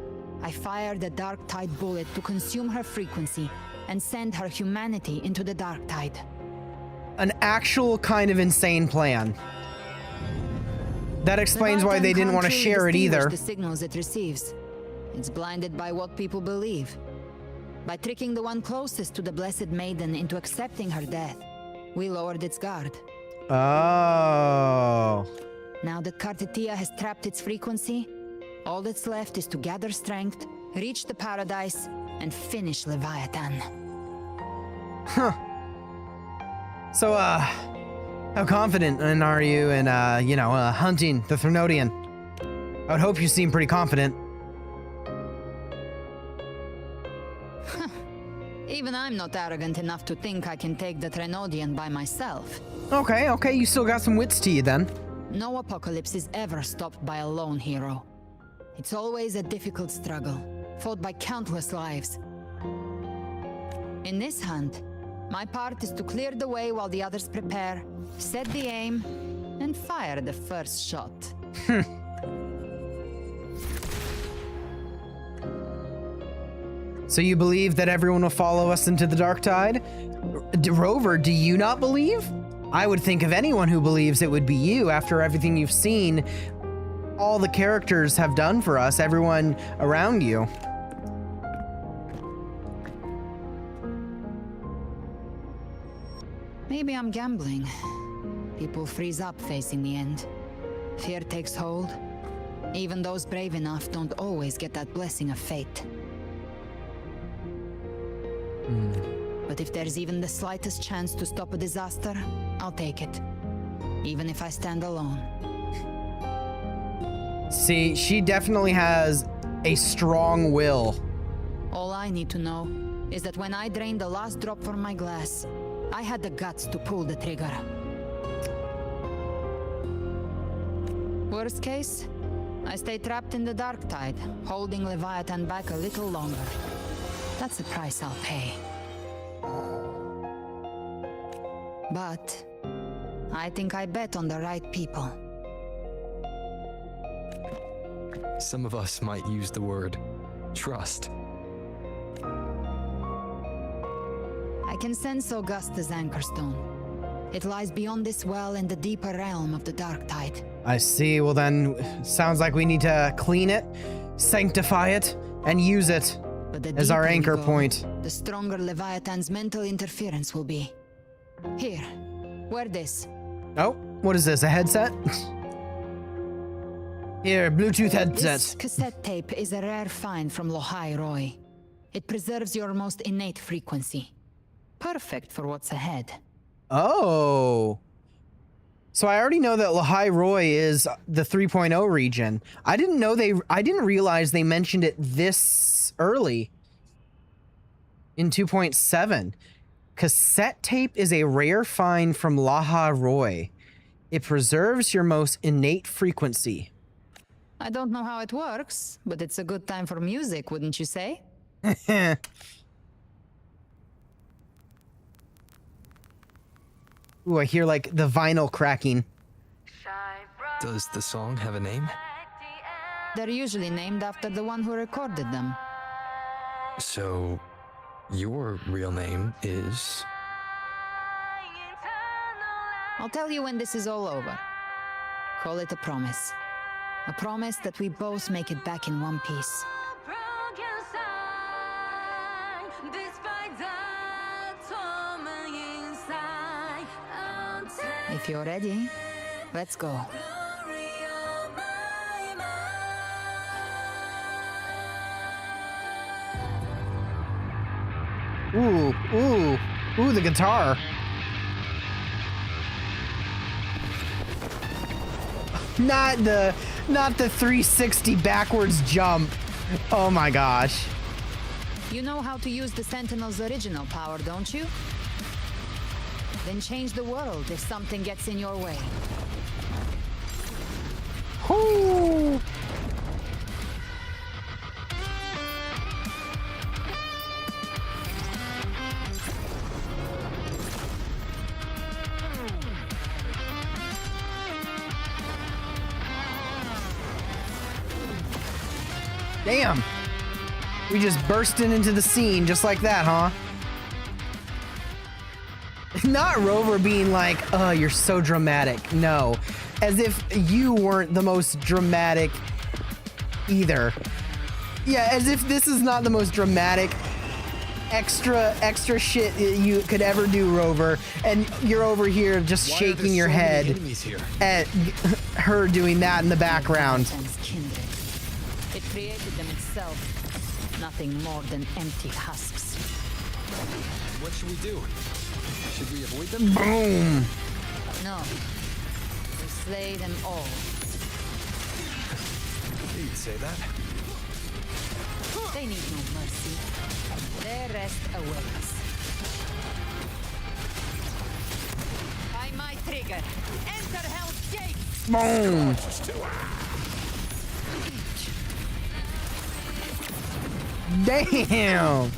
I fired the Dark Tide bullet to consume her frequency and send her humanity into the Dark Tide. An actual kind of insane plan. That explains why they didn't want to share it either. The signals it receives. It's blinded by what people believe. By tricking the one closest to the Blessed Maiden into accepting her death, we lowered its guard. Oh. Now that Kartetia has trapped its frequency, all that's left is to gather strength, reach the paradise, and finish Leviathan. Huh. So, how confident are you in, hunting the Threnodian? I would hope you seem pretty confident. Even I'm not arrogant enough to think I can take the Threnodian by myself. Okay, you still got some wits to you then. No apocalypse is ever stopped by a lone hero. It's always a difficult struggle, fought by countless lives. In this hunt, my part is to clear the way while the others prepare, set the aim, and fire the first shot. So you believe that everyone will follow us into the Dark Tide? Rover, do you not believe? I would think of anyone who believes it would be you after everything you've seen all the characters have done for us, everyone around you. Maybe I'm gambling. People freeze up facing the end. Fear takes hold. Even those brave enough don't always get that blessing of fate. But if there's even the slightest chance to stop a disaster, I'll take it. Even if I stand alone. See, she definitely has a strong will. All I need to know is that when I drained the last drop from my glass, I had the guts to pull the trigger. Worst case, I stay trapped in the Dark Tide, holding Leviathan back a little longer. That's the price I'll pay. But I think I bet on the right people. Some of us might use the word trust. I can sense Augusta's anchorstone. It lies beyond this well in the deeper realm of the Dark Tide. I see. Well then, sounds like we need to clean it, sanctify it, and use it as our anchor point. The stronger Leviathan's mental interference will be. Here, wear this. Oh, what is this, a headset? Here, Bluetooth headset. This cassette tape is a rare find from Lohai Roy. It preserves your most innate frequency. Perfect for what's ahead. Oh. So I already know that Lohai Roy is the 3.0 region. I didn't realize they mentioned it this early in 2.7. Cassette tape is a rare find from Lohai Roy. It preserves your most innate frequency. I don't know how it works, but it's a good time for music, wouldn't you say? Ooh, I hear like the vinyl cracking. Does the song have a name? They're usually named after the one who recorded them. So, your real name is? I'll tell you when this is all over. Call it a promise. A promise that we both make it back in one piece. If you're ready, let's go. Ooh, the guitar. Not the 360 backwards jump. Oh my gosh. You know how to use the Sentinel's original power, don't you? Then change the world if something gets in your way. Whoo! Damn. We just bursted into the scene just like that, huh? Not Rover being like, oh, you're so dramatic. No. As if you weren't the most dramatic either. Yeah, as if this is not the most dramatic extra shit you could ever do, Rover. And you're over here just shaking your head at her doing that in the background. It created them itself. Nothing more than empty husks. What should we do? Should we avoid them? Boom! No. We slay them all. You'd say that. They need no mercy. Their rest awaits. By my trigger, enter Hell's Gate! Boom! Damn!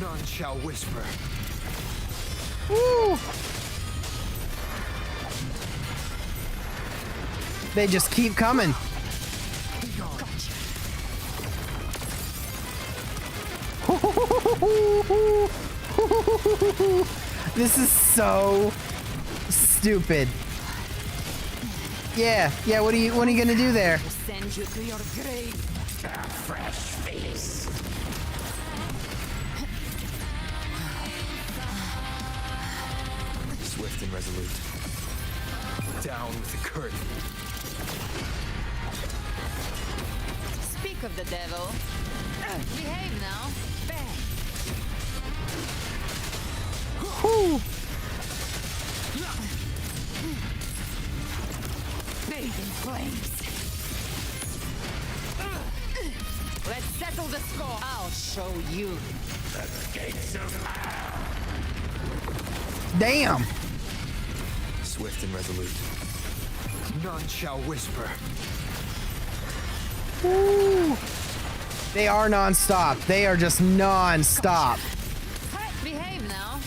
None shall whisper. Woo! They just keep coming. This is so stupid. Yeah, what are you gonna do there? Send you to your grave. A fresh face. Swift and resolute. Down with the curtain. Speak of the devil. Behave now. Bang. Whew. Bathe in flames. Let's settle the score. I'll show you. The gates of hell. Damn. Swift and resolute. None shall whisper. Woo. They are non-stop. They are just non-stop. Behave now.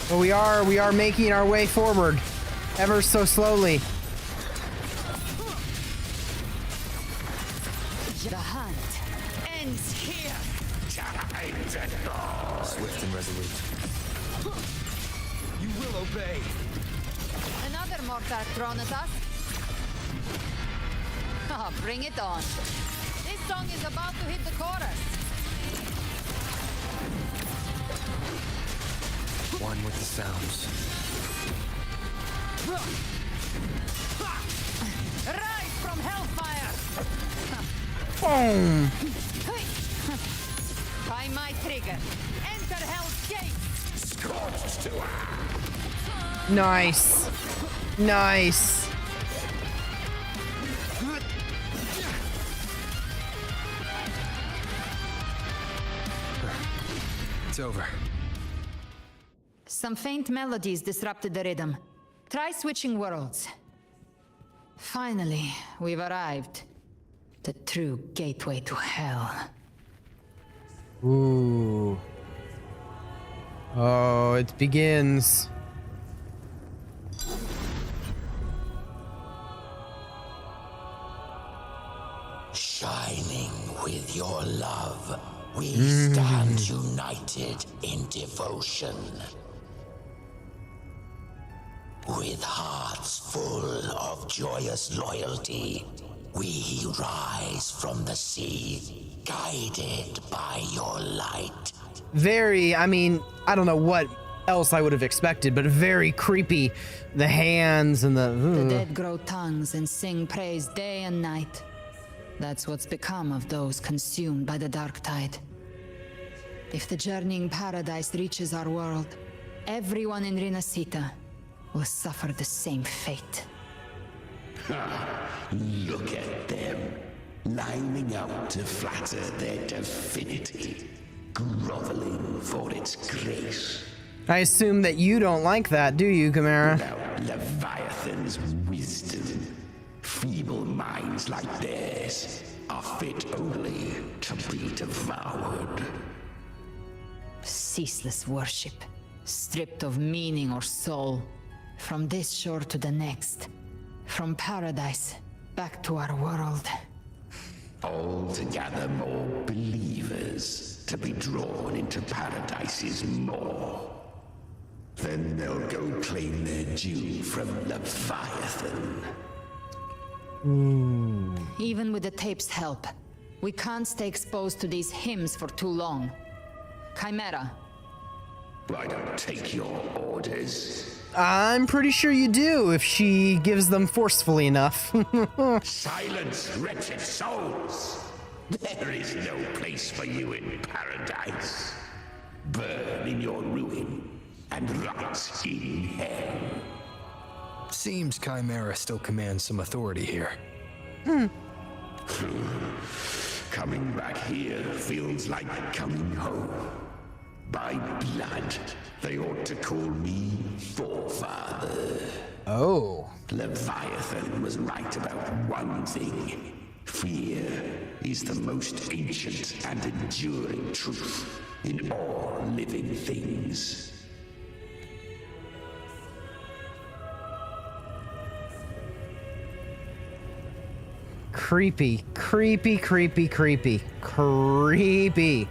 But we are making our way forward, ever so slowly. The hunt ends here. Swift and resolute. You will obey. Another mortar thrown at us. Oh, bring it on. This song is about to hit the chorus. One with the sounds. Rise from hellfire! Boom! By my trigger, enter Hell's Gate! Scorched to Nice. Nice. It's over. Some faint melodies disrupted the rhythm. Try switching worlds. Finally, we've arrived. The true gateway to hell. Ooh. Oh, it begins. Shining with your love, we stand united in devotion. with hearts full of joyous loyalty, we rise from the sea, guided by your light. Very, I mean, I don't know what else I would have expected, but very creepy. The hands and the dead grow tongues and sing praise day and night. That's what's become of those consumed by the dark tide. If the journeying paradise reaches our world, everyone in Rinascita will suffer the same fate. Look at them, lining up to flatter their divinity, groveling for its grace. I assume that you don't like that, do you, Chimera? Without Leviathan's wisdom, feeble minds like theirs are fit only to be devoured. Ceaseless worship, stripped of meaning or soul, from this shore to the next, from paradise back to our world. All to gather more believers to be drawn into Paradise's maw. Then they'll go claim their due from Leviathan. Even with the tape's help, we can't stay exposed to these hymns for too long. Chimera. I don't take your orders. I'm pretty sure you do if she gives them forcefully enough. Silence, wretched souls! There is no place for you in paradise. Burn in your ruin and rot in hell. Seems Chimera still commands some authority here. Coming back here feels like coming home. By blood, they ought to call me Forefather. Oh. Leviathan was right about one thing. Fear is the most ancient and enduring truth in all living things. Creepy, creepy, creepy, creepy, creepy.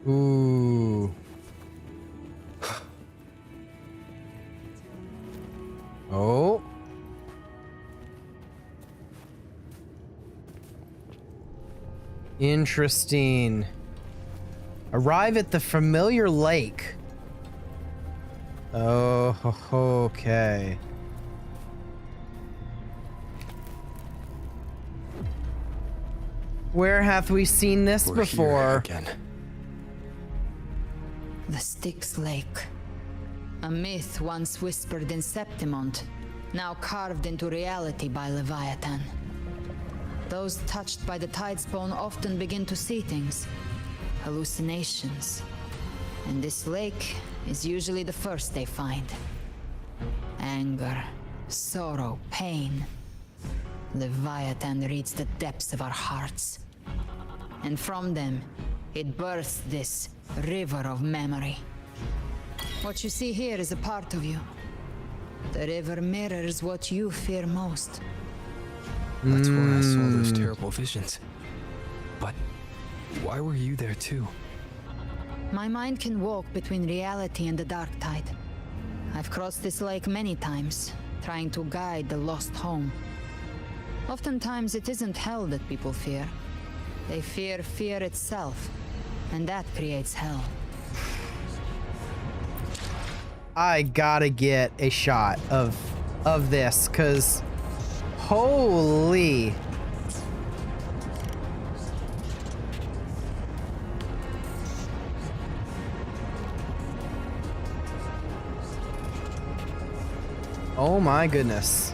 Ooh. Oh. Interesting. Arrive at the familiar lake. Oh, okay. Where hath we seen this before? Here again. The Styx Lake. A myth once whispered in Septimont, now carved into reality by Leviathan. Those touched by the tidespawn often begin to see things. Hallucinations. And this lake is usually the first they find. Anger, sorrow, pain. Leviathan reads the depths of our hearts. And from them, it births this river of memory. What you see here is a part of you. The river mirrors what you fear most. That's where I saw those terrible visions. But why were you there too? My mind can walk between reality and the dark tide. I've crossed this lake many times, trying to guide the lost home. Oftentimes it isn't hell that people fear. They fear fear itself, and that creates hell. I gotta get a shot of this, cause holy. Oh my goodness.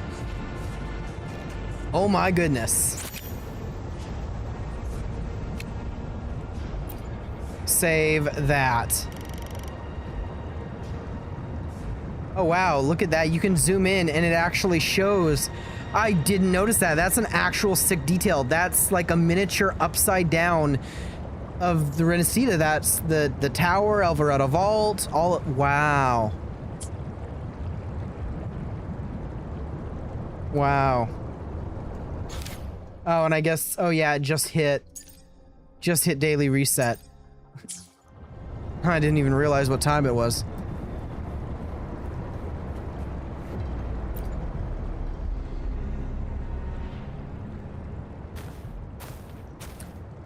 Oh my goodness. Save that. Oh wow, look at that. You can zoom in and it actually shows. I didn't notice that. That's an actual sick detail. That's like a miniature upside down of the Rinascita. That's the tower, Alvarado Vault, all. Wow. Wow. Oh, and I guess, oh yeah, it just hit daily reset. I didn't even realize what time it was.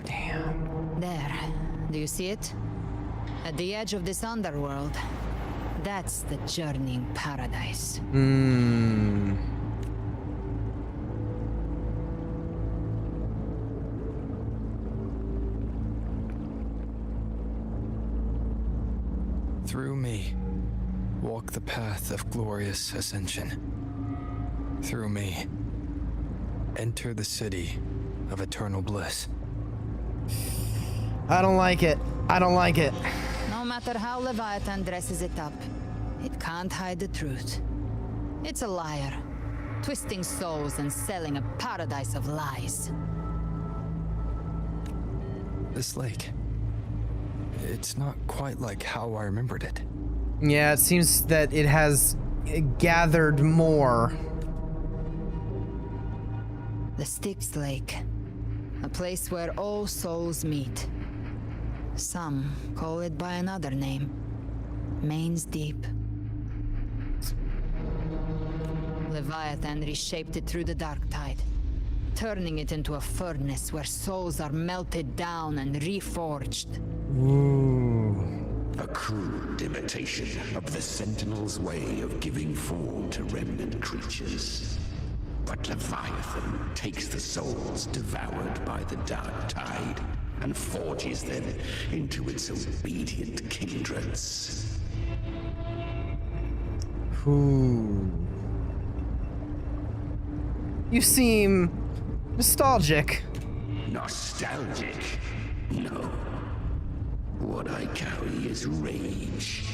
Damn. There. Do you see it? At the edge of this underworld. That's the journeying paradise. Through me, walk the path of glorious ascension. Through me, enter the city of eternal bliss. I don't like it. I don't like it. No matter how Leviathan dresses it up, it can't hide the truth. It's a liar, twisting souls and selling a paradise of lies. This lake, it's not quite like how I remembered it. Yeah, it seems that it has gathered more. The Styx Lake, a place where all souls meet. Some call it by another name, Main's Deep. Leviathan reshaped it through the dark tide, turning it into a furnace where souls are melted down and reforged. A crude imitation of the Sentinel's way of giving form to remnant creatures. But Leviathan takes the souls devoured by the dark tide and forges them into its obedient kindreds. You seem nostalgic. Nostalgic? No. What I carry is rage.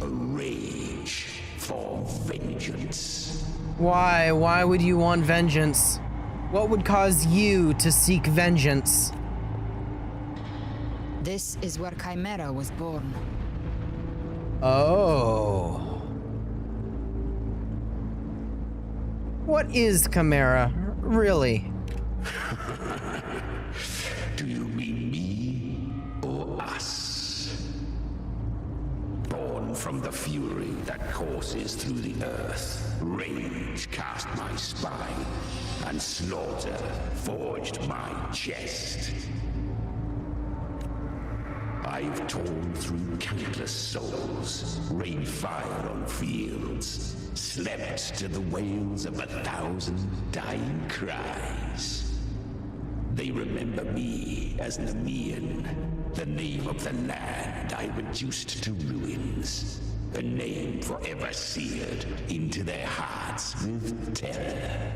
A rage for vengeance. Why? Why would you want vengeance? What would cause you to seek vengeance? This is where Chimera was born. Oh. What is Chimera, really? Do you mean me or us? Born from the fury that courses through the earth, rage cast my spine, and slaughter forged my chest. I've torn through countless souls, rained fire on fields, slept to the wails of 1,000 dying cries. They remember me as Nemean, the name of the land I reduced to ruins, a name forever seared into their hearts with terror.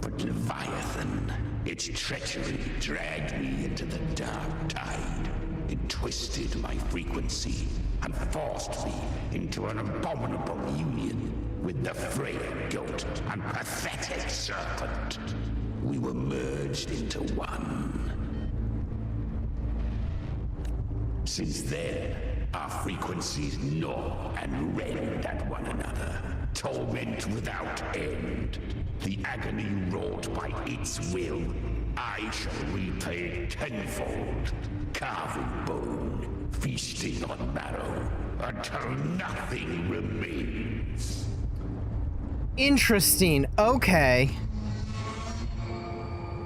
But Leviathan, its treachery dragged me into the dark tide. It twisted my frequency and forced me into an abominable union with the frail goat and pathetic serpent. We were merged into one. Since then, our frequencies gnaw and rend at one another, torment without end. The agony wrought by its will, I shall repay tenfold, carving bone, feasting on marrow, until nothing remains. Interesting. Okay.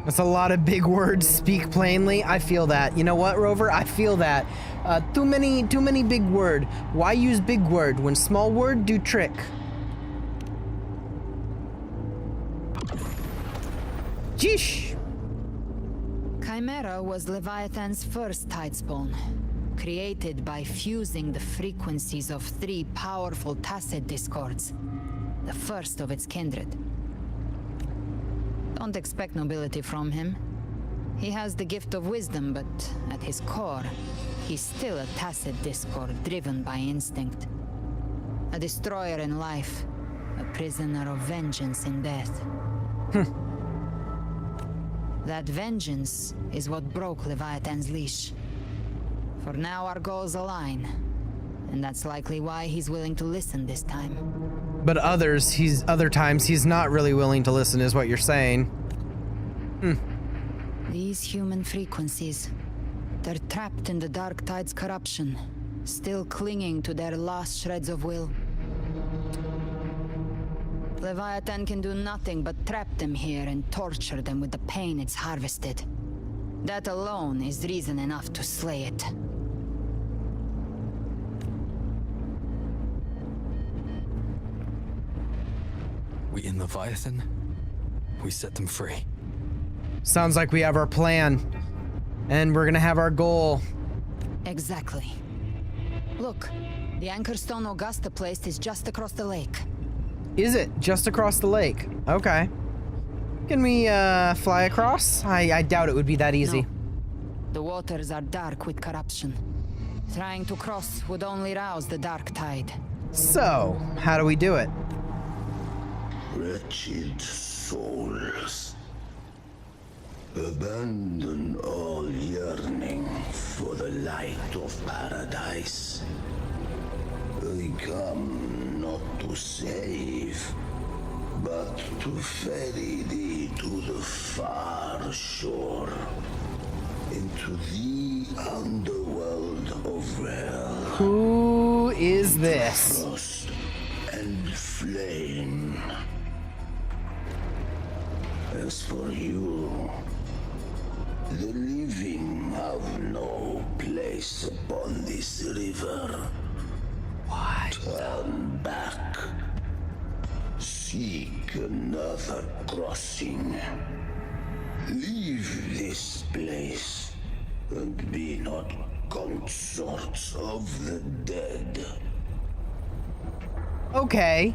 That's a lot of big words. Speak plainly. I feel that. You know what, Rover? I feel that. Too many big word. Why use big word when small word do trick? Jeesh. Chimera was Leviathan's first tidespawn, created by fusing the frequencies of 3 powerful tacit discords, the first of its kindred. Don't expect nobility from him. He has the gift of wisdom, but at his core, he's still a tacit discord driven by instinct. A destroyer in life, a prisoner of vengeance in death. That vengeance is what broke Leviathan's leash. For now our goals align, and that's likely why he's willing to listen this time. But other times he's not really willing to listen, is what you're saying. These human frequencies, they're trapped in the Dark Tide's corruption, still clinging to their last shreds of will. Leviathan can do nothing but trap them here and torture them with the pain it's harvested. That alone is reason enough to slay it. We in Leviathan, we set them free. Sounds like we have our plan. And we're gonna have our goal. Exactly. Look, the anchor stone Augusta placed is just across the lake. Is it? Just across the lake? Okay. Can we, fly across? I doubt it would be that easy. No. The waters are dark with corruption. Trying to cross would only rouse the Dark Tide. So, how do we do it? Wretched souls, abandon all yearning for the light of paradise. I come not to save, but to ferry thee to the far shore, into the underworld of hell. Who is this? Frost and flame. As for you, the living have no place upon this river. What? Turn back. Seek another crossing. Leave this place, and be not consorts of the dead. Okay.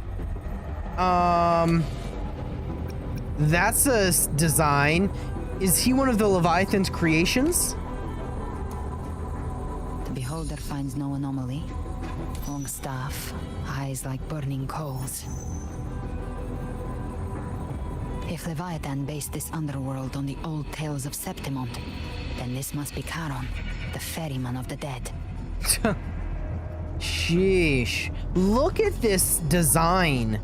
That's a design. Is he one of the Leviathan's creations? The beholder finds no anomaly. Long staff, eyes like burning coals. If Leviathan based this underworld on the old tales of Septimont, then this must be Charon, the ferryman of the dead. Sheesh. Look at this design.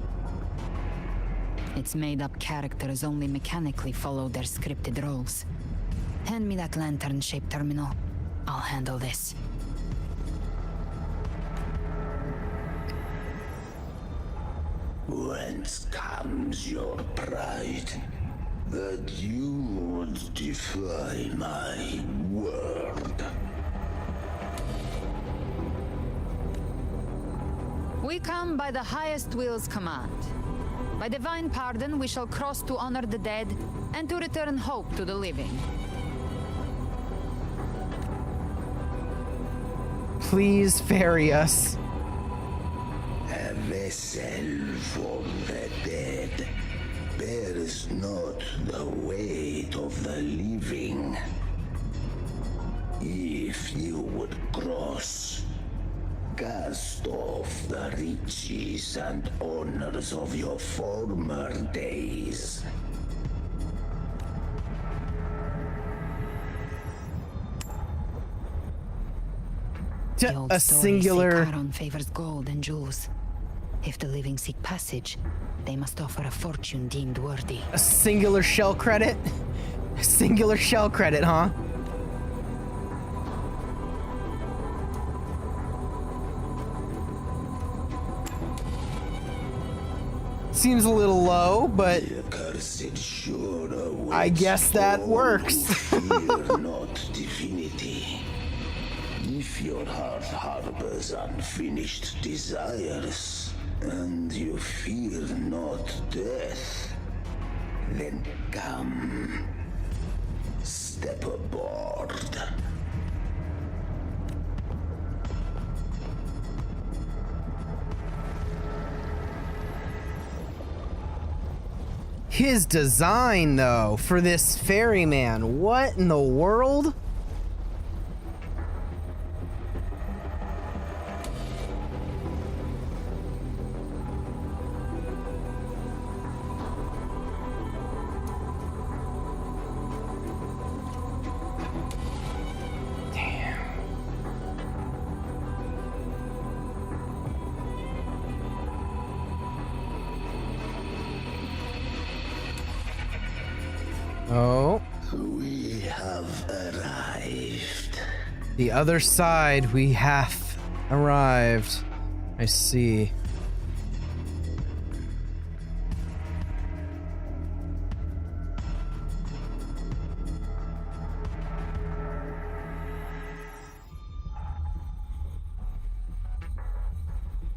Its made-up characters only mechanically follow their scripted roles. Hand me that lantern-shaped terminal. I'll handle this. Whence comes your pride that you would defy my word? We come by the highest will's command. By divine pardon, we shall cross to honor the dead and to return hope to the living. Please ferry us. A vessel for the dead bears not the weight of the living. If you would cross, cast off the riches and honors of your former days. The old A stories singular. say Charon favors gold and jewels. If the living seek passage, they must offer a fortune deemed worthy. A singular shell credit? A singular shell credit, huh? Seems a little low, but I guess that works. Fear not divinity. If your heart harbors unfinished desires, and you fear not death, then come, step aboard. His design, though, for this ferryman, what in the world? Oh. The other side, we have arrived. I see.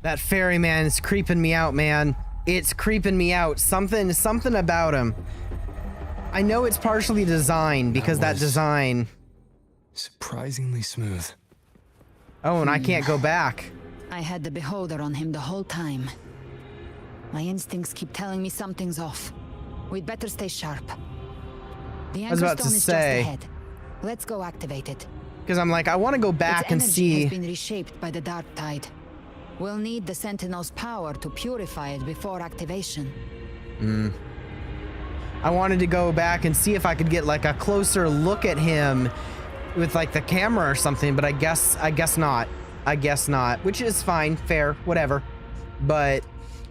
That ferryman is creeping me out, man. It's creeping me out. Something about him. I know it's partially designed because that design. Surprisingly smooth. Oh, and I can't go back. I had the beholder on him the whole time. My instincts keep telling me something's off. We'd better stay sharp. The I was anchor about to stone is say. just ahead. Let's go activate it. Because I'm like, I want to go back and Its see. energy has been reshaped by the dark tide. We'll need the Sentinel's power to purify it before activation. I wanted to go back and see if I could get like a closer look at him with like the camera or something, but I guess not. I guess not, which is fine, fair, whatever. But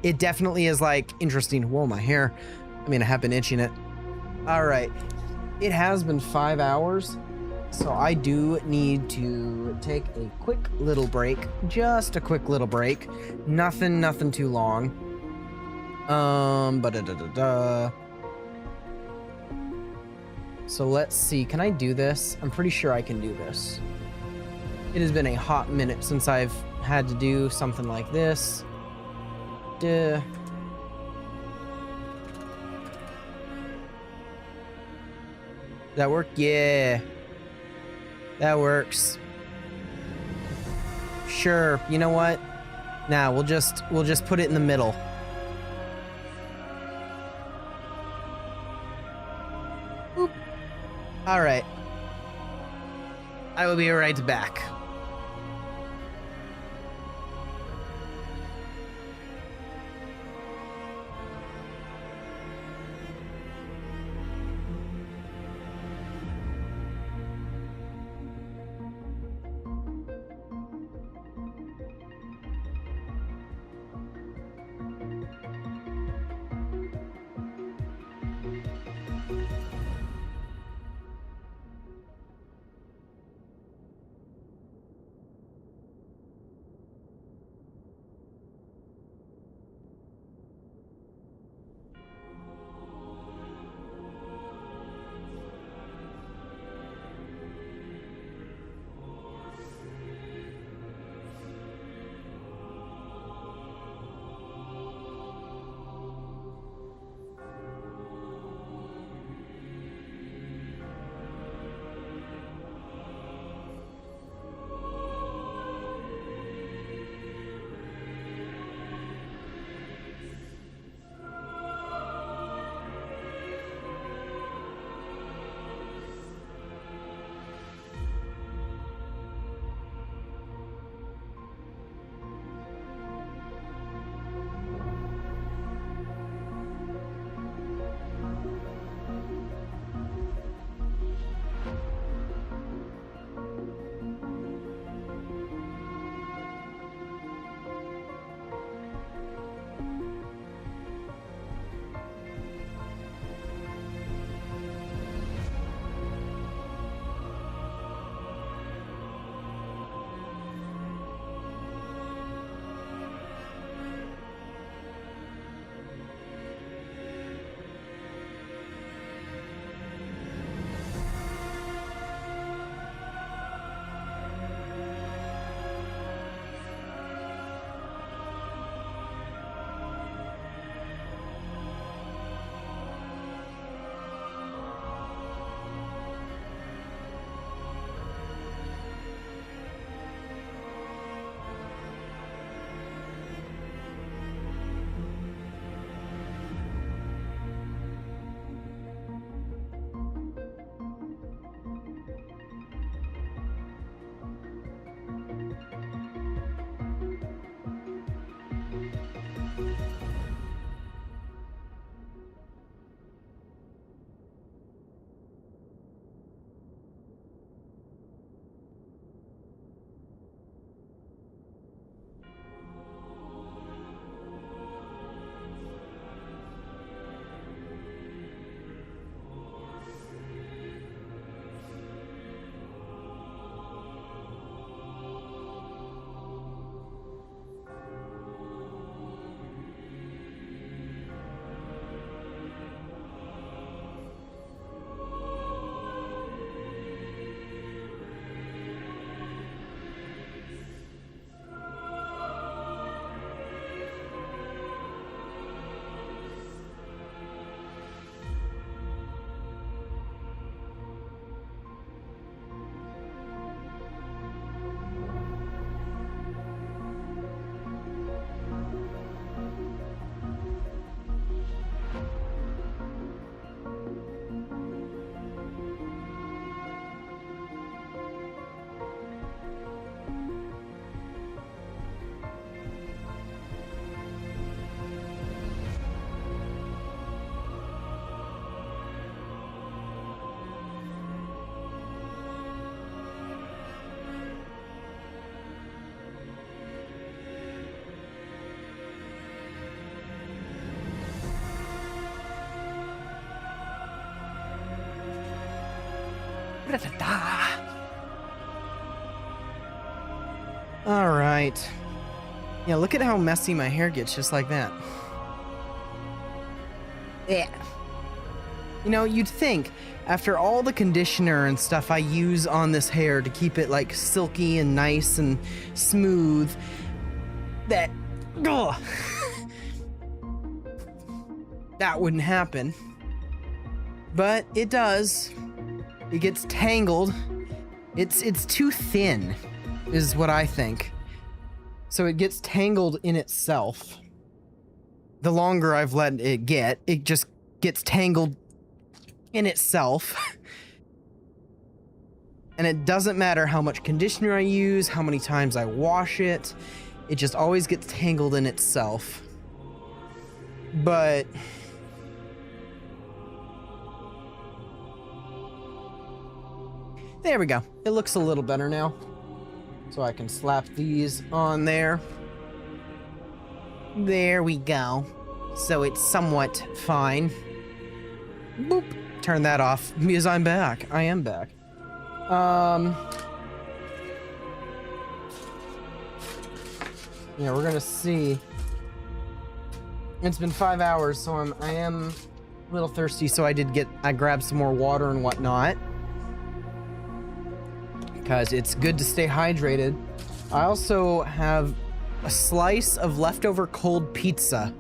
it definitely is like interesting. Whoa, my hair. I mean, I have been itching it. All right. It has been 5 hours. So I do need to take a quick little break. Just a quick little break. Nothing too long. So let's see. Can I do this? I'm pretty sure I can do this. It has been a hot minute since I've had to do something like this. Duh. That work? Yeah. That works. Sure. You know what? Nah, we'll just put it in the middle. Boop. All right. I will be right back. All right. Yeah, look at how messy my hair gets just like that. Yeah. You know, you'd think after all the conditioner and stuff I use on this hair to keep it like silky and nice and smooth, that that wouldn't happen. But it does. It gets tangled. It's too thin, is what I think. So it gets tangled in itself. The longer I've let it get, it just gets tangled in itself. And it doesn't matter how much conditioner I use, how many times I wash it, it just always gets tangled in itself. But there we go. It looks a little better now. So I can slap these on there. There we go. So it's somewhat fine. Boop. Turn that off because I'm back. I am back. Yeah, we're gonna see. It's been 5 hours, so I am a little thirsty, so I grabbed some more water and whatnot. Because it's good to stay hydrated. I also have a slice of leftover cold pizza.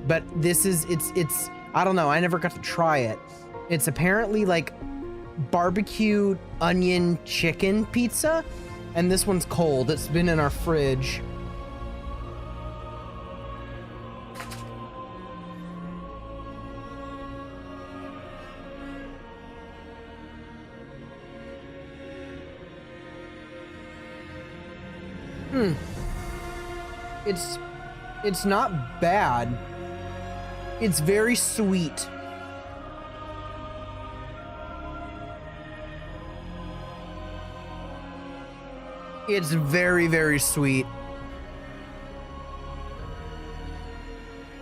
But this is, it's I don't know, I never got to try it. It's apparently like barbecue onion chicken pizza, and this one's cold. It's been in our fridge. It's not bad. It's very sweet. It's very, very sweet.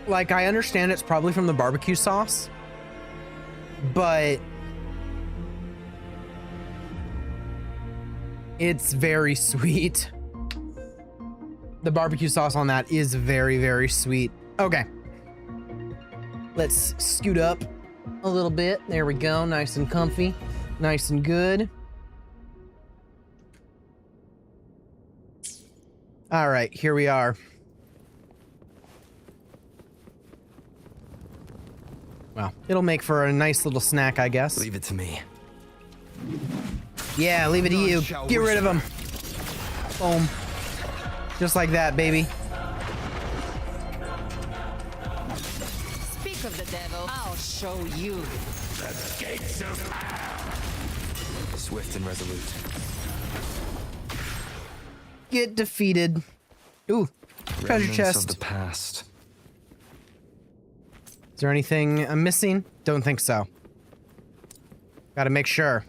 Like, I understand it's probably from the barbecue sauce, but it's very sweet. The barbecue sauce on that is very, very sweet. Okay. Let's scoot up a little bit. There we go. Nice and comfy. Nice and good. All right, here we are. Well, it'll make for a nice little snack, I guess. Leave it to me. Yeah, leave it to you. Get rid of him. Boom. Just like that, baby. Speak of the devil, I'll show you. The gates of hell. Swift and resolute. Get defeated. Ooh, treasure Remnants chest. of the past. Is there anything I'm missing? Don't think so. Gotta make sure.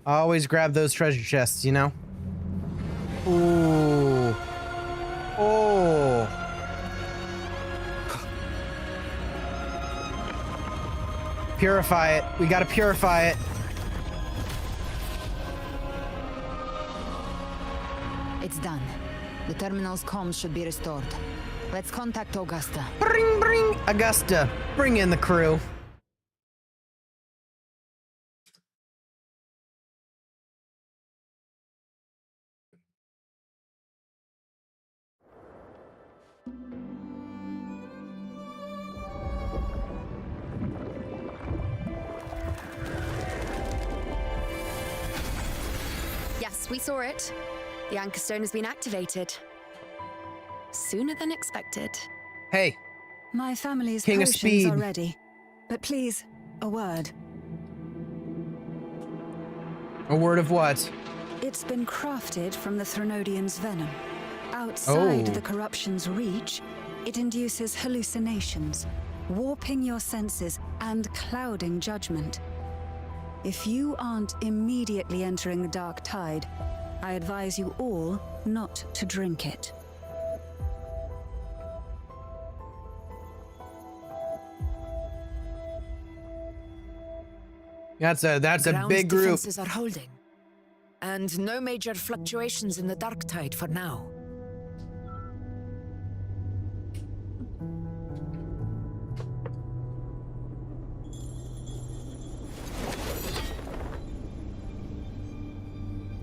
I always grab those treasure chests, you know? Ooh. Oh. Purify it. We gotta purify it. It's done. The terminal's comms should be restored. Let's contact Augusta. Bring, Augusta. Bring in the crew. Yes, we saw it. The anchor stone has been activated. Sooner than expected. Hey. My family's King of potions Speed. are ready. But please, a word. A word of what? It's been crafted from the Threnodian's venom. Outside Oh. the corruption's reach, it induces hallucinations, warping your senses and clouding judgment. If you aren't immediately entering the dark tide, I advise you all not to drink it. That's a Ground's big group. defenses are holding. And no major fluctuations in the dark tide for now.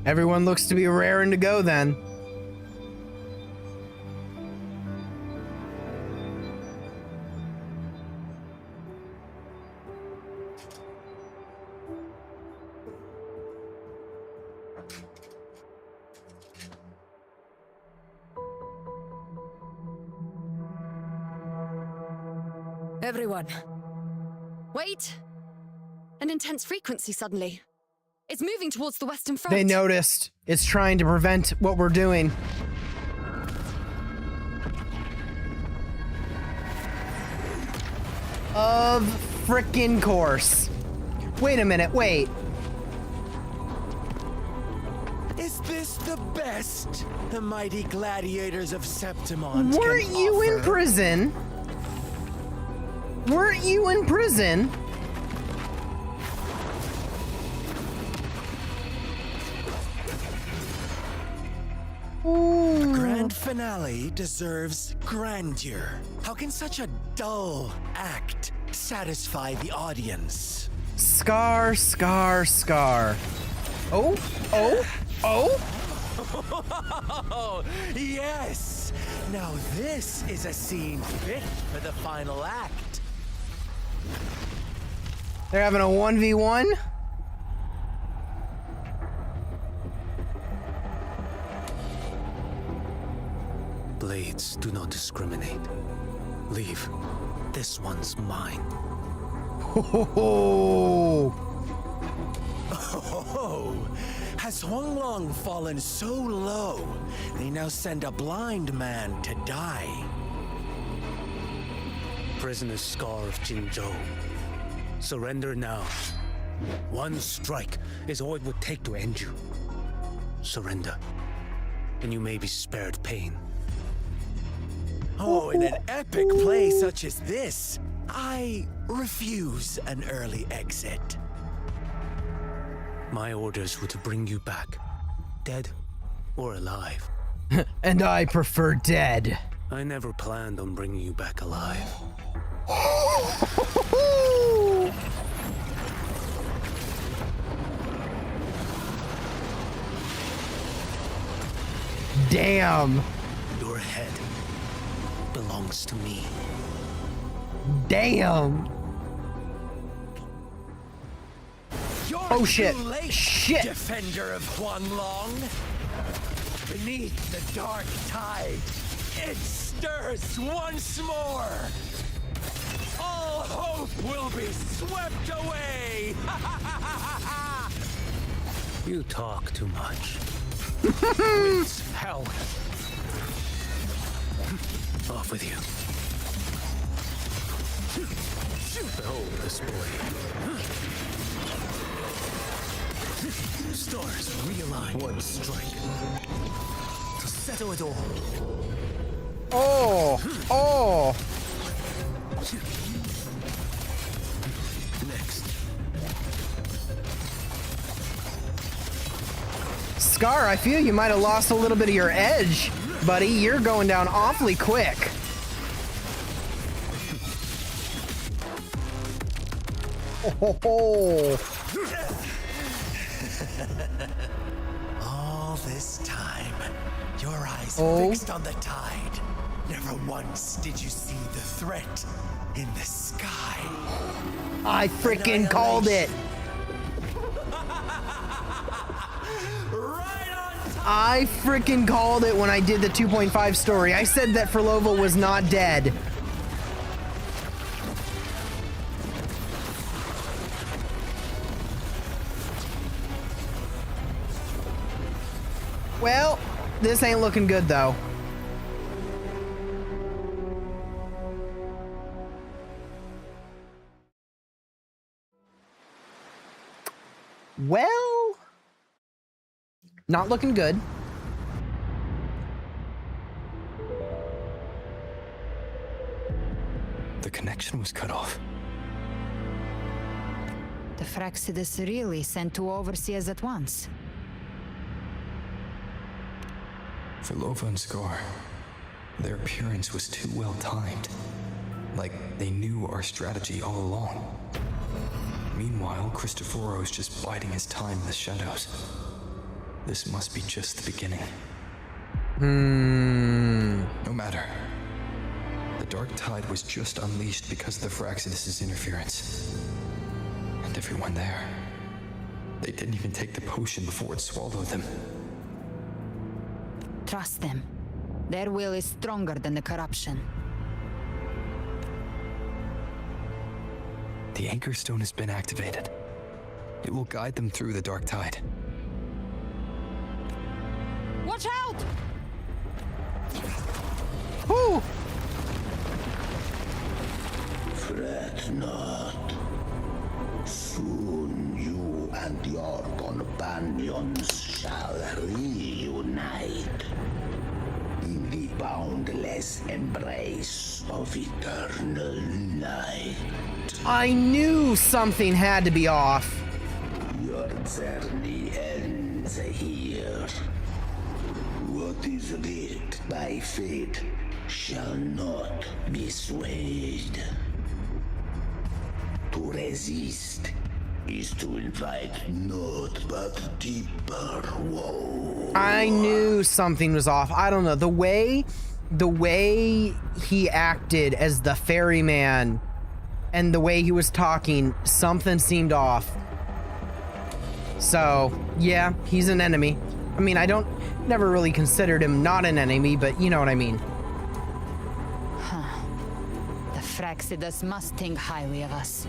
Everyone looks to be raring to go then. Everyone. Wait! An intense frequency suddenly. It's moving towards the western front. They noticed. It's trying to prevent what we're doing. Of frickin' course. Wait a minute, wait. Is this the best the mighty gladiators of Septimont Weren't can you in offer? prison? Weren't you in prison? The grand finale deserves grandeur. How can such a dull act satisfy the audience? Scar, scar, scar. Oh, oh, oh. Yes! Now this is a scene fit for the final act. They're having a 1v1. Blades do not discriminate. Leave. This one's mine. Oh, Has Huanglong fallen so low, they now send a blind man to die? Prisoner Scar of Jinzhou. Surrender now. One strike is all it would take to end you. Surrender, and you may be spared pain. Oh, in an epic play such as this, I refuse an early exit. My orders were to bring you back, dead or alive. And I prefer dead. I never planned on bringing you back alive. Damn. Your head belongs to me. Damn. You're Oh shit. too late, Shit. Defender of Huanglong. Beneath the dark tide, it stirs once more. All hope will be swept away. You talk too much. Winds, hell. Off with you. Behold this boy. Stars realign. One strike. To settle it all. Oh, oh. Next. Scar, I feel you might have lost a little bit of your edge, buddy. You're going down awfully quick. Oh. All this time, your eyes fixed on the tide. Never once did you see the threat in the sky. I freaking called it. I freaking called it when I did the 2.5 story. I said that Furlova was not dead. Well, this ain't looking good though. Well, not looking good. The connection was cut off. The Fraxidus really sent 2 overseers at once. For Lova and Scar, their appearance was too well timed. Like they knew our strategy all along. Meanwhile, Cristoforo's just biding his time in the shadows. This must be just the beginning. No matter. The Dark Tide was just unleashed because of the Fraxidus' interference. And everyone there, they didn't even take the potion before it swallowed them. Trust them. Their will is stronger than the corruption. The Anchor Stone has been activated. It will guide them through the Dark Tide. Watch out! Woo! Fret not. Soon you and your companions shall reunite in the boundless embrace of eternal night. I knew something had to be off. Your journey ends here. What is writ by fate shall not be swayed. To resist is to invite naught but deeper woe. I knew something was off. I don't know. The way he acted as the ferryman and the way he was talking, something seemed off. So, yeah, he's an enemy. I mean, never really considered him not an enemy, but you know what I mean. The Fraxidus must think highly of us.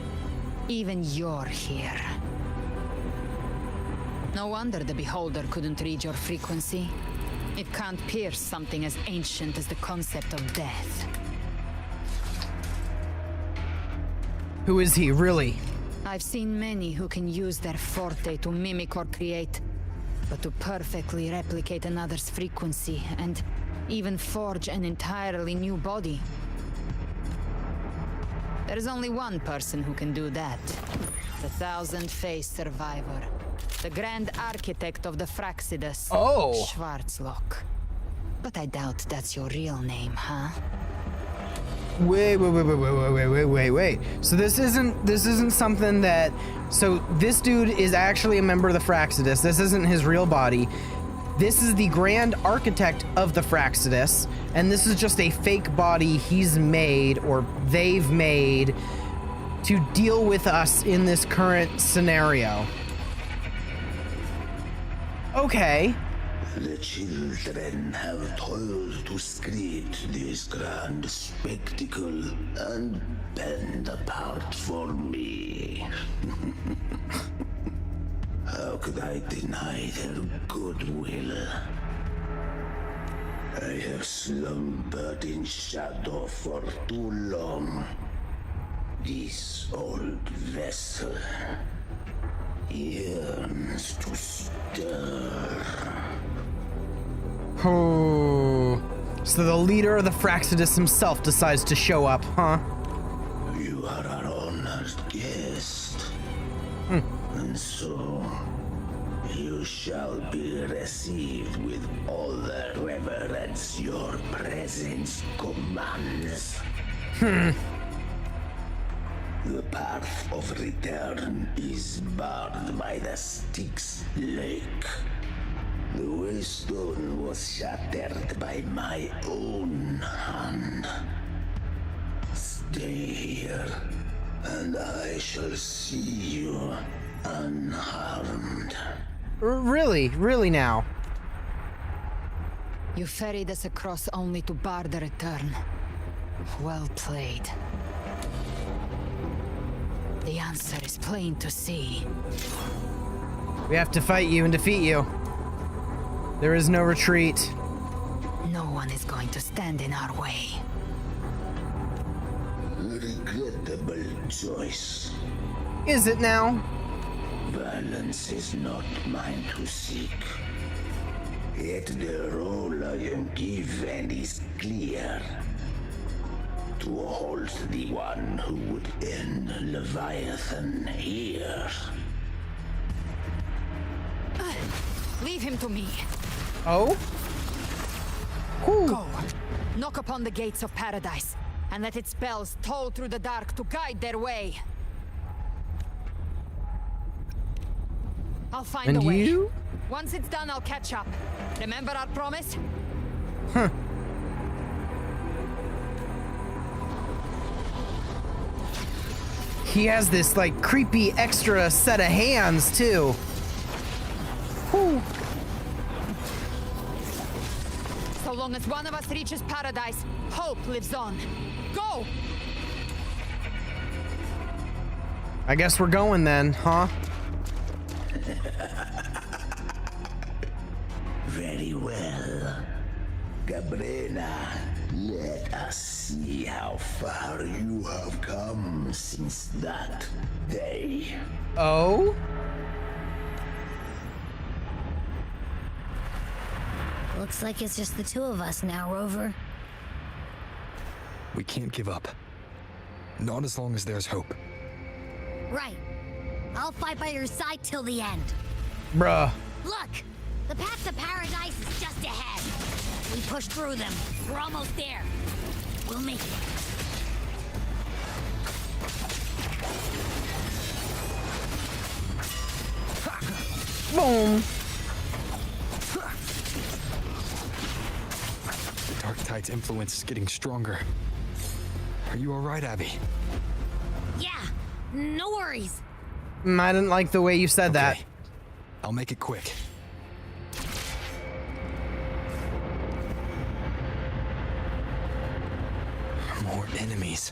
Even you're here. No wonder the Beholder couldn't read your frequency. It can't pierce something as ancient as the concept of death. Who is he, really? I've seen many who can use their forte to mimic or create, but to perfectly replicate another's frequency and even forge an entirely new body. There's only one person who can do that. The Thousand-Faced Survivor. The Grand Architect of the Fraxidus. Oh! Schwarzlock. But I doubt that's your real name, huh? Wait. So this isn't something that... So this dude is actually a member of the Fraxidus. This isn't his real body. This is the Grand Architect of the Fraxidus, and this is just a fake body he's made, or they've made, to deal with us in this current scenario. Okay. The children have toiled to create this grand spectacle and bend apart for me. How could I deny their goodwill? I have slumbered in shadow for too long. This old vessel yearns to stir. Oh. So the leader of the Fraxidus himself decides to show up, huh? You are our honored guest. And so, you shall be received with all the reverence your presence commands. The path of return is barred by the Styx Lake. The waystone was shattered by my own hand. Stay here, and I shall see you unharmed. Really now? You ferried us across only to bar the return. Well played. The answer is plain to see. We have to fight you and defeat you. There is no retreat. No one is going to stand in our way. Regrettable choice. Is it now? Balance is not mine to seek. Yet the role I am given is clear. To hold the one who would end Leviathan here. Leave him to me. Oh? Go. Knock upon the gates of paradise, and let its bells toll through the dark to guide their way. I'll find And a way. you? Once it's done, I'll catch up. Remember our promise? Huh. He has this like creepy extra set of hands too. Whew. So long as one of us reaches paradise, hope lives on. Go! I guess we're going then, huh? Very well. Gabrina, let us see how far you have come since that day. Oh? Looks like it's just the two of us now, Rover. We can't give up. Not as long as there's hope. Right. I'll fight by your side till the end. Bruh. Look! The path to paradise is just ahead. We push through them. We're almost there. We'll make it. Boom. The Dark Tide's influence is getting stronger. Are you alright, Abby? Yeah, no worries. I didn't like the way you said that. I'll make it quick. More enemies.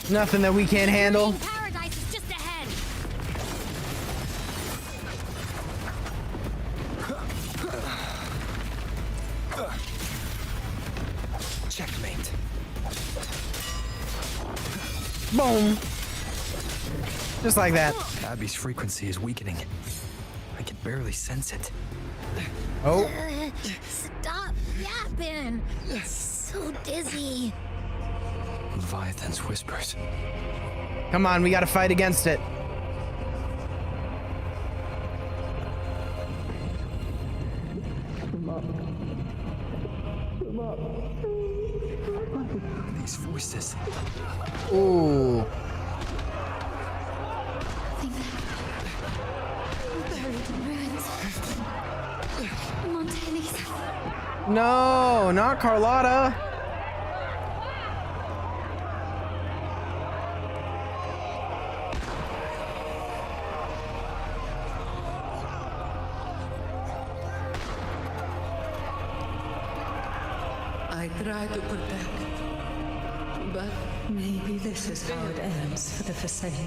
Nothing that we can't handle. Paradise is just ahead. Checkmate. Boom. Just like that. Abby's frequency is weakening. I can barely sense it. Oh. Stop yapping. So dizzy. Leviathan's whispers. Come on, we gotta fight against it. These voices. Ooh. No, not Carlotta. I try to protect, but maybe this is how it ends for the Forsaken.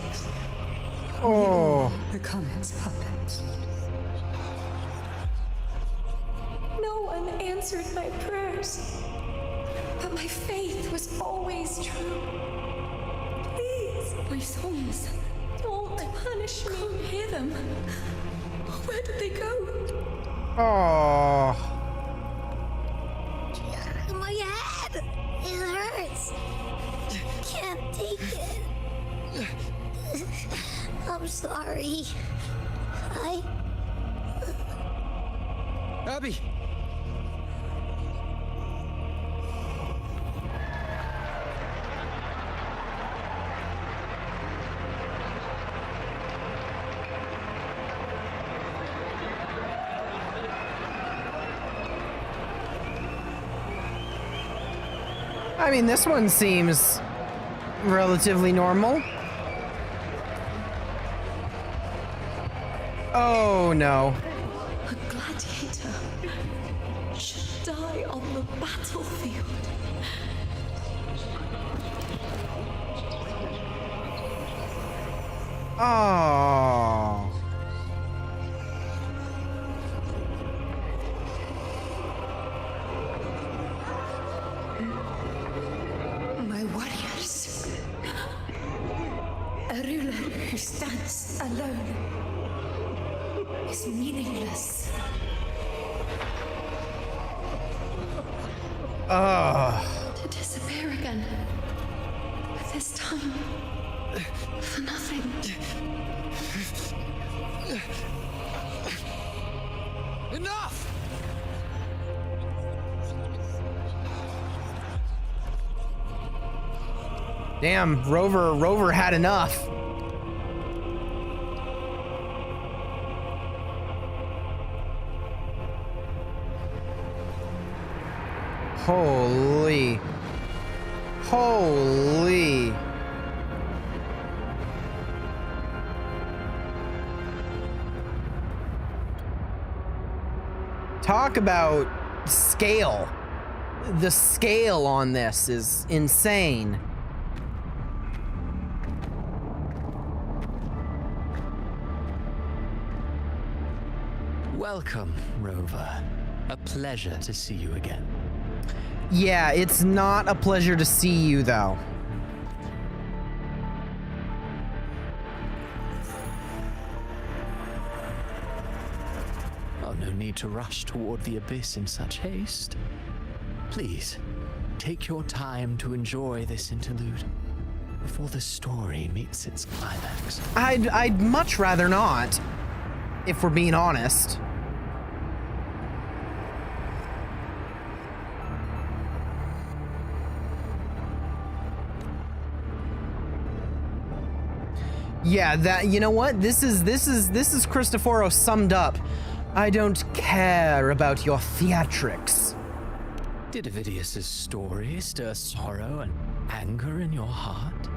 Oh. Become its puppets. No one answered my prayers, but my faith was always true. Please, my souls, don't punish me. Can't hear them. Where did they go? Oh. My head! It hurts! Can't take it. I'm sorry. Abby! I mean, this one seems relatively normal. Oh no. A gladiator should die on the battlefield. Oh. My warriors. A ruler who stands alone is meaningless. Oh. To disappear again. But this time, For nothing. Enough! Damn, Rover had enough. Holy. Holy. Talk about scale. The scale on this is insane. Welcome, Rover. A pleasure to see you again. Yeah, it's not a pleasure to see you, though. Oh, no need to rush toward the abyss in such haste. Please, take your time to enjoy this interlude before the story meets its climax. I'd much rather not, if we're being honest. Yeah, that, you know what? This is Cristoforo summed up. I don't care about your theatrics. Did Avidius's story stir sorrow and anger in your heart?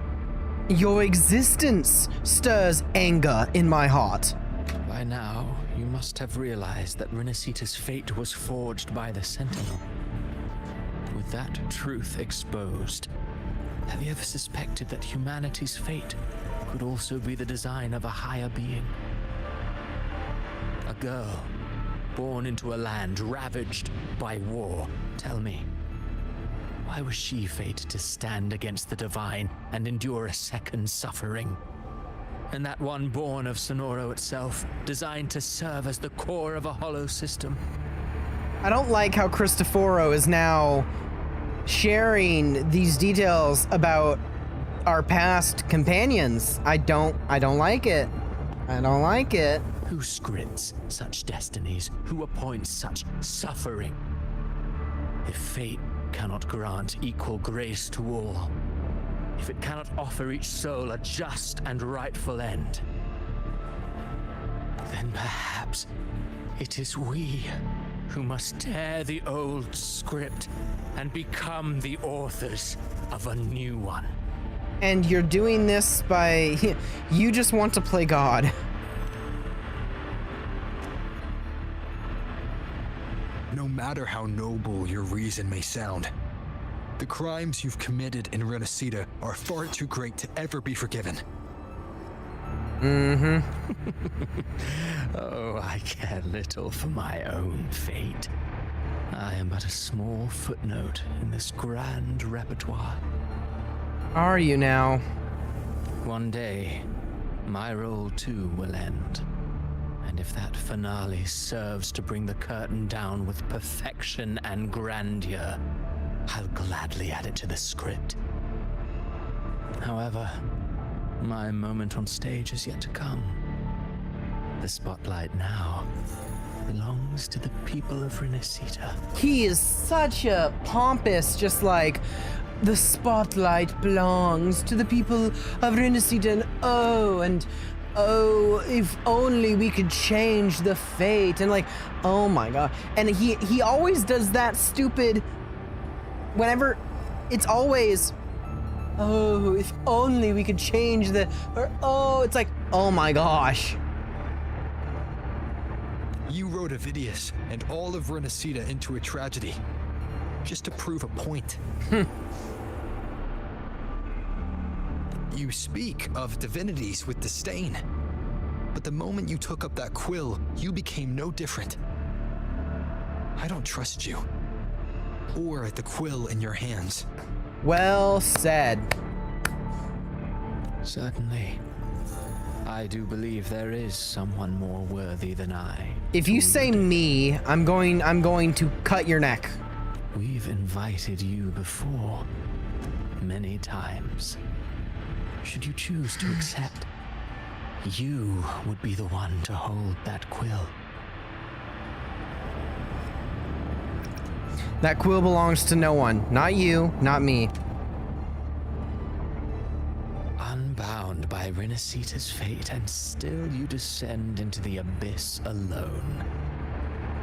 Your existence stirs anger in my heart. By now, you must have realized that Renacita's fate was forged by the Sentinel. With that truth exposed, have you ever suspected that humanity's fate could also be the design of a higher being? A girl, born into a land ravaged by war. Tell me, why was she fated to stand against the divine and endure a second suffering? And that one born of Sonoro itself, designed to serve as the core of a hollow system? I don't like how Cristoforo is now sharing these details about our past companions. I don't like it. I don't like it. Who scripts such destinies? Who appoints such suffering? If fate cannot grant equal grace to all, if it cannot offer each soul a just and rightful end, then perhaps it is we who must tear the old script and become the authors of a new one. And you're doing this by... you just want to play God. No matter how noble your reason may sound, the crimes you've committed in Renacita are far too great to ever be forgiven. Mm-hmm. Oh, I care little for my own fate. I am but a small footnote in this grand repertoire. Are you now? One day, my role too will end. And if that finale serves to bring the curtain down with perfection and grandeur, I'll gladly add it to the script. However, my moment on stage is yet to come. The spotlight now belongs to the people of Renacita. He is such a pompous, just like, the spotlight belongs to the people of Renacita, and oh, if only we could change the fate, and like, oh my god. And he always does that stupid, whenever, it's always, oh, if only we could change the, or oh, it's like, oh my gosh. You wrote Avidius and all of Renacita into a tragedy, just to prove a point. You speak of divinities with disdain, but the moment you took up that quill, you became no different. I don't trust you, or the quill in your hands. Well said. Certainly. I do believe there is someone more worthy than I. If you say me, I'm going to cut your neck. We've invited you before, many times. should you choose to accept, you would be the one to hold that quill. That quill belongs to no one. Not you, not me. Unbound by Renacita's fate, and still you descend into the abyss alone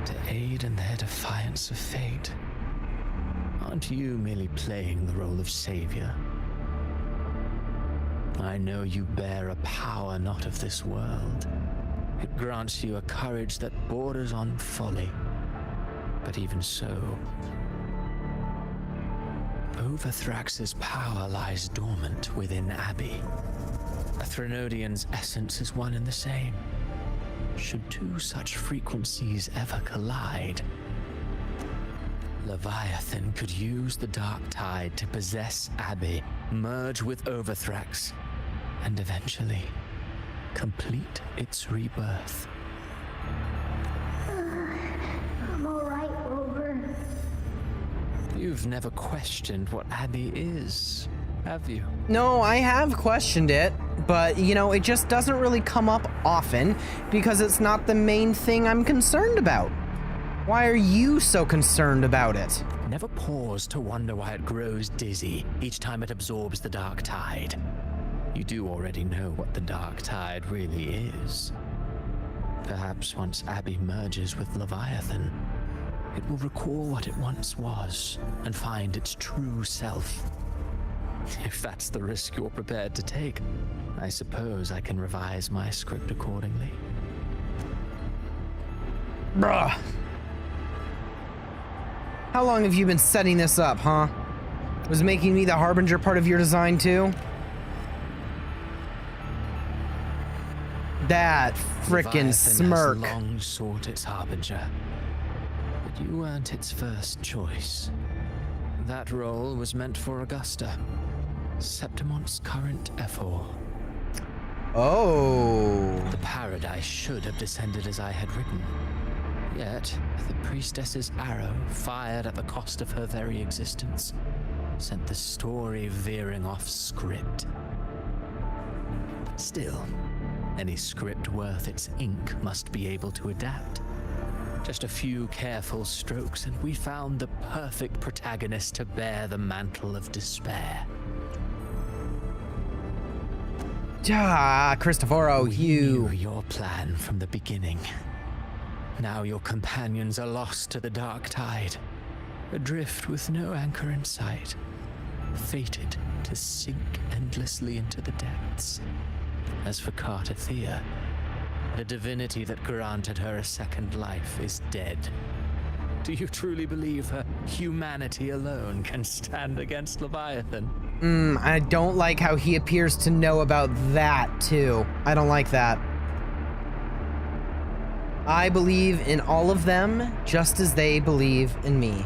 to aid in their defiance of fate. Aren't you merely playing the role of savior? I know you bear a power not of this world. It grants you a courage that borders on folly. But even so, Overthrax's power lies dormant within Abby. A Threnodian's essence is one and the same. Should two such frequencies ever collide, Leviathan could use the dark tide to possess Abby, merge with Overthrax, and eventually complete its rebirth. I'm alright, Rover. You've never questioned what Abby is, have you? No, I have questioned it, but you know, it just doesn't really come up often because it's not the main thing I'm concerned about. Why are you so concerned about it? Never pause to wonder why it grows dizzy each time it absorbs the dark tide. You do already know what the dark tide really is. Perhaps once Abby merges with Leviathan, it will recall what it once was and find its true self. If that's the risk you're prepared to take, I suppose I can revise my script accordingly. Bruh. How long have you been setting this up, huh? Was making me the harbinger part of your design too? That frickin' smirk. Has long sought its harbinger, but you weren't its first choice. That role was meant for Augusta, Septimon's current Ephor. Oh. The paradise should have descended as I had written. Yet, the priestess's arrow, fired at the cost of her very existence, sent the story veering off script. Still, any script worth its ink must be able to adapt. Just a few careful strokes, and we found the perfect protagonist to bear the mantle of despair. Cristoforo, you. Knew your plan from the beginning. Now your companions are lost to the dark tide, adrift with no anchor in sight, fated to sink endlessly into the depths. As for Cartathea, the divinity that granted her a second life is dead. Do you truly believe her humanity alone can stand against Leviathan? I don't like how he appears to know about that too. I don't like that. I believe in all of them just as they believe in me.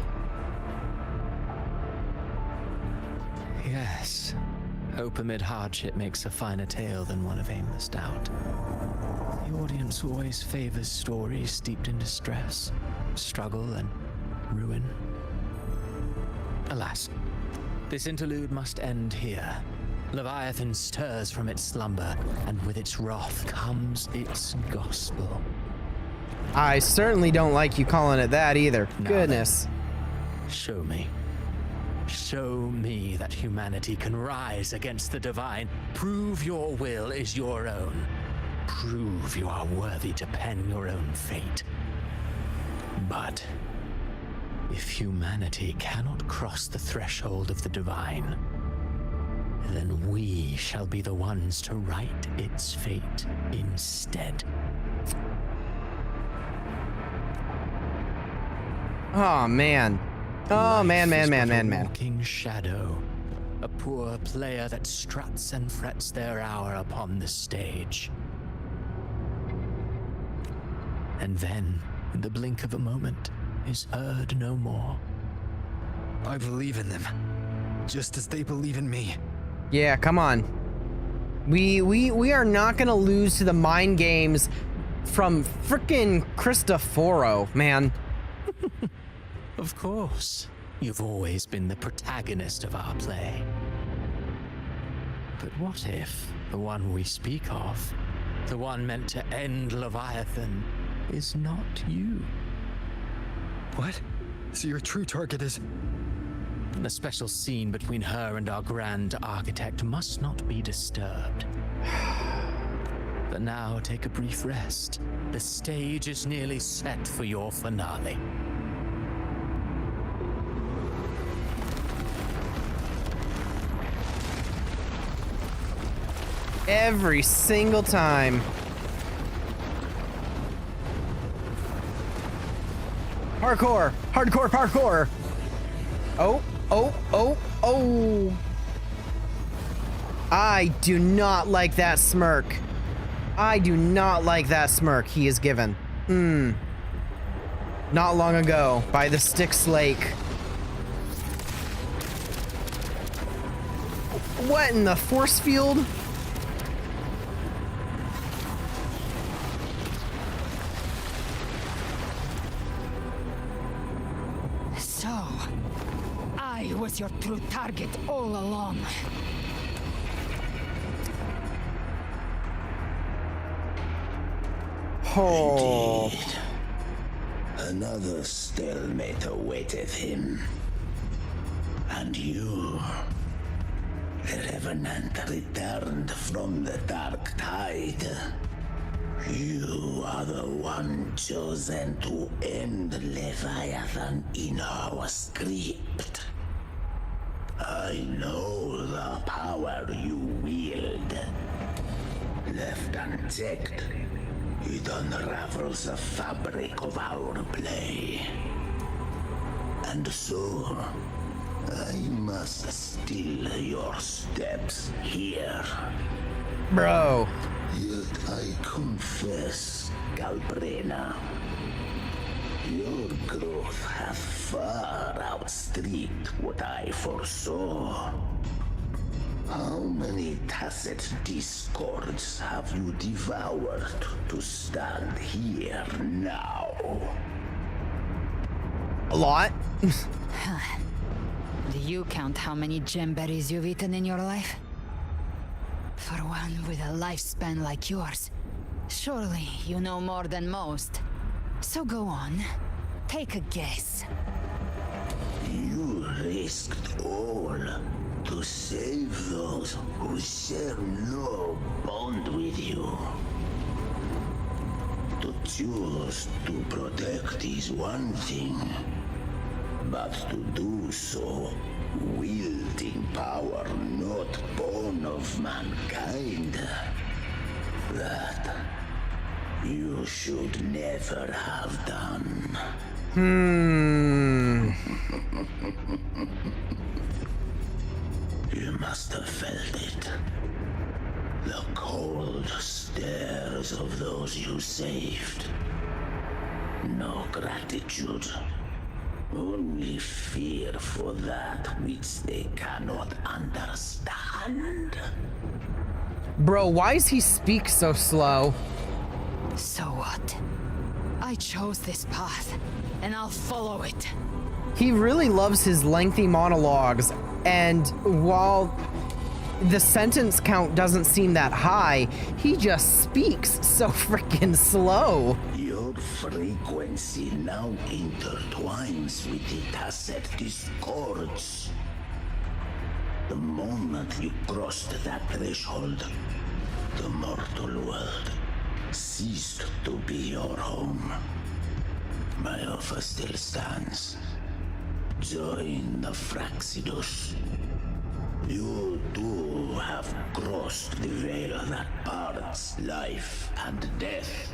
Yes. Hope amid hardship makes a finer tale than one of aimless doubt. The audience always favors stories steeped in distress, struggle, and ruin. Alas, this interlude must end here. Leviathan stirs from its slumber, and with its wrath comes its gospel. I certainly don't like you calling it that either. Now Goodness. Then, show me. Show me that humanity can rise against the divine. Prove your will is your own. Prove you are worthy to pen your own fate. But if humanity cannot cross the threshold of the divine, then we shall be the ones to write its fate instead. Oh, man. Oh, man. Walking shadow. A poor player that struts and frets their hour upon the stage. And then, in the blink of a moment, is heard no more. I believe in them, just as they believe in me. Yeah, come on. We are not gonna lose to the mind games from frickin' Cristoforo, man. Of course. You've always been the protagonist of our play. But what if the one we speak of, the one meant to end Leviathan, is not you? What? So your true target is... The special scene between her and our grand architect must not be disturbed. But now take a brief rest. The stage is nearly set for your finale. Every single time. Parkour! Hardcore parkour! Oh, oh, oh, oh! I do not like that smirk. I do not like that smirk he is given. Not long ago, by the Styx Lake. What in the force field? So, I was your true target all along. Oh. Indeed. Another stalemate awaited him. And you, the Revenant, returned from the Dark Tide. You are the one chosen to end Leviathan in our script. I know the power you wield. Left unchecked, it unravels the fabric of our play. And so, I must still your steps here. Bro. Yet I confess, Galbrena, your growth hath far outstripped what I foresaw. How many tacit discords have you devoured to stand here now? A lot. Do you count how many gemberries you've eaten in your life? For one with a lifespan like yours, surely you know more than most. So go on, take a guess. You risked all to save those who share no bond with you. To choose to protect is one thing, but to do so wielding power not born of mankind, that you should never have done. You must have felt it. The cold stares of those you saved. No gratitude. Only fear for that which they cannot understand. Bro, why does he speak so slow? So what? I chose this path, and I'll follow it. He really loves his lengthy monologues, and while the sentence count doesn't seem that high, he just speaks so freaking slow. Your frequency now intertwines with the tacit discords. The moment you crossed that threshold, the mortal world ceased to be your home. My offer still stands. Join the Fraxidus. You too have crossed the veil that parts life and death.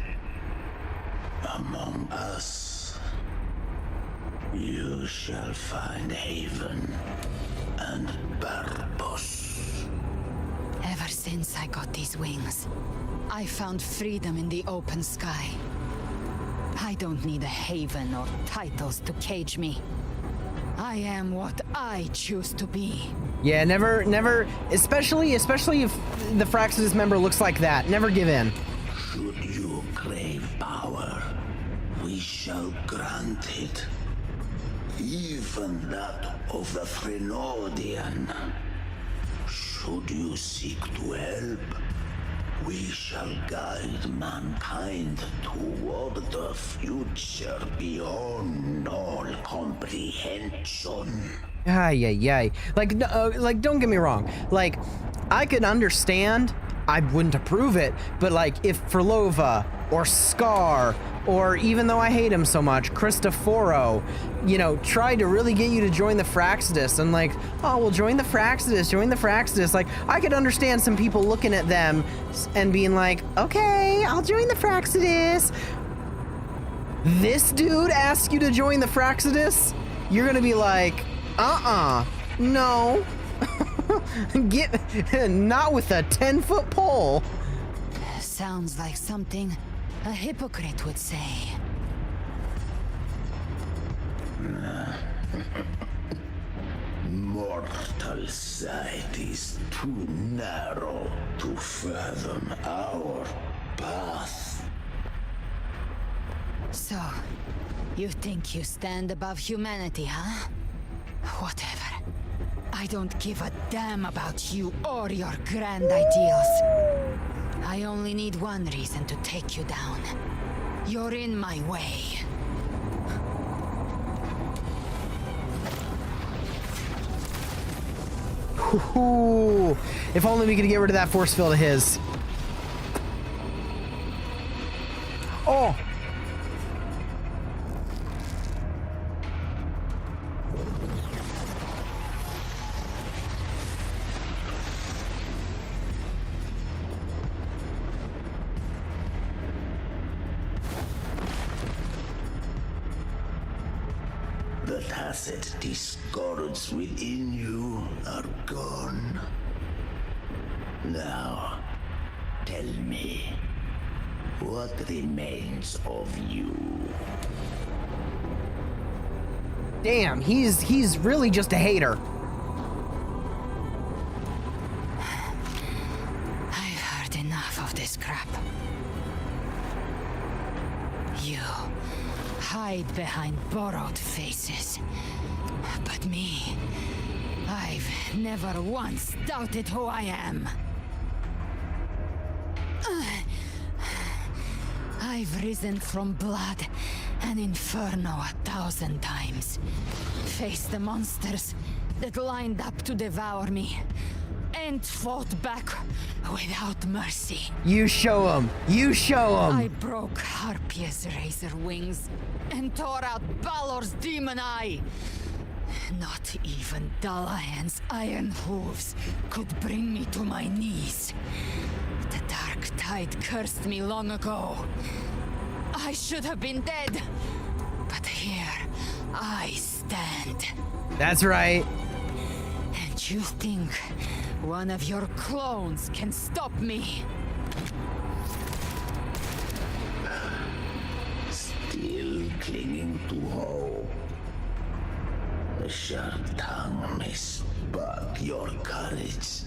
Among us, you shall find haven and purpose. Ever since I got these wings, I found freedom in the open sky. I don't need a haven or titles to cage me. I am what I choose to be. Yeah, never, especially if the Fraxidus member looks like that, never give in. Should you crave power, we shall grant it. Even that of the Threnodian. Should you seek to help, we shall guide mankind toward the future beyond all comprehension. Ay. Like, like, don't get me wrong. Like, I could understand. I wouldn't approve it, but like, if Frolova or Scar, or even though I hate him so much, Cristoforo, you know, tried to really get you to join the Fraxidus, and like, oh, well, join the Fraxidus. Like, I could understand some people looking at them and being like, okay, I'll join the Fraxidus. This dude asks you to join the Fraxidus, you're gonna be like, no. Get, not with a 10-foot pole. Sounds like something a hypocrite would say. Mortal sight is too narrow to fathom our path. So, you think you stand above humanity, huh? Whatever. I don't give a damn about you or your grand ideals. I only need one reason to take you down. You're in my way. Ooh, if only we could get rid of that force field of his. Oh! The tacit discords within you are gone. Now, tell me, what remains of you? Damn, he's really just a hater. I've heard enough of this crap. You hide behind borrowed faces. But me, I've never once doubted who I am. I've risen from blood and inferno 1,000 times. Faced the monsters that lined up to devour me, and fought back without mercy. You show him. You show him. I broke Harpia's razor wings and tore out Balor's demon eye. Not even Dalahan's iron hooves could bring me to my knees. The dark tide cursed me long ago. I should have been dead, but here I stand. That's right. And you think one of your clones can stop me? Still clinging to hope. The sharp tongue may spark your courage,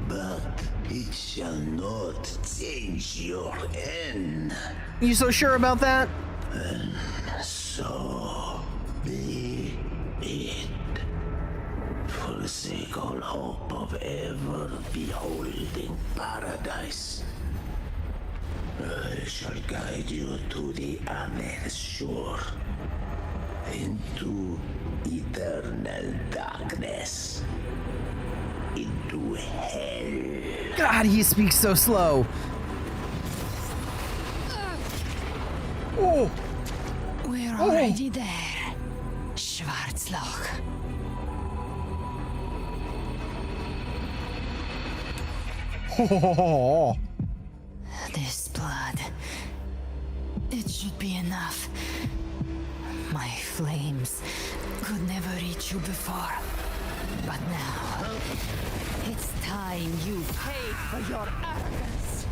but it shall not change your end. You so sure about that? And so be it. Forsake all hope of ever beholding paradise. I shall guide you to the other shore, into eternal darkness, into hell. God, he speaks so slow. Oh. We're already there, Schwarzloch. Oh. This blood, it should be enough. My flames could never reach you before, but now it's time you paid for your arrogance.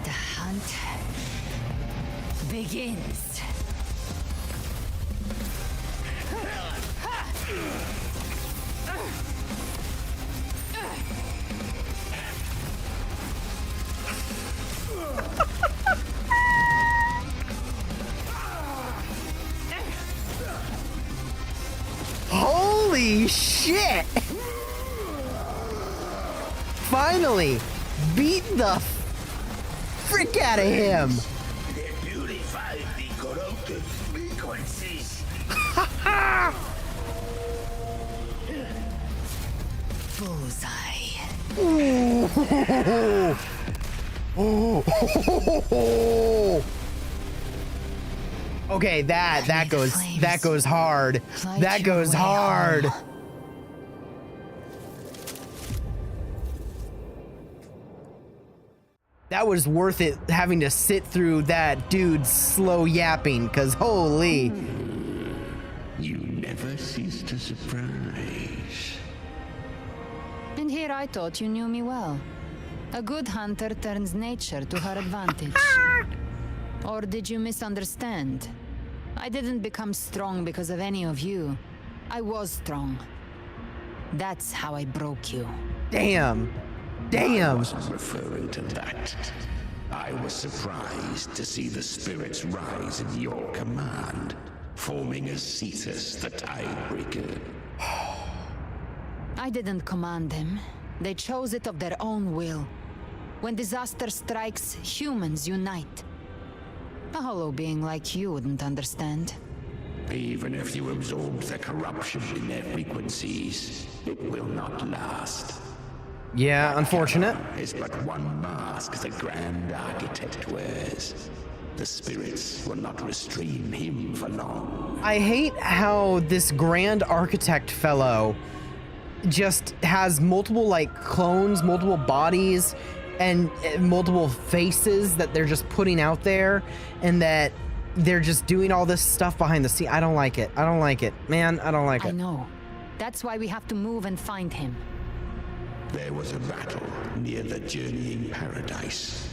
The hunt begins. shit! Finally! Beat the frick out of him! They purify the corrupted frequencies. Bullseye. Okay, that goes hard. That goes hard. That was worth it, having to sit through that dude's slow yapping, cause holy. You never cease to surprise. And here I thought you knew me well. A good hunter turns nature to her advantage. Or did you misunderstand? I didn't become strong because of any of you. I was strong. That's how I broke you. Damn. Damn. I wasn't referring to that. I was surprised to see the spirits rise at your command, forming as Cetus the Tidebreaker. I didn't command them. They chose it of their own will. When disaster strikes, humans unite. A hollow being like you wouldn't understand. Even if you absorb the corruption in their frequencies, it will not last. Yeah, unfortunate. It's but one mask the Grand Architect wears. The spirits will not restrain him for long. I hate how this Grand Architect fellow just has multiple like clones, multiple bodies, and multiple faces that they're just putting out there, and that they're just doing all this stuff behind the scene. I don't like it. I don't like it. Man, I don't like it. I know. That's why we have to move and find him. There was a battle near the Journeying Paradise.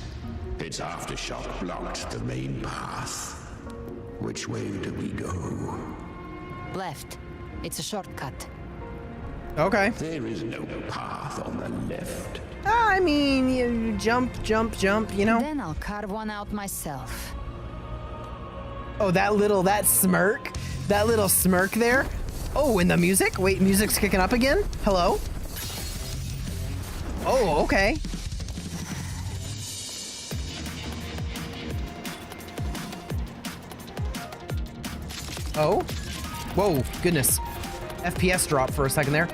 Its aftershock blocked the main path. Which way do we go? Left. It's a shortcut. Okay. There is no path on the left. I mean, you jump, you know? Then I'll carve one out myself. Oh, that little smirk there. Oh, and the music? Wait, music's kicking up again? Hello? Oh, okay. Oh? Whoa, goodness. FPS dropped for a second there.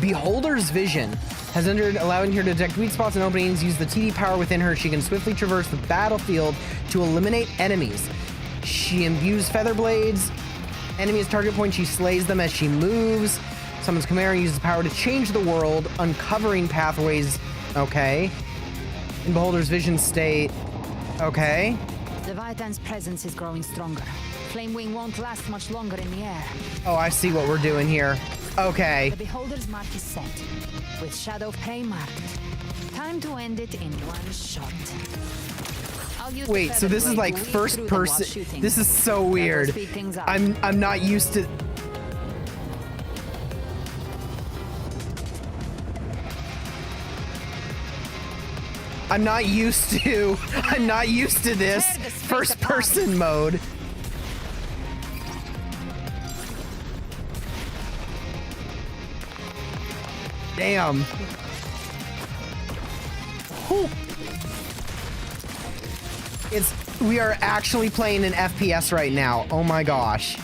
Beholder's vision has entered, allowing her to detect weak spots and openings. Use the TD power within her. She can swiftly traverse the battlefield to eliminate enemies. She imbues feather blades. Enemies target point, she slays them as she moves. Summons Chimera, uses power to change the world, uncovering pathways. Okay. In Beholder's vision state. Okay. Leviathan's presence is growing stronger. Flame Wing won't last much longer in the air. Oh, I see what we're doing here. Okay. The Beholder's mark is set, with Shadow of Prey marked. Time to end it in one shot. I'll use Wait, so this is like first person. This is so weird. I'm not used to. I'm not used to this first person mode. Damn. Whew. We are actually playing an FPS right now. Oh my gosh.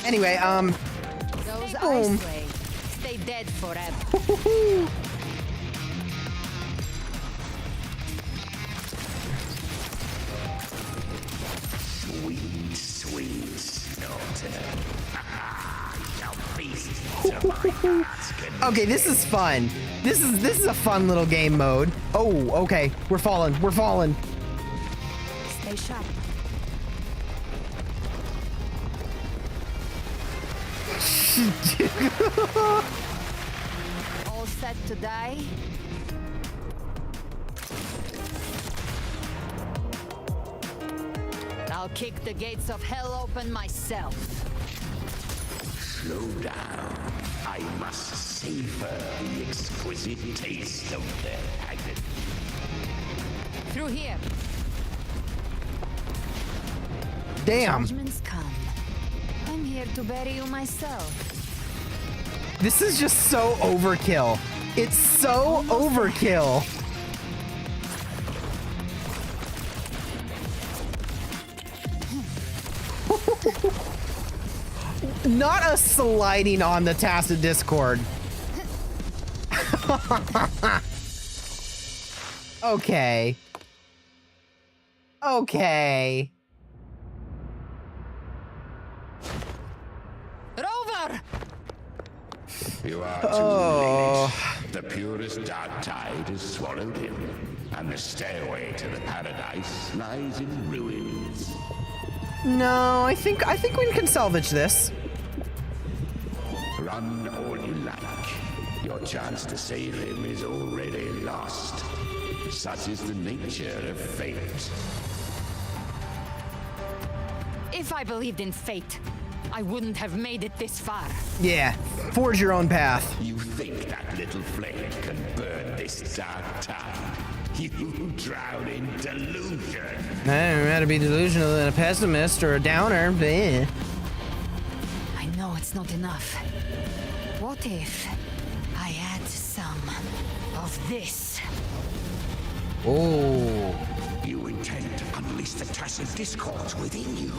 Anyway, Those boom. ice slaves stay dead forever. Sweet, sweet slaughter. Shall feast to my heart's content. Okay, this is fun. This is a fun little game mode. Oh, okay. We're falling. Stay sharp. All set to die? I'll kick the gates of hell open myself. Slow down. I must savor the exquisite taste of their agony. Through here. Damn. Judgments come. I'm here to bury you myself. This is just so overkill. It's so overkill. Not a sliding on the tacit discord. Okay. Okay. Rover! You are too late. The purest dark tide has swallowed him, and the stairway to the paradise lies in ruins. No, I think we can salvage this. Run all you like. Your chance to save him is already lost. Such is the nature of fate. If I believed in fate, I wouldn't have made it this far. Yeah, forge your own path. You think that little flame can burn this dark tide? You drown in delusion. I'd rather be delusional than a pessimist or a downer. Bleh. I know it's not enough. What if I add some of this? Oh. You intend to unleash the tacit discords within you.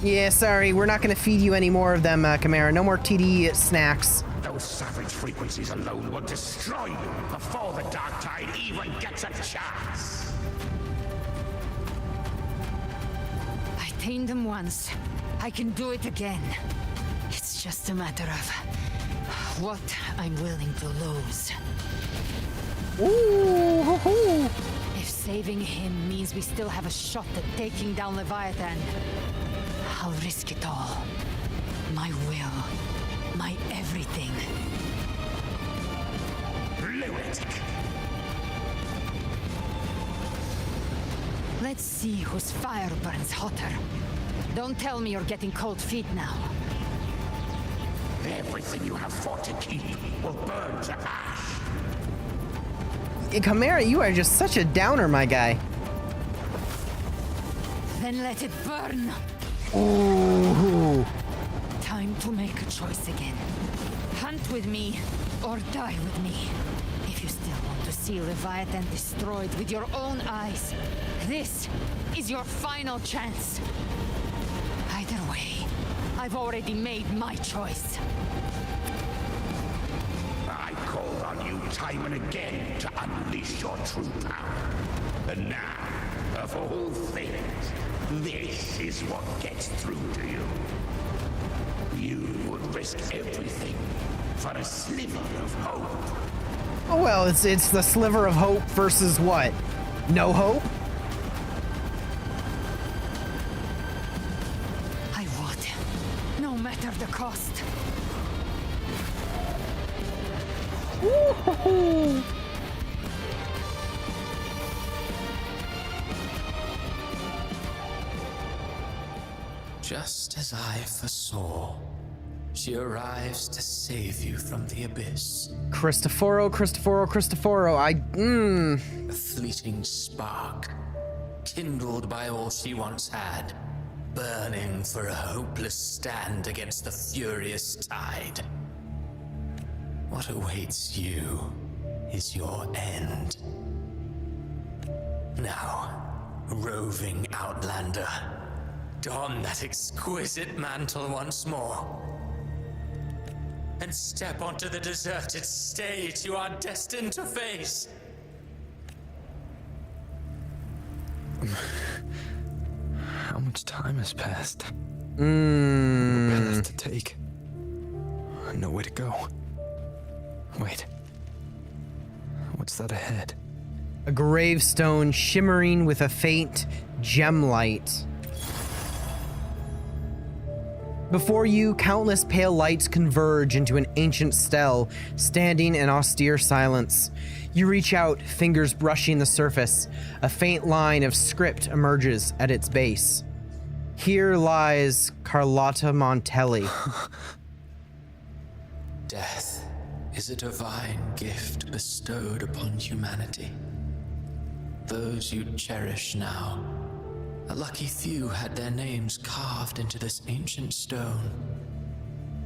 Yeah, sorry, we're not gonna feed you any more of them, Chimera. No more TD snacks. Those savage frequencies alone will destroy you before the dark tide even gets a chance. I tamed them once. I can do it again. It's just a matter of what I'm willing to lose. Ooh, hoo, hoo. If saving him means we still have a shot at taking down Leviathan, I'll risk it all. My will, my everything. Lunatic. Let's see whose fire burns hotter. Don't tell me you're getting cold feet now. Everything you have fought to keep will burn to ash. Chimera, you are just such a downer, my guy. Then let it burn. Ooh. Time to make a choice again. Hunt with me, or die with me. If you still want to see Leviathan destroyed with your own eyes, this is your final chance. Either way, I've already made my choice. I called on you time and again to unleash your true power. And now, of all things, this is what gets through to you. You would risk everything for a sliver of hope. Oh, well, it's the sliver of hope versus what? No hope? I would, no matter the cost. Ooh. Just as I foresaw, she arrives to save you from the abyss. Cristoforo. A fleeting spark, kindled by all she once had, burning for a hopeless stand against the furious tide. What awaits you is your end. Now, roving outlander, don that exquisite mantle once more, and step onto the deserted stage you are destined to face. How much time has passed? No path to take. Nowhere to go. Wait. What's that ahead? A gravestone shimmering with a faint gem light. Before you, countless pale lights converge into an ancient stele, standing in austere silence. You reach out, fingers brushing the surface. A faint line of script emerges at its base. Here lies Carlotta Montelli. Death is a divine gift bestowed upon humanity. Those you cherish now A lucky few had their names carved into this ancient stone.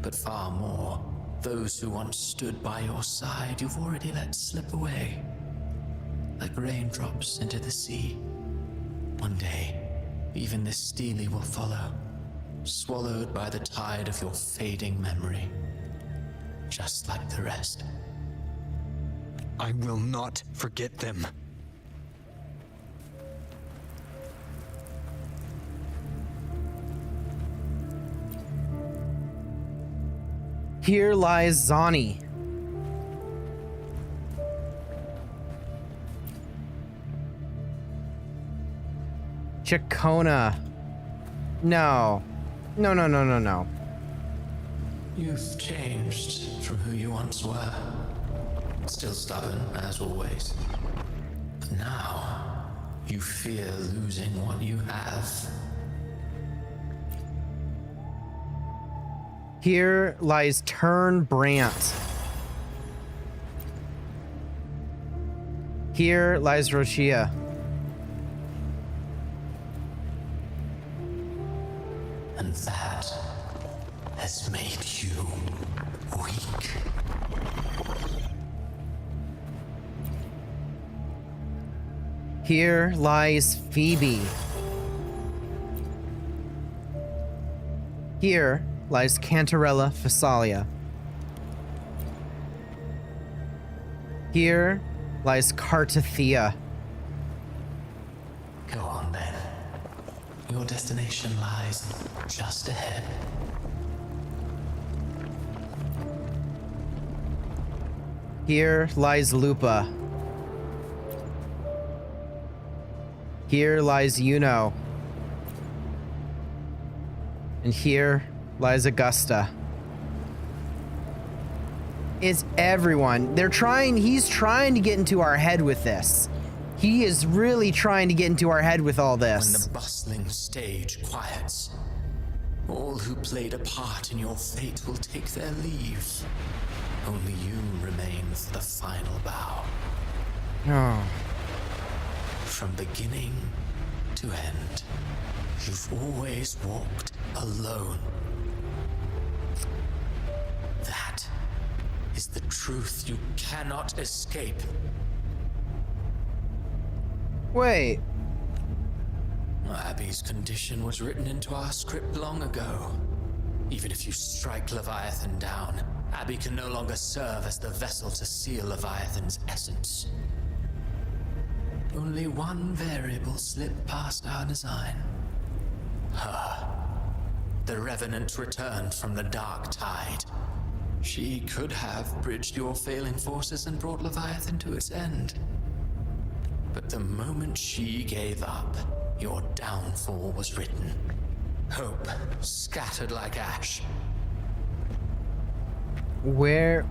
But far more, those who once stood by your side you've already let slip away. Like raindrops into the sea. One day, even this stele will follow, swallowed by the tide of your fading memory. Just like the rest. I will not forget them. Here lies Zani. Chacona. No. No, no, no, no, no. You've changed from who you once were. Still stubborn, as always. But now, you fear losing what you have. Here lies Turn Brant. Here lies Roshia. And that has made you weak. Here lies Phoebe. Here lies Cantarella Phasalia. Here lies Cartathea. Go on then. Your destination lies just ahead. Here lies Lupa. Here lies Yuno. And here lies Augusta. It's everyone. He's trying to get into our head with this. He is really trying to get into our head with all this. When the bustling stage quiets, all who played a part in your fate will take their leave. Only you remain for the final bow. Oh. From beginning to end, you've always walked alone. That is the truth you cannot escape. Wait. Abby's condition was written into our script long ago. Even if you strike Leviathan down, Abby can no longer serve as the vessel to seal Leviathan's essence. Only one variable slipped past our design. Her. The Revenant returned from the Dark Tide. She could have bridged your failing forces and brought Leviathan to its end. But the moment she gave up, your downfall was written. Hope scattered like ash. Where?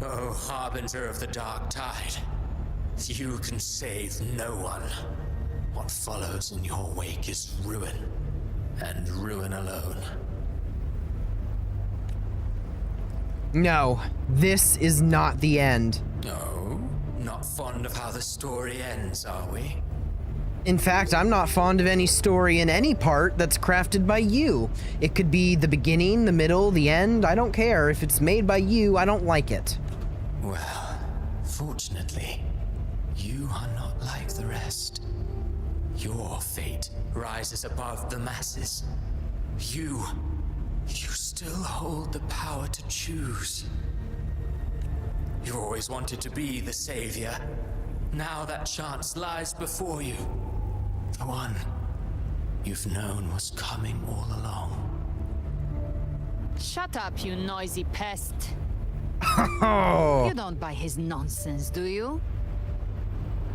Oh, harbinger of the Dark Tide. You can save no one. What follows in your wake is ruin. And ruin alone. No, this is not the end. No? Not fond of how the story ends, are we? In fact, I'm not fond of any story in any part that's crafted by you. It could be the beginning, the middle, the end, I don't care. If it's made by you, I don't like it. Well, fortunately, you are not like the rest. Your fate rises above the masses. You still hold the power to choose. You always wanted to be the savior. Now that chance lies before you. The one you've known was coming all along. Shut up, you noisy pest. Oh. You don't buy his nonsense, do you?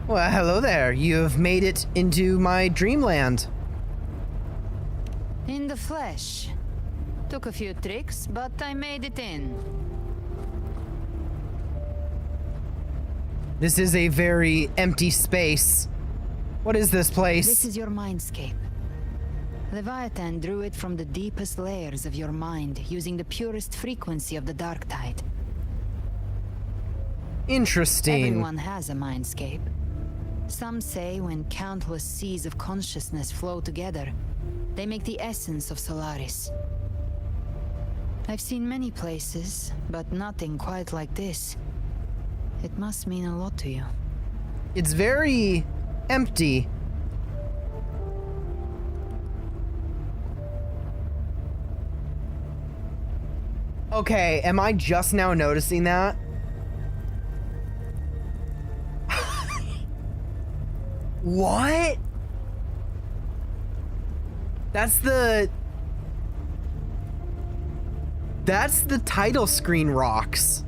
Well, hello there. You've made it into my dreamland. In the flesh. Took a few tricks, but I made it in. This is a very empty space. What is this place? This is your mindscape. Leviathan drew it from the deepest layers of your mind, using the purest frequency of the Dark Tide. Interesting. Everyone has a mindscape. Some say when countless seas of consciousness flow together, they make the essence of Solaris. I've seen many places, but nothing quite like this. It must mean a lot to you. It's very empty. Okay, am I just now noticing that? What? That's the title screen rocks.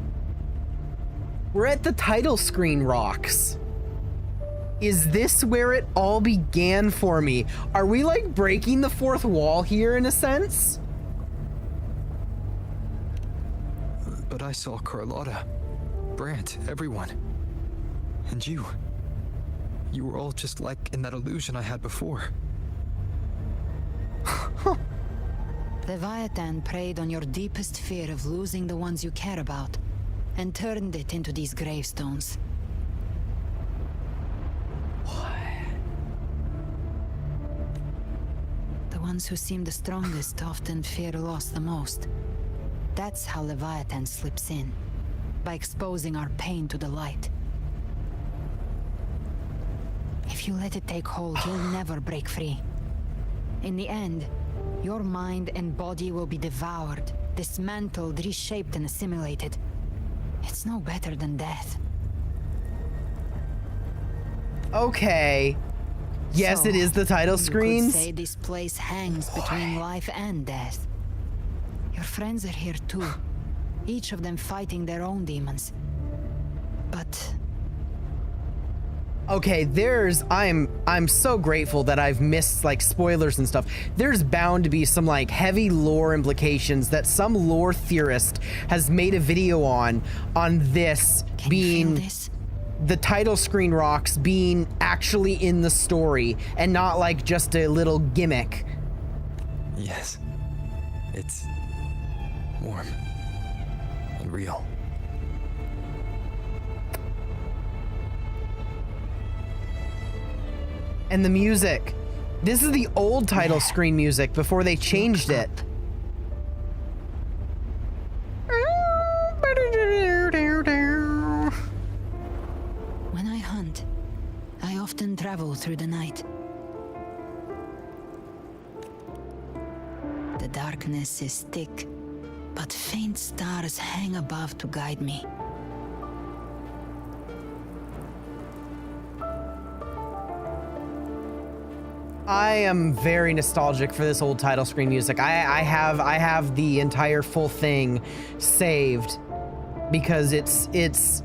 We're at the title screen rocks. Is this where it all began for me? Are we like breaking the fourth wall here in a sense? But I saw Carlotta, Brant, everyone. And you. You were all just like in that illusion I had before. Leviathan preyed on your deepest fear of losing the ones you care about, and turned it into these gravestones. The ones who seem the strongest often fear loss the most. That's how Leviathan slips in, by exposing our pain to the light. If you let it take hold, you'll never break free. In the end, your mind and body will be devoured, dismantled, reshaped, and assimilated. It's no better than death. Okay. Yes, So, it is the title you screens. could say this place hangs between life and death. Your friends are here too, each of them fighting their own demons. But Okay, I'm so grateful that I've missed like spoilers and stuff. There's bound to be some like heavy lore implications that some lore theorist has made a video on this being the title screen rocks being actually in the story and not like just a little gimmick. Yes. It's warm and real. And the music. This is the old title screen music before they changed it. when I hunt, I often travel through the night. The darkness is thick, but faint stars hang above to guide me. I am very nostalgic for this old title screen music. I have the entire full thing saved because it's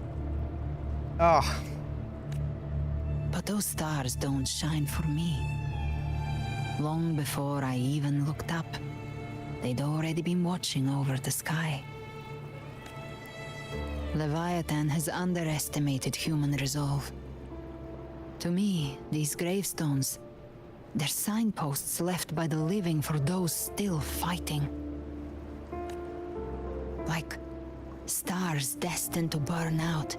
But those stars don't shine for me. Long before I even looked up, they'd already been watching over the sky. Leviathan has underestimated human resolve. To me, these gravestones, they're signposts left by the living for those still fighting. Like stars destined to burn out,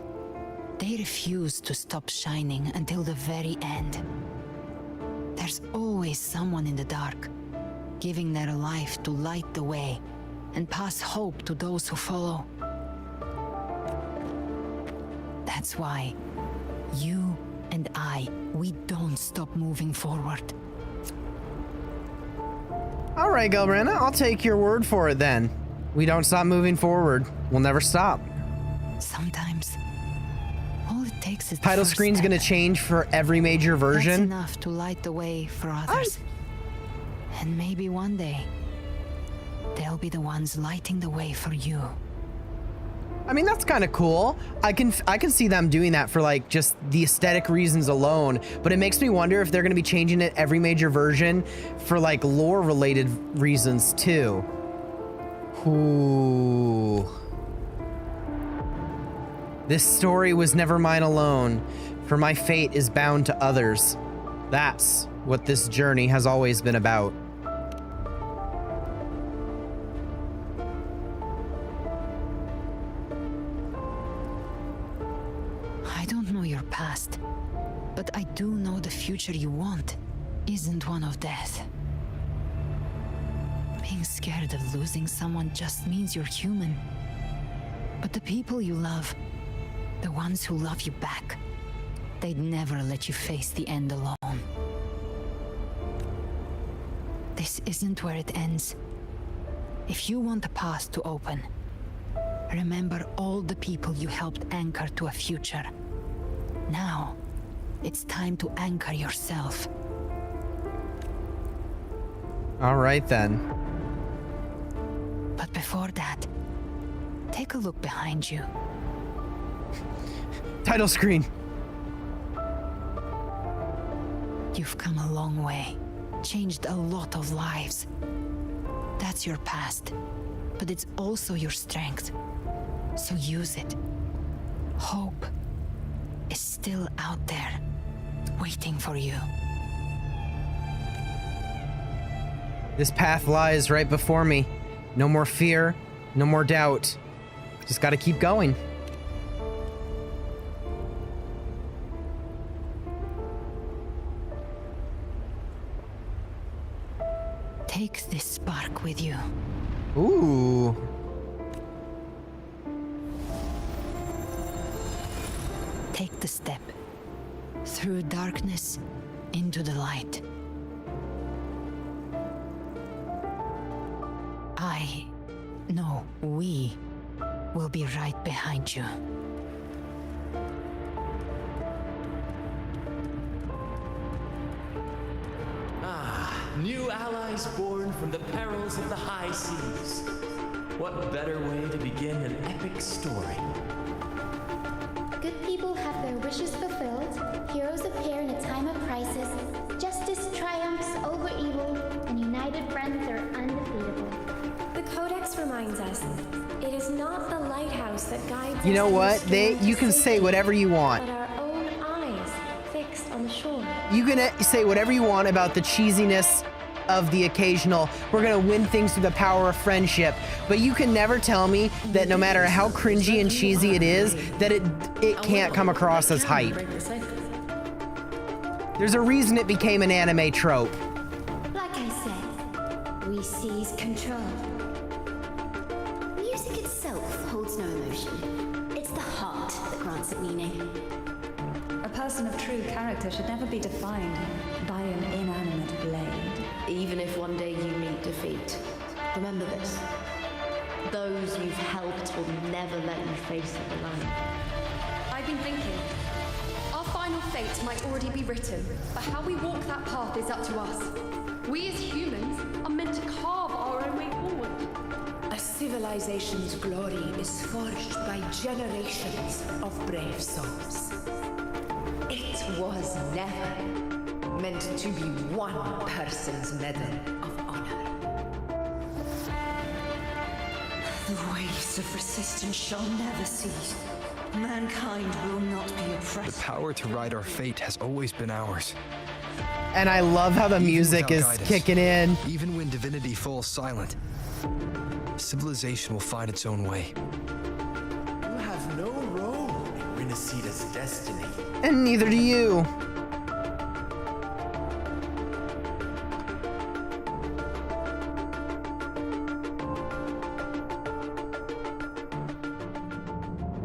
they refuse to stop shining until the very end. There's always someone in the dark, giving their life to light the way and pass hope to those who follow. That's why you and I, we don't stop moving forward. all right, Galbrana, I'll take your word for it then. We don't stop moving forward. We'll never stop. Sometimes all it takes is the Title first screen's step. gonna change for every major That's version. enough to light the way for others. And maybe one day, they'll be the ones lighting the way for you. I mean, that's kind of cool. I can see them doing that for like just the aesthetic reasons alone, but it makes me wonder if they're going to be changing it every major version for like lore related reasons too. Ooh. This story was never mine alone, for my fate is bound to others. That's what this journey has always been about. do know the future you want isn't one of death. Being scared of losing someone just means you're human. But the people you love, the ones who love you back, they'd never let you face the end alone. This isn't where it ends. If you want the path to open, remember all the people you helped anchor to a future. Now, it's time to anchor yourself. All right then. But before that, take a look behind you. Title screen. You've come a long way, changed a lot of lives. That's your past, but it's also your strength. So use it. Hope is still out there, waiting for you. This path lies right before me. No more fear, no more doubt. Just gotta keep going. Take this spark with you. Ooh. Take the step. Through darkness, into the light. We will be right behind you. New allies born from the perils of the high seas. What better way to begin an epic story? Good people have their wishes fulfilled, heroes appear in a time of crisis, justice triumphs over evil, and united friends are undefeatable. The Codex reminds us, it is not the lighthouse that guides You know us. what? You can say whatever you want. But our own eyes fixed on the shore. You can say whatever you want about the cheesiness of the occasional, we're gonna win things through the power of friendship, but you can never tell me that no matter how cringy and cheesy it is, that it can't come across as hype. There's a reason it became an anime trope. Like I said, we seize control. Music itself holds no emotion. It's the heart that grants it meaning. A person of true character should never be defined by an inanimate blade. Even if one day you meet defeat, remember this. Those you've helped will never let you face it alone. I've been thinking. Our final fate might already be written, but how we walk that path is up to us. We as humans are meant to carve our own way forward. A civilization's glory is forged by generations of brave souls. It was never meant to be one person's medal of honor. The waves of resistance shall never cease. Mankind will not be oppressed. The power to ride our fate has always been ours. And I love how the music is kicking in. Even when divinity falls silent, civilization will find its own way. You have no role in Rinascida's destiny. And neither do you.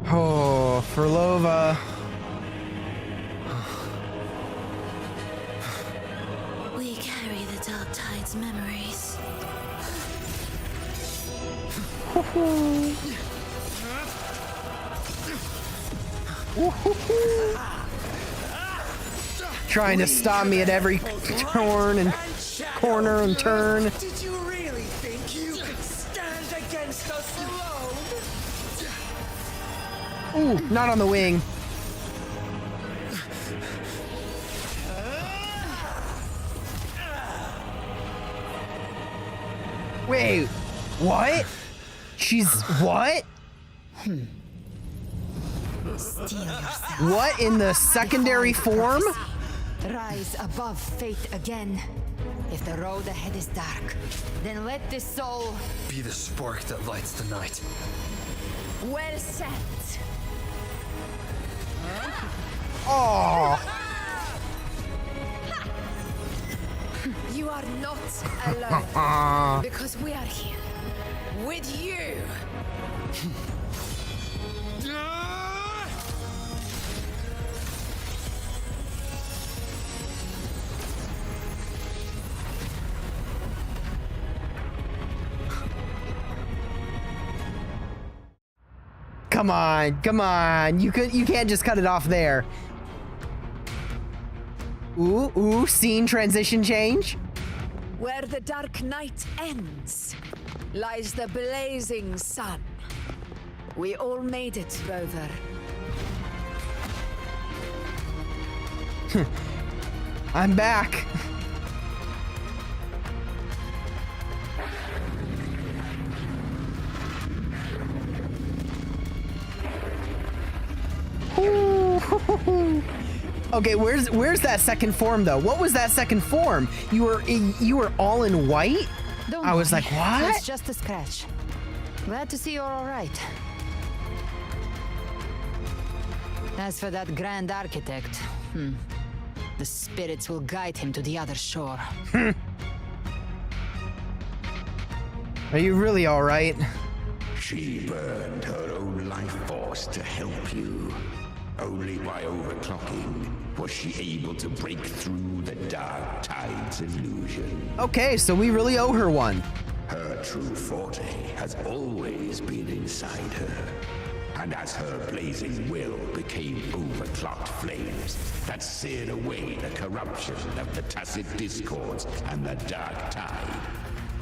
Oh, Furlova. We carry the Dark Tide's memories. Trying to stop me at every turn and corner and turn. Did you really think you could stand against us alone? Ooh, not on the wing. Wait, what? She's what? What in the secondary form? Rise above fate again. If the road ahead is dark, then let this soul be the spark that lights the night. Well said. Oh. You are not alone. Because we are here. With you. Come on, come on. You can't just cut it off there. Ooh, scene transition change. Where the dark night ends, lies the blazing sun. We all made it, Rover. I'm back. Okay, where's that second form though? What was that second form? You were all in white? I was like, what? It's just a scratch. Glad to see you're all right. As for that Grand Architect, the spirits will guide him to the other shore. Are you really all right? She burned her own life force to help you. Only by overclocking was she able to break through the Dark Tide's illusion. Okay, so we really owe her one. Her true forte has always been inside her. And as her blazing will became overclocked flames that seared away the corruption of the Tacit Discords and the Dark Tide,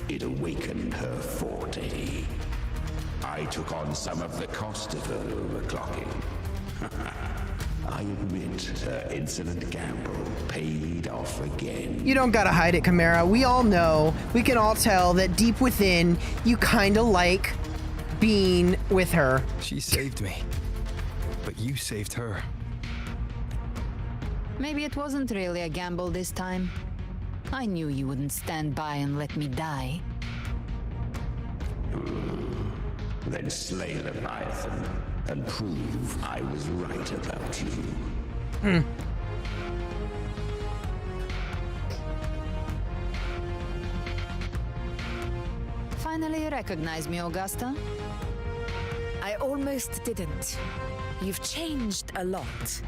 it awakened her forte. I took on some of the cost of her overclocking. I admit her insolent gamble paid off again. You don't gotta hide it, Chimera. We all know, we can all tell that deep within, you kinda like being with her. She saved me, but you saved her. Maybe it wasn't really a gamble this time. I knew you wouldn't stand by and let me die. Then slay Leviathan and prove I was right about you. Finally recognize me, Augusta? I almost didn't. You've changed a lot.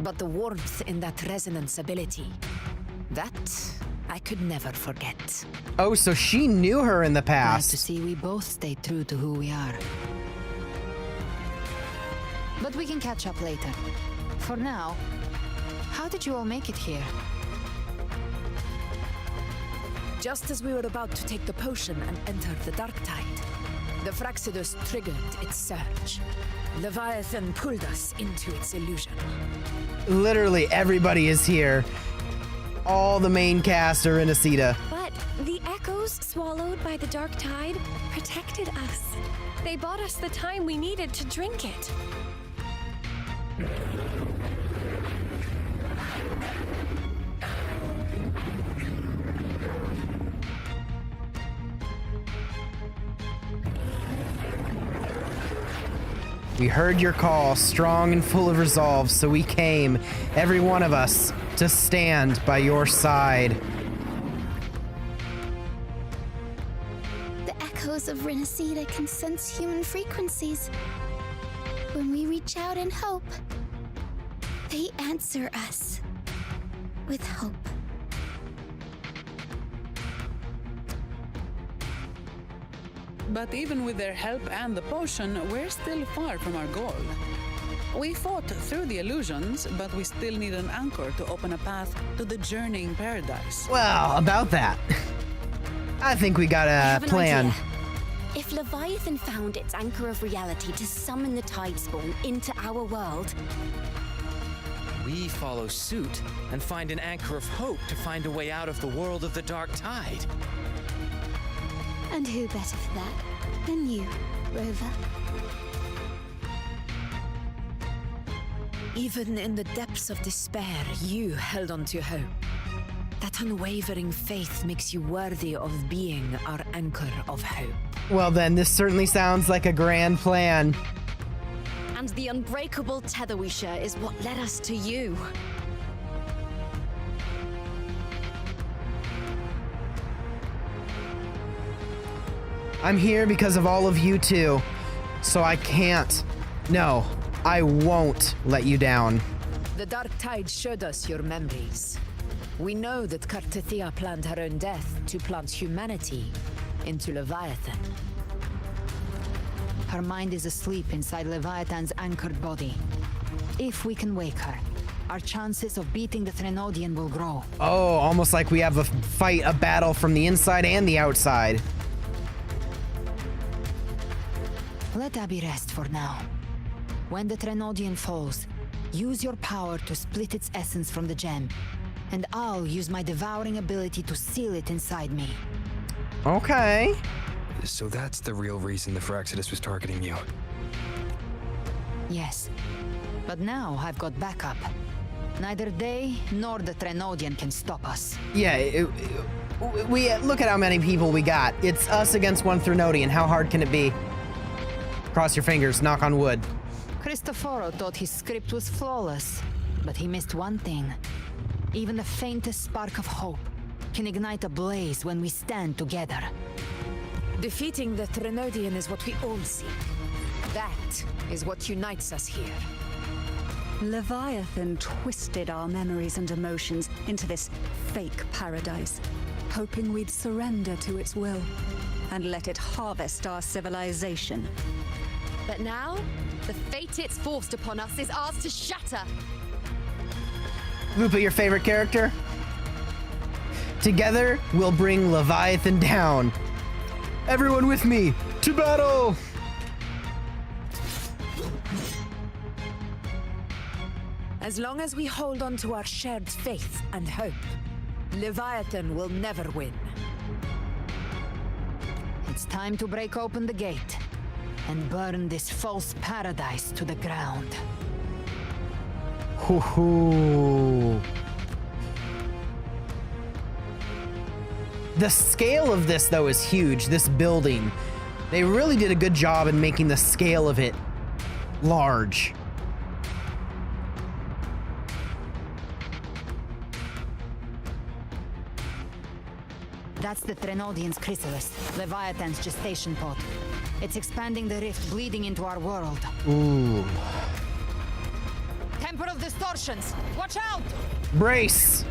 But the warmth in that resonance ability, that I could never forget. Oh, so she knew her in the past. Glad to see we both stayed true to who we are. But we can catch up later. For now, how did you all make it here? Just as we were about to take the potion and enter the Dark Tide, the Fraxidus triggered its surge. Leviathan pulled us into its illusion. Literally everybody is here. All the main cast are in Asita. But the echoes swallowed by the Dark Tide protected us. They bought us the time we needed to drink it. We heard your call, strong and full of resolve, so we came, every one of us, to stand by your side. The echoes of Renacida can sense human frequencies. When we reach out in hope, they answer us with hope. But even with their help and the potion, we're still far from our goal. We fought through the illusions, but we still need an anchor to open a path to the journeying paradise. Well, about that. I think we got a plan. Idea. If Leviathan found its anchor of reality to summon the Tidespawn into our world, we follow suit and find an anchor of hope to find a way out of the world of the Dark Tide. And who better for that than you, Rover? Even in the depths of despair, you held on to hope. That unwavering faith makes you worthy of being our anchor of hope. Well then, this certainly sounds like a grand plan. And the unbreakable tether we share is what led us to you. I'm here because of all of you two. So I can't. No, I won't let you down. The Dark Tide showed us your memories. We know that Kartathea planned her own death to plant humanity into Leviathan. Her mind is asleep inside Leviathan's anchored body. If we can wake her, our chances of beating the Threnodian will grow. Oh, almost like we have a battle from the inside and the outside. Let Abby rest for now. When the Threnodian falls, use your power to split its essence from the gem, and I'll use my devouring ability to seal it inside me. Okay. So that's the real reason the Phyrexidus was targeting you. Yes, but now I've got backup. Neither they nor the Threnodian can stop us. Yeah, we look at how many people we got. It's us against one Threnodian. How hard can it be? Cross your fingers, knock on wood. Cristoforo thought his script was flawless, but he missed one thing. Even the faintest spark of hope can ignite a blaze when we stand together. Defeating the Threnodian is what we all seek. That is what unites us here. Leviathan twisted our memories and emotions into this fake paradise, hoping we'd surrender to its will and let it harvest our civilization. But now, the fate it's forced upon us is ours to shatter. Lupa, your favorite character? Together, we'll bring Leviathan down. Everyone with me, to battle! As long as we hold on to our shared faith and hope, Leviathan will never win. It's time to break open the gate and burn this false paradise to the ground. Hoo-hoo. The scale of this, though, is huge. This building. They really did a good job in making the scale of it large. That's the Threnodian's chrysalis, Leviathan's gestation pod. It's expanding the rift bleeding into our world. Ooh. Temper of distortions! Watch out! Brace!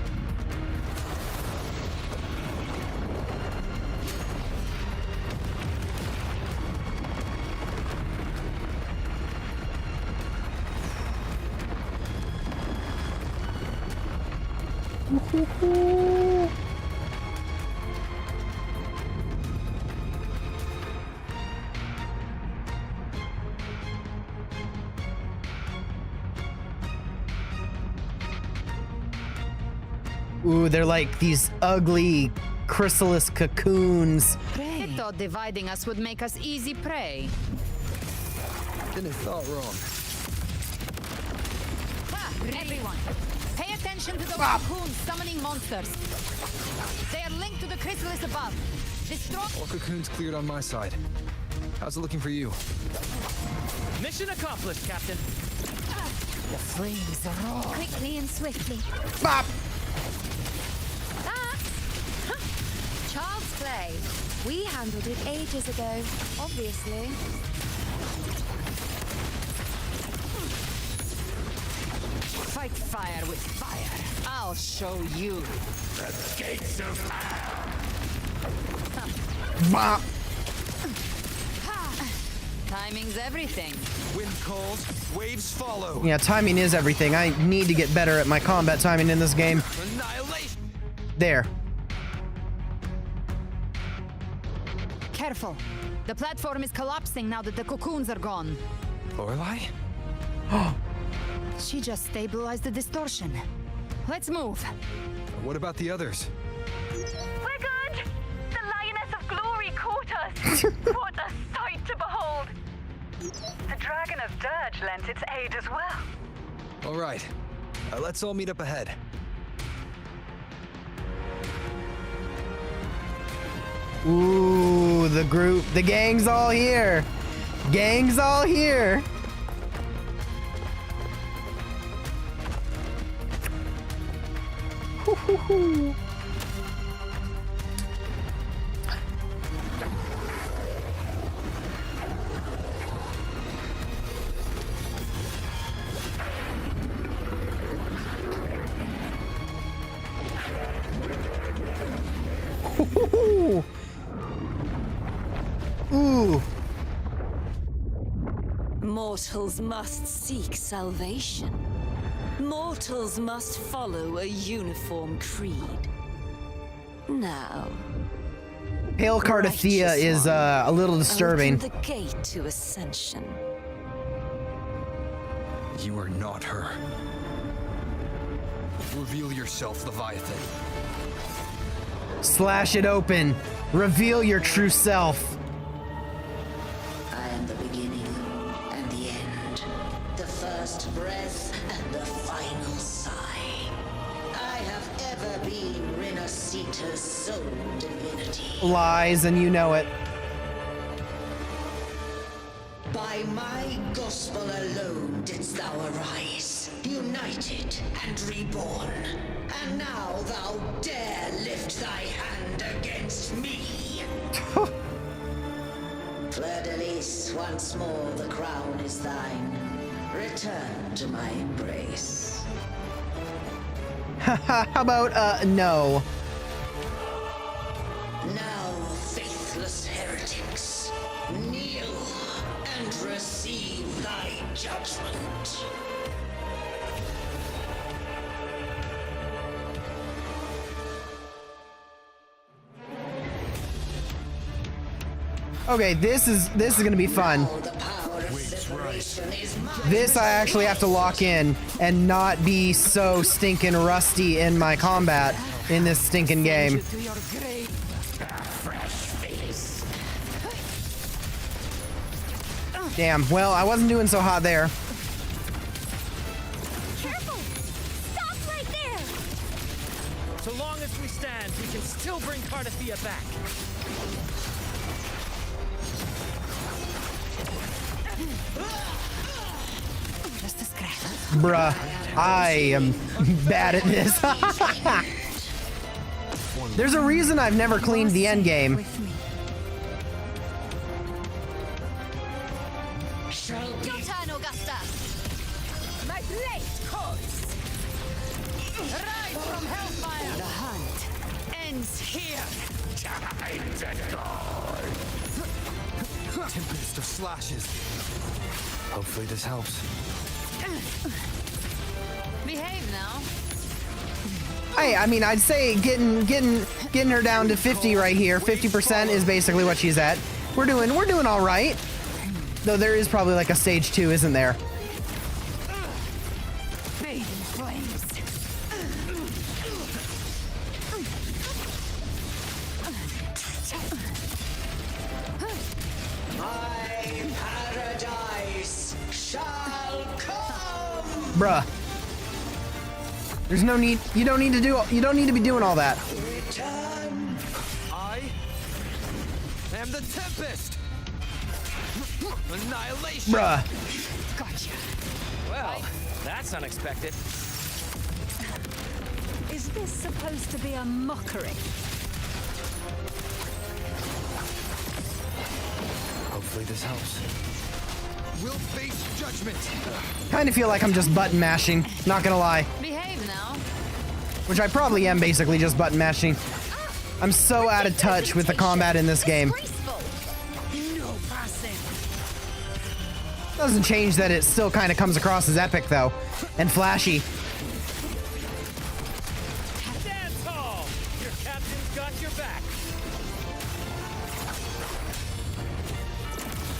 Ooh, they're like these ugly chrysalis cocoons. I thought dividing us would make us easy prey. Didn't thought wrong. Everyone, pay attention to those cocoons summoning monsters. They are linked to the chrysalis above. Destroy. All cocoons cleared on my side. How's it looking for you? Mission accomplished, Captain. The flames roar. Quickly and swiftly. Bop! Child's play. We handled it ages ago, obviously. Fight fire with fire. I'll show you. The gates of hell. Bop! Timing's everything. Wind calls, waves follow. Yeah, timing is everything. I need to get better at my combat timing in this game. Annihilation. There. Careful. The platform is collapsing now that the cocoons are gone. Lorelei? She just stabilized the distortion. Let's move. What about the others? We're good! The Lioness of Glory caught us! What a sight to behold! The Dragon of Dirge lent its aid as well. All right. Let's all meet up ahead. Ooh, the gang's all here. Gang's all here. Ooh. Ooh. Mortals must seek salvation. Mortals must follow a uniform creed. Now, Pale Cardathea is a little disturbing. open the gate to ascension. You are not her. Reveal yourself, Leviathan. Slash it open. Reveal your true self. I am the beginning and the end, the first breath and the final sigh. I have ever been Renacita's sole divinity. Lies, and you know it. By my gospel alone didst thou arise, united and reborn. And now thou dare lift thy hand against me. Fleur de Lis, once more the crown is thine. Return to my embrace. How about, no? Now, faithless heretics, kneel and receive thy judgment. Okay, this is gonna be fun. This I actually have to lock in and not be so stinking rusty in my combat in this stinking game. Damn, well, I wasn't doing so hot there. Careful! Stop right there! So long as we stand, we can still bring Cardathea back. Just a scratch. Bruh, I am bad at this. There's a reason I've never cleaned the end game. Your turn, Augusta! My blade calls! Rise from hellfire! The hunt ends here! Tempest of slashes. Hopefully this helps. Behave now. Hey, I mean, I'd say getting her down to 50 right here. 50% is basically what she's at. We're doing all right. Though there is probably like a stage 2, isn't there? Fading flames. My paradise shall come. Bruh. There's no need. You don't need to be doing all that. Return. I am the Tempest. Annihilation. Bruh. Gotcha. Well, that's unexpected. Is this supposed to be a mockery? Hopefully this helps. We'll face judgment. Kind of feel like I'm just button mashing. Not gonna lie. Behave now. Which I probably am basically just button mashing. I'm so out of touch with the combat in this game. No passing. Doesn't change that it still kind of comes across as epic though, and flashy. Stand tall! Your captain's got your back.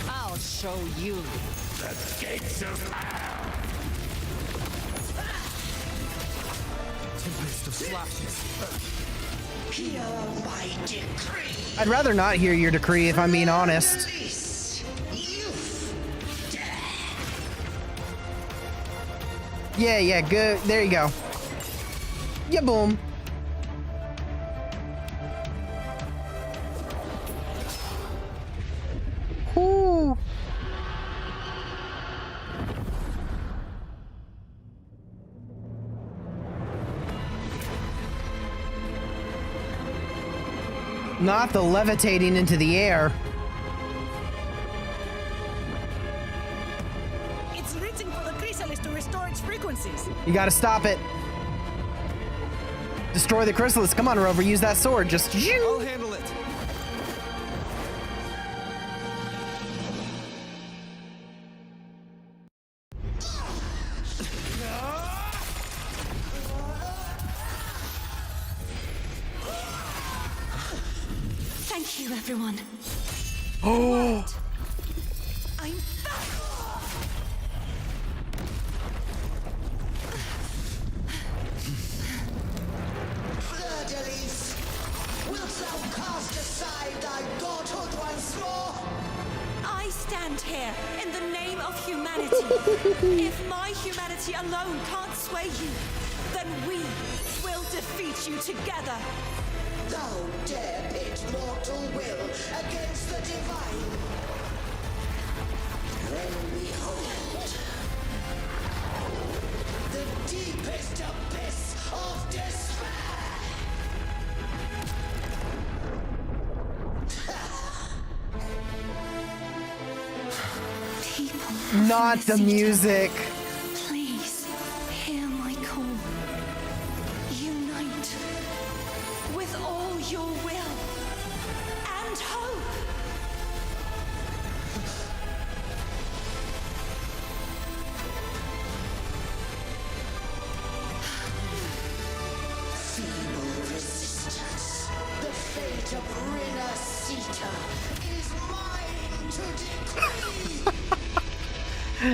I'll show you. The gates of hell. Tempest of slashes. Hear my decree. I'd rather not hear your decree if I'm being honest. Yeah, good. There you go. Yeah, boom. Whoo. Not the levitating into the air. It's reaching for the chrysalis to restore its frequencies. You gotta stop it. Destroy the chrysalis. Come on, Rover. Use that sword. Just I'll handle it. to everyone. Oh! I'm back! Fleur-de-Lis, wilt thou cast aside thy godhood once more? I stand here in the name of humanity. If my humanity alone can't sway you, then we will defeat you together. Thou dare pit mortal will against the divine. Then behold, the deepest abyss of despair. Not the music. Please, hear my call. Unite with all your will and hope. Feeble resistance. The fate of Rinasita is mine to decree.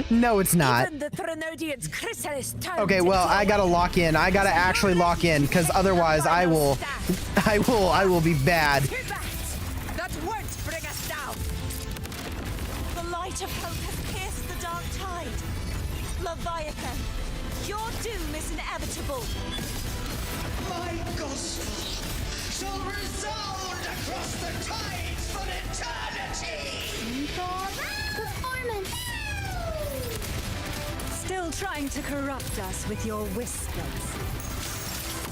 No, it's not. Even the Threnodian's chrysalis turned Okay, to well, I gotta lock in. I gotta actually lock in, because otherwise I will be bad. That won't bring us down. The light of hope has pierced the dark tide. Leviathan, your doom is inevitable. My gospel shall resound across the tides for eternity. Performance. Still trying to corrupt us with your whispers.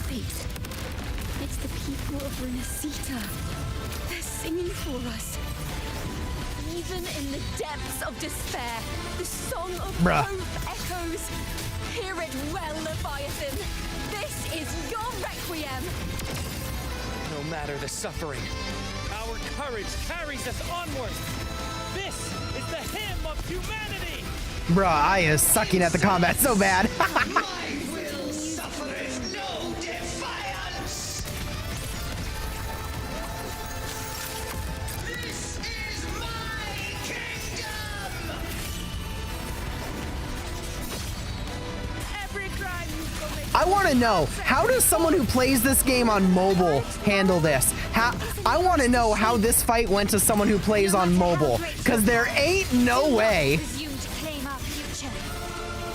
Wait. It's the people of Rinasita. They're singing for us. Even in the depths of despair, the song of Bruh. hope echoes. Hear it well, Leviathan. This is your requiem. No matter the suffering, our courage carries us onward. This is the hymn of humanity. Bruh, I is sucking at the combat so bad. My will suffereth no defiance. This is my kingdom. Every crime you commit. I want to know, how does someone who plays this game on mobile handle this? I want to know how this fight went to someone who plays on mobile, because there ain't no way. Presume to claim our future.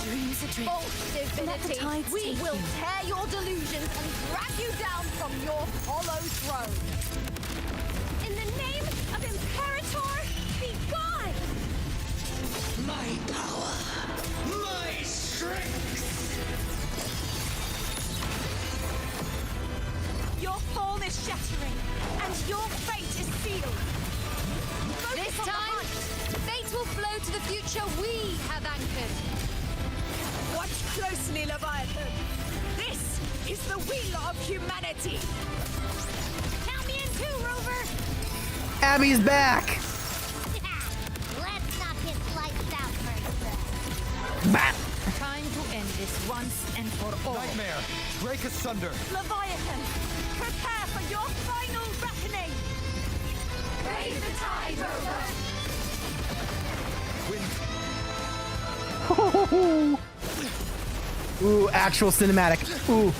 Dreams are dreams. False Let the divinity. tides We take will you. tear your delusions and drag you down from your hollow throne. In the name of Imperator, be gone! My power, my strength. Your form is shattering, and your fate is sealed. This Focus on the time, hunt. fate will flow to the future we have anchored. Watch closely, Leviathan. This is the wheel of humanity. Count me in too, Rover. Abby's back. Let's not get sliced out first. Bah. Time to end this once and for all. Nightmare, break asunder. Leviathan, prepare for your final reckoning. Raise the tide, Rover. Ooh, actual cinematic. Ooh.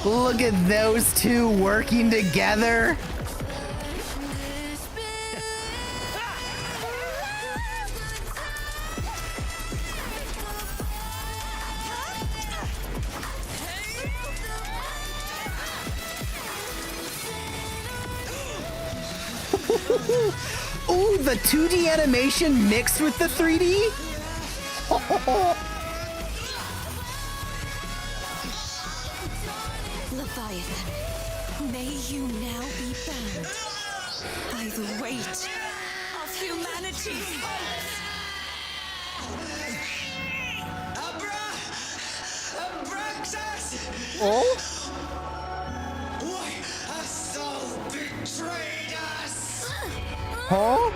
Look at those two working together. Ooh, the 2D animation mixed with the 3D? Leviathan, may you now be bound by the weight of humanity's hopes. Oh? Why has Sol betrayed us? Huh?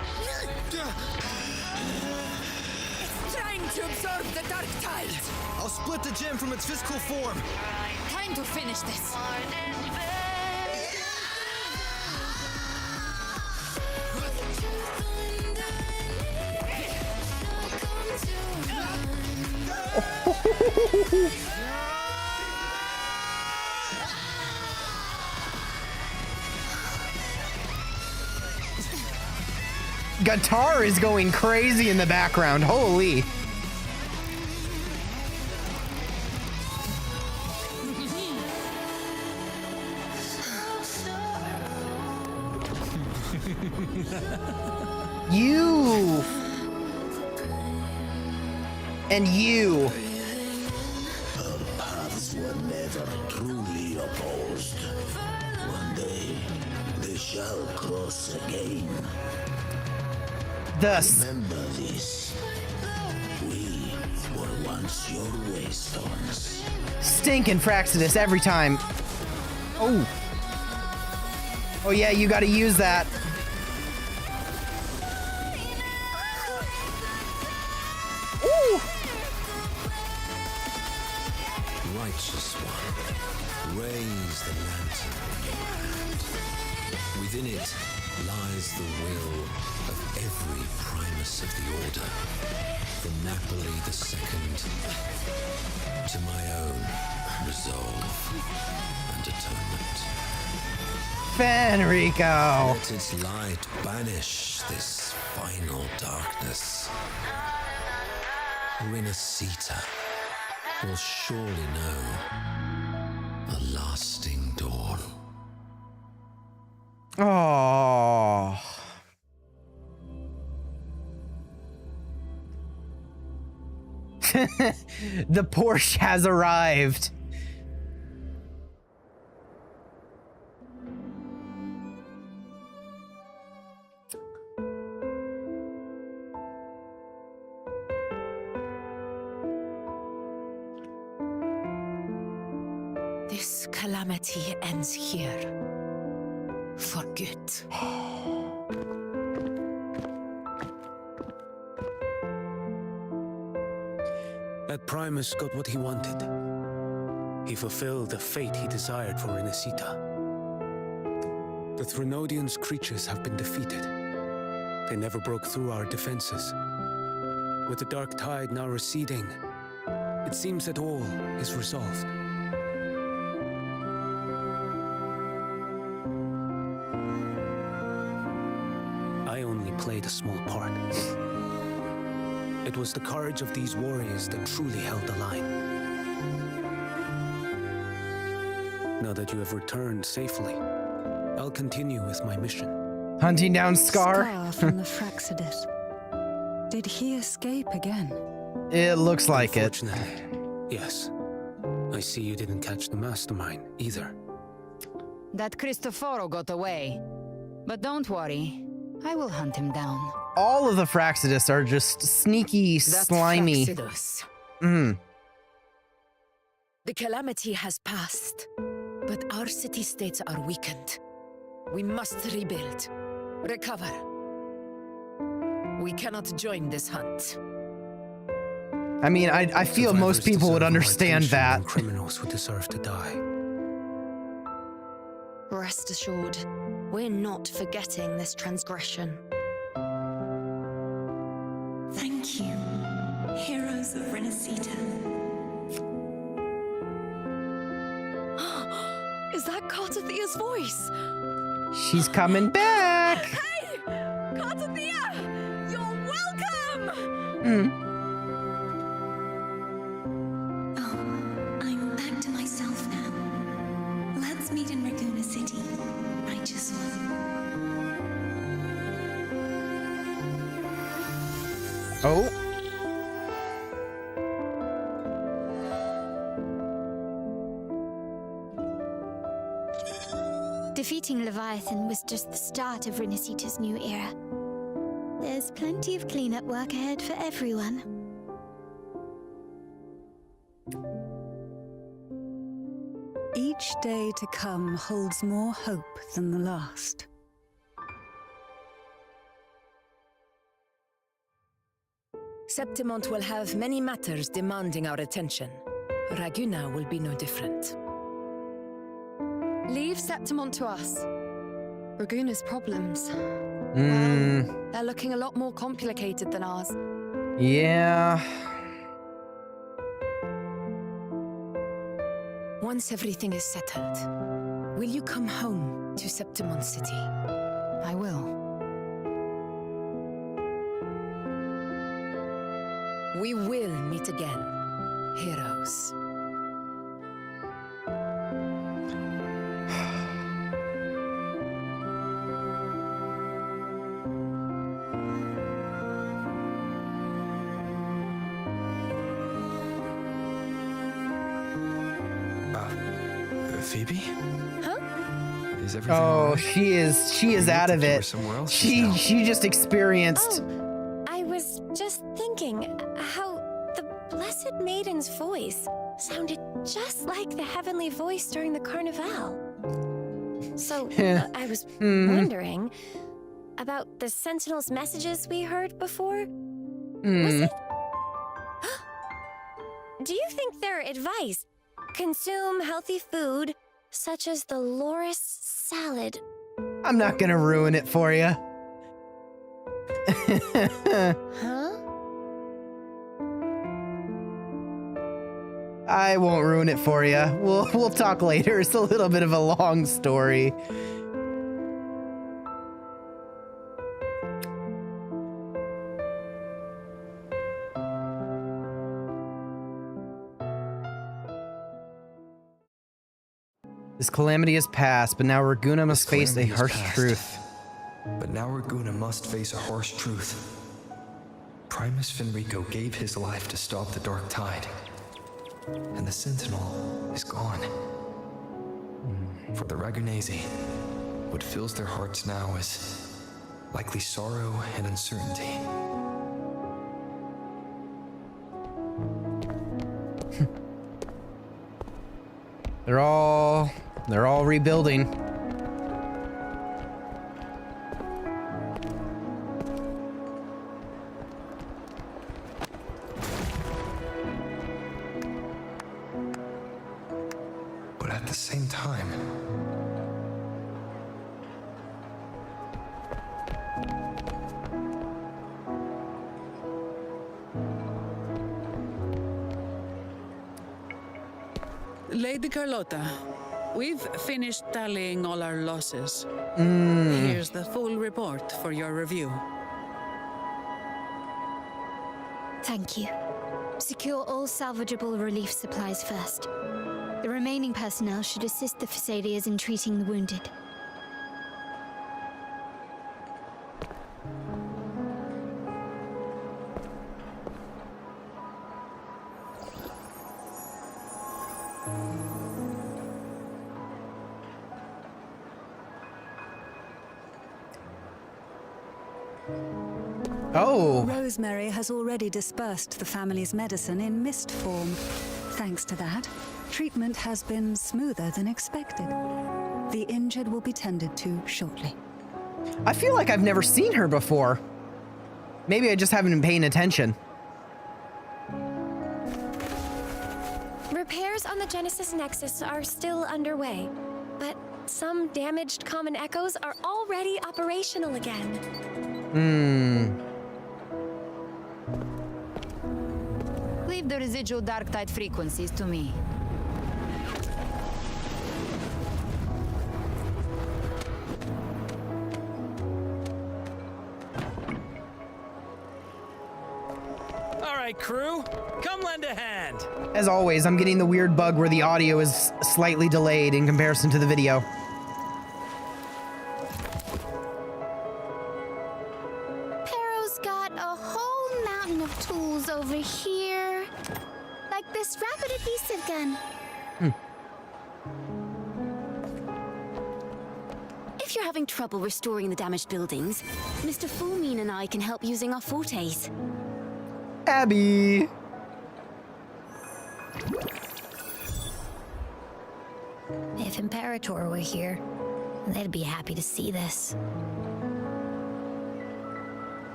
It's trying to absorb the dark tide. I'll split the gem from its physical form. Time to finish this. Guitar is going crazy in the background. Holy. You. And you. Our paths were never truly opposed. One day, they shall cross again. Thus. Remember this. We were once your waystones. Stinking Fraxidus every time. Oh. Oh yeah, you gotta use that. Ooh. Righteous one, raise the lantern in your hand. Within it lies the will of every primus of the Order, from Napoli II to my own resolve and atonement. Fenrico. Let its light banish this final darkness. Rinascita will surely know a lasting dawn. Oh. The Porsche has arrived. This calamity ends here. For good. That Primus got what he wanted. He fulfilled the fate he desired for Rinascita. The Threnodians' creatures have been defeated. They never broke through our defenses. With the dark tide now receding, it seems that all is resolved. I only played a small part. It was the courage of these warriors that truly held the line. Now that you have returned safely, I'll continue with my mission. Hunting down Scar. Scar from the Fraxidus. Did he escape again? It looks like it. Yes. I see you didn't catch the mastermind either. That Cristoforo got away. But don't worry, I will hunt him down. All of the Fraxidus are just sneaky, That slimy. Fraxidus. The calamity has passed, but our city-states are weakened. We must rebuild, recover. We cannot join this hunt. I mean, I feel most people would understand that. Criminals who deserve to die. Rest assured, we're not forgetting this transgression. Thank you, heroes of Rinascita. Is that Cartathea's voice? She's coming back. Hey! Cartathea! You're welcome! I'm back to myself now. Let's meet in Raguna City, righteous one. Oh. Defeating Leviathan was just the start of Rinascita's new era. There's plenty of cleanup work ahead for everyone. Each day to come holds more hope than the last. Septimont will have many matters demanding our attention. Raguna will be no different. Leave Septimont to us. Raguna's problems. Hmm. They're looking a lot more complicated than ours. Yeah. Once everything is settled, will you come home to Septimont City? I will. We will meet again, heroes. Phoebe? Huh? Is everything all right? she is out of it. She just experienced. Oh, I was just thinking how the Blessed Maiden's voice sounded just like the heavenly voice during the Carnival. So I was wondering about the Sentinel's messages we heard before. Was it? Do you think their advice? Consume healthy food, such as the loris salad. I'm not gonna ruin it for you. Huh? I won't ruin it for you. We'll talk later. It's a little bit of a long story. This calamity has passed, but now Raguna must face a harsh truth. But now Raguna must face a harsh truth. Primus Fenrico gave his life to stop the Dark Tide. And the Sentinel is gone. For the Ragunesi, what fills their hearts now is likely sorrow and uncertainty. They're all rebuilding. But at the same time, Lady Carlotta, we've finished tallying all our losses. Here's the full report for your review. Thank you. Secure all salvageable relief supplies first. The remaining personnel should assist the Phasaelias in treating the wounded. Oh! Rosemary has already dispersed the family's medicine in mist form. Thanks to that, treatment has been smoother than expected. The injured will be tended to shortly. I feel like I've never seen her before. Maybe I just haven't been paying attention. Repairs on the Genesis Nexus are still underway, but some damaged common echoes are already operational again. Leave the residual dark tide frequencies to me. All right, crew, come lend a hand. As always, I'm getting the weird bug where the audio is slightly delayed in comparison to the video. Pero's got a whole mountain of tools over here. Like this rapid adhesive gun. If you're having trouble restoring the damaged buildings, Mr. Fullmean and I can help using our fortes. Abby! If Imperator were here, they'd be happy to see this.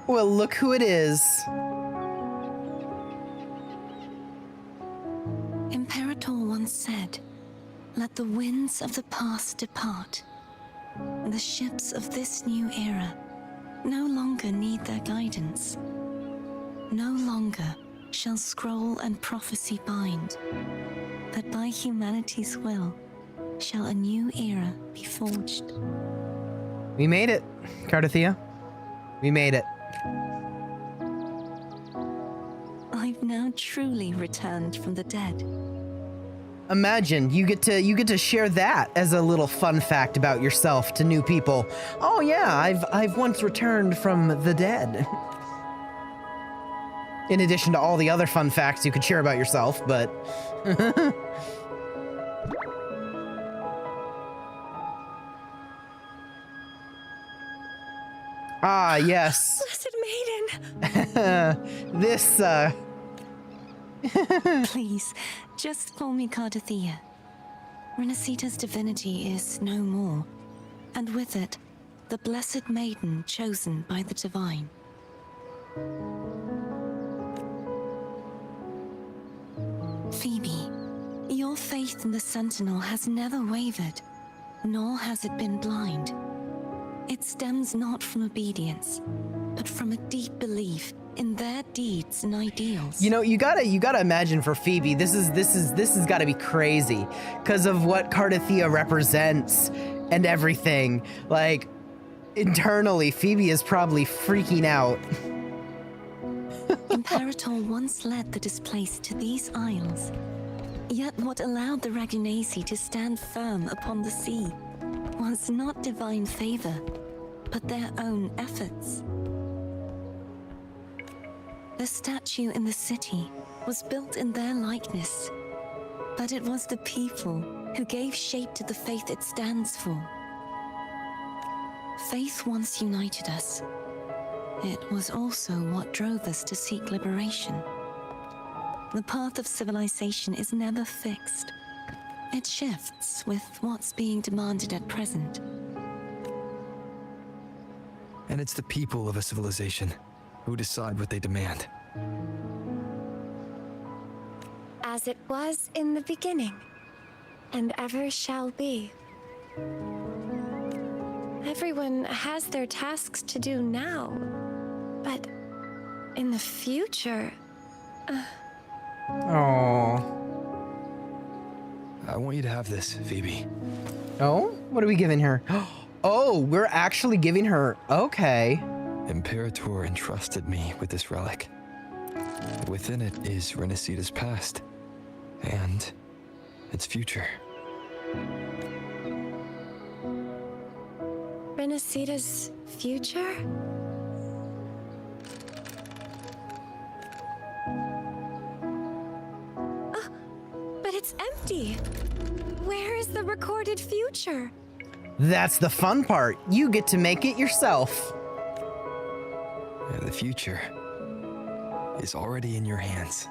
Well, look who it is. Imperator once said, "Let the winds of the past depart. The ships of this new era no longer need their guidance. No longer shall scroll and prophecy bind, that by humanity's will shall a new era be forged." We made it, Cardathia. We made it. I've now truly returned from the dead. Imagine you get to share that as a little fun fact about yourself to new people. Oh yeah, I've once returned from the dead. In addition to all the other fun facts you could share about yourself, but ah, yes. Blessed Maiden! This, Please, just call me Cardathia. Renacita's divinity is no more, and with it, the Blessed Maiden chosen by the Divine. Phoebe, your faith in the Sentinel has never wavered, nor has it been blind. It stems not from obedience, but from a deep belief in their deeds and ideals. you know, you gotta imagine for Phoebe, this has got to be crazy because of what Cardathia represents and everything. Like, internally, Phoebe is probably freaking out. Imperator once led the displaced to these isles. Yet what allowed the Ragunasi to stand firm upon the sea was not divine favor, but their own efforts. The statue in the city was built in their likeness, but it was the people who gave shape to the faith it stands for. Faith once united us. It was also what drove us to seek liberation. The path of civilization is never fixed. It shifts with what's being demanded at present. And it's the people of a civilization who decide what they demand. As it was in the beginning, and ever shall be. Everyone has their tasks to do now, but in the future... Oh. I want you to have this, Phoebe. Oh? What are we giving her? Oh, we're actually giving her... Okay. Imperator entrusted me with this relic. Within it is Renacita's past and its future. Renacita's future? But it's empty. Where is the recorded future? That's the fun part. You get to make it yourself. The future is already in your hands.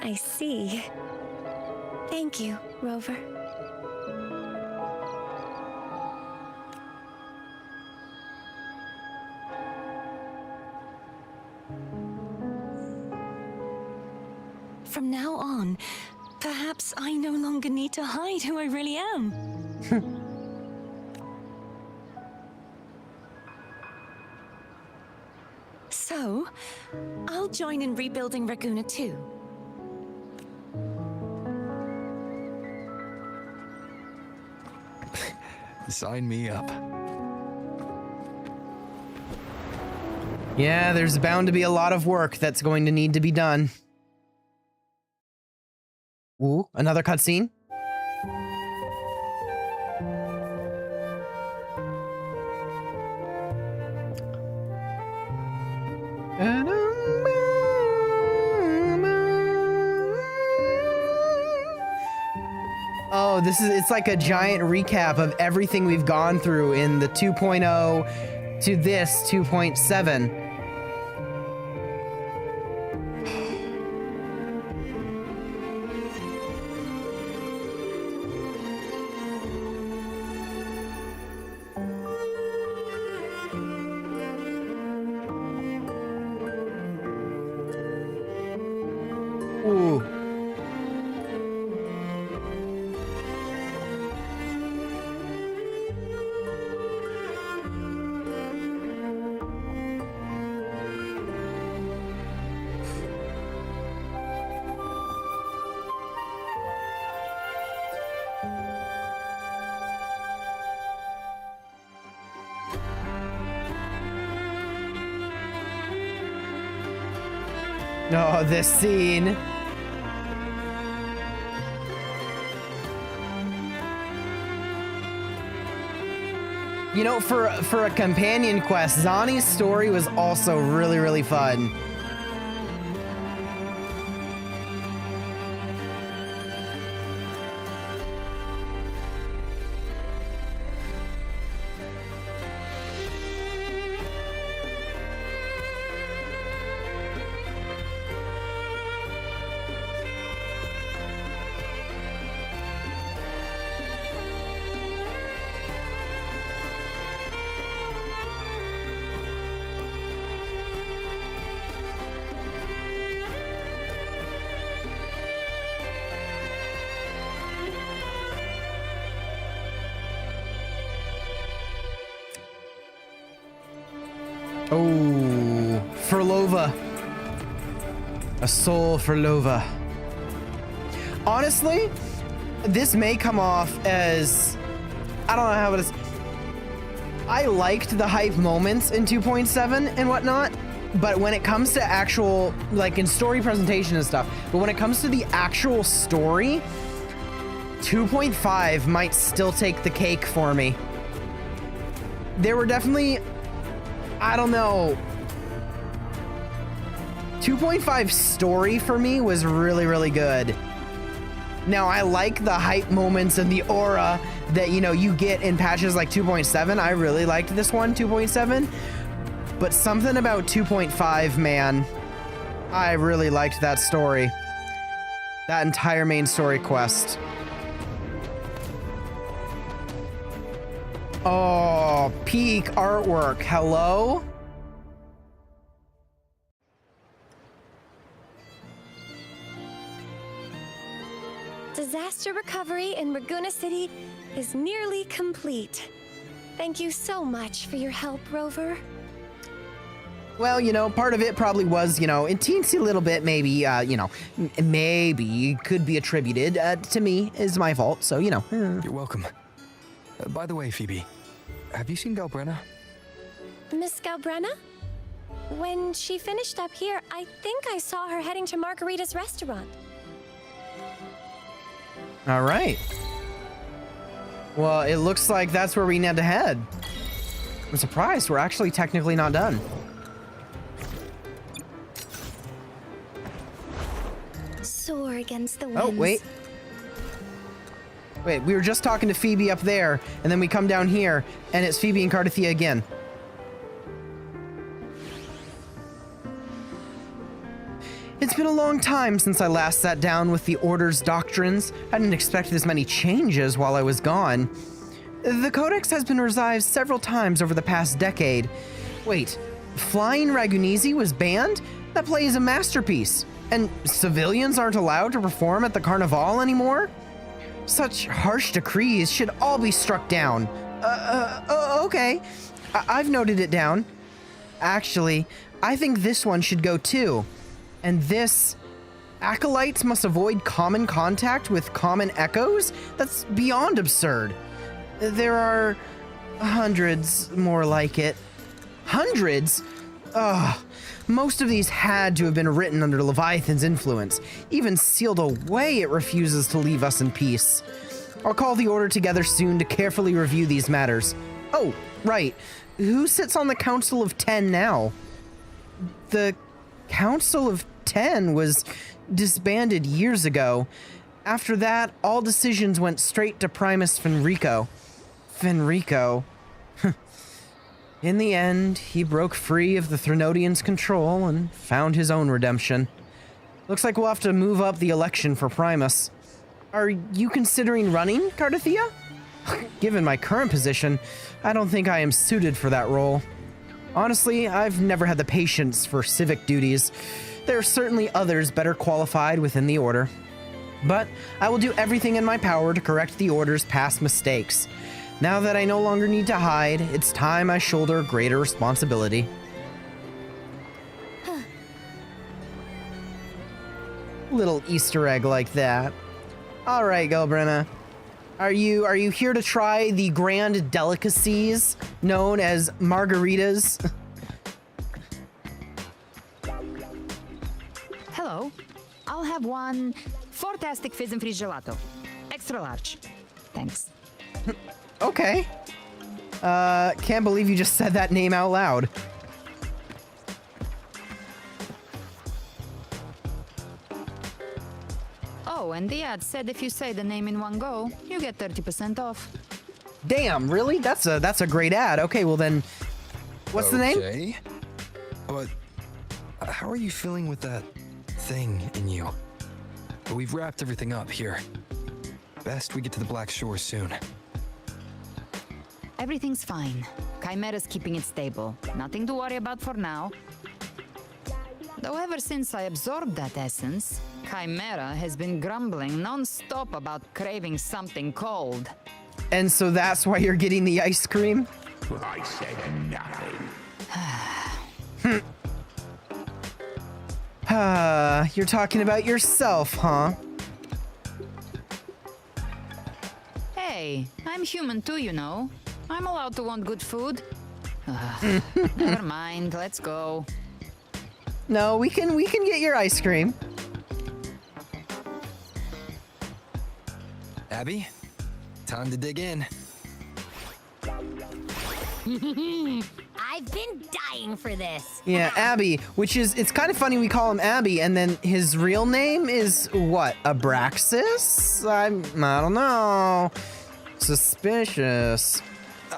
I see. Thank you, Rover. From now on, perhaps I no longer need to hide who I really am. So, I'll join in rebuilding Raguna too. Sign me up. Yeah, there's bound to be a lot of work that's going to need to be done. Ooh, another cutscene? Oh, it's like a giant recap of everything we've gone through in the 2.0 to this 2.7. Oh, this scene. You know, for a companion quest, Zani's story was also really, really fun. Oh, for Lova. A soul for Lova. Honestly, this may come off as, I don't know how it is. I liked the hype moments in 2.7 and whatnot, but when it comes to actual, like in story presentation and stuff, but when it comes to the actual story, 2.5 might still take the cake for me. There were definitely, I don't know. 2.5 story for me was really, really good. Now, I like the hype moments and the aura that, you know, you get in patches like 2.7. I really liked this one, 2.7. But something about 2.5, man, I really liked that story. That entire main story quest. Oh, peak artwork. Hello? Disaster recovery in Raguna City is nearly complete. Thank you so much for your help, Rover. Well, you know, part of it probably was, you know, a teensy little bit, maybe, you know, maybe could be attributed to me. It's my fault, so, you know. You're welcome. By the way, Phoebe, have you seen Galbrenna? Miss Galbrenna? When she finished up here, I think I saw her heading to Margarita's restaurant. All right. Well, it looks like that's where we need to head. I'm surprised we're actually technically not done. Soar against the winds. Oh, wait. Wait, we were just talking to Phoebe up there, and then we come down here, and it's Phoebe and Cardathia again. It's been a long time since I last sat down with the Order's doctrines. I didn't expect this many changes while I was gone. The Codex has been revised several times over the past decade. Wait, Flying Ragunisi was banned? That play is a masterpiece. And civilians aren't allowed to perform at the Carnival anymore? Such harsh decrees should all be struck down. Okay. I've noted it down. Actually, I think this one should go too. And this, acolytes must avoid common contact with common echoes? That's beyond absurd. There are hundreds more like it. Hundreds? Ugh. Most of these had to have been written under Leviathan's influence. Even sealed away, it refuses to leave us in peace. I'll call the Order together soon to carefully review these matters. Oh, right. Who sits on the Council of 10 now? The Council of 10 was disbanded years ago. After that, all decisions went straight to Primus Fenrico. Fenrico? In the end, he broke free of the Threnodians' control and found his own redemption. Looks like we'll have to move up the election for Primus. Are you considering running, Cardathia? Given my current position, I don't think I am suited for that role. Honestly, I've never had the patience for civic duties. There are certainly others better qualified within the Order. But I will do everything in my power to correct the Order's past mistakes. Now that I no longer need to hide, it's time I shoulder greater responsibility. Little Easter egg like that. All right, Galbrenna. Are you here to try the grand delicacies known as margaritas? Hello. I'll have one fantastic fizz and freeze gelato. Extra large. Thanks. Okay. Can't believe you just said that name out loud. Oh, and the ad said if you say the name in one go, you get 30% off. Damn, really? That's a great ad. Okay, well then, what's the name? Okay. But how are you feeling with that thing in you? We've wrapped everything up here. Best we get to the Black Shore soon. Everything's fine. Chimera's keeping it stable. Nothing to worry about for now. Though ever since I absorbed that essence, Chimera has been grumbling non-stop about craving something cold. And so that's why you're getting the ice cream? I said nothing. You're talking about yourself, huh? Hey, I'm human too, you know. I'm allowed to want good food. Never mind, let's go. No, we can get your ice cream. Abby, time to dig in. I've been dying for this. Yeah, Abby, which is, it's kind of funny we call him Abby, and then his real name is what? Abraxas? I don't know. Suspicious.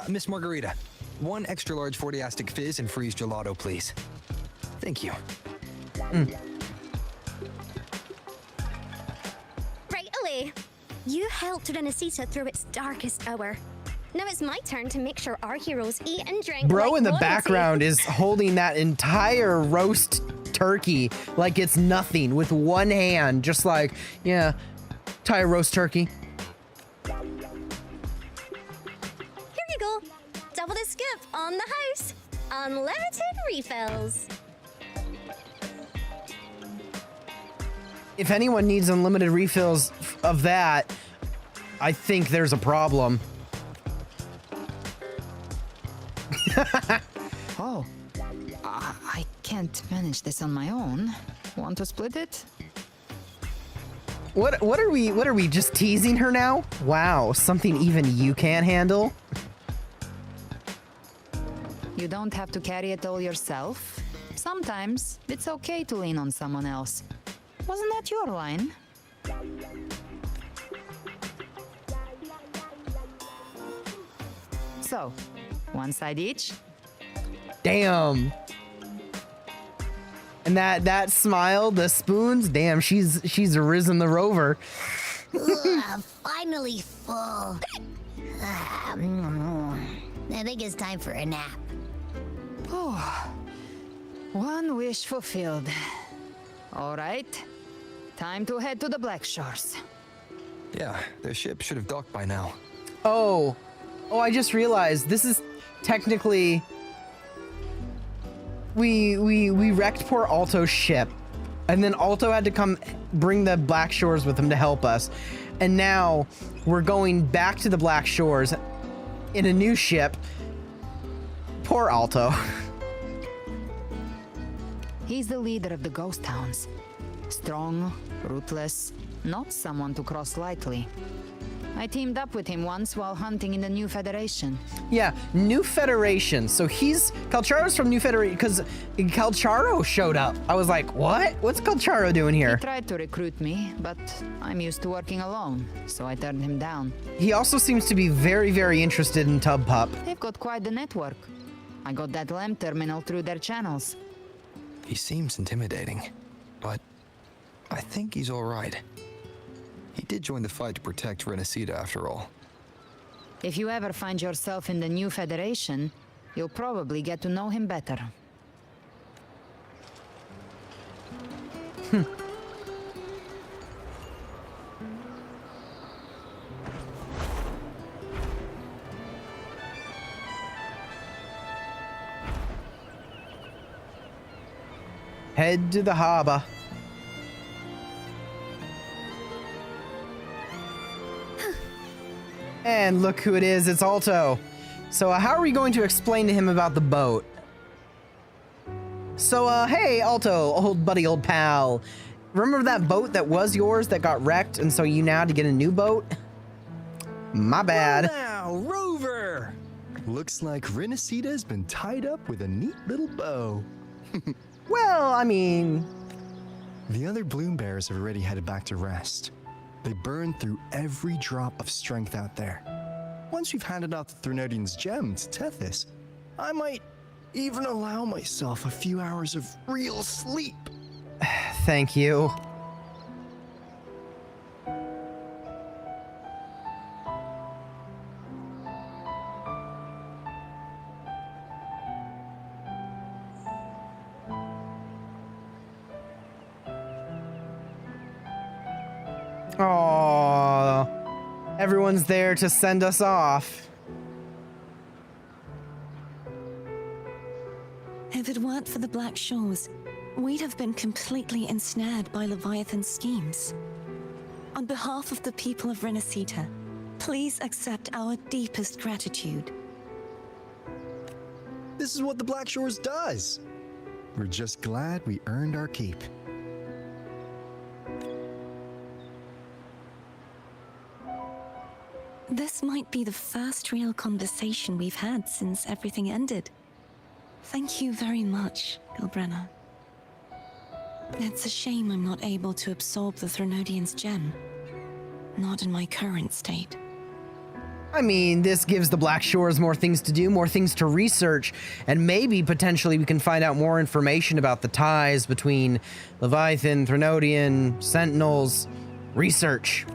Miss Margarita, one extra large 40-astic fizz and freeze gelato, please. Thank you. Right away. You helped Renesita through its darkest hour. Now it's my turn to make sure our heroes eat and drink. Bro like in the royalty. background is holding that entire roast turkey like it's nothing with one hand, just like, yeah, entire roast turkey. Here you go. Double the scoop on the house. Unlimited refills. If anyone needs unlimited refills of that, I think there's a problem. Oh, I can't manage this on my own. Want to split it? What are we just teasing her now? Wow, something even you can't handle? You don't have to carry it all yourself. Sometimes it's okay to lean on someone else. Wasn't that your line? So, one side each? Damn. And that smile, the spoons, damn, she's risen the rover. Finally full. I think it's time for a nap. Oh, one wish fulfilled. All right, time to head to the Black Shores. Yeah, the ship should have docked by now. Oh, I just realized this is technically we wrecked poor Alto's ship, and then Alto had to come bring the Black Shores with him to help us, and now we're going back to the Black Shores in a new ship. Poor Alto. He's the leader of the ghost towns. Strong, ruthless, not someone to cross lightly. I teamed up with him once while hunting in the New Federation. Yeah, New Federation. So Calcharo's from New Federation, because Calcharo showed up. I was like, what? What's Calcharo doing here? He tried to recruit me, but I'm used to working alone, so I turned him down. He also seems to be very, very interested in Tub Pup. They've got quite the network. I got that LEM terminal through their channels. He seems intimidating, but I think he's all right. He did join the fight to protect Renesita after all. If you ever find yourself in the New Federation, you'll probably get to know him better. Head to the harbor. And look who it is, it's Alto. So how are we going to explain to him about the boat? So, hey, Alto, old buddy, old pal. Remember that boat that was yours that got wrecked, and so you now had to get a new boat? My bad. Wow, Rover! Looks like Renacita's been tied up with a neat little bow. Well, I mean... The other Bloom Bears have already headed back to rest. They burned through every drop of strength out there. Once we've handed out the Threnodian's gem to Tethys, I might even allow myself a few hours of real sleep. Thank you. Aww. Everyone's there to send us off. If it weren't for the Black Shores, we'd have been completely ensnared by Leviathan's schemes. On behalf of the people of Renacita, please accept our deepest gratitude. This is what the Black Shores does. We're just glad we earned our keep. This might be the first real conversation we've had since everything ended. Thank you very much, Gilbrenna. It's a shame I'm not able to absorb the Threnodian's gem. Not in my current state. I mean, this gives the Black Shores more things to do, more things to research, and maybe potentially we can find out more information about the ties between Leviathan, Threnodian, Sentinels, research.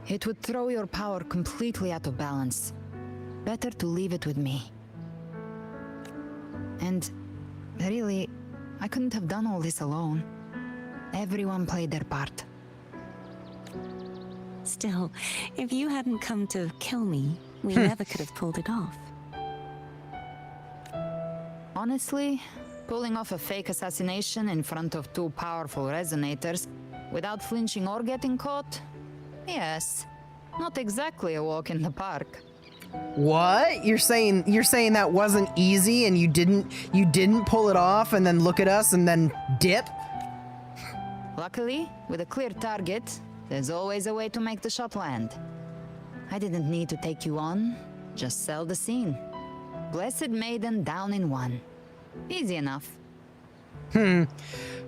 It would throw your power completely out of balance. Better to leave it with me. And really, I couldn't have done all this alone. Everyone played their part. Still, if you hadn't come to kill me, we never could have pulled it off. Honestly, pulling off a fake assassination in front of two powerful resonators without flinching or getting caught? Yes. Not exactly a walk in the park. What? You're saying that wasn't easy and you didn't pull it off and then look at us and then dip? Luckily, with a clear target, there's always a way to make the shot land. I didn't need to take you on, just sell the scene. Blessed Maiden down in one. Easy enough.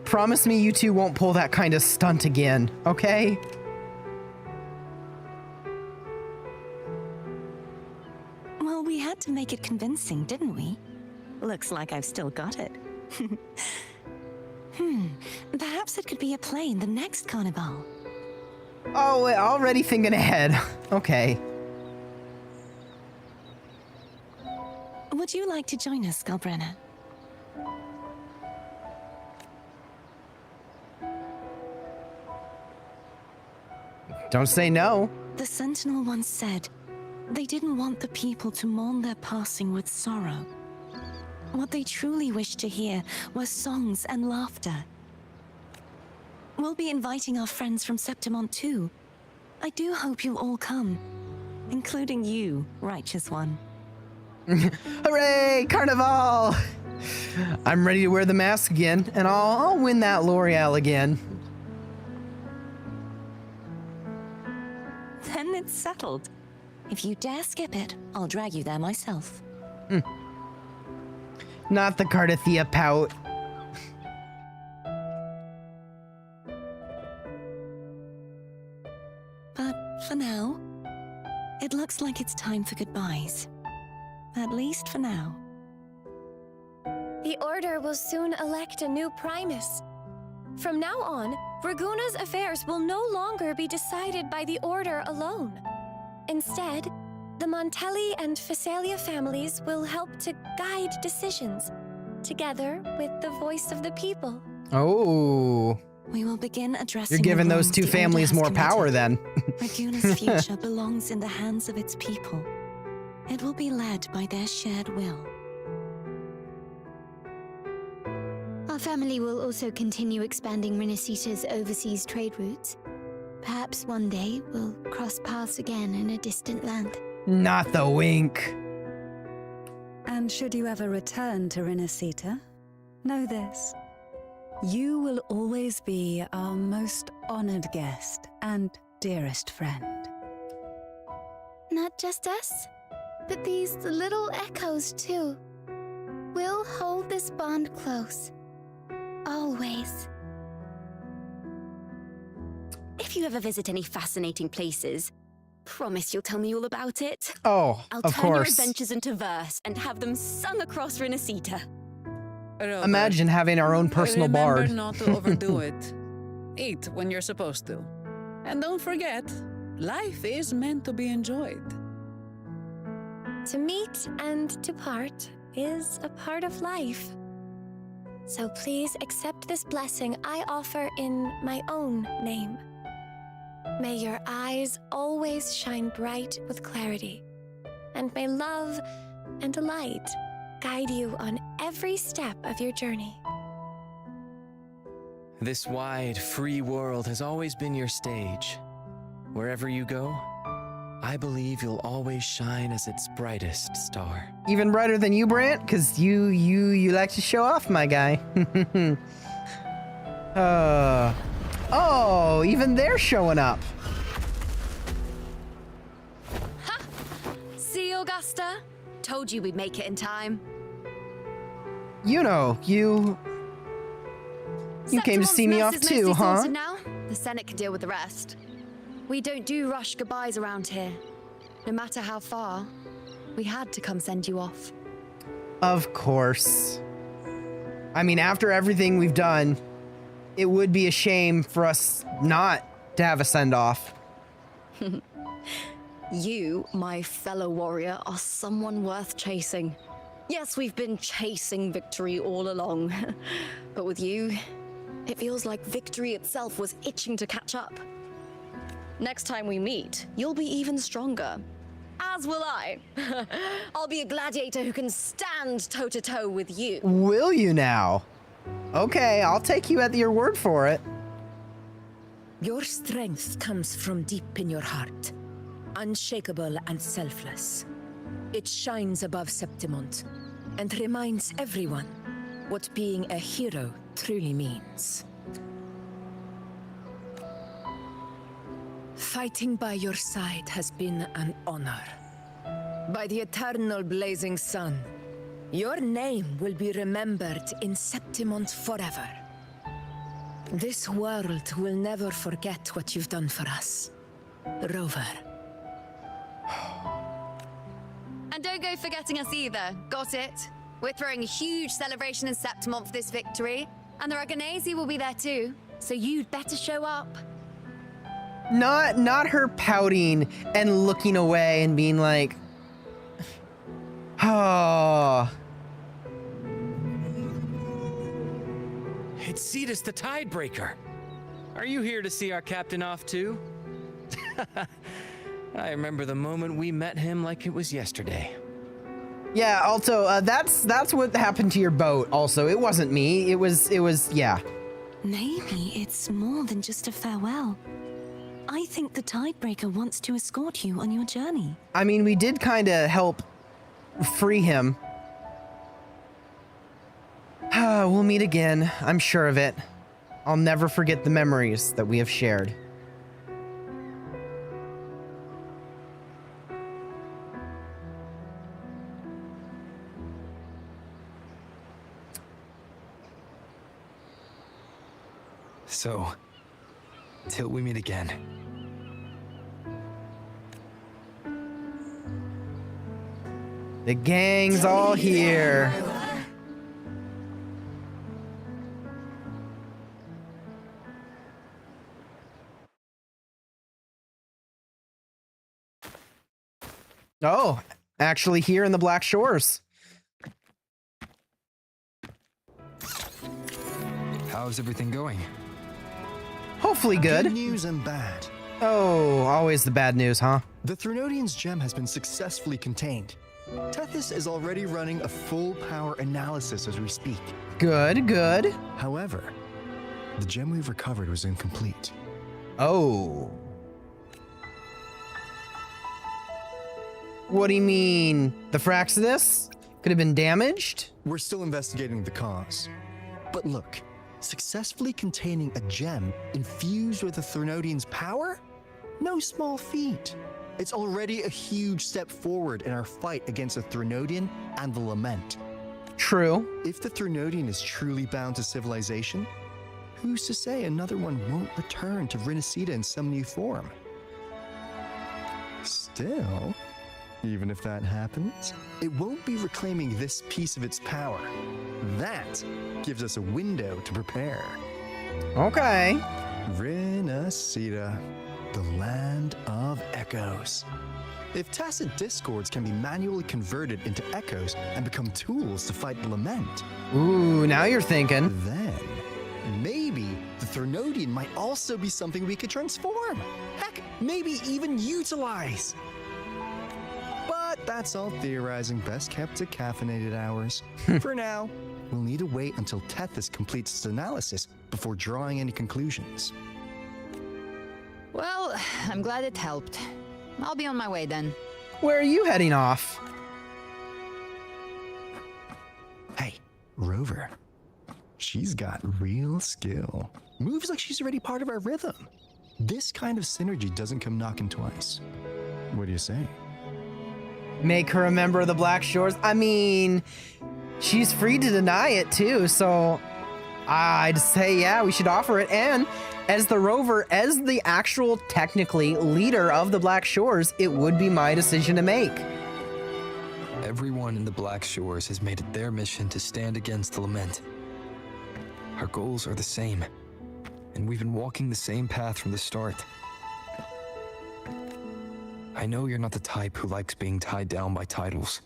Promise me you two won't pull that kind of stunt again, okay? Well, we had to make it convincing, didn't we? Looks like I've still got it. Perhaps it could be a play in the next carnival. Oh, already thinking ahead. Okay. Would you like to join us, Galbrenna? Don't say no. The Sentinel once said they didn't want the people to mourn their passing with sorrow. What they truly wished to hear were songs and laughter. We'll be inviting our friends from Septimont too. I do hope you'll all come, including you, righteous one. Hooray, Carnival! I'm ready to wear the mask again, and I'll win that L'Oreal again. Then it's settled. If you dare skip it, I'll drag you there myself. Not the Cardathia pout. But for now, it looks like it's time for goodbyes. At least for now. The Order will soon elect a new Primus. From now on, Raguna's affairs will no longer be decided by the Order alone. Instead, the Montelli and Phasalia families will help to guide decisions, together with the voice of the people. Oh. We will begin addressing. You're giving the those wrongs two the Order families has more committed. power then. Raguna's future belongs in the hands of its people. It will be led by their shared will. Our family will also continue expanding Renacita's overseas trade routes. Perhaps one day we'll cross paths again in a distant land. Not the wink. And should you ever return to Rinasita, know this. You will always be our most honored guest and dearest friend. Not just us, but these little echoes too. We'll hold this bond close. Always. If you ever visit any fascinating places, promise you'll tell me all about it. Oh, I'll of turn your course. adventures into verse and have them sung across Rinasita. Robert, Imagine having our own personal remember bard. not to overdo it. Eat when you're supposed to. And don't forget, life is meant to be enjoyed. To meet and to part is a part of life. So please accept this blessing I offer in my own name. May your eyes always shine bright with clarity, and may love and light guide you on every step of your journey. This wide, free world has always been your stage. Wherever you go, I believe you'll always shine as its brightest star. Even brighter than you, Brant, because you like to show off, my guy. Oh, even they're showing up. See, Augusta? Told you we'd make it in time. You know, you came to see me off Septimon's too, mostly huh? sorted now. The Senate can deal with the rest. We don't do rush goodbyes around here. No matter how far, we had to come send you off. Of course. I mean, after everything we've done, it would be a shame for us not to have a send-off. You, my fellow warrior, are someone worth chasing. Yes, we've been chasing victory all along. But with you, it feels like victory itself was itching to catch up. Next time we meet, you'll be even stronger. As will I. I'll be a gladiator who can stand toe-to-toe with you. Will you now? Okay, I'll take you at your word for it. Your strength comes from deep in your heart, unshakable and selfless. It shines above Septimont and reminds everyone what being a hero truly means. Fighting by your side has been an honor. By the eternal blazing sun, your name will be remembered in Septimont forever. This world will never forget what you've done for us, Rover. And don't go forgetting us either, got it? We're throwing a huge celebration in Septimont for this victory, and the Raganesi will be there too, so you'd better show up. Not her pouting and looking away and being like, oh. It's Cetus the Tidebreaker. Are you here to see our captain off too? I remember the moment we met him like it was yesterday. Yeah, also, that's what happened to your boat, also. It wasn't me. It was, yeah. Maybe it's more than just a farewell. I think the Tidebreaker wants to escort you on your journey. I mean, we did kind of help free him. We'll meet again, I'm sure of it. I'll never forget the memories that we have shared. So, till we meet again. The gang's all here. Oh, actually here in the Black Shores. How's everything going? Hopefully good. Good news and bad. Oh, always the bad news, huh? The Threnodian's gem has been successfully contained. Tethys is already running a full power analysis as we speak. Good, good. However, the gem we've recovered was incomplete. What do you mean? The Fraxidus could have been damaged? We're still investigating the cause. But look, successfully containing a gem infused with the Threnodian's power? No small feat. It's already a huge step forward in our fight against the Threnodian and the Lament. True. If the Threnodian is truly bound to civilization, who's to say another one won't return to Rinascita in some new form? Still, even if that happens, it won't be reclaiming this piece of its power. That gives us a window to prepare. Okay. Rinascita, the land of echoes. If tacit discords can be manually converted into echoes and become tools to fight the Lament. Ooh, now you're thinking. Then, maybe the Threnodian might also be something we could transform. Heck, maybe even utilize. But that's all theorizing, best kept to caffeinated hours. For now, we'll need to wait until Tethys completes its analysis before drawing any conclusions. Well, I'm glad it helped. I'll be on my way then. Where are you heading off? Hey, Rover. She's got real skill. Moves like she's already part of our rhythm. This kind of synergy doesn't come knocking twice. What do you say? Make her a member of the Black Shores? I mean, she's free to deny it too, so I'd say, yeah, we should offer it. And as the Rover, as the actual, technically, leader of the Black Shores, it would be my decision to make. Everyone in the Black Shores has made it their mission to stand against the Lament. Our goals are the same, and we've been walking the same path from the start. I know you're not the type who likes being tied down by titles,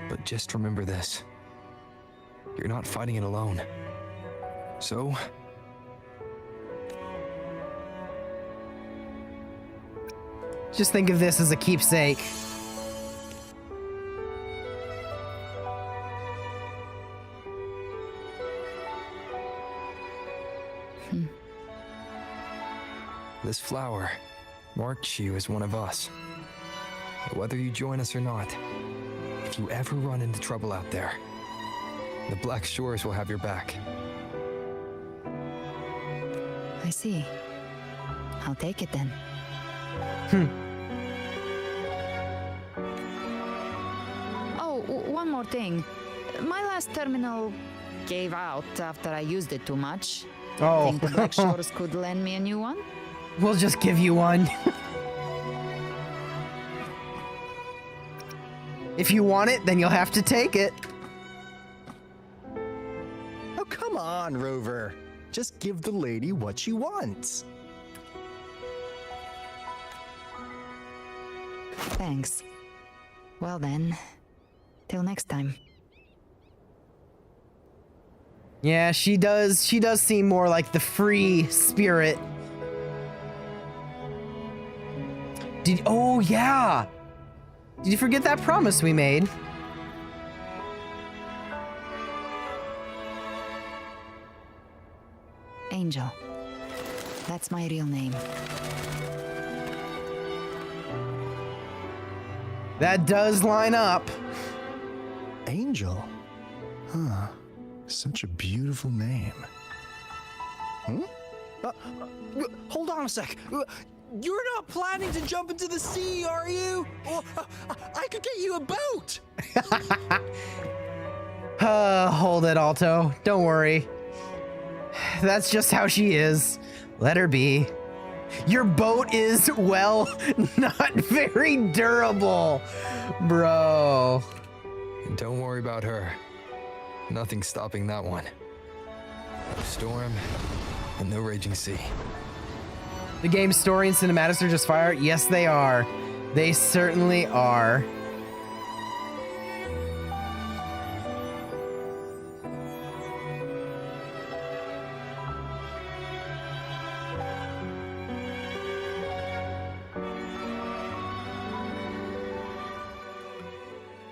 but just remember this. You're not fighting it alone. So, just think of this as a keepsake. this flower marks you as one of us. Whether you join us or not, if you ever run into trouble out there, the Black Shores will have your back. I see. I'll take it then. Oh, one more thing. My last terminal gave out after I used it too much. Oh. Think the Black Shores could lend me a new one? We'll just give you one. If you want it, then you'll have to take it. Oh, come on, Rover. Just give the lady what she wants. Thanks. Well then, till next time. Yeah, she does seem more like the free spirit. Oh yeah. Did you forget that promise we made? Angel. That's my real name. That does line up. Angel? Huh. Such a beautiful name. Hmm? Hold on a sec. You're not planning to jump into the sea, are you? Or, I could get you a boat. Hold it, Alto. Don't worry. That's just how she is. Let her be. Your boat is, well, not very durable, bro. Don't worry about her. Nothing's stopping that one. No storm and no raging sea. The game's story and cinematics are just fire. Yes, they are. They certainly are.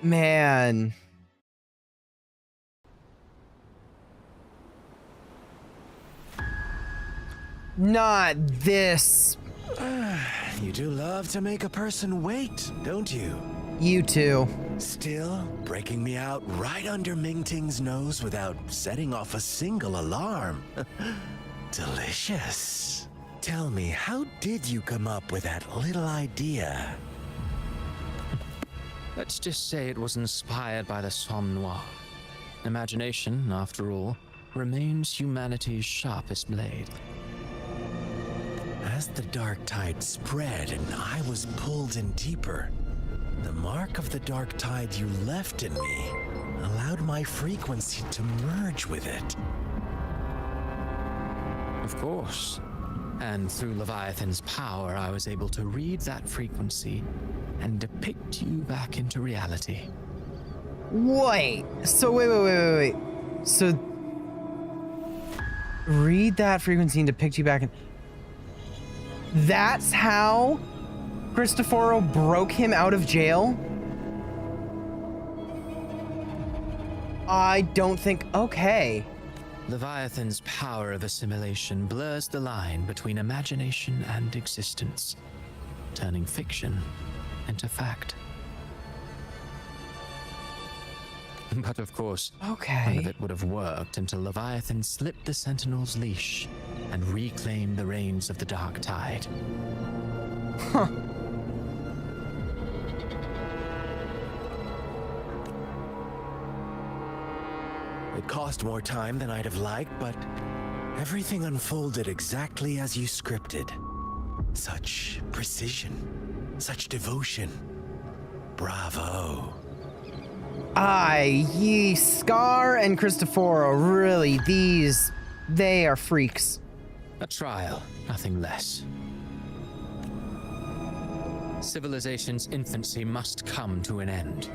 Man. Not this You do love to make a person wait, don't you? You too. Still breaking me out right under Mingting's nose without setting off a single alarm. Delicious. Tell me, how did you come up with that little idea? Let's just say it was inspired by the Somme Noir. Imagination, after all, remains humanity's sharpest blade. As the dark tide spread and I was pulled in deeper, the mark of the dark tide you left in me allowed my frequency to merge with it. Of course. And through Leviathan's power, I was able to read that frequency and depict you back into reality. Wait. So wait. So read that frequency and depict you back in. That's how Cristoforo broke him out of jail? I don't think... Okay. Leviathan's power of assimilation blurs the line between imagination and existence, turning fiction into fact. But of course, okay, none of it would have worked until Leviathan slipped the Sentinel's leash and reclaimed the reins of the Dark Tide. Huh. It cost more time than I'd have liked, but everything unfolded exactly as you scripted. Such precision, such devotion. Bravo. Ye Scar and Cristoforo, really, they are freaks. A trial, nothing less. Civilization's infancy must come to an end.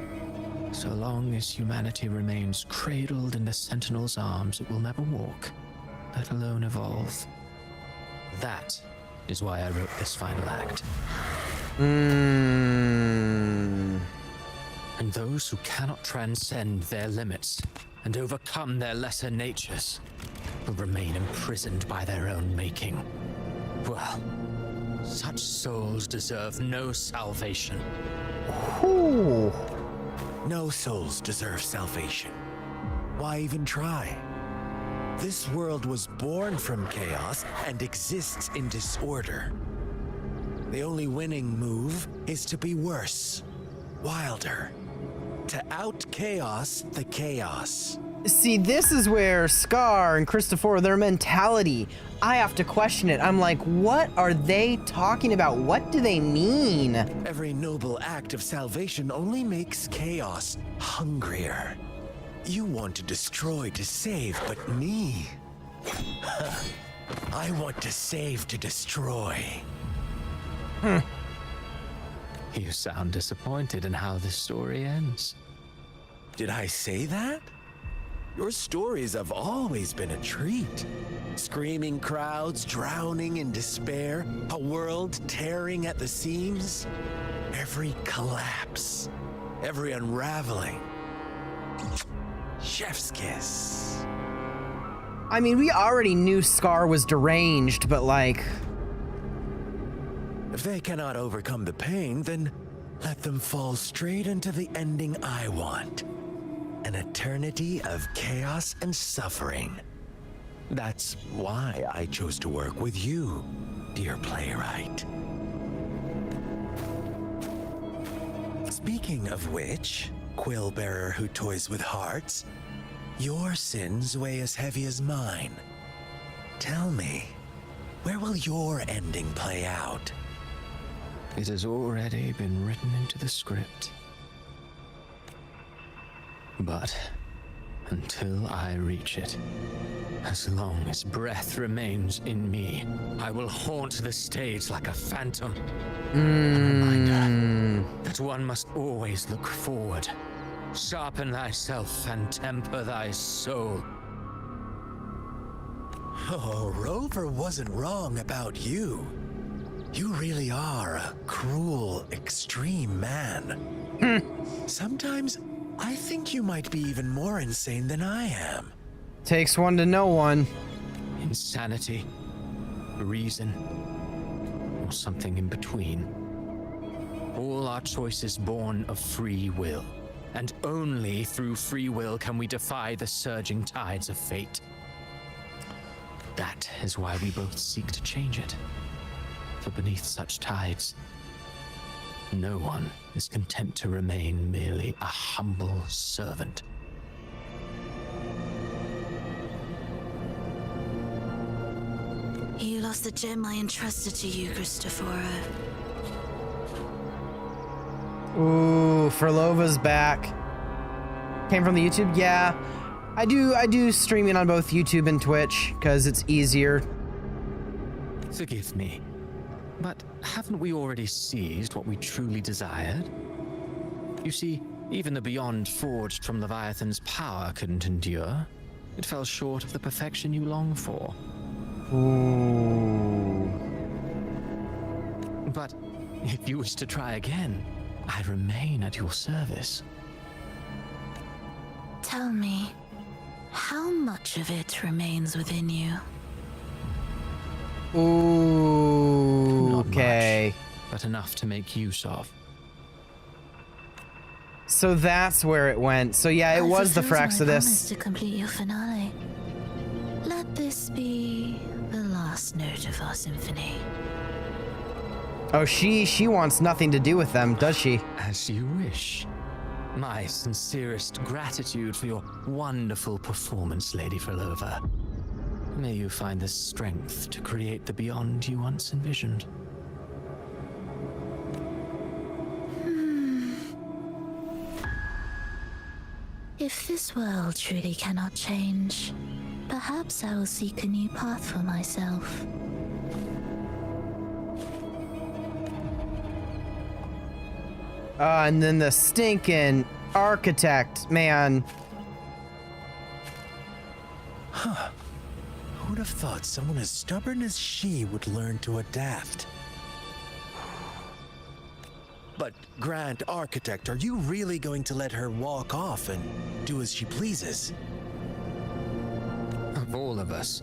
So long as humanity remains cradled in the Sentinel's arms, it will never walk, let alone evolve. That is why I wrote this final act. And those who cannot transcend their limits and overcome their lesser natures will remain imprisoned by their own making. Well, such souls deserve no salvation. Ooh. No souls deserve salvation. Why even try? This world was born from chaos and exists in disorder. The only winning move is to be worse, wilder, to out-chaos the chaos. See, this is where Scar and Cristoforo, their mentality, I have to question it. I'm like, what are they talking about? What do they mean? Every noble act of salvation only makes chaos hungrier. You want to destroy to save, but me? I want to save to destroy. You sound disappointed in how this story ends. Did I say that? Your stories have always been a treat. Screaming crowds drowning in despair, a world tearing at the seams. Every collapse, every unraveling. Chef's kiss. I mean, we already knew Scar was deranged, but like... If they cannot overcome the pain, then let them fall straight into the ending I want. An eternity of chaos and suffering. That's why I chose to work with you, dear playwright. Speaking of which, quill bearer who toys with hearts, your sins weigh as heavy as mine. Tell me, where will your ending play out? It has already been written into the script. But until I reach it, as long as breath remains in me, I will haunt the stage like a phantom. A reminder that one must always look forward. Sharpen thyself and temper thy soul. Oh, Rover wasn't wrong about you. You really are a cruel, extreme man. Sometimes I think you might be even more insane than I am. Takes one to know one. Insanity, reason, or something in between. All our choices born of free will, and only through free will can we defy the surging tides of fate. That is why we both seek to change it. For beneath such tides, no one is content to remain merely a humble servant. You lost the gem I entrusted to you, Cristoforo. Ooh, Furlova's back. Came from the YouTube? Yeah. I do streaming on both YouTube and Twitch, because it's easier. Forgive me, but haven't we already seized what we truly desired? You see, even the beyond forged from Leviathan's power couldn't endure. It fell short of the perfection you long for. Ooh. But if you wish to try again, I remain at your service. Tell me, how much of it remains within you? Ooh, Not okay. much, but enough to make use of. So that's where it went. So yeah, it was the fulfilled my promise Fraxidus. to complete your finale. Let this be the last note of our symphony. Oh, she wants nothing to do with them, does she? As you wish. My sincerest gratitude for your wonderful performance, Lady Furlova. May you find the strength to create the beyond you once envisioned. If this world truly cannot change, perhaps I will seek a new path for myself. And then the stinking architect, man. Huh. Who'd have thought someone as stubborn as she would learn to adapt? But, Grand Architect, are you really going to let her walk off and do as she pleases? Of all of us,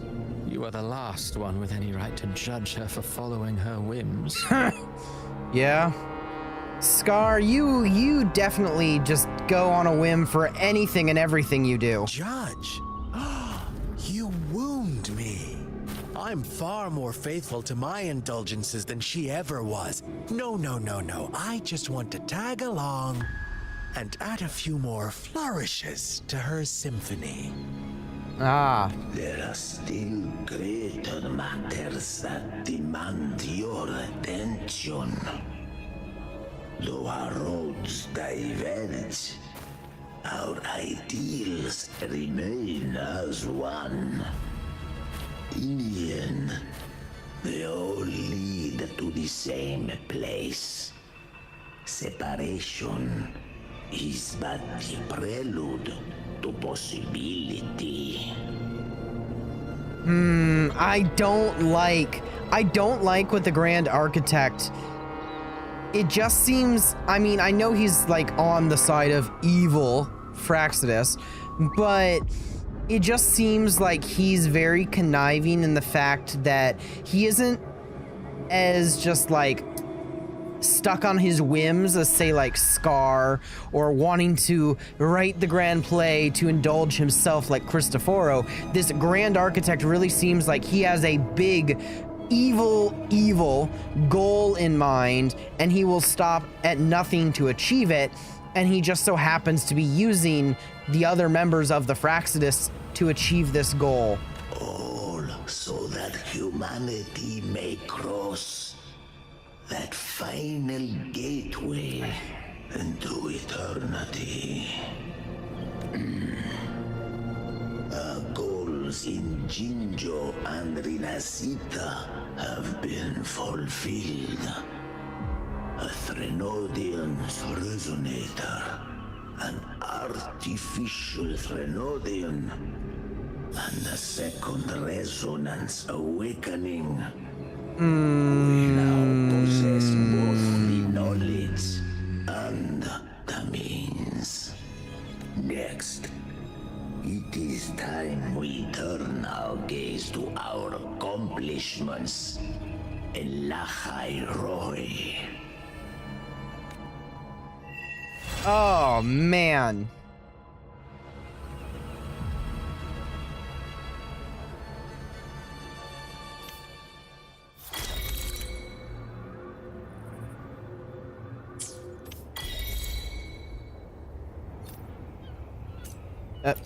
you are the last one with any right to judge her for following her whims. Yeah. Scar, you definitely just go on a whim for anything and everything you do. Judge? You wound me. I'm far more faithful to my indulgences than she ever was. No. I just want to tag along and add a few more flourishes to her symphony. Ah. There are still greater matters that demand your attention. Though our roads diverge, our ideals remain as one. In the end, they all lead to the same place. Separation is but the prelude to possibility. I don't like what the Grand Architect. It just seems, I mean, I know he's like on the side of evil Fraxidus, but it just seems like he's very conniving in the fact that he isn't as just like stuck on his whims as say like Scar, or wanting to write the grand play to indulge himself like Cristoforo. This Grand Architect really seems like he has a big evil goal in mind, and he will stop at nothing to achieve it, and he just so happens to be using the other members of the Fraxidus to achieve this goal. All so that humanity may cross that final gateway into eternity. Our goals in Jinjo and Rinasita have been fulfilled. A Threnodian's resonator, an artificial Threnodian, and a second resonance awakening. We now possess both the knowledge and the means. Next, it is time we turn our gaze to our accomplishments. Elachai Roy. Oh, man.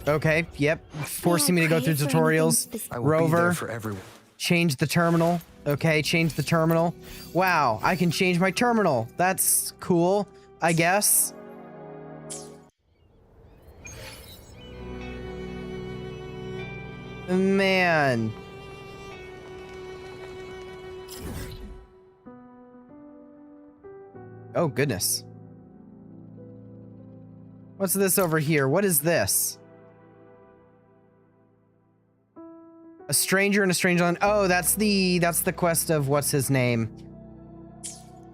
Okay, yep. Forcing me to go through tutorials. Rover. For everyone. Change the terminal. Okay, change the terminal. Wow, I can change my terminal. That's cool, I guess. Man. Oh, goodness. What's this over here? What is this? A stranger in a strange land. Oh, that's the quest of what's his name?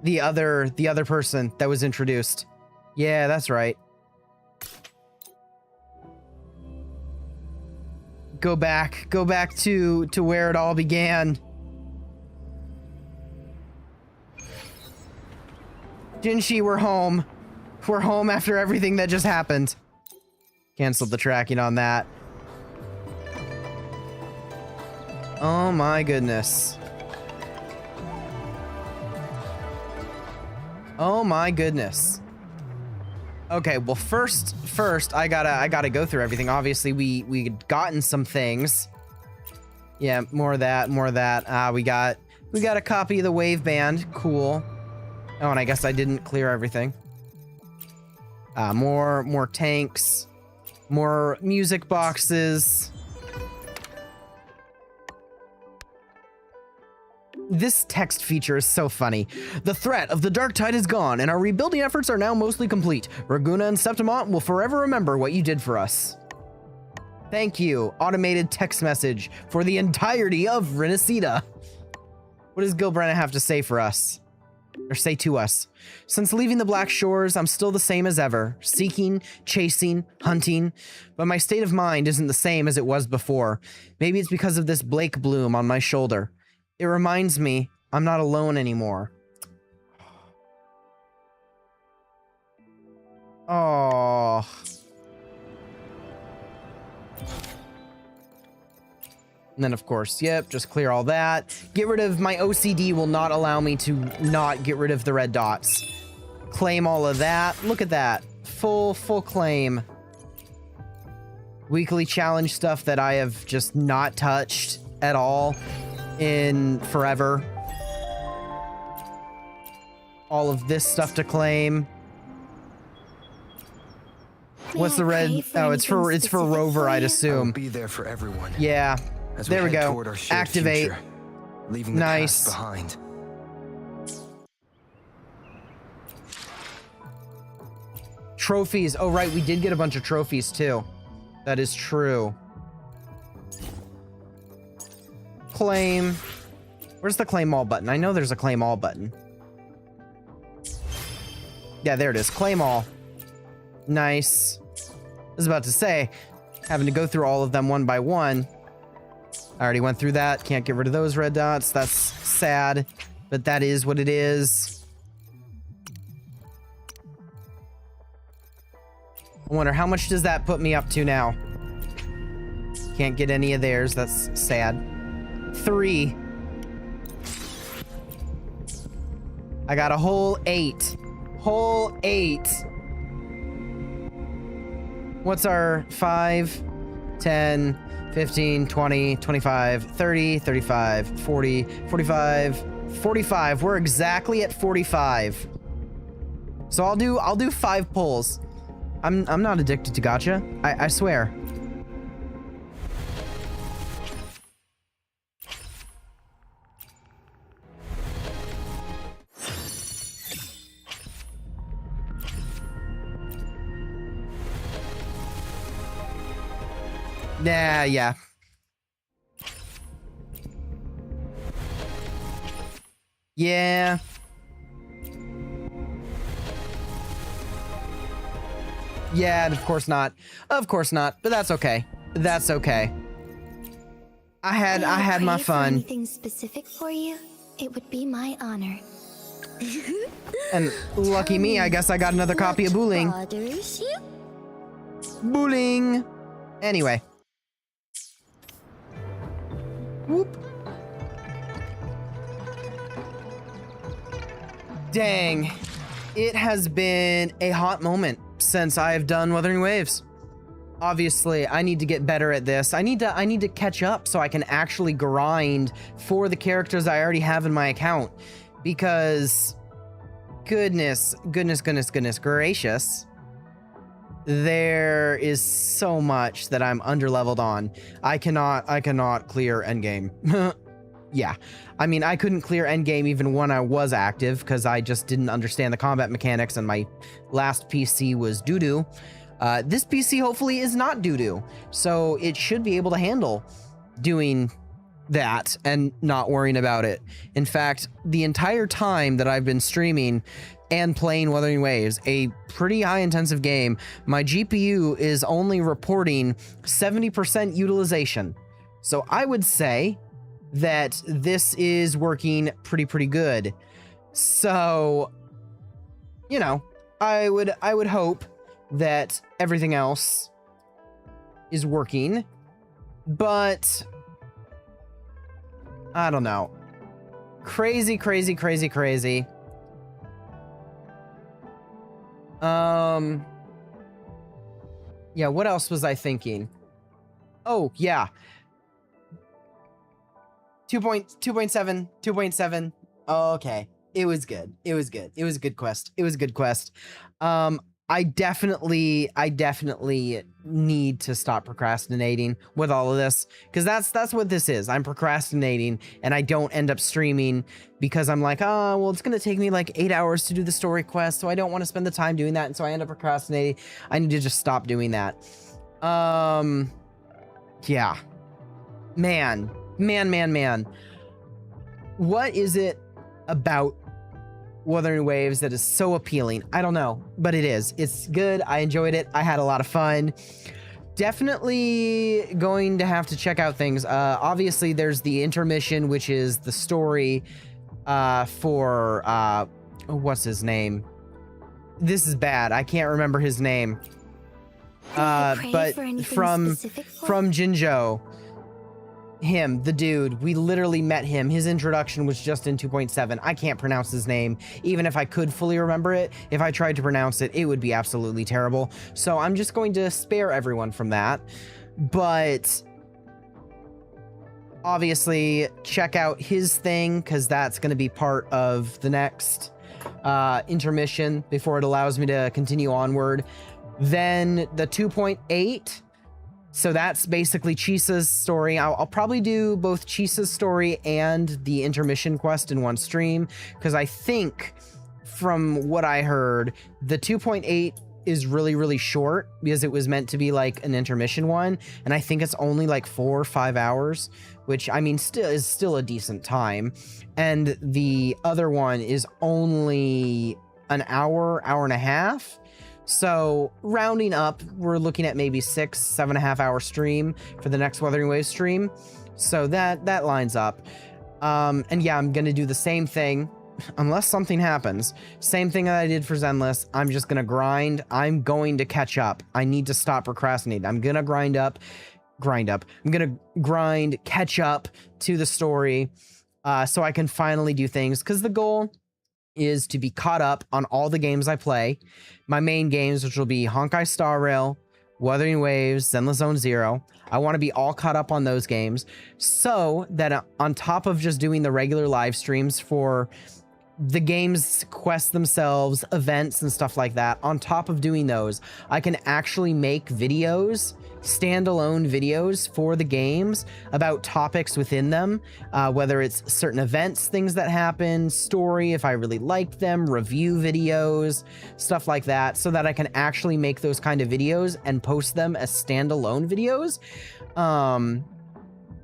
The other person that was introduced. Yeah, that's right. Go back to where it all began. Jinshi, we're home. We're home after everything that just happened. Canceled the tracking on that. Oh my goodness. Oh my goodness. Okay, well first I gotta go through everything. Obviously we had gotten some things. Yeah, more of that. We got a copy of the wave band. Cool. Oh, and I guess I didn't clear everything. More tanks, more music boxes. This text feature is so funny. The threat of the dark tide is gone, and our rebuilding efforts are now mostly complete. Raguna and Septimont will forever remember what you did for us. Thank you, automated text message for the entirety of Renesita. What does Gil Brenna have to say for us? Or say to us? Since leaving the Black Shores, I'm still the same as ever. Seeking, chasing, hunting. But my state of mind isn't the same as it was before. Maybe it's because of this Blake bloom on my shoulder. It reminds me I'm not alone anymore. Oh. And then, of course, yep, just clear all that. Get rid of my OCD will not allow me to not get rid of the red dots. Claim all of that. Look at that. Full claim. Weekly challenge stuff that I have just not touched at all in forever. All of this stuff to claim. What's the red? Oh, it's for Rover, I'd assume. I'll be there for everyone. Yeah. There we go. Activate. Future, leaving the nice. past behind. Trophies. Oh, right. We did get a bunch of trophies, too. That is true. Claim. Where's the claim all button? I know there's a claim all button. Yeah, there it is. Claim all. Nice. I was about to say, having to go through all of them one by one. I already went through that. Can't get rid of those red dots. That's sad, but that is what it is. I wonder how much does that put me up to now? Can't get any of theirs. That's sad. 3. I got a whole 8. Whole 8. What's our 5, 10, 15, 20, 25, 30, 35, 40, 45, 45. We're exactly at 45. So I'll do 5 pulls. I'm not addicted to gacha. I swear. Yeah. Yeah, and of course not. Of course not, but that's okay. That's okay. I had my fun. Anything specific for you? It would be my honor. And lucky me, I guess I got another copy of Wuthering. Bothers you? Wuthering. Anyway. Whoop. Dang. It has been a hot moment since I have done Wuthering Waves. Obviously, I need to get better at this. I need to catch up so I can actually grind for the characters I already have in my account. Because goodness gracious. There is so much that I'm underleveled on. I cannot clear endgame. Yeah. I mean, I couldn't clear endgame even when I was active because I just didn't understand the combat mechanics and my last PC was doo-doo. This PC hopefully is not doo-doo, so it should be able to handle doing that and not worrying about it. In fact, the entire time that I've been streaming and playing Wuthering Waves, a pretty high intensive game, my GPU is only reporting 70% utilization. So I would say that this is working pretty good. So, you know, I would hope that everything else is working, but I don't know. Crazy. Yeah, what else was I thinking? Oh, yeah. 2.7. Okay. It was good. It was a good quest. I definitely need to stop procrastinating with all of this, because that's what this is. I'm procrastinating and I don't end up streaming because I'm like, oh, well, it's going to take me like 8 hours to do the story quest, so I don't want to spend the time doing that, and so I end up procrastinating. I need to just stop doing that. Yeah. Man. What is it about Wuthering Waves that is so appealing? I don't know, but it is. It's good. I enjoyed it. I had a lot of fun. Definitely going to have to check out things. Obviously, there's the intermission, which is the story for what's his name? This is bad. I can't remember his name. But from Jinzhou. Him, the dude, we literally met him. His introduction was just in 2.7. I can't pronounce his name. Even if I could fully remember it, if I tried to pronounce it, it would be absolutely terrible. So I'm just going to spare everyone from that. But obviously, check out his thing, because that's going to be part of the next intermission before it allows me to continue onward. Then the 2.8. So that's basically Chisa's story. I'll probably do both Chisa's story and the intermission quest in one stream, because I think from what I heard, the 2.8 is really short because it was meant to be like an intermission one, and I think it's only like 4 or 5 hours, which I mean is still a decent time. And the other one is only an hour and a half. So rounding up, we're looking at maybe 7.5 hour stream for the next Wuthering Waves stream. So that lines up. And yeah, I'm going to do the same thing unless something happens. Same thing that I did for Zenless. I'm just going to grind. I'm going to catch up. I need to stop procrastinating. I'm going to grind up. I'm going to catch up to the story so I can finally do things, because the goal is to be caught up on all the games I play. My main games, which will be Honkai Star Rail, Wuthering Waves, Zenless Zone Zero. I want to be all caught up on those games so that on top of just doing the regular live streams for the games, quests themselves, events and stuff like that, on top of doing those, I can actually make videos, standalone videos for the games about topics within them, whether it's certain events, things that happen, story, if I really liked them, review videos, stuff like that, so that I can actually make those kind of videos and post them as standalone videos.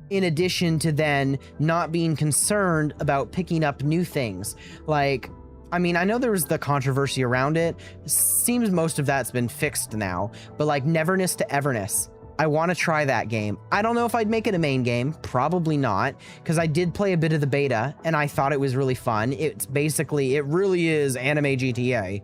In addition to then not being concerned about picking up new things. Like, I mean, I know there was the controversy around it. Seems most of that's been fixed now, but like Neverness to Everness. I want to try that game. I don't know if I'd make it a main game. Probably not, because I did play a bit of the beta and I thought it was really fun. It's basically, it really is anime GTA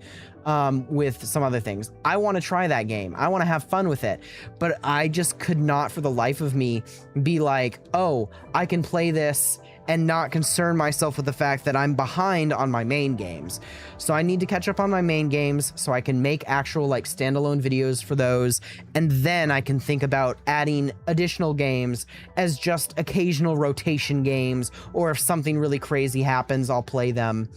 with some other things. I want to try that game. I want to have fun with it, but I just could not for the life of me be like, oh, I can play this and not concern myself with the fact that I'm behind on my main games. So I need to catch up on my main games so I can make actual like standalone videos for those, and then I can think about adding additional games as just occasional rotation games, or if something really crazy happens, I'll play them.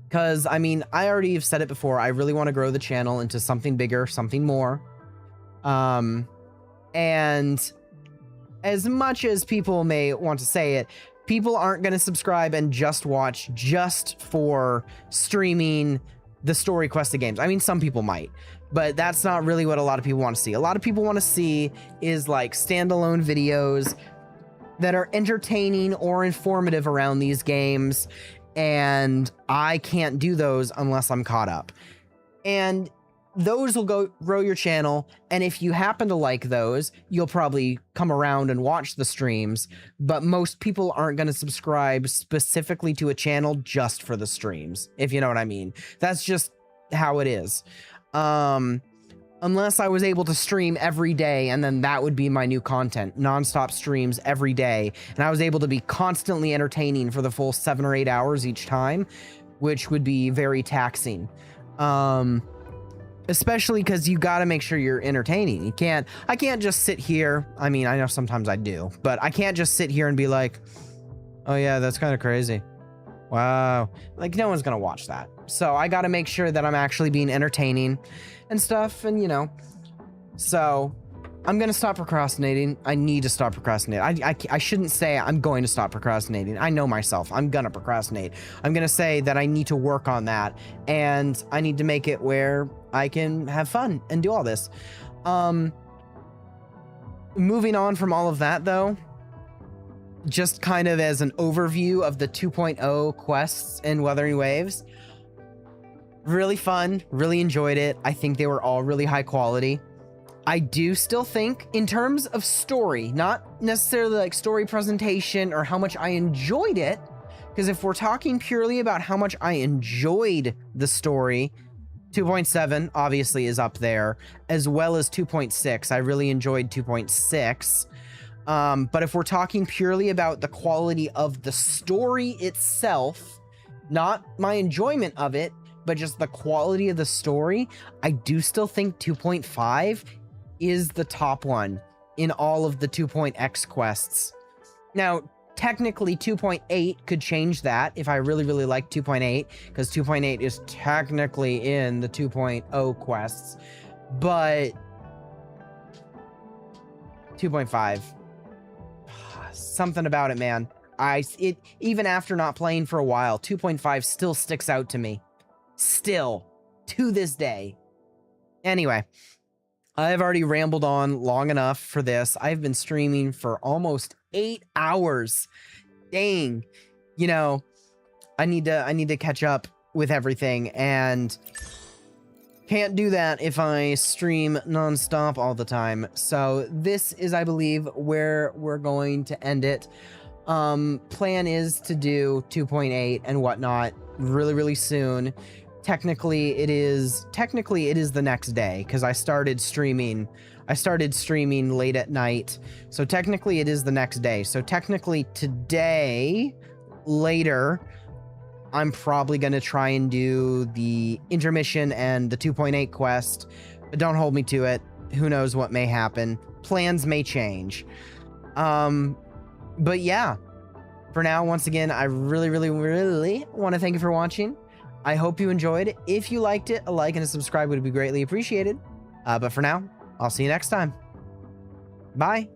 Because, I mean, I already have said it before, I really want to grow the channel into something bigger, something more. And as much as people may want to say it, people aren't going to subscribe and just watch just for streaming the story quested games. I mean, some people might, but that's not really what a lot of people want to see. A lot of people want to see is like standalone videos that are entertaining or informative around these games, and I can't do those unless I'm caught up. And those will grow your channel, and if you happen to like those, you'll probably come around and watch the streams, but most people aren't going to subscribe specifically to a channel just for the streams, if you know what I mean. That's just how it is. Unless I was able to stream every day, and then that would be my new content, nonstop streams every day, and I was able to be constantly entertaining for the full 7 or 8 hours each time, which would be very taxing. Especially because you got to make sure you're entertaining. I can't just sit here. I mean, I know sometimes I do, but I can't just sit here and be like, oh yeah, that's kind of crazy. Wow. Like, no one's going to watch that. So I got to make sure that I'm actually being entertaining and stuff. And, you know, so I'm going to stop procrastinating. I need to stop procrastinating. I shouldn't say I'm going to stop procrastinating. I know myself. I'm going to procrastinate. I'm going to say that I need to work on that, and I need to make it where I can have fun and do all this. Moving on from all of that, though, just kind of as an overview of the 2.0 quests in Wuthering Waves. Really fun. Really enjoyed it. I think they were all really high quality. I do still think, in terms of story, not necessarily like story presentation or how much I enjoyed it, because if we're talking purely about how much I enjoyed the story, 2.7 obviously is up there, as well as 2.6. I really enjoyed 2.6. But if we're talking purely about the quality of the story itself, not my enjoyment of it, but just the quality of the story, I do still think 2.5 is the top one in all of the 2.x quests. Now, technically 2.8 could change that if I really, really like 2.8, because 2.8 is technically in the 2.0 quests, but 2.5, something about it, man. Even after not playing for a while, 2.5 still sticks out to me. Still, to this day. Anyway, I've already rambled on long enough for this. I've been streaming for almost 8 hours. Dang. You know, I need to catch up with everything, and can't do that if I stream nonstop all the time. So this is, I believe, where we're going to end it. Plan is to do 2.8 and whatnot really, really soon. Technically it is the next day, because I started streaming late at night, so technically it is the next day. So technically today, later, I'm probably going to try and do the intermission and the 2.8 quest, but don't hold me to it. Who knows what may happen. Plans may change. But yeah, for now, once again, I really, really, really want to thank you for watching. I hope you enjoyed. If you liked it, a like and a subscribe would be greatly appreciated. But for now, I'll see you next time. Bye.